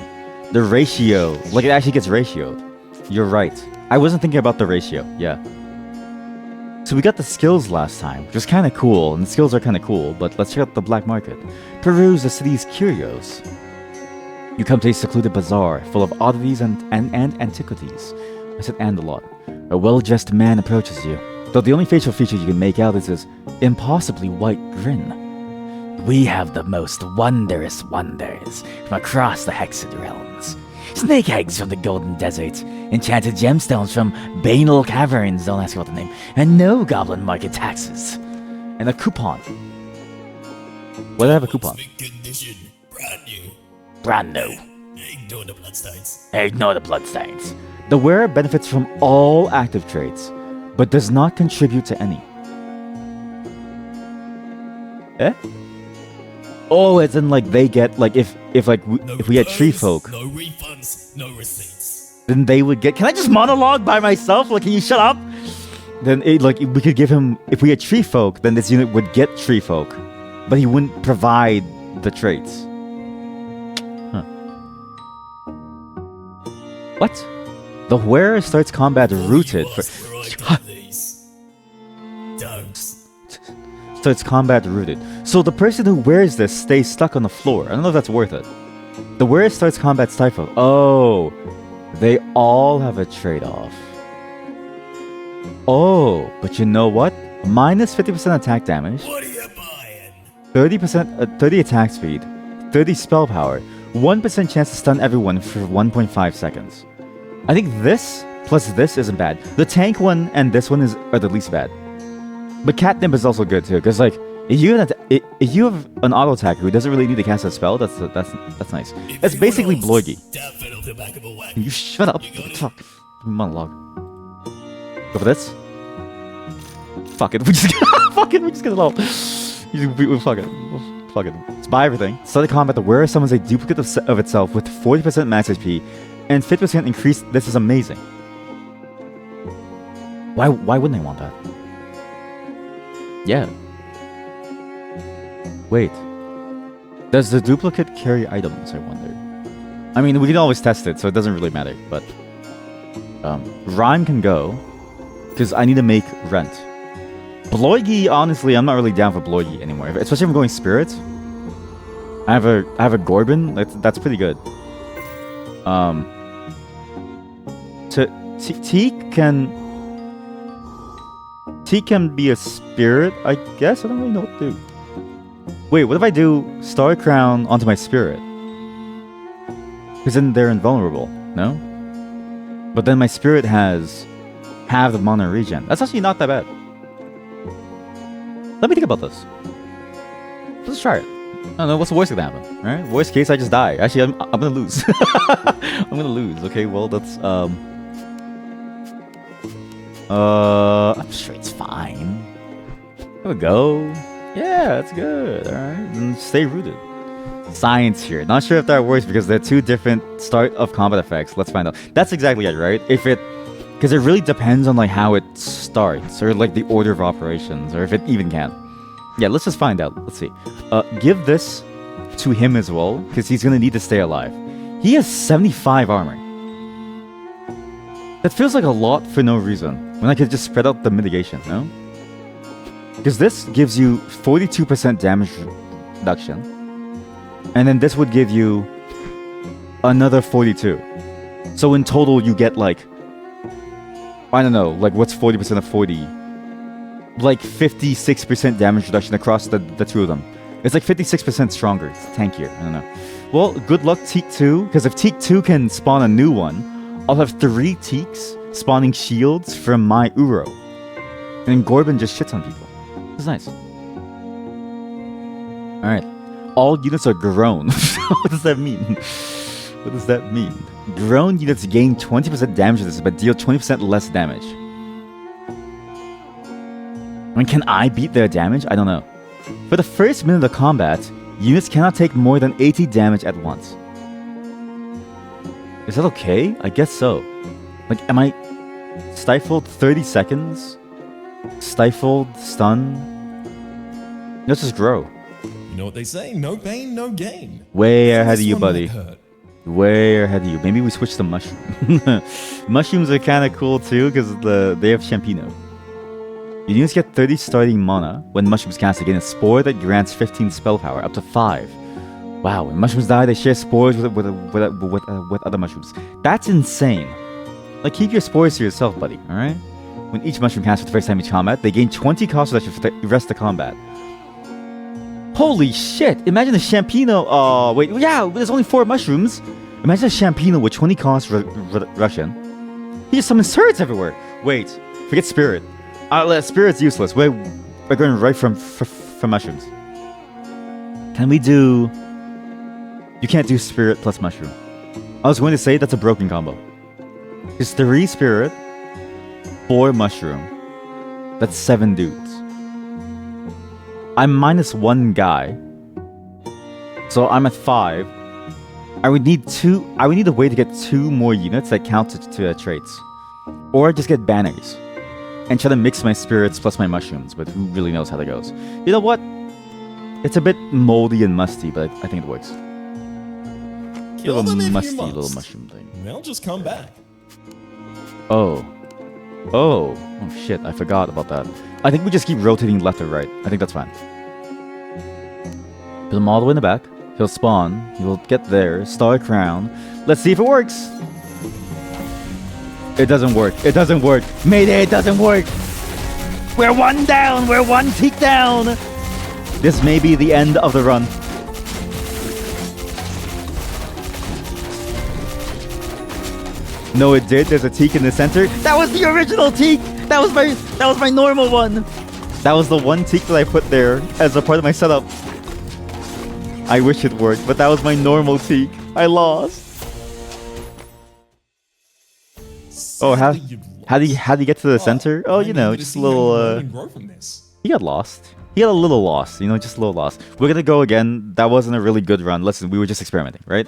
The ratio, like it actually gets ratioed. You're right. I wasn't thinking about the ratio. Yeah. So we got the skills last time, which was kind of cool, and the skills are kind of cool, but let's check out the black market. Peruse the city's curios. You come to a secluded bazaar full of oddities and antiquities. I said and a lot. A well-dressed man approaches you, though the only facial feature you can make out is his impossibly white grin. We have the most wondrous wonders from across the Hexed Realms. snake eggs from the Golden Desert, enchanted gemstones from Banal Caverns, don't ask me what the name, and no goblin market taxes. And a coupon. What do I have a coupon? Condition. Brand new. Brand new. Ignore the bloodstains. Ignore the bloodstains. The wearer benefits from all active traits, but does not contribute to any. Eh? Oh, it's in like they get like if we had tree folk, No refunds, no receipts. then they would get. Can I just monologue by myself? Like, can you shut up? Then we could give him, if we had tree folk, then this unit would get tree folk, but he wouldn't provide the traits. Huh. What? The wearer starts combat rooted for. Starts combat rooted. So the person who wears this stays stuck on the floor. I don't know if that's worth it. The wearer starts combat stifle. Oh, they all have a trade-off. Oh, but you know what? Minus 50% attack damage, What are you buying? 30 attack speed, 30 spell power, 1% chance to stun everyone for 1.5 seconds. I think this plus this isn't bad. The tank one and this one are the least bad. But Catnip is also good too, because like if you have an auto attacker who doesn't really need to cast a spell, that's nice. That's basically Bloigi. Tap it off the back of a wagon. You shut up. Fuck. Monologue. Go for this. Fuck it. We just fuck it. We just get it all. Fuck it. Fuck it. Let's buy everything. Start the combat. The wearer summons a duplicate of itself with 40% max HP and 50% increase. This is amazing. Why wouldn't I want that? Yeah. Wait. Does the duplicate carry items, I wonder? I mean, we can always test it, so it doesn't really matter, but... Rhyme can go, because I need to make Rent. Bloigi, honestly, I'm not really down for Bloigi anymore, especially if I'm going Spirit. I have a Gorbin, that's pretty good. Teak can be a Spirit, I guess? I don't really know what to do. Wait, what if I do Star Crown onto my Spirit? Because then they're invulnerable, no? But then my Spirit has half the mana regen. That's actually not that bad. Let me think about this. Let's try it. I don't know, what's the worst that can happen? Alright? Worst case, I just die. Actually, I'm gonna lose. I'm gonna lose. Okay, well, that's, I'm sure it's fine. There we go. Yeah, that's good. Alright. And stay rooted. Science here. Not sure if that works because they're two different start of combat effects. Let's find out. That's exactly it, right? Because it really depends on like how it starts or like the order of operations or if it even can. Yeah, let's just find out. Let's see. Give this to him as well because he's gonna need to stay alive. He has 75 armor. That feels like a lot for no reason when I could just spread out the mitigation, no? Because this gives you 42% damage reduction. And then this would give you another 42. So in total, you get like, I don't know, like what's 40% of 40? Like 56% damage reduction across the two of them. It's like 56% stronger. It's tankier. I don't know. Well, good luck, Teak 2. Because if Teak 2 can spawn a new one, I'll have 3 Teaks spawning shields from my Uro. And Gorbin just shits on people. This is nice. Alright. All units are grown. What does that mean? What does that mean? Grown units gain 20% damage to this, but deal 20% less damage. I mean, can I beat their damage? I don't know. For the first minute of combat, units cannot take more than 80 damage at once. Is that okay? I guess so. Like, am I stifled 30 seconds? Stifled, stun? Let's just grow. You know what they say? No pain, no gain. Way So ahead of this you, one buddy. might hurt. Way ahead of you. Maybe we switch to mushroom. Mushrooms are kind of cool too because they have Champino. Your units get 30 starting mana when mushrooms cast again. A spore that grants 15 spell power, up to 5. Wow, when mushrooms die, they share spores with other mushrooms. That's insane. Like, keep your spores to yourself, buddy, alright? When each mushroom casts for the first time each combat, they gain 20 cost reduction for the rest of the combat. Holy shit! Imagine the Champino. Oh, wait, yeah, there's only 4 mushrooms. Imagine a Shampino with 20 cost Russian. He just summons turrets everywhere. Wait, forget Spirit. Spirit's useless. We're going right from mushrooms. Can we do... You can't do Spirit plus Mushroom. I was going to say that's a broken combo. It's 3 Spirit, 4 Mushroom. That's 7 dudes. I'm -1 guy. So I'm at 5. I would need a way to get 2 more units that count to traits. Or just get banners. And try to mix my spirits plus my mushrooms, but who really knows how that goes. You know what? It's a bit moldy and musty, but I think it works. Kill them if musty you must. little mushroom thing. They'll just come back. Oh shit, I forgot about that. I think we just keep rotating left or right. I think that's fine. Put him all the way in the back. He'll spawn. He'll get there. Star Crown. Let's see if it works. It doesn't work. It doesn't work. Mayday, it doesn't work. We're 1 down. We're 1 peak down. This may be the end of the run. No, it did. There's a teak in the center. That was the original teak. That was my normal one. That was the one teak that I put there as a part of my setup. I wish it worked, but that was my normal teak. I lost. Oh, how did he get to the center? Oh, you know, just a little. He got lost. He got a little lost. You know, just a little lost. We're gonna go again. That wasn't a really good run. Listen, we were just experimenting, right?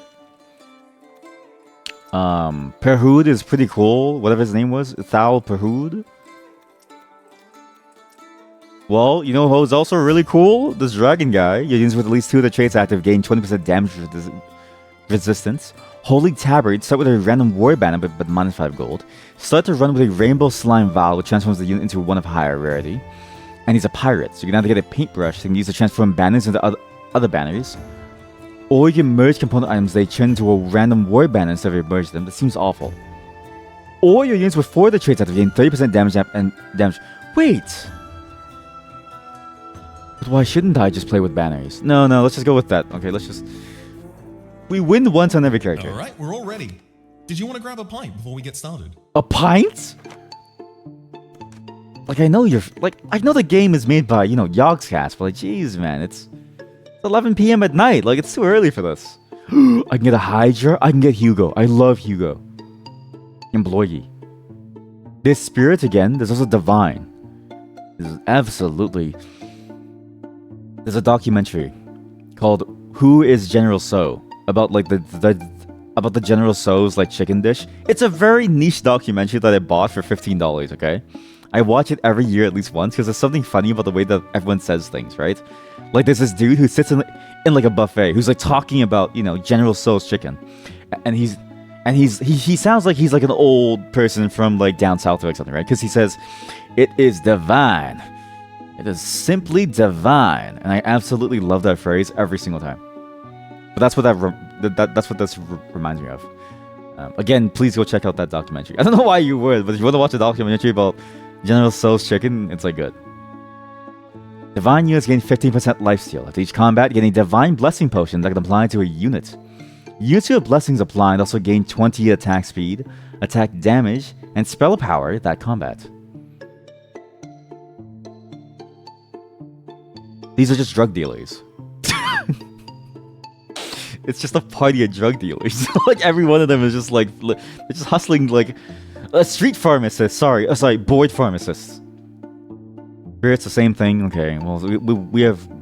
Perhood is pretty cool. Whatever his name was, Thal Perhood. Well, you know who's also really cool? This dragon guy. Units with at least 2 of the traits active gain 20% damage resistance. Holy Tabard, start with a random war banner but -5 gold. Start to run with a Rainbow Slime Vial, which transforms the unit into one of higher rarity. And he's a pirate, so you can either get a paintbrush and use to transform banners into other banners. Or you can merge component items, they turn into a random war banner instead of merge them. That seems awful. Or your units with 4 of the traits active gain 30% damage and damage. Wait! But why shouldn't I just play with banners? No, let's just go with that. Okay, let's just... We win once on every character. All right, we're all ready. Did you want to grab a pint before we get started? A pint? Like, I know the game is made by, you know, Yogscast, but like, jeez, man, it's 11 p.m. at night. Like, it's too early for this. I can get a Hydra. I can get Hugo. I love Hugo. And Bloigi. There's Spirit again. There's also Divine. This is absolutely... There's a documentary called Who is General So? About like about the General So's like chicken dish. It's a very niche documentary that I bought for $15, okay? I watch it every year at least once because there's something funny about the way that everyone says things, right? Like there's this dude who sits in like a buffet who's like talking about, you know, General So's chicken. And he sounds like he's like an old person from like down south or like something, right? Because he says, "It is divine. It is simply divine." And I absolutely love that phrase every single time. But that's what that's what this reminds me of. Again, please go check out that documentary. I don't know why you would, but if you want to watch a documentary about General So's chicken, it's like good. Divine units gain 15% lifesteal. After each combat, gain a Divine Blessing Potion that can apply to a unit. Units with blessings applied also gain 20 attack speed, attack damage, and spell power that combat. These are just drug dealers. It's just a party of drug dealers. Like every one of them is just like they're just hustling like a street pharmacist. Sorry, board pharmacists. Spirit's the same thing. Okay, well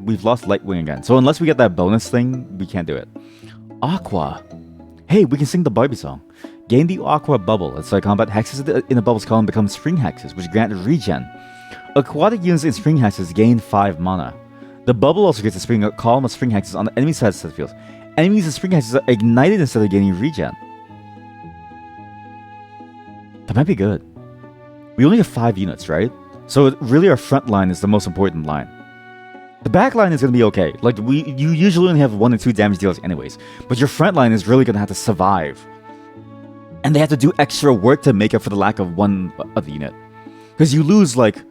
we've lost Lightwing again. So unless we get that bonus thing, we can't do it. Aqua. Hey, we can sing the Barbie song. Gain the Aqua Bubble. It's like combat hexes in the bubbles column become spring hexes, which grant regen. Aquatic units in spring hexes gain 5 mana. The bubble also gets a column of spring hexes on the enemy side of the field. Enemies in spring hexes are ignited instead of gaining regen. That might be good. We only have 5 units, right? So really our front line is the most important line. The back line is going to be okay. Like you usually only have 1 or 2 damage dealers anyways. But your front line is really going to have to survive. And they have to do extra work to make up for the lack of one other unit. Because you lose like,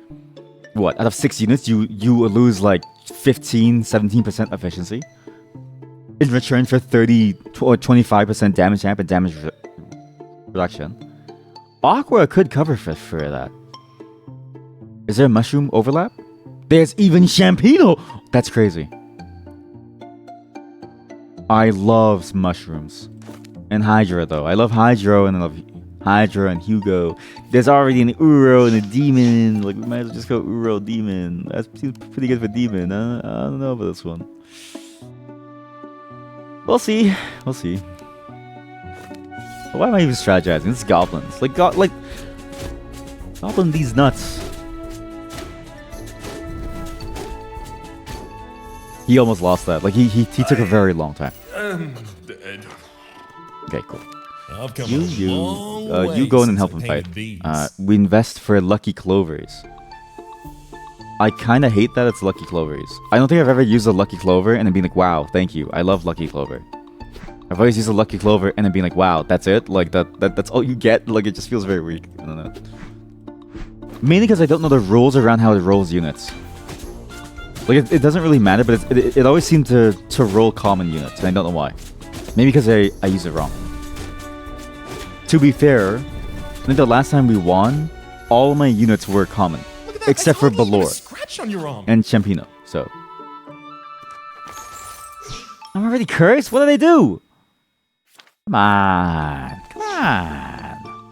what, out of 6 units, you lose like 15, 17% efficiency. in return for 30 or 25% damage amp and damage reduction. Aqua could cover for that. Is there a mushroom overlap? There's even Shampino! That's crazy. I love mushrooms. And Hydra though. I love Hydro and I love Hydra and Hugo. There's already an Uro and a Demon. Like, we might as well just go Uro Demon. That seems pretty good for Demon. I don't know about this one. We'll see. We'll see. Why am I even strategizing? This is goblins. Like, goblin these nuts. He almost lost that. Like, he took a very long time. Okay, cool. I've come a long way You go in and since help I him fight. painted these. We invest for Lucky Clovers. I kind of hate that it's Lucky Clovers. I don't think I've ever used a Lucky Clover and then being like, wow, thank you. I love Lucky Clover. I've always used a Lucky Clover and then being like, wow, that's it? Like, that's all you get? Like, it just feels very weak. I don't know. Mainly because I don't know the rules around how it rolls units. Like, it doesn't really matter, but it always seemed to roll common units, and I don't know why. Maybe because I use it wrong. To be fair, I think the last time we won, all my units were common. Look at that, Except for that's hardly even a Balor. scratch on your arm. And Champino, so. I'm already cursed? What did I do? Come on. Come on.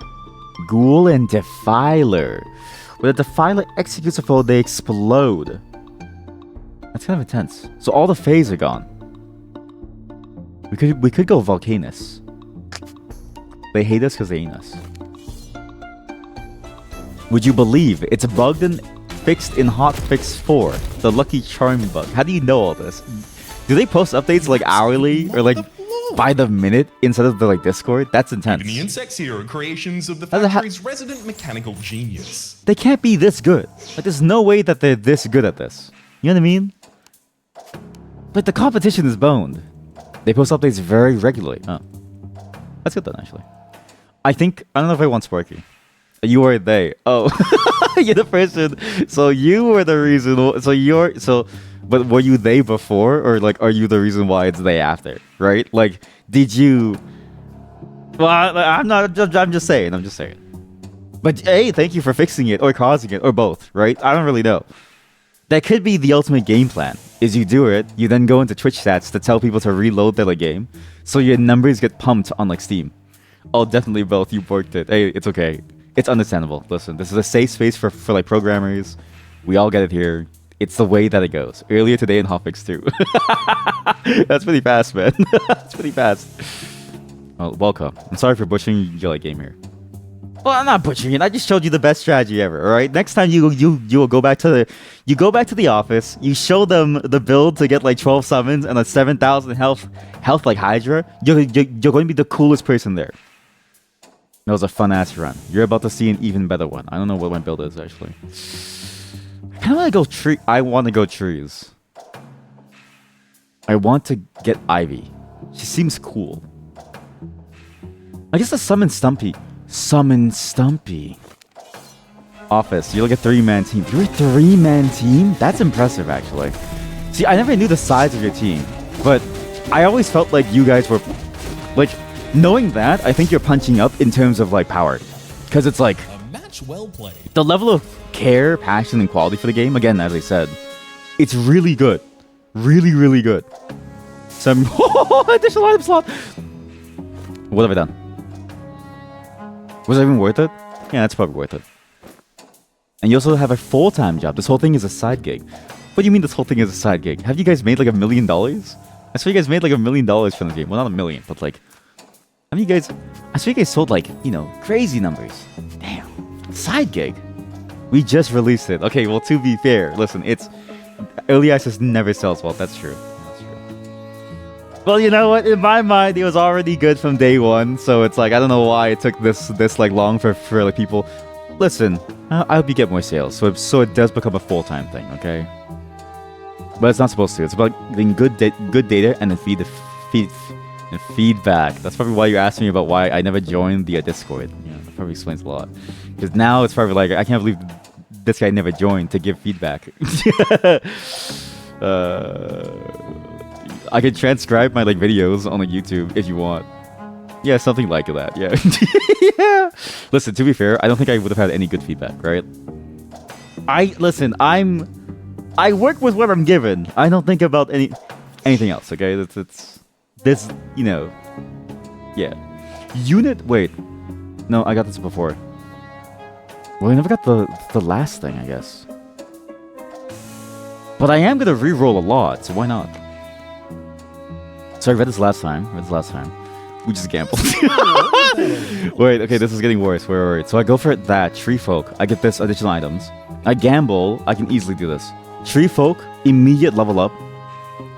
Ghoul and Defiler. When the Defiler executes a foe, they explode. That's kind of intense. So all the Fays are gone. We could go Volcanus. They hate us because they ain't us. Would you believe it's bugged and fixed in Hotfix 4? The Lucky Charm bug. How do you know all this? Do they post updates like hourly or like by the minute instead of the like Discord? That's intense. Even the insects here are creations of the How's it ha- factory's resident mechanical genius. They can't be this good. Like, there's no way that they're this good at this. You know what I mean? Like, the competition is boned. They post updates very regularly. Oh. That's good then, actually. I don't know if I want Sparky. You or they. Oh. You're the person. So you were the reason. But were you they before? Or, like, are you the reason why it's they after? Right? Like, did you... Well, I'm just saying. But, hey, thank you for fixing it or causing it or both, right? I don't really know. That could be the ultimate game plan. Is you do it, you then go into Twitch stats to tell people to reload their game, so your numbers get pumped on like Steam. Oh, definitely both. You worked it. Hey, it's okay. It's understandable. Listen, this is a safe space for like programmers. We all get it here. It's the way that it goes. Earlier today in Hotfix 2. That's pretty fast, man. That's pretty fast. Oh, welcome. I'm sorry for butchering your game here. Well, I'm not butchering it. I just showed you the best strategy ever. All right. Next time you will go back to the office. You show them the build to get like 12 summons and a 7,000 health like Hydra. You're going to be the coolest person there. That was a fun ass run. You're about to see an even better one. I don't know what my build is actually. I kind of want to go tree. I want to go trees. I want to get Ivy. She seems cool. I guess the summon Stumpy. Office, you're like a 3-man team. You're a 3-man team? That's impressive, actually. See, I never knew the size of your team, but I always felt like you guys were... Like, knowing that, I think you're punching up in terms of, like, power. Because it's like... A match well played. The level of care, passion, and quality for the game, again, as I said, it's really good. Really, really good. Some... additional item slot! What have I done? Was it even worth it? Yeah, that's probably worth it. And you also have a full-time job. This whole thing is a side gig. What do you mean this whole thing is a side gig? Have you guys made like $1 million? I saw you guys made like $1 million from the game. Well, not $1 million, but like... I saw you guys sold like, crazy numbers. Damn. Side gig. We just released it. Okay, well, to be fair, listen, it's... Early access never sells well. That's true. Well, you know what? In my mind, it was already good from day one. So it's like, I don't know why it took this like long for like people. Listen, I hope you get more sales. So it does become a full-time thing, okay? But it's not supposed to. It's about getting good data and then feedback. That's probably why you asked me about why I never joined the Discord. Yeah, that probably explains a lot. Because now it's probably like, I can't believe this guy never joined to give feedback. I could transcribe my like videos on like YouTube if you want. Yeah, something like that. Yeah. Yeah. Listen, to be fair, I don't think I would have had any good feedback, right? I work with what I'm given. I don't think about anything else, okay? It's this, you know. Yeah. Unit, wait. No, I got this before. Well, I never got the last thing, I guess. But I am gonna re-roll a lot, so why not? So I read this last time. We just gambled. Wait, okay, this is getting worse. Wait. So I go for that. Tree Folk. I get this additional items. I gamble. I can easily do this. Tree Folk, immediate level up.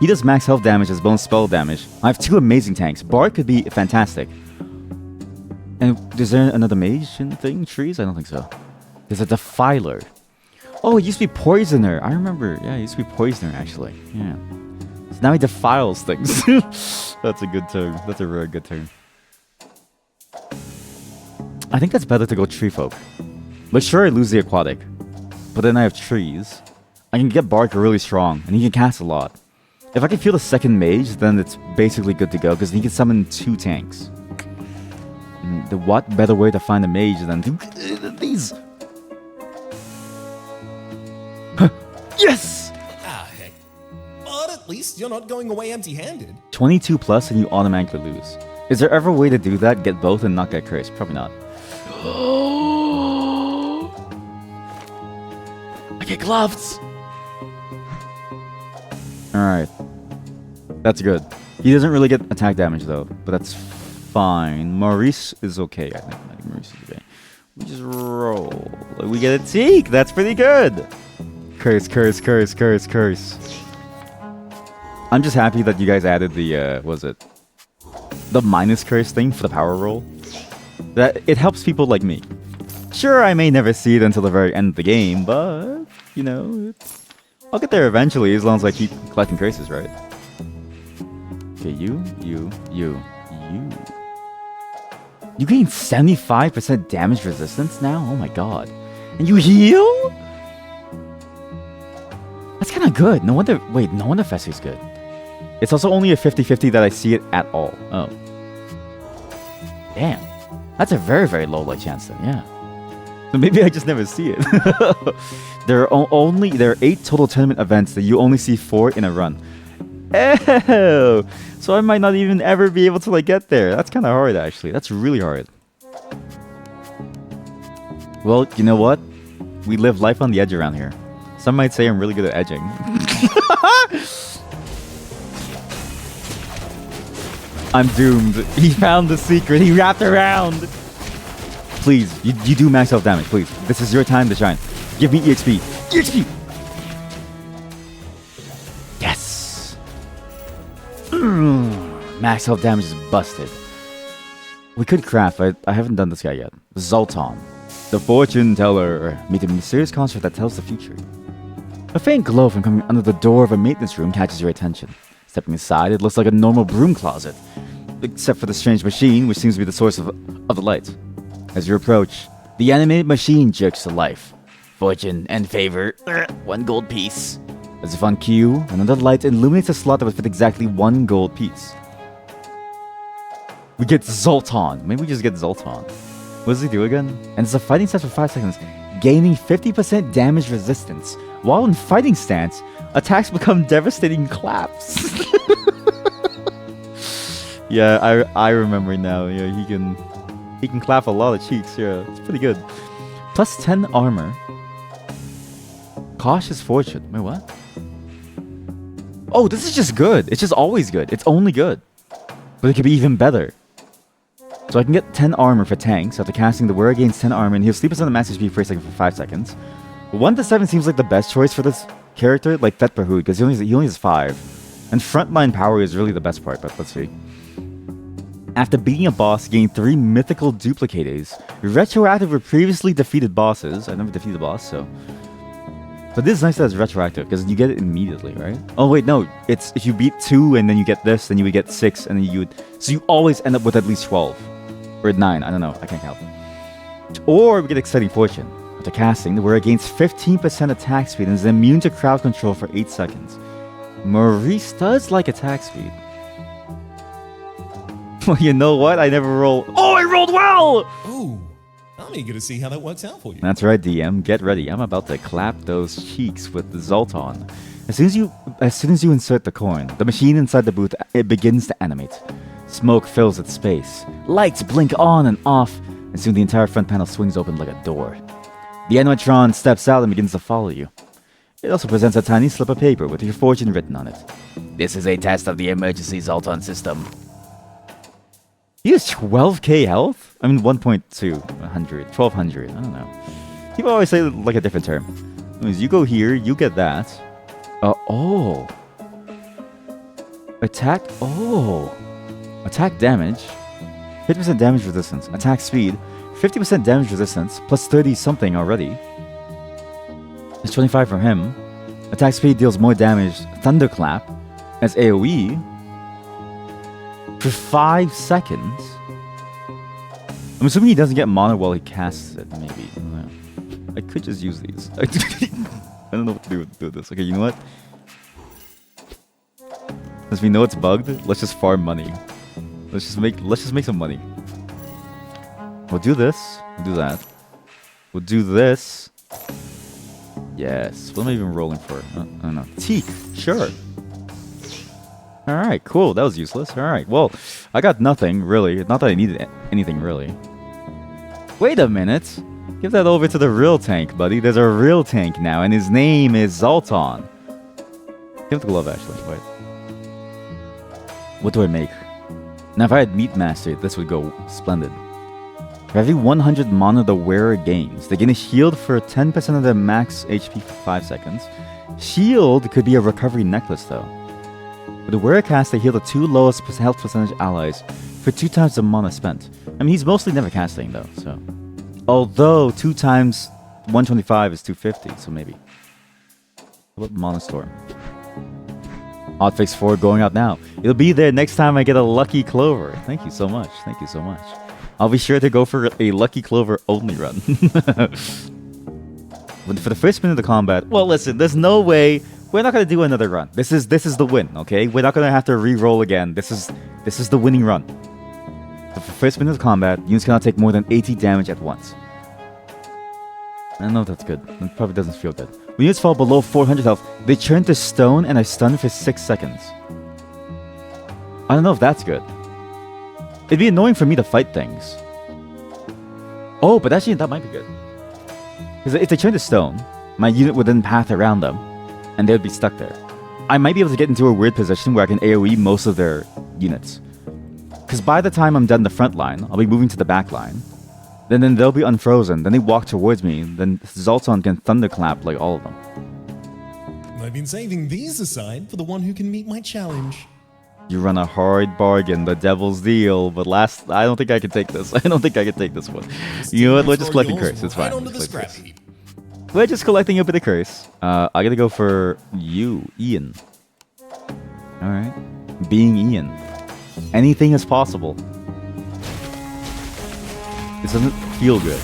He does max health damage as bonus spell damage. I have 2 amazing tanks. Bard could be fantastic. And is there another mage in thing? Trees? I don't think so. There's a Defiler. Oh, it used to be Poisoner. I remember. Yeah, it used to be Poisoner, actually. Yeah. So now he defiles things. That's a good term. That's a very good term. I think that's better to go Tree Folk. But sure, I lose the Aquatic. But then I have trees. I can get Bark really strong, and he can cast a lot. If I can feel the second mage, then it's basically good to go, because he can summon 2 tanks. And what better way to find a mage than these? Yes! Ah, heck. But at least you're not going away empty-handed. 22 plus and you automatically lose. Is there ever a way to do that? Get both and not get cursed? Probably not. I get gloves. Alright. That's good. He doesn't really get attack damage though, but that's fine. Maurice is okay, I think. Maurice is okay. We just roll. We get a teak. That's pretty good. Curse. I'm just happy that you guys added the, the minus curse thing for the power roll. That it helps people like me. Sure, I may never see it until the very end of the game, but, you know, I'll get there eventually as long as I keep collecting curses, right? Okay, you. You gain 75% damage resistance now? Oh my god. And you heal? That's kind of good. No wonder Fessu's good. It's also only a 50-50 that I see it at all. Oh. Damn. That's a very, very low light chance then, yeah. So maybe I just never see it. There are 8 total tournament events that you only see 4 in a run. Oh, so I might not even ever be able to like get there. That's kind of hard actually. That's really hard. Well, you know what? We live life on the edge around here. Some might say I'm really good at edging. I'm doomed. He found the secret. He wrapped around. Please, you do max health damage, please. This is your time to shine. Give me EXP. EXP! Yes! Max health damage is busted. We could craft, I haven't done this guy yet. Zoltan. The fortune teller. Meet a mysterious construct that tells the future. A faint glow from coming under the door of a maintenance room catches your attention. Stepping aside, it looks like a normal broom closet. Except for the strange machine, which seems to be the source of the light. As you approach, the animated machine jerks to life. Fortune and favor, 1 gold piece. As if on cue, another light illuminates a slot that would fit exactly 1 gold piece. We get Zoltan. Maybe we just get Zoltan. What does he do again? And it's a fighting stance for 5 seconds, gaining 50% damage resistance. While in fighting stance, attacks become devastating claps. Yeah, I remember now. Yeah, he can clap a lot of cheeks. Yeah, it's pretty good. Plus 10 armor. Cautious fortune. Wait, what? Oh, this is just good. It's just always good. It's only good. But it could be even better. So I can get 10 armor for tanks. After casting the Word gains 10 armor, and he'll sleep us on the max HP for a second for 5 seconds. 1 to 7 seems like the best choice for this character, like Thetperhud, because he only has 5. And frontline power is really the best part, but let's see. After beating a boss, gain 3 mythical duplicators. Retroactive for previously defeated bosses. I never defeated a boss, so. But this is nice that it's retroactive, because you get it immediately, right? Oh wait, no. It's if you beat 2 and then you get this, then you would get 6, and then you would. So you always end up with at least 12. Or 9, I don't know. I can't count. Or we get Exciting Fortune. After casting, the warrior gains 15% attack speed and is immune to crowd control for 8 seconds. Maurice does like attack speed. Well, you know what? I never roll. Oh, I rolled well! Ooh, I'm eager to see how that works out for you. That's right, DM. Get ready. I'm about to clap those cheeks with the Zoltan. As soon as you insert the coin, the machine inside the booth it begins to animate. Smoke fills its space. Lights blink on and off, and soon the entire front panel swings open like a door. The animatron steps out and begins to follow you. It also presents a tiny slip of paper with your fortune written on it. This is a test of the emergency Zoltan system. He has 12k health? I mean 1.2, 100, 1200, I don't know. People always say like a different term. Anyways, you go here, you get that. Oh. Attack, Attack damage, 50% damage resistance. Attack speed, 50% damage resistance, plus 30 something already. It's 25 from him. Attack speed deals more damage. Thunderclap as AoE for 5 seconds. I'm assuming he doesn't get mana while he casts it, maybe. I don't know. I could just use these. I don't know what to do with this. Okay, you know what? Since we know it's bugged, let's just farm money. Let's just make some money. We'll do this. We'll do that. We'll do this. Yes. What am I even rolling for? I don't know. Teeth. Sure. Alright, cool. That was useless. Alright, well, I got nothing, really. Not that I needed anything, really. Wait a minute. Give that over to the real tank, buddy. There's a real tank now, and his name is Zoltan. Give the glove, actually. Wait. What do I make? Now, if I had Meat Master, this would go splendid. For every 100 mana the wearer gains, they gain a shield for 10% of their max HP for 5 seconds. Shield could be a recovery necklace, though. With the wearer cast, they heal the 2 lowest health percentage allies for 2 times the mana spent. I mean, he's mostly never casting, though, so... Although, 2 times 125 is 250, so maybe. What about Mana Storm? Oddfix 4 going out now. It'll be there next time I get a Lucky Clover. Thank you so much. Thank you so much. I'll be sure to go for a Lucky Clover only run. But for the first minute of combat, well, listen, there's no way we're not gonna do another run. This is the win, okay? We're not gonna have to re-roll again. This is the winning run. But for the first minute of combat, units cannot take more than 80 damage at once. I don't know if that's good. It probably doesn't feel good. When units fall below 400 health, they turn to stone and are stunned for 6 seconds. I don't know if that's good. It'd be annoying for me to fight things. Oh, but actually that might be good. Because if they turn to stone, my unit would then path around them, and they would be stuck there. I might be able to get into a weird position where I can AoE most of their units. Because by the time I'm done the front line, I'll be moving to the back line. Then they'll be unfrozen. Then they walk towards me. Then Zoltan can thunderclap like all of them. I've been saving these aside for the one who can meet my challenge. You run a hard bargain, the devil's deal. But I don't think I can take this. I don't think I can take this one. You know what? We're just collecting curse. It's fine. Onto the scrap heap. We're just collecting a bit of curse. I gotta go for you, Ian. Alright. Being Ian. Anything is possible. This doesn't feel good.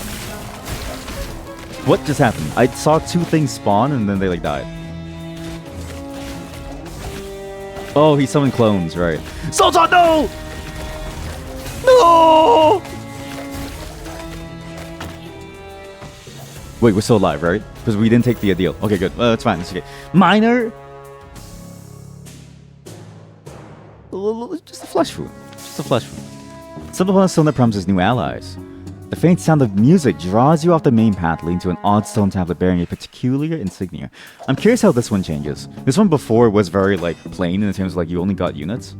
What just happened? I saw 2 things spawn and then they like died. Oh, he summoned clones, right. Sultan, no! No! Wait, we're still alive, right? Because we didn't take the deal. Okay, good. It's fine. It's okay. Minor? Just a flesh wound. Just a flesh wound. Simple opponent still promises new allies. The faint sound of music draws you off the main path, leading to an odd stone tablet bearing a peculiar insignia. I'm curious how this one changes. This one before was very, like, plain in terms of, like, you only got units.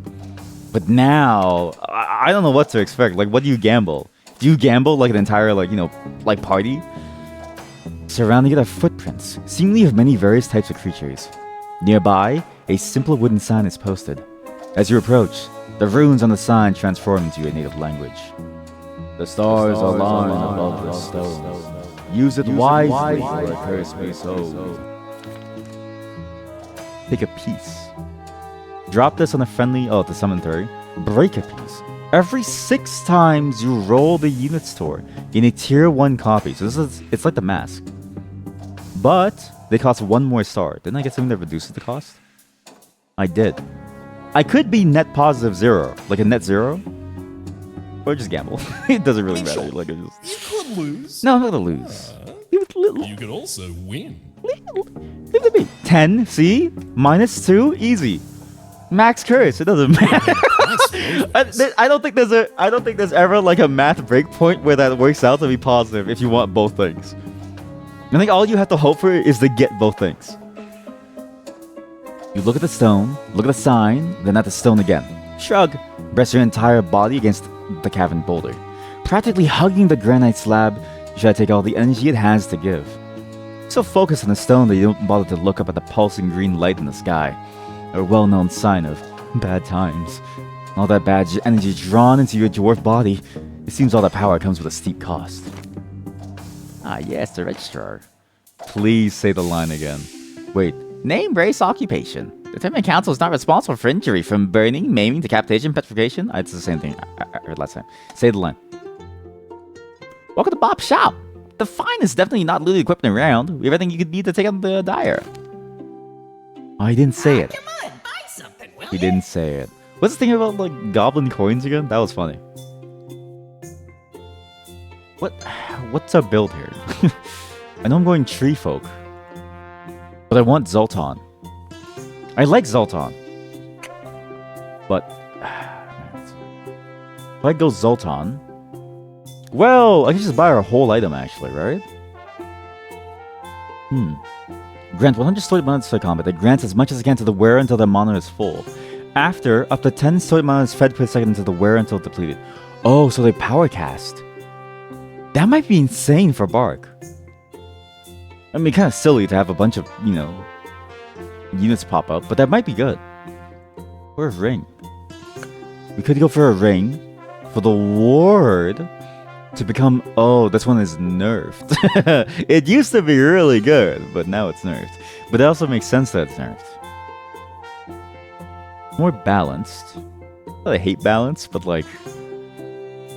But now, I don't know what to expect. Like, what do you gamble? Do you gamble, like, an entire, like, you know, like, party? Surrounding it are footprints, seemingly of many various types of creatures. Nearby, a simple wooden sign is posted. As you approach, the runes on the sign transform into your native language. The stars align above the stones. Use it wisely, for a curse may sow. Take a piece. Drop this on a friendly... Oh, the summon 3. Break a piece. Every 6 times you roll the unit store in a tier 1 copy. So it's like the mask. But they cost 1 more star. Didn't I get something that reduces the cost? I did. I could be net positive 0, like a net 0, or just gamble. It doesn't really matter. Like, it just... You could lose. No, I'm not gonna lose. You could also win. Leave it be. 10, see? -2, easy. Max curse, it doesn't matter. I don't think there's ever like a math breakpoint where that works out to be positive if you want both things. I think all you have to hope for is to get both things. You look at the stone, look at the sign, then at the stone again. Shrug. Press your entire body against the cavern boulder. Practically hugging the granite slab, you try to take all the energy it has to give. So focused on the stone that you don't bother to look up at the pulsing green light in the sky. A well-known sign of bad times. All that bad energy drawn into your dwarf body, it seems all that power comes with a steep cost. Ah yes, the registrar. Please say the line again. Wait. Name, race, occupation. The Tournament Council is not responsible for injury from burning, maiming, decapitation, petrification. It's the same thing I heard last time. Say the line. Welcome to Bob's shop. The find is definitely not looted equipment around. We have everything you could need to take on the Dire. Oh, he didn't say it. Come on, buy something, will He ya? didn't say it. What's the thing about like goblin coins again? That was funny. What's our build here? I know I'm going tree folk, but I want Zoltan. I like Zoltan, but if I go Zoltan, well, I can just buy a whole item actually, right? Grant 100 story mana to combat that grants as much as it can to the wearer until the mana is full. After, up to 10 story mana is fed per second into the wearer until depleted. Oh, so they power cast. That might be insane for Bark. I mean, kind of silly to have a bunch of, you know, units pop up, but that might be good. Or a ring. We could go for a ring for the ward to become... Oh, this one is nerfed. It used to be really good, but now it's nerfed. But it also makes sense that it's nerfed. More balanced. I hate balance, but like...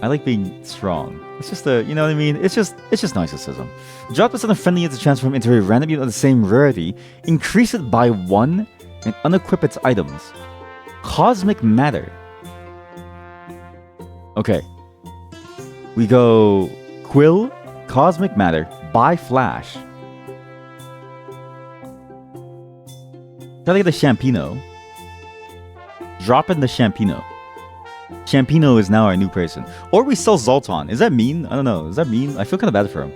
I like being strong. It's just a, you know what I mean? It's just narcissism. Drop this on a friendly unit to transform into a random unit of the same rarity. Increase it by 1 and unequip its items. Cosmic Matter. Okay. We go Quill, Cosmic Matter, buy Flash. Try to get the Champino. Drop in the Champino. Champino is now our new person. Or we sell Zoltan. Is that mean? I don't know. Is that mean? I feel kind of bad for him.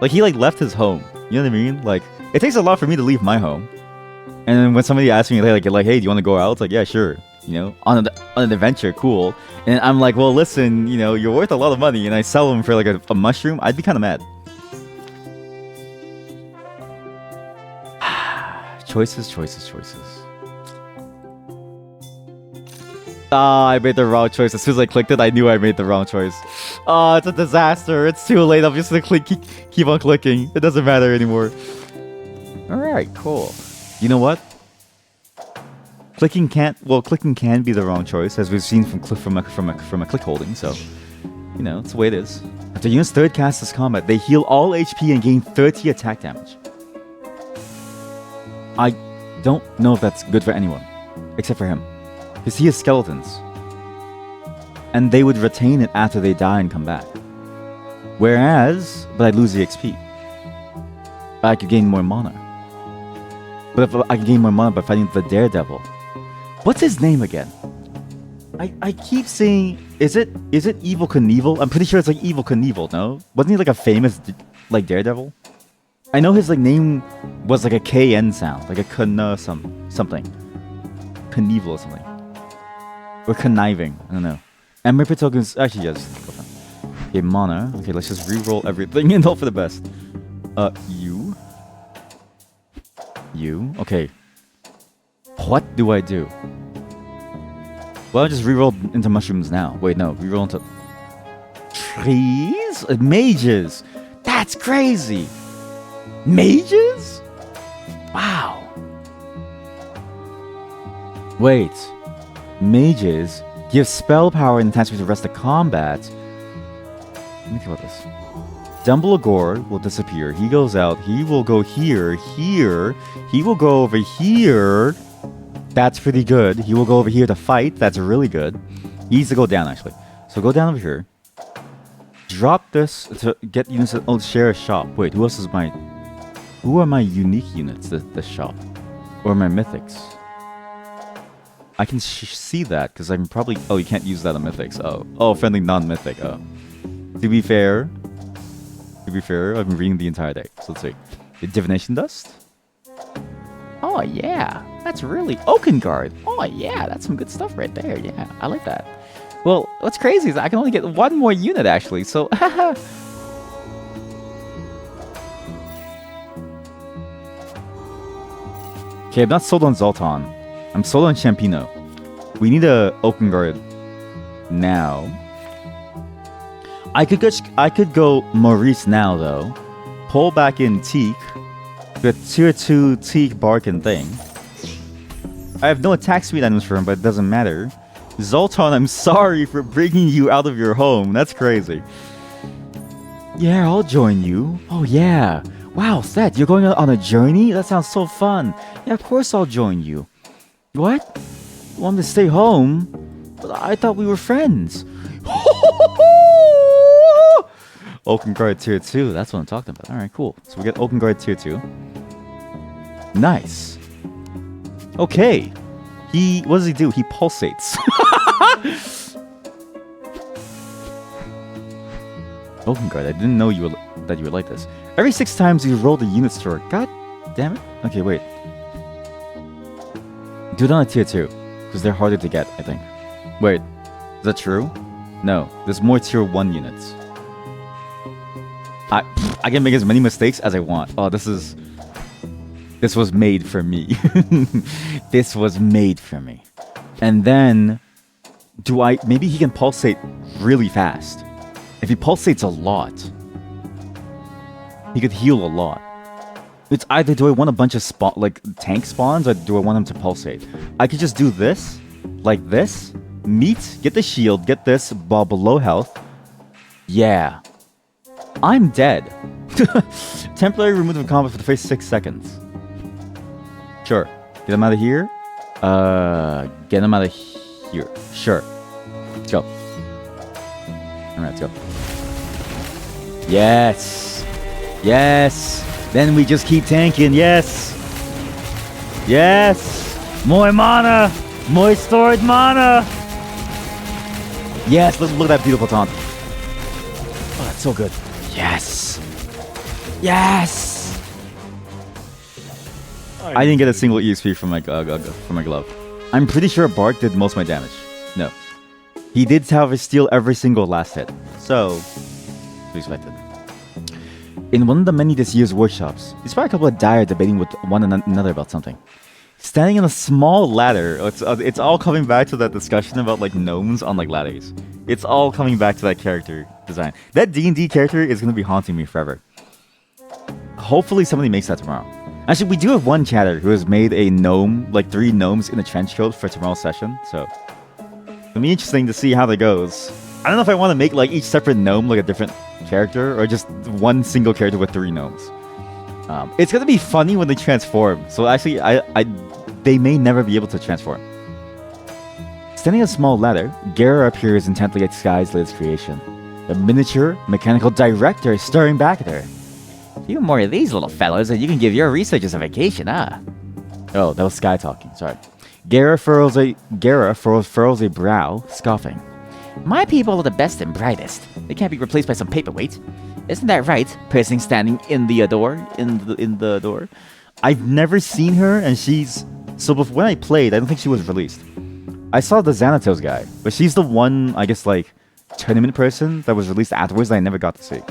Like, he, like, left his home. You know what I mean? Like, it takes a lot for me to leave my home. And then when somebody asks me, like, hey, do you want to go out? It's like, yeah, sure. You know, on an adventure, cool. And I'm like, well, listen, you know, you're worth a lot of money. And I sell them for, like, a mushroom. I'd be kind of mad. Choices. Ah, I made the wrong choice. As soon as I clicked it, I knew I made the wrong choice. Ah, it's a disaster. It's too late. I'm just gonna keep on clicking. It doesn't matter anymore. Alright, cool. You know what? Clicking can be the wrong choice, as we've seen from a click holding, so you know, it's the way it is. After unit's third cast this combat, they heal all HP and gain 30 attack damage. I don't know if that's good for anyone, except for him. Because he has skeletons. And they would retain it after they die and come back. Whereas, but I'd lose the XP. But I could gain more mana. But if I could gain more mana by fighting the Daredevil. What's his name again? I keep saying, is it Evil Knievel? I'm pretty sure it's like Evil Knievel, no? Wasn't he like a famous like Daredevil? I know his like name was like a KN sound, like a something. Knievel or something. Or conniving, I don't know. And Ripper tokens, actually yes. Okay, mana. Okay, let's just re-roll everything and hope for the best. You. Okay. What do I do? Well, I just re-roll into mushrooms now. Wait, no, re-roll into trees? Mages! That's crazy! Mages? Wow. Wait. Mages give spell power and attachment to the rest of combat. Let me think about this. Dumbledore will disappear. He goes out. He will go here. He will go over here. That's pretty good. He will go over here to fight. That's really good. He needs to go down, actually. So go down over here. Drop this to get units that share a shop. Wait, who else is my... Who are my unique units, this shop? Or my mythics? I can see that, because I'm probably... Oh, you can't use that on mythics. Oh, friendly non-mythic. Oh. To be fair, I've been reading the entire day. So let's see. The Divination Dust? Oh, yeah. That's really... Oakengard. Oh, yeah. That's some good stuff right there. Yeah, I like that. Well, what's crazy is I can only get one more unit, actually. So, okay, I'm not sold on Zoltan. I'm sold on Champino. We need a Oakengard now. I could go Maurice now, though. Pull back in Teak. Get tier 2 Teak Barkin thing. I have no attack speed items for him, but it doesn't matter. Zoltan, I'm sorry for bringing you out of your home. That's crazy. Yeah, I'll join you. Oh, yeah. Wow, Seth, you're going on a journey? That sounds so fun. Yeah, of course I'll join you. What? You want me to stay home? But I thought we were friends. Oakengard tier 2. That's what I'm talking about. Alright, cool. So we get Oakengard tier 2. Nice. Okay. What does he do? He pulsates. Oakengard, I didn't know that you were like this. Every 6 times you roll the unit store. God damn it. Okay, wait. Do it on a tier 2. Because they're harder to get, I think. Wait. Is that true? No. There's more tier 1 units. I can make as many mistakes as I want. Oh, this was made for me. This was made for me. And then, maybe he can pulsate really fast. If he pulsates a lot, he could heal a lot. It's either do I want a bunch of tank spawns, or do I want him to pulsate? I could just do this, like this, get the shield, get this, while below health. Yeah. I'm dead. Temporary removal of combat for the first 6 seconds. Sure. Get him out of here. Get him out of here. Sure. Let's go. Alright, let's go. Yes. Yes. Then we just keep tanking. Yes. Yes. More mana. More stored mana. Yes. Look at that beautiful taunt. Oh, that's so good. Yes. Yes. I didn't get a single EXP from my glove. I'm pretty sure Bark did most of my damage. No. He did, however, steal every single last hit. So, to be expected. In one of the many this year's workshops, you spot a couple of dire debating with one another about something. Standing on a small ladder, it's all coming back to that discussion about like gnomes on like ladders. It's all coming back to that character design. That D&D character is going to be haunting me forever. Hopefully somebody makes that tomorrow. Actually, we do have one chatter who has made a gnome, like 3 gnomes in a trench coat for tomorrow's session, so it'll be interesting to see how that goes. I don't know if I want to make like each separate gnome like a different character, or just one single character with 3 gnomes. It's gonna be funny when they transform, so actually they may never be able to transform. Standing on a small ladder, Gera appears intently at Sky's latest creation. The miniature mechanical director is staring back at her. Few more of these little fellows and you can give your researchers a vacation, huh? Oh, that was Sky talking, sorry. Gera furrows a brow, scoffing. My people are the best and brightest. They can't be replaced by some paperweight. Isn't that right, person standing in the door? In the door? I've never seen her, and so before when I played, I don't think she was released. I saw the Xanatos guy, but she's the one, I guess, like, tournament person that was released afterwards that I never got to see.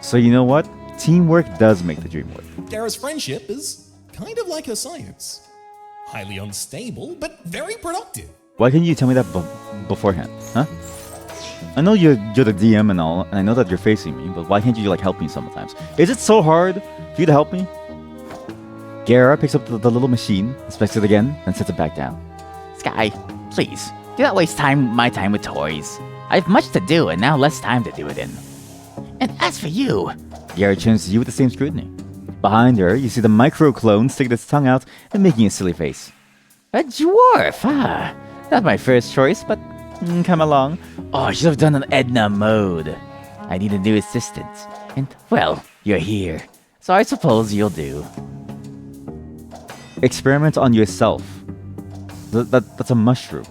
So you know what? Teamwork does make the dream work. Gara's friendship is kind of like her science. Highly unstable, but very productive. Why couldn't you tell me that beforehand, huh? I know you're the DM and all, and I know that you're facing me, but why can't you like help me sometimes? Is it so hard for you to help me? Gera picks up the little machine, inspects it again, and sets it back down. Sky, please, do not waste my time with toys. I have much to do and now less time to do it in. And as for you... Gera turns to you with the same scrutiny. Behind her, you see the micro clone sticking its tongue out and making a silly face. A dwarf, not my first choice, but come along. Oh, I should have done an Edna mode. I need a new assistant. And, well, you're here. So I suppose you'll do. Experiment on yourself. That's a mushroom.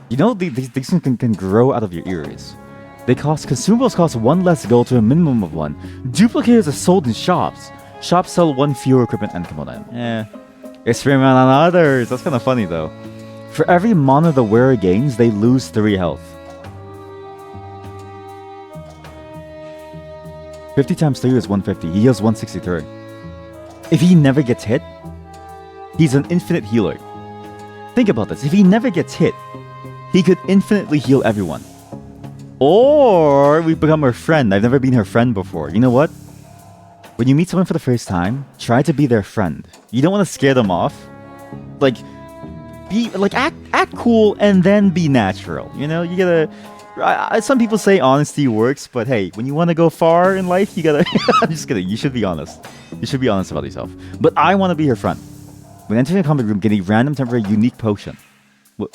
You know, these things can grow out of your ears. Consumables cost 1 less gold to a minimum of 1. Duplicators are sold in shops. Shops sell 1 fewer equipment and component. Experiment on others. That's kind of funny though. For every mana the wearer gains, they lose 3 health. 50 times 3 is 150. He heals 163. If he never gets hit, he's an infinite healer. Think about this. If he never gets hit, he could infinitely heal everyone. Or we become her friend. I've never been her friend before. You know what? When you meet someone for the first time, try to be their friend. You don't want to scare them off. Act cool and then be natural. You know, you gotta. Some people say honesty works, but hey, when you want to go far in life, you gotta. I'm just kidding. You should be honest. You should be honest about yourself. But I want to be her friend. When entering a combat room, get a random temporary unique potion. What?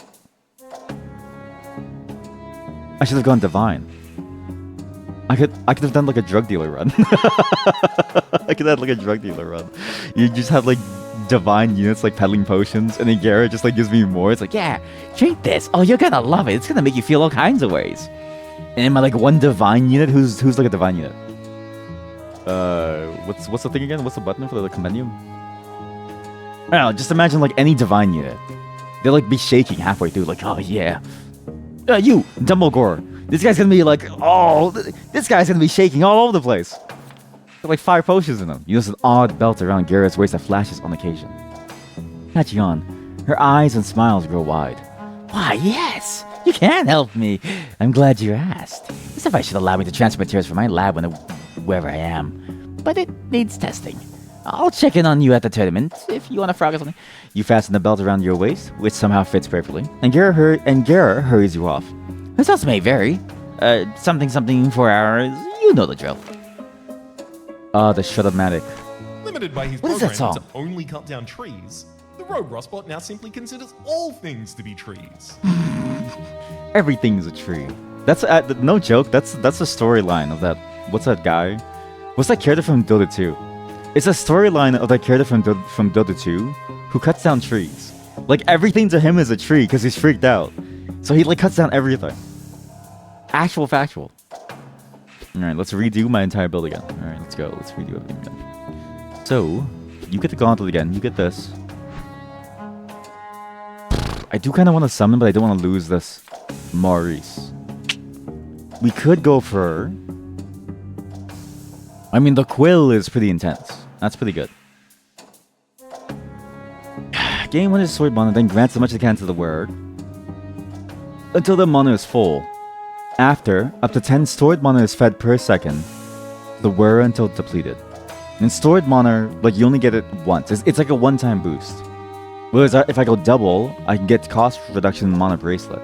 I should have gone divine. I could have done like a drug dealer run. I could have like a drug dealer run. You just have like divine units like peddling potions, and then Garrett just like gives me more. It's like, yeah, Drink this. Oh, you're gonna love it. It's gonna make you feel all kinds of ways. and my like one divine unit. Who's like a divine unit? What's the thing again? What's the button for the compendium? I don't know. Just imagine like any divine unit. They'll like be shaking halfway through, like, oh yeah, you Dumbledore. This guy's gonna be like, oh, this guy's gonna be shaking all over the place. Got like 5 potions in him. You notice an odd belt around Garrett's waist that flashes on occasion. Catching on, her eyes and smiles grow wide. Why, yes, you can help me. I'm glad you asked. As if I should allow me to transfer materials from my lab wherever I am. But it needs testing. I'll check in on you at the tournament if you want to frog or something. You fasten the belt around your waist, which somehow fits perfectly, and Garrett hurries you off. Results may vary. Something 4 hours. You know the drill. The Shut-Up-Matic. Limited by his What is that program song? to only cut down trees, the Rogue Rustbot now simply considers all things to be trees. Everything's a tree. That's no joke. That's the storyline of that. What's that guy? What's that character from Dota 2? It's a storyline of that character from Dota 2 who cuts down trees. Like everything to him is a tree because he's freaked out. So he like cuts down everything. Actual factual. All right, let's redo my entire build again. All right, let's go. Let's redo everything again. So you get the gauntlet again. You get this. I do kind of want to summon, but I don't want to lose this Maurice. We could go for... I mean, the Quill is pretty intense. That's pretty good. Gain 1 is sword mana, then grants as much as it can to the wearer until the mana is full. After, up to 10 stored mana is fed per second, the wearer until depleted. And stored mana, like you only get it once. It's like a one-time boost. Whereas if I go double, I can get cost reduction mana bracelet.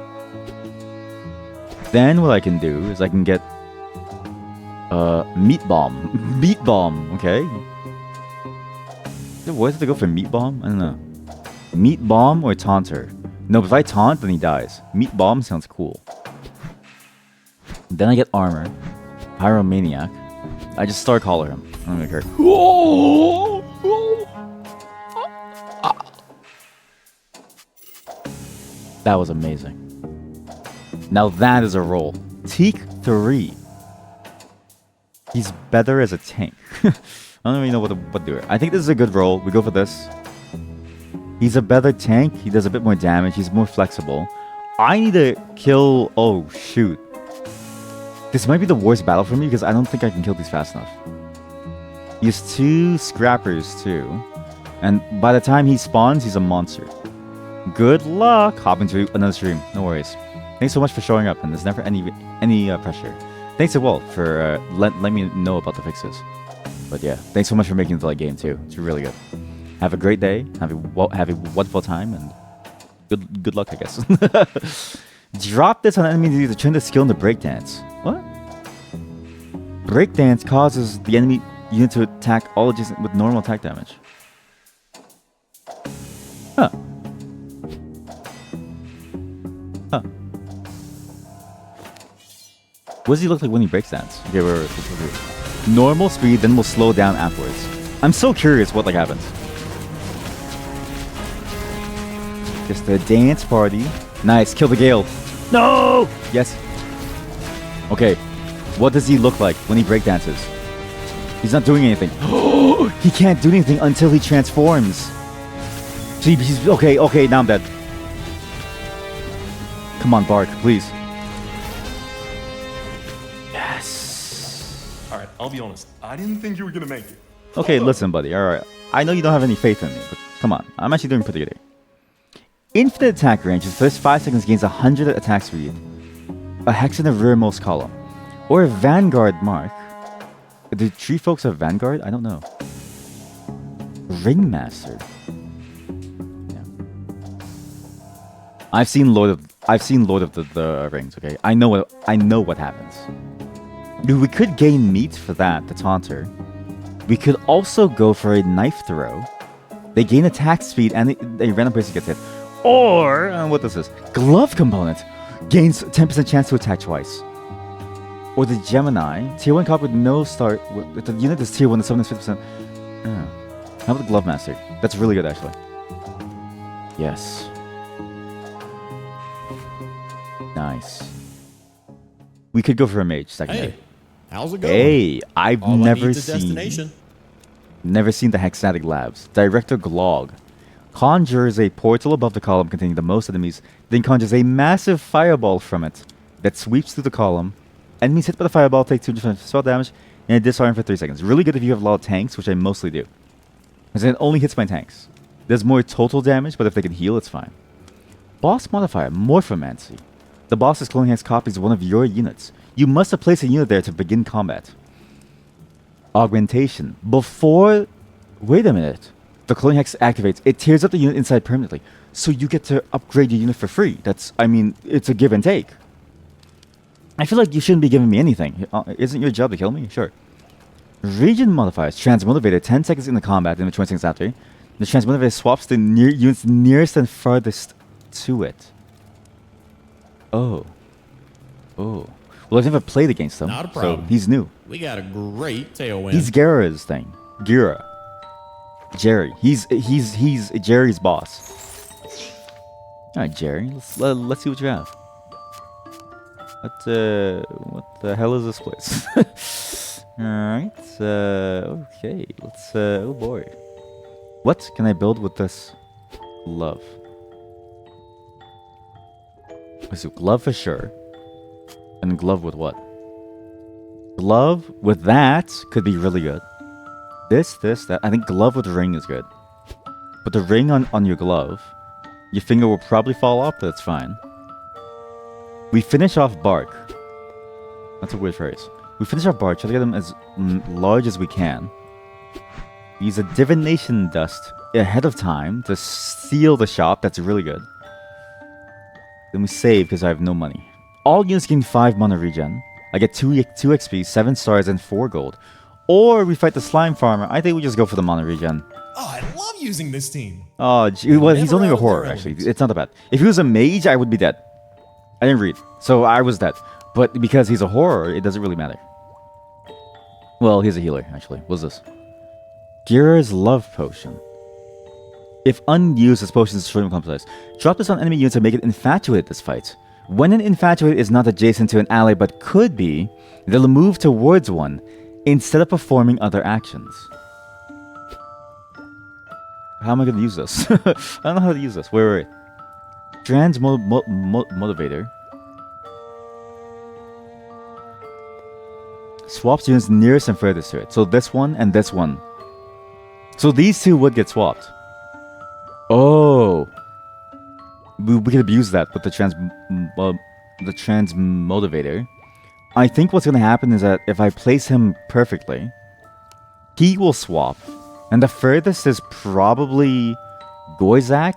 Then what I can do is I can get meat bomb. Meat bomb, okay? Is it worth it to go for meat bomb? I don't know. Meat bomb or taunter? No, if I taunt, then he dies. Meat bomb sounds cool. Then I get armor. Pyromaniac. I just Star Caller him. I don't even care. That was amazing. Now that is a roll. Teak 3. He's better as a tank. I don't even know what to do. I think this is a good roll. We go for this. He's a better tank. He does a bit more damage. He's more flexible. I need to kill... Oh, shoot. This might be the worst battle for me because I don't think I can kill these fast enough. He has 2 scrappers too. And by the time he spawns, he's a monster. Good luck! Hop into another stream. No worries. Thanks so much for showing up, and there's never any pressure. Thanks to Walt for letting me know about the fixes. But yeah, thanks so much for making the game too. It's really good. Have a great day. Have a wonderful time, and good luck, I guess. Drop this on enemy to turn the skill into breakdance. What? Breakdance causes the enemy unit to attack all adjacent with normal attack damage. Huh. Huh. What does he look like when he breaks dance? Okay, wait. Normal speed, then we'll slow down afterwards. I'm so curious what like happens. Just a dance party. Nice, kill the Gale. No! Yes. Okay, what does he look like when he breakdances? He's not doing anything. He can't do anything until he transforms. So he's okay, now I'm dead. Come on, Bark, please. Yes. Alright, I'll be honest. I didn't think you were gonna make it. Okay, listen, buddy. Alright. I know you don't have any faith in me, but come on. I'm actually doing pretty good. Infinite attack range. The first 5 seconds gains 100 attack speed. A hex in the rearmost column. Or a Vanguard mark. Do tree folks have Vanguard? I don't know. Ringmaster. Yeah. I've seen Lord of the Rings, okay? I know what happens. Dude, we could gain meat for that, the taunter. We could also go for a knife throw. They gain attack speed and a random person gets hit. Or, what this is? Glove component. Gains 10% chance to attack twice. Or the Gemini. Tier 1 cop with no start. If the unit is tier 1, the summon is 50%. How about the Glove Master? That's really good, actually. Yes. Nice. We could go for a mage secondary. Hey, how's it going? Hey, I've All I never need's a seen destination. the Hexatic Labs. Director Glog conjures a portal above the column containing the most enemies, then conjures a massive fireball from it that sweeps through the column. Enemies hit by the fireball take 200 spell damage and disarm for 3 seconds. Really good if you have a lot of tanks, which I mostly do. Because it only hits my tanks. Does more total damage, but if they can heal, it's fine. Boss modifier, Morphomancy. The boss's cloning hex copies one of your units. You must have placed a unit there to begin combat. Augmentation. Before... Wait a minute. The cloning hex activates. It tears up the unit inside permanently. So you get to upgrade your unit for free. It's a give and take. I feel like you shouldn't be giving me anything. Isn't your job to kill me? Sure. Region modifiers. Transmotivator. 10 seconds in the combat and 20 seconds after. The transmotivator swaps the units nearest and farthest to it. Oh. Well, I've never played against him. Not a problem. So he's new. We got a great tailwind. He's Gera's thing. Gera. Jerry. He's Jerry's boss. Alright, Jerry. Let's see what you have. What the hell is this place? Alright. Okay. Let's oh boy. What can I build with this glove? So glove for sure. And glove with what? Glove with that could be really good. This, that. I think glove with ring is good. But the ring on your glove, your finger will probably fall off, but that's fine. We finish off Bark. That's a weird phrase. We finish off Bark, try to get them as large as we can. Use a divination dust ahead of time to seal the shop. That's really good. Then we save because I have no money. All units gain 5 mana regen. I get 2 XP, 7 stars, and 4 gold. Or we fight the slime farmer. I think we just go for the mana regen. Oh, I love using this team. Oh, well, he's Never only out a of horror, their actually. elements. It's not that bad. If he was a mage, I would be dead. I didn't read, so I was dead. But because he's a horror, it doesn't really matter. Well, he's a healer, actually. What's this? Gera's Love Potion. If unused, this potion is destroyed when compromised. Drop this on enemy units to make it infatuated this fight. When an infatuated is not adjacent to an ally but could be, they'll move towards one instead of performing other actions. How am I going to use this? I don't know how to use this. Wait. Motivator. Swaps units nearest and furthest to it. So this one and this one. So these two would get swapped. Oh. We could abuse that with the transmotivator. I think what's going to happen is that if I place him perfectly, he will swap. And the furthest is probably Goizak.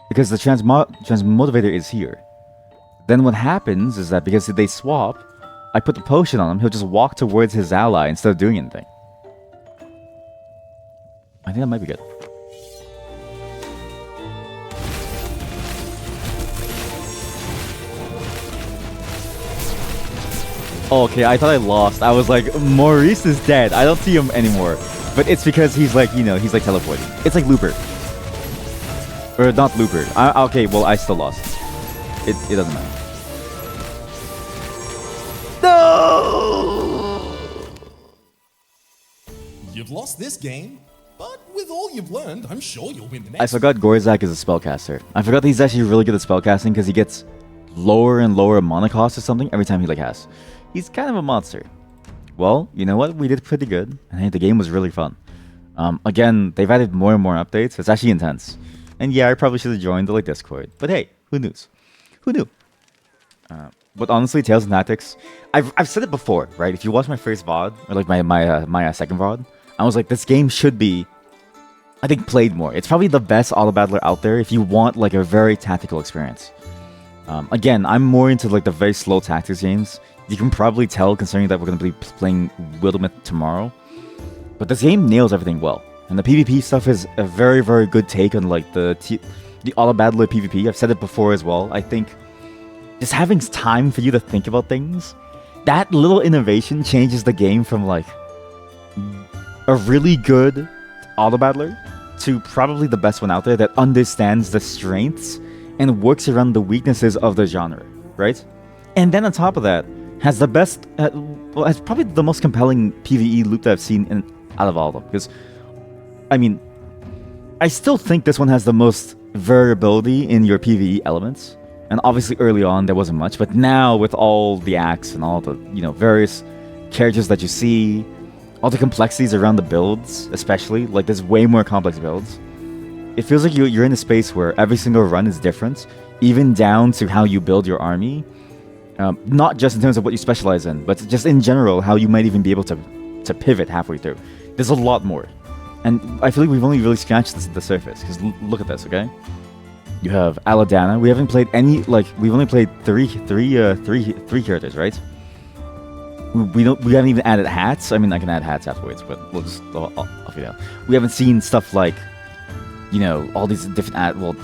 Because the transmotivator is here. Then what happens is that because they swap, I put the potion on him, he'll just walk towards his ally instead of doing anything. I think that might be good. Oh, okay, I thought I lost. I was like, Maurice is dead. I don't see him anymore. But it's because he's like, you know, he's like teleporting. It's like Looper. Or not Looper. Okay, well, I still lost. It doesn't matter. No! You've lost this game, but with all you've learned, I'm sure you'll win the I next. forgot Gorzak is a spellcaster. I forgot that he's actually really good at spellcasting because he gets lower and lower mana cost or something every time he like has. He's kind of a monster. Well, you know what? We did pretty good. And hey, the game was really fun. Again, they've added more and more updates. It's actually intense. And yeah, I probably should have joined the like Discord. But hey, who knows? Who knew? But honestly, Tales and Tactics, I've said it before, right? If you watch my first VOD or like my second VOD, I was like, this game should be, I think, played more. It's probably the best auto battler out there if you want like a very tactical experience. Again, I'm more into like the very slow tactics games. You can probably tell considering that we're going to be playing Wildermyth tomorrow. But this game nails everything well. And the PvP stuff is a very, very good take on like the auto battler PvP. I've said it before as well. I think just having time for you to think about things, that little innovation changes the game from like a really good auto battler to probably the best one out there that understands the strengths and works around the weaknesses of the genre, right? And then on top of that, has the best, well, has probably the most compelling PvE loop that I've seen out of all of them. Because, I mean, I still think this one has the most variability in your PvE elements. And obviously early on there wasn't much, but now with all the acts and all the, you know, various characters that you see, all the complexities around the builds, especially, like there's way more complex builds. It feels like you're in a space where every single run is different, even down to how you build your army. Not just in terms of what you specialize in, but just in general, how you might even be able to pivot halfway through. There's a lot more. And I feel like we've only really scratched the surface, because look at this, okay? You have Aladana. We haven't played any, like, we've only played three characters, right? We haven't even added hats. I mean, I can add hats afterwards, but I'll figure it out. We haven't seen stuff like, you know, all these different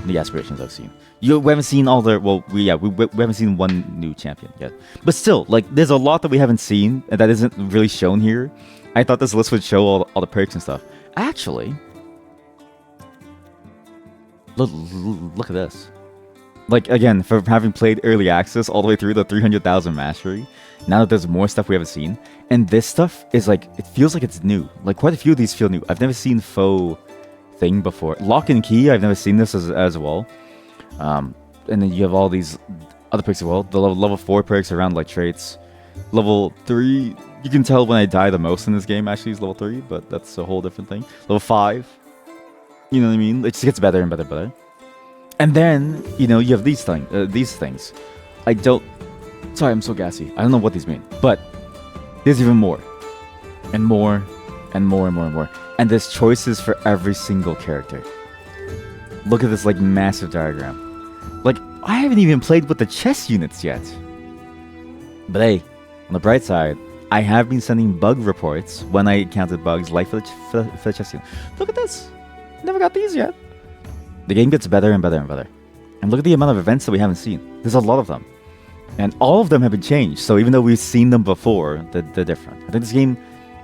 the aspirations I've seen. We haven't seen all the, we haven't seen one new champion yet. But still, like, there's a lot that we haven't seen that isn't really shown here. I thought this list would show all the perks and stuff. Actually, look at this. Like, again, for having played early access all the way through the 300,000 mastery, now that there's more stuff we haven't seen, and this stuff is like, it feels like it's new. Like, quite a few of these feel new. I've never seen faux thing before. Lock and Key, I've never seen this as well. And then you have all these other perks as well. The level 4 perks around like traits. Level 3, you can tell when I die the most in this game actually is level 3, but that's a whole different thing. Level 5, you know what I mean? It just gets better and better and better. And then, you know, you have these things. Sorry, I'm so gassy. I don't know what these mean, but there's even more. And more, and more, and more, and more. And there's choices for every single character. Look at this, like, massive diagram. Like, I haven't even played with the chess units yet. But hey, on the bright side, I have been sending bug reports when I encountered bugs like for the chess unit. Look at this. Never got these yet. The game gets better and better and better. And look at the amount of events that we haven't seen. There's a lot of them. And all of them have been changed. So even though we've seen them before, they're different. I think this game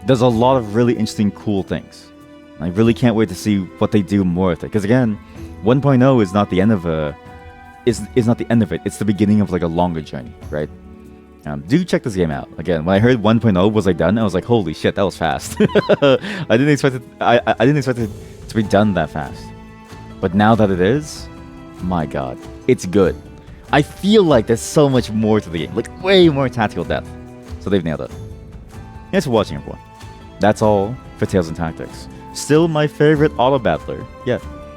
does a lot of really interesting, cool things. I really can't wait to see what they do more with it. Because again, 1.0 is not the end of is not the end of it. It's the beginning of like a longer journey, right? Do check this game out. Again, when I heard 1.0 was like done, I was like, holy shit, that was fast. I didn't expect it. I didn't expect it to be done that fast. But now that it is, my god, it's good. I feel like there's so much more to the game, like way more tactical depth. So they've nailed it. Thanks for watching, everyone. That's all for Tales and Tactics. Still my favorite auto battler yet.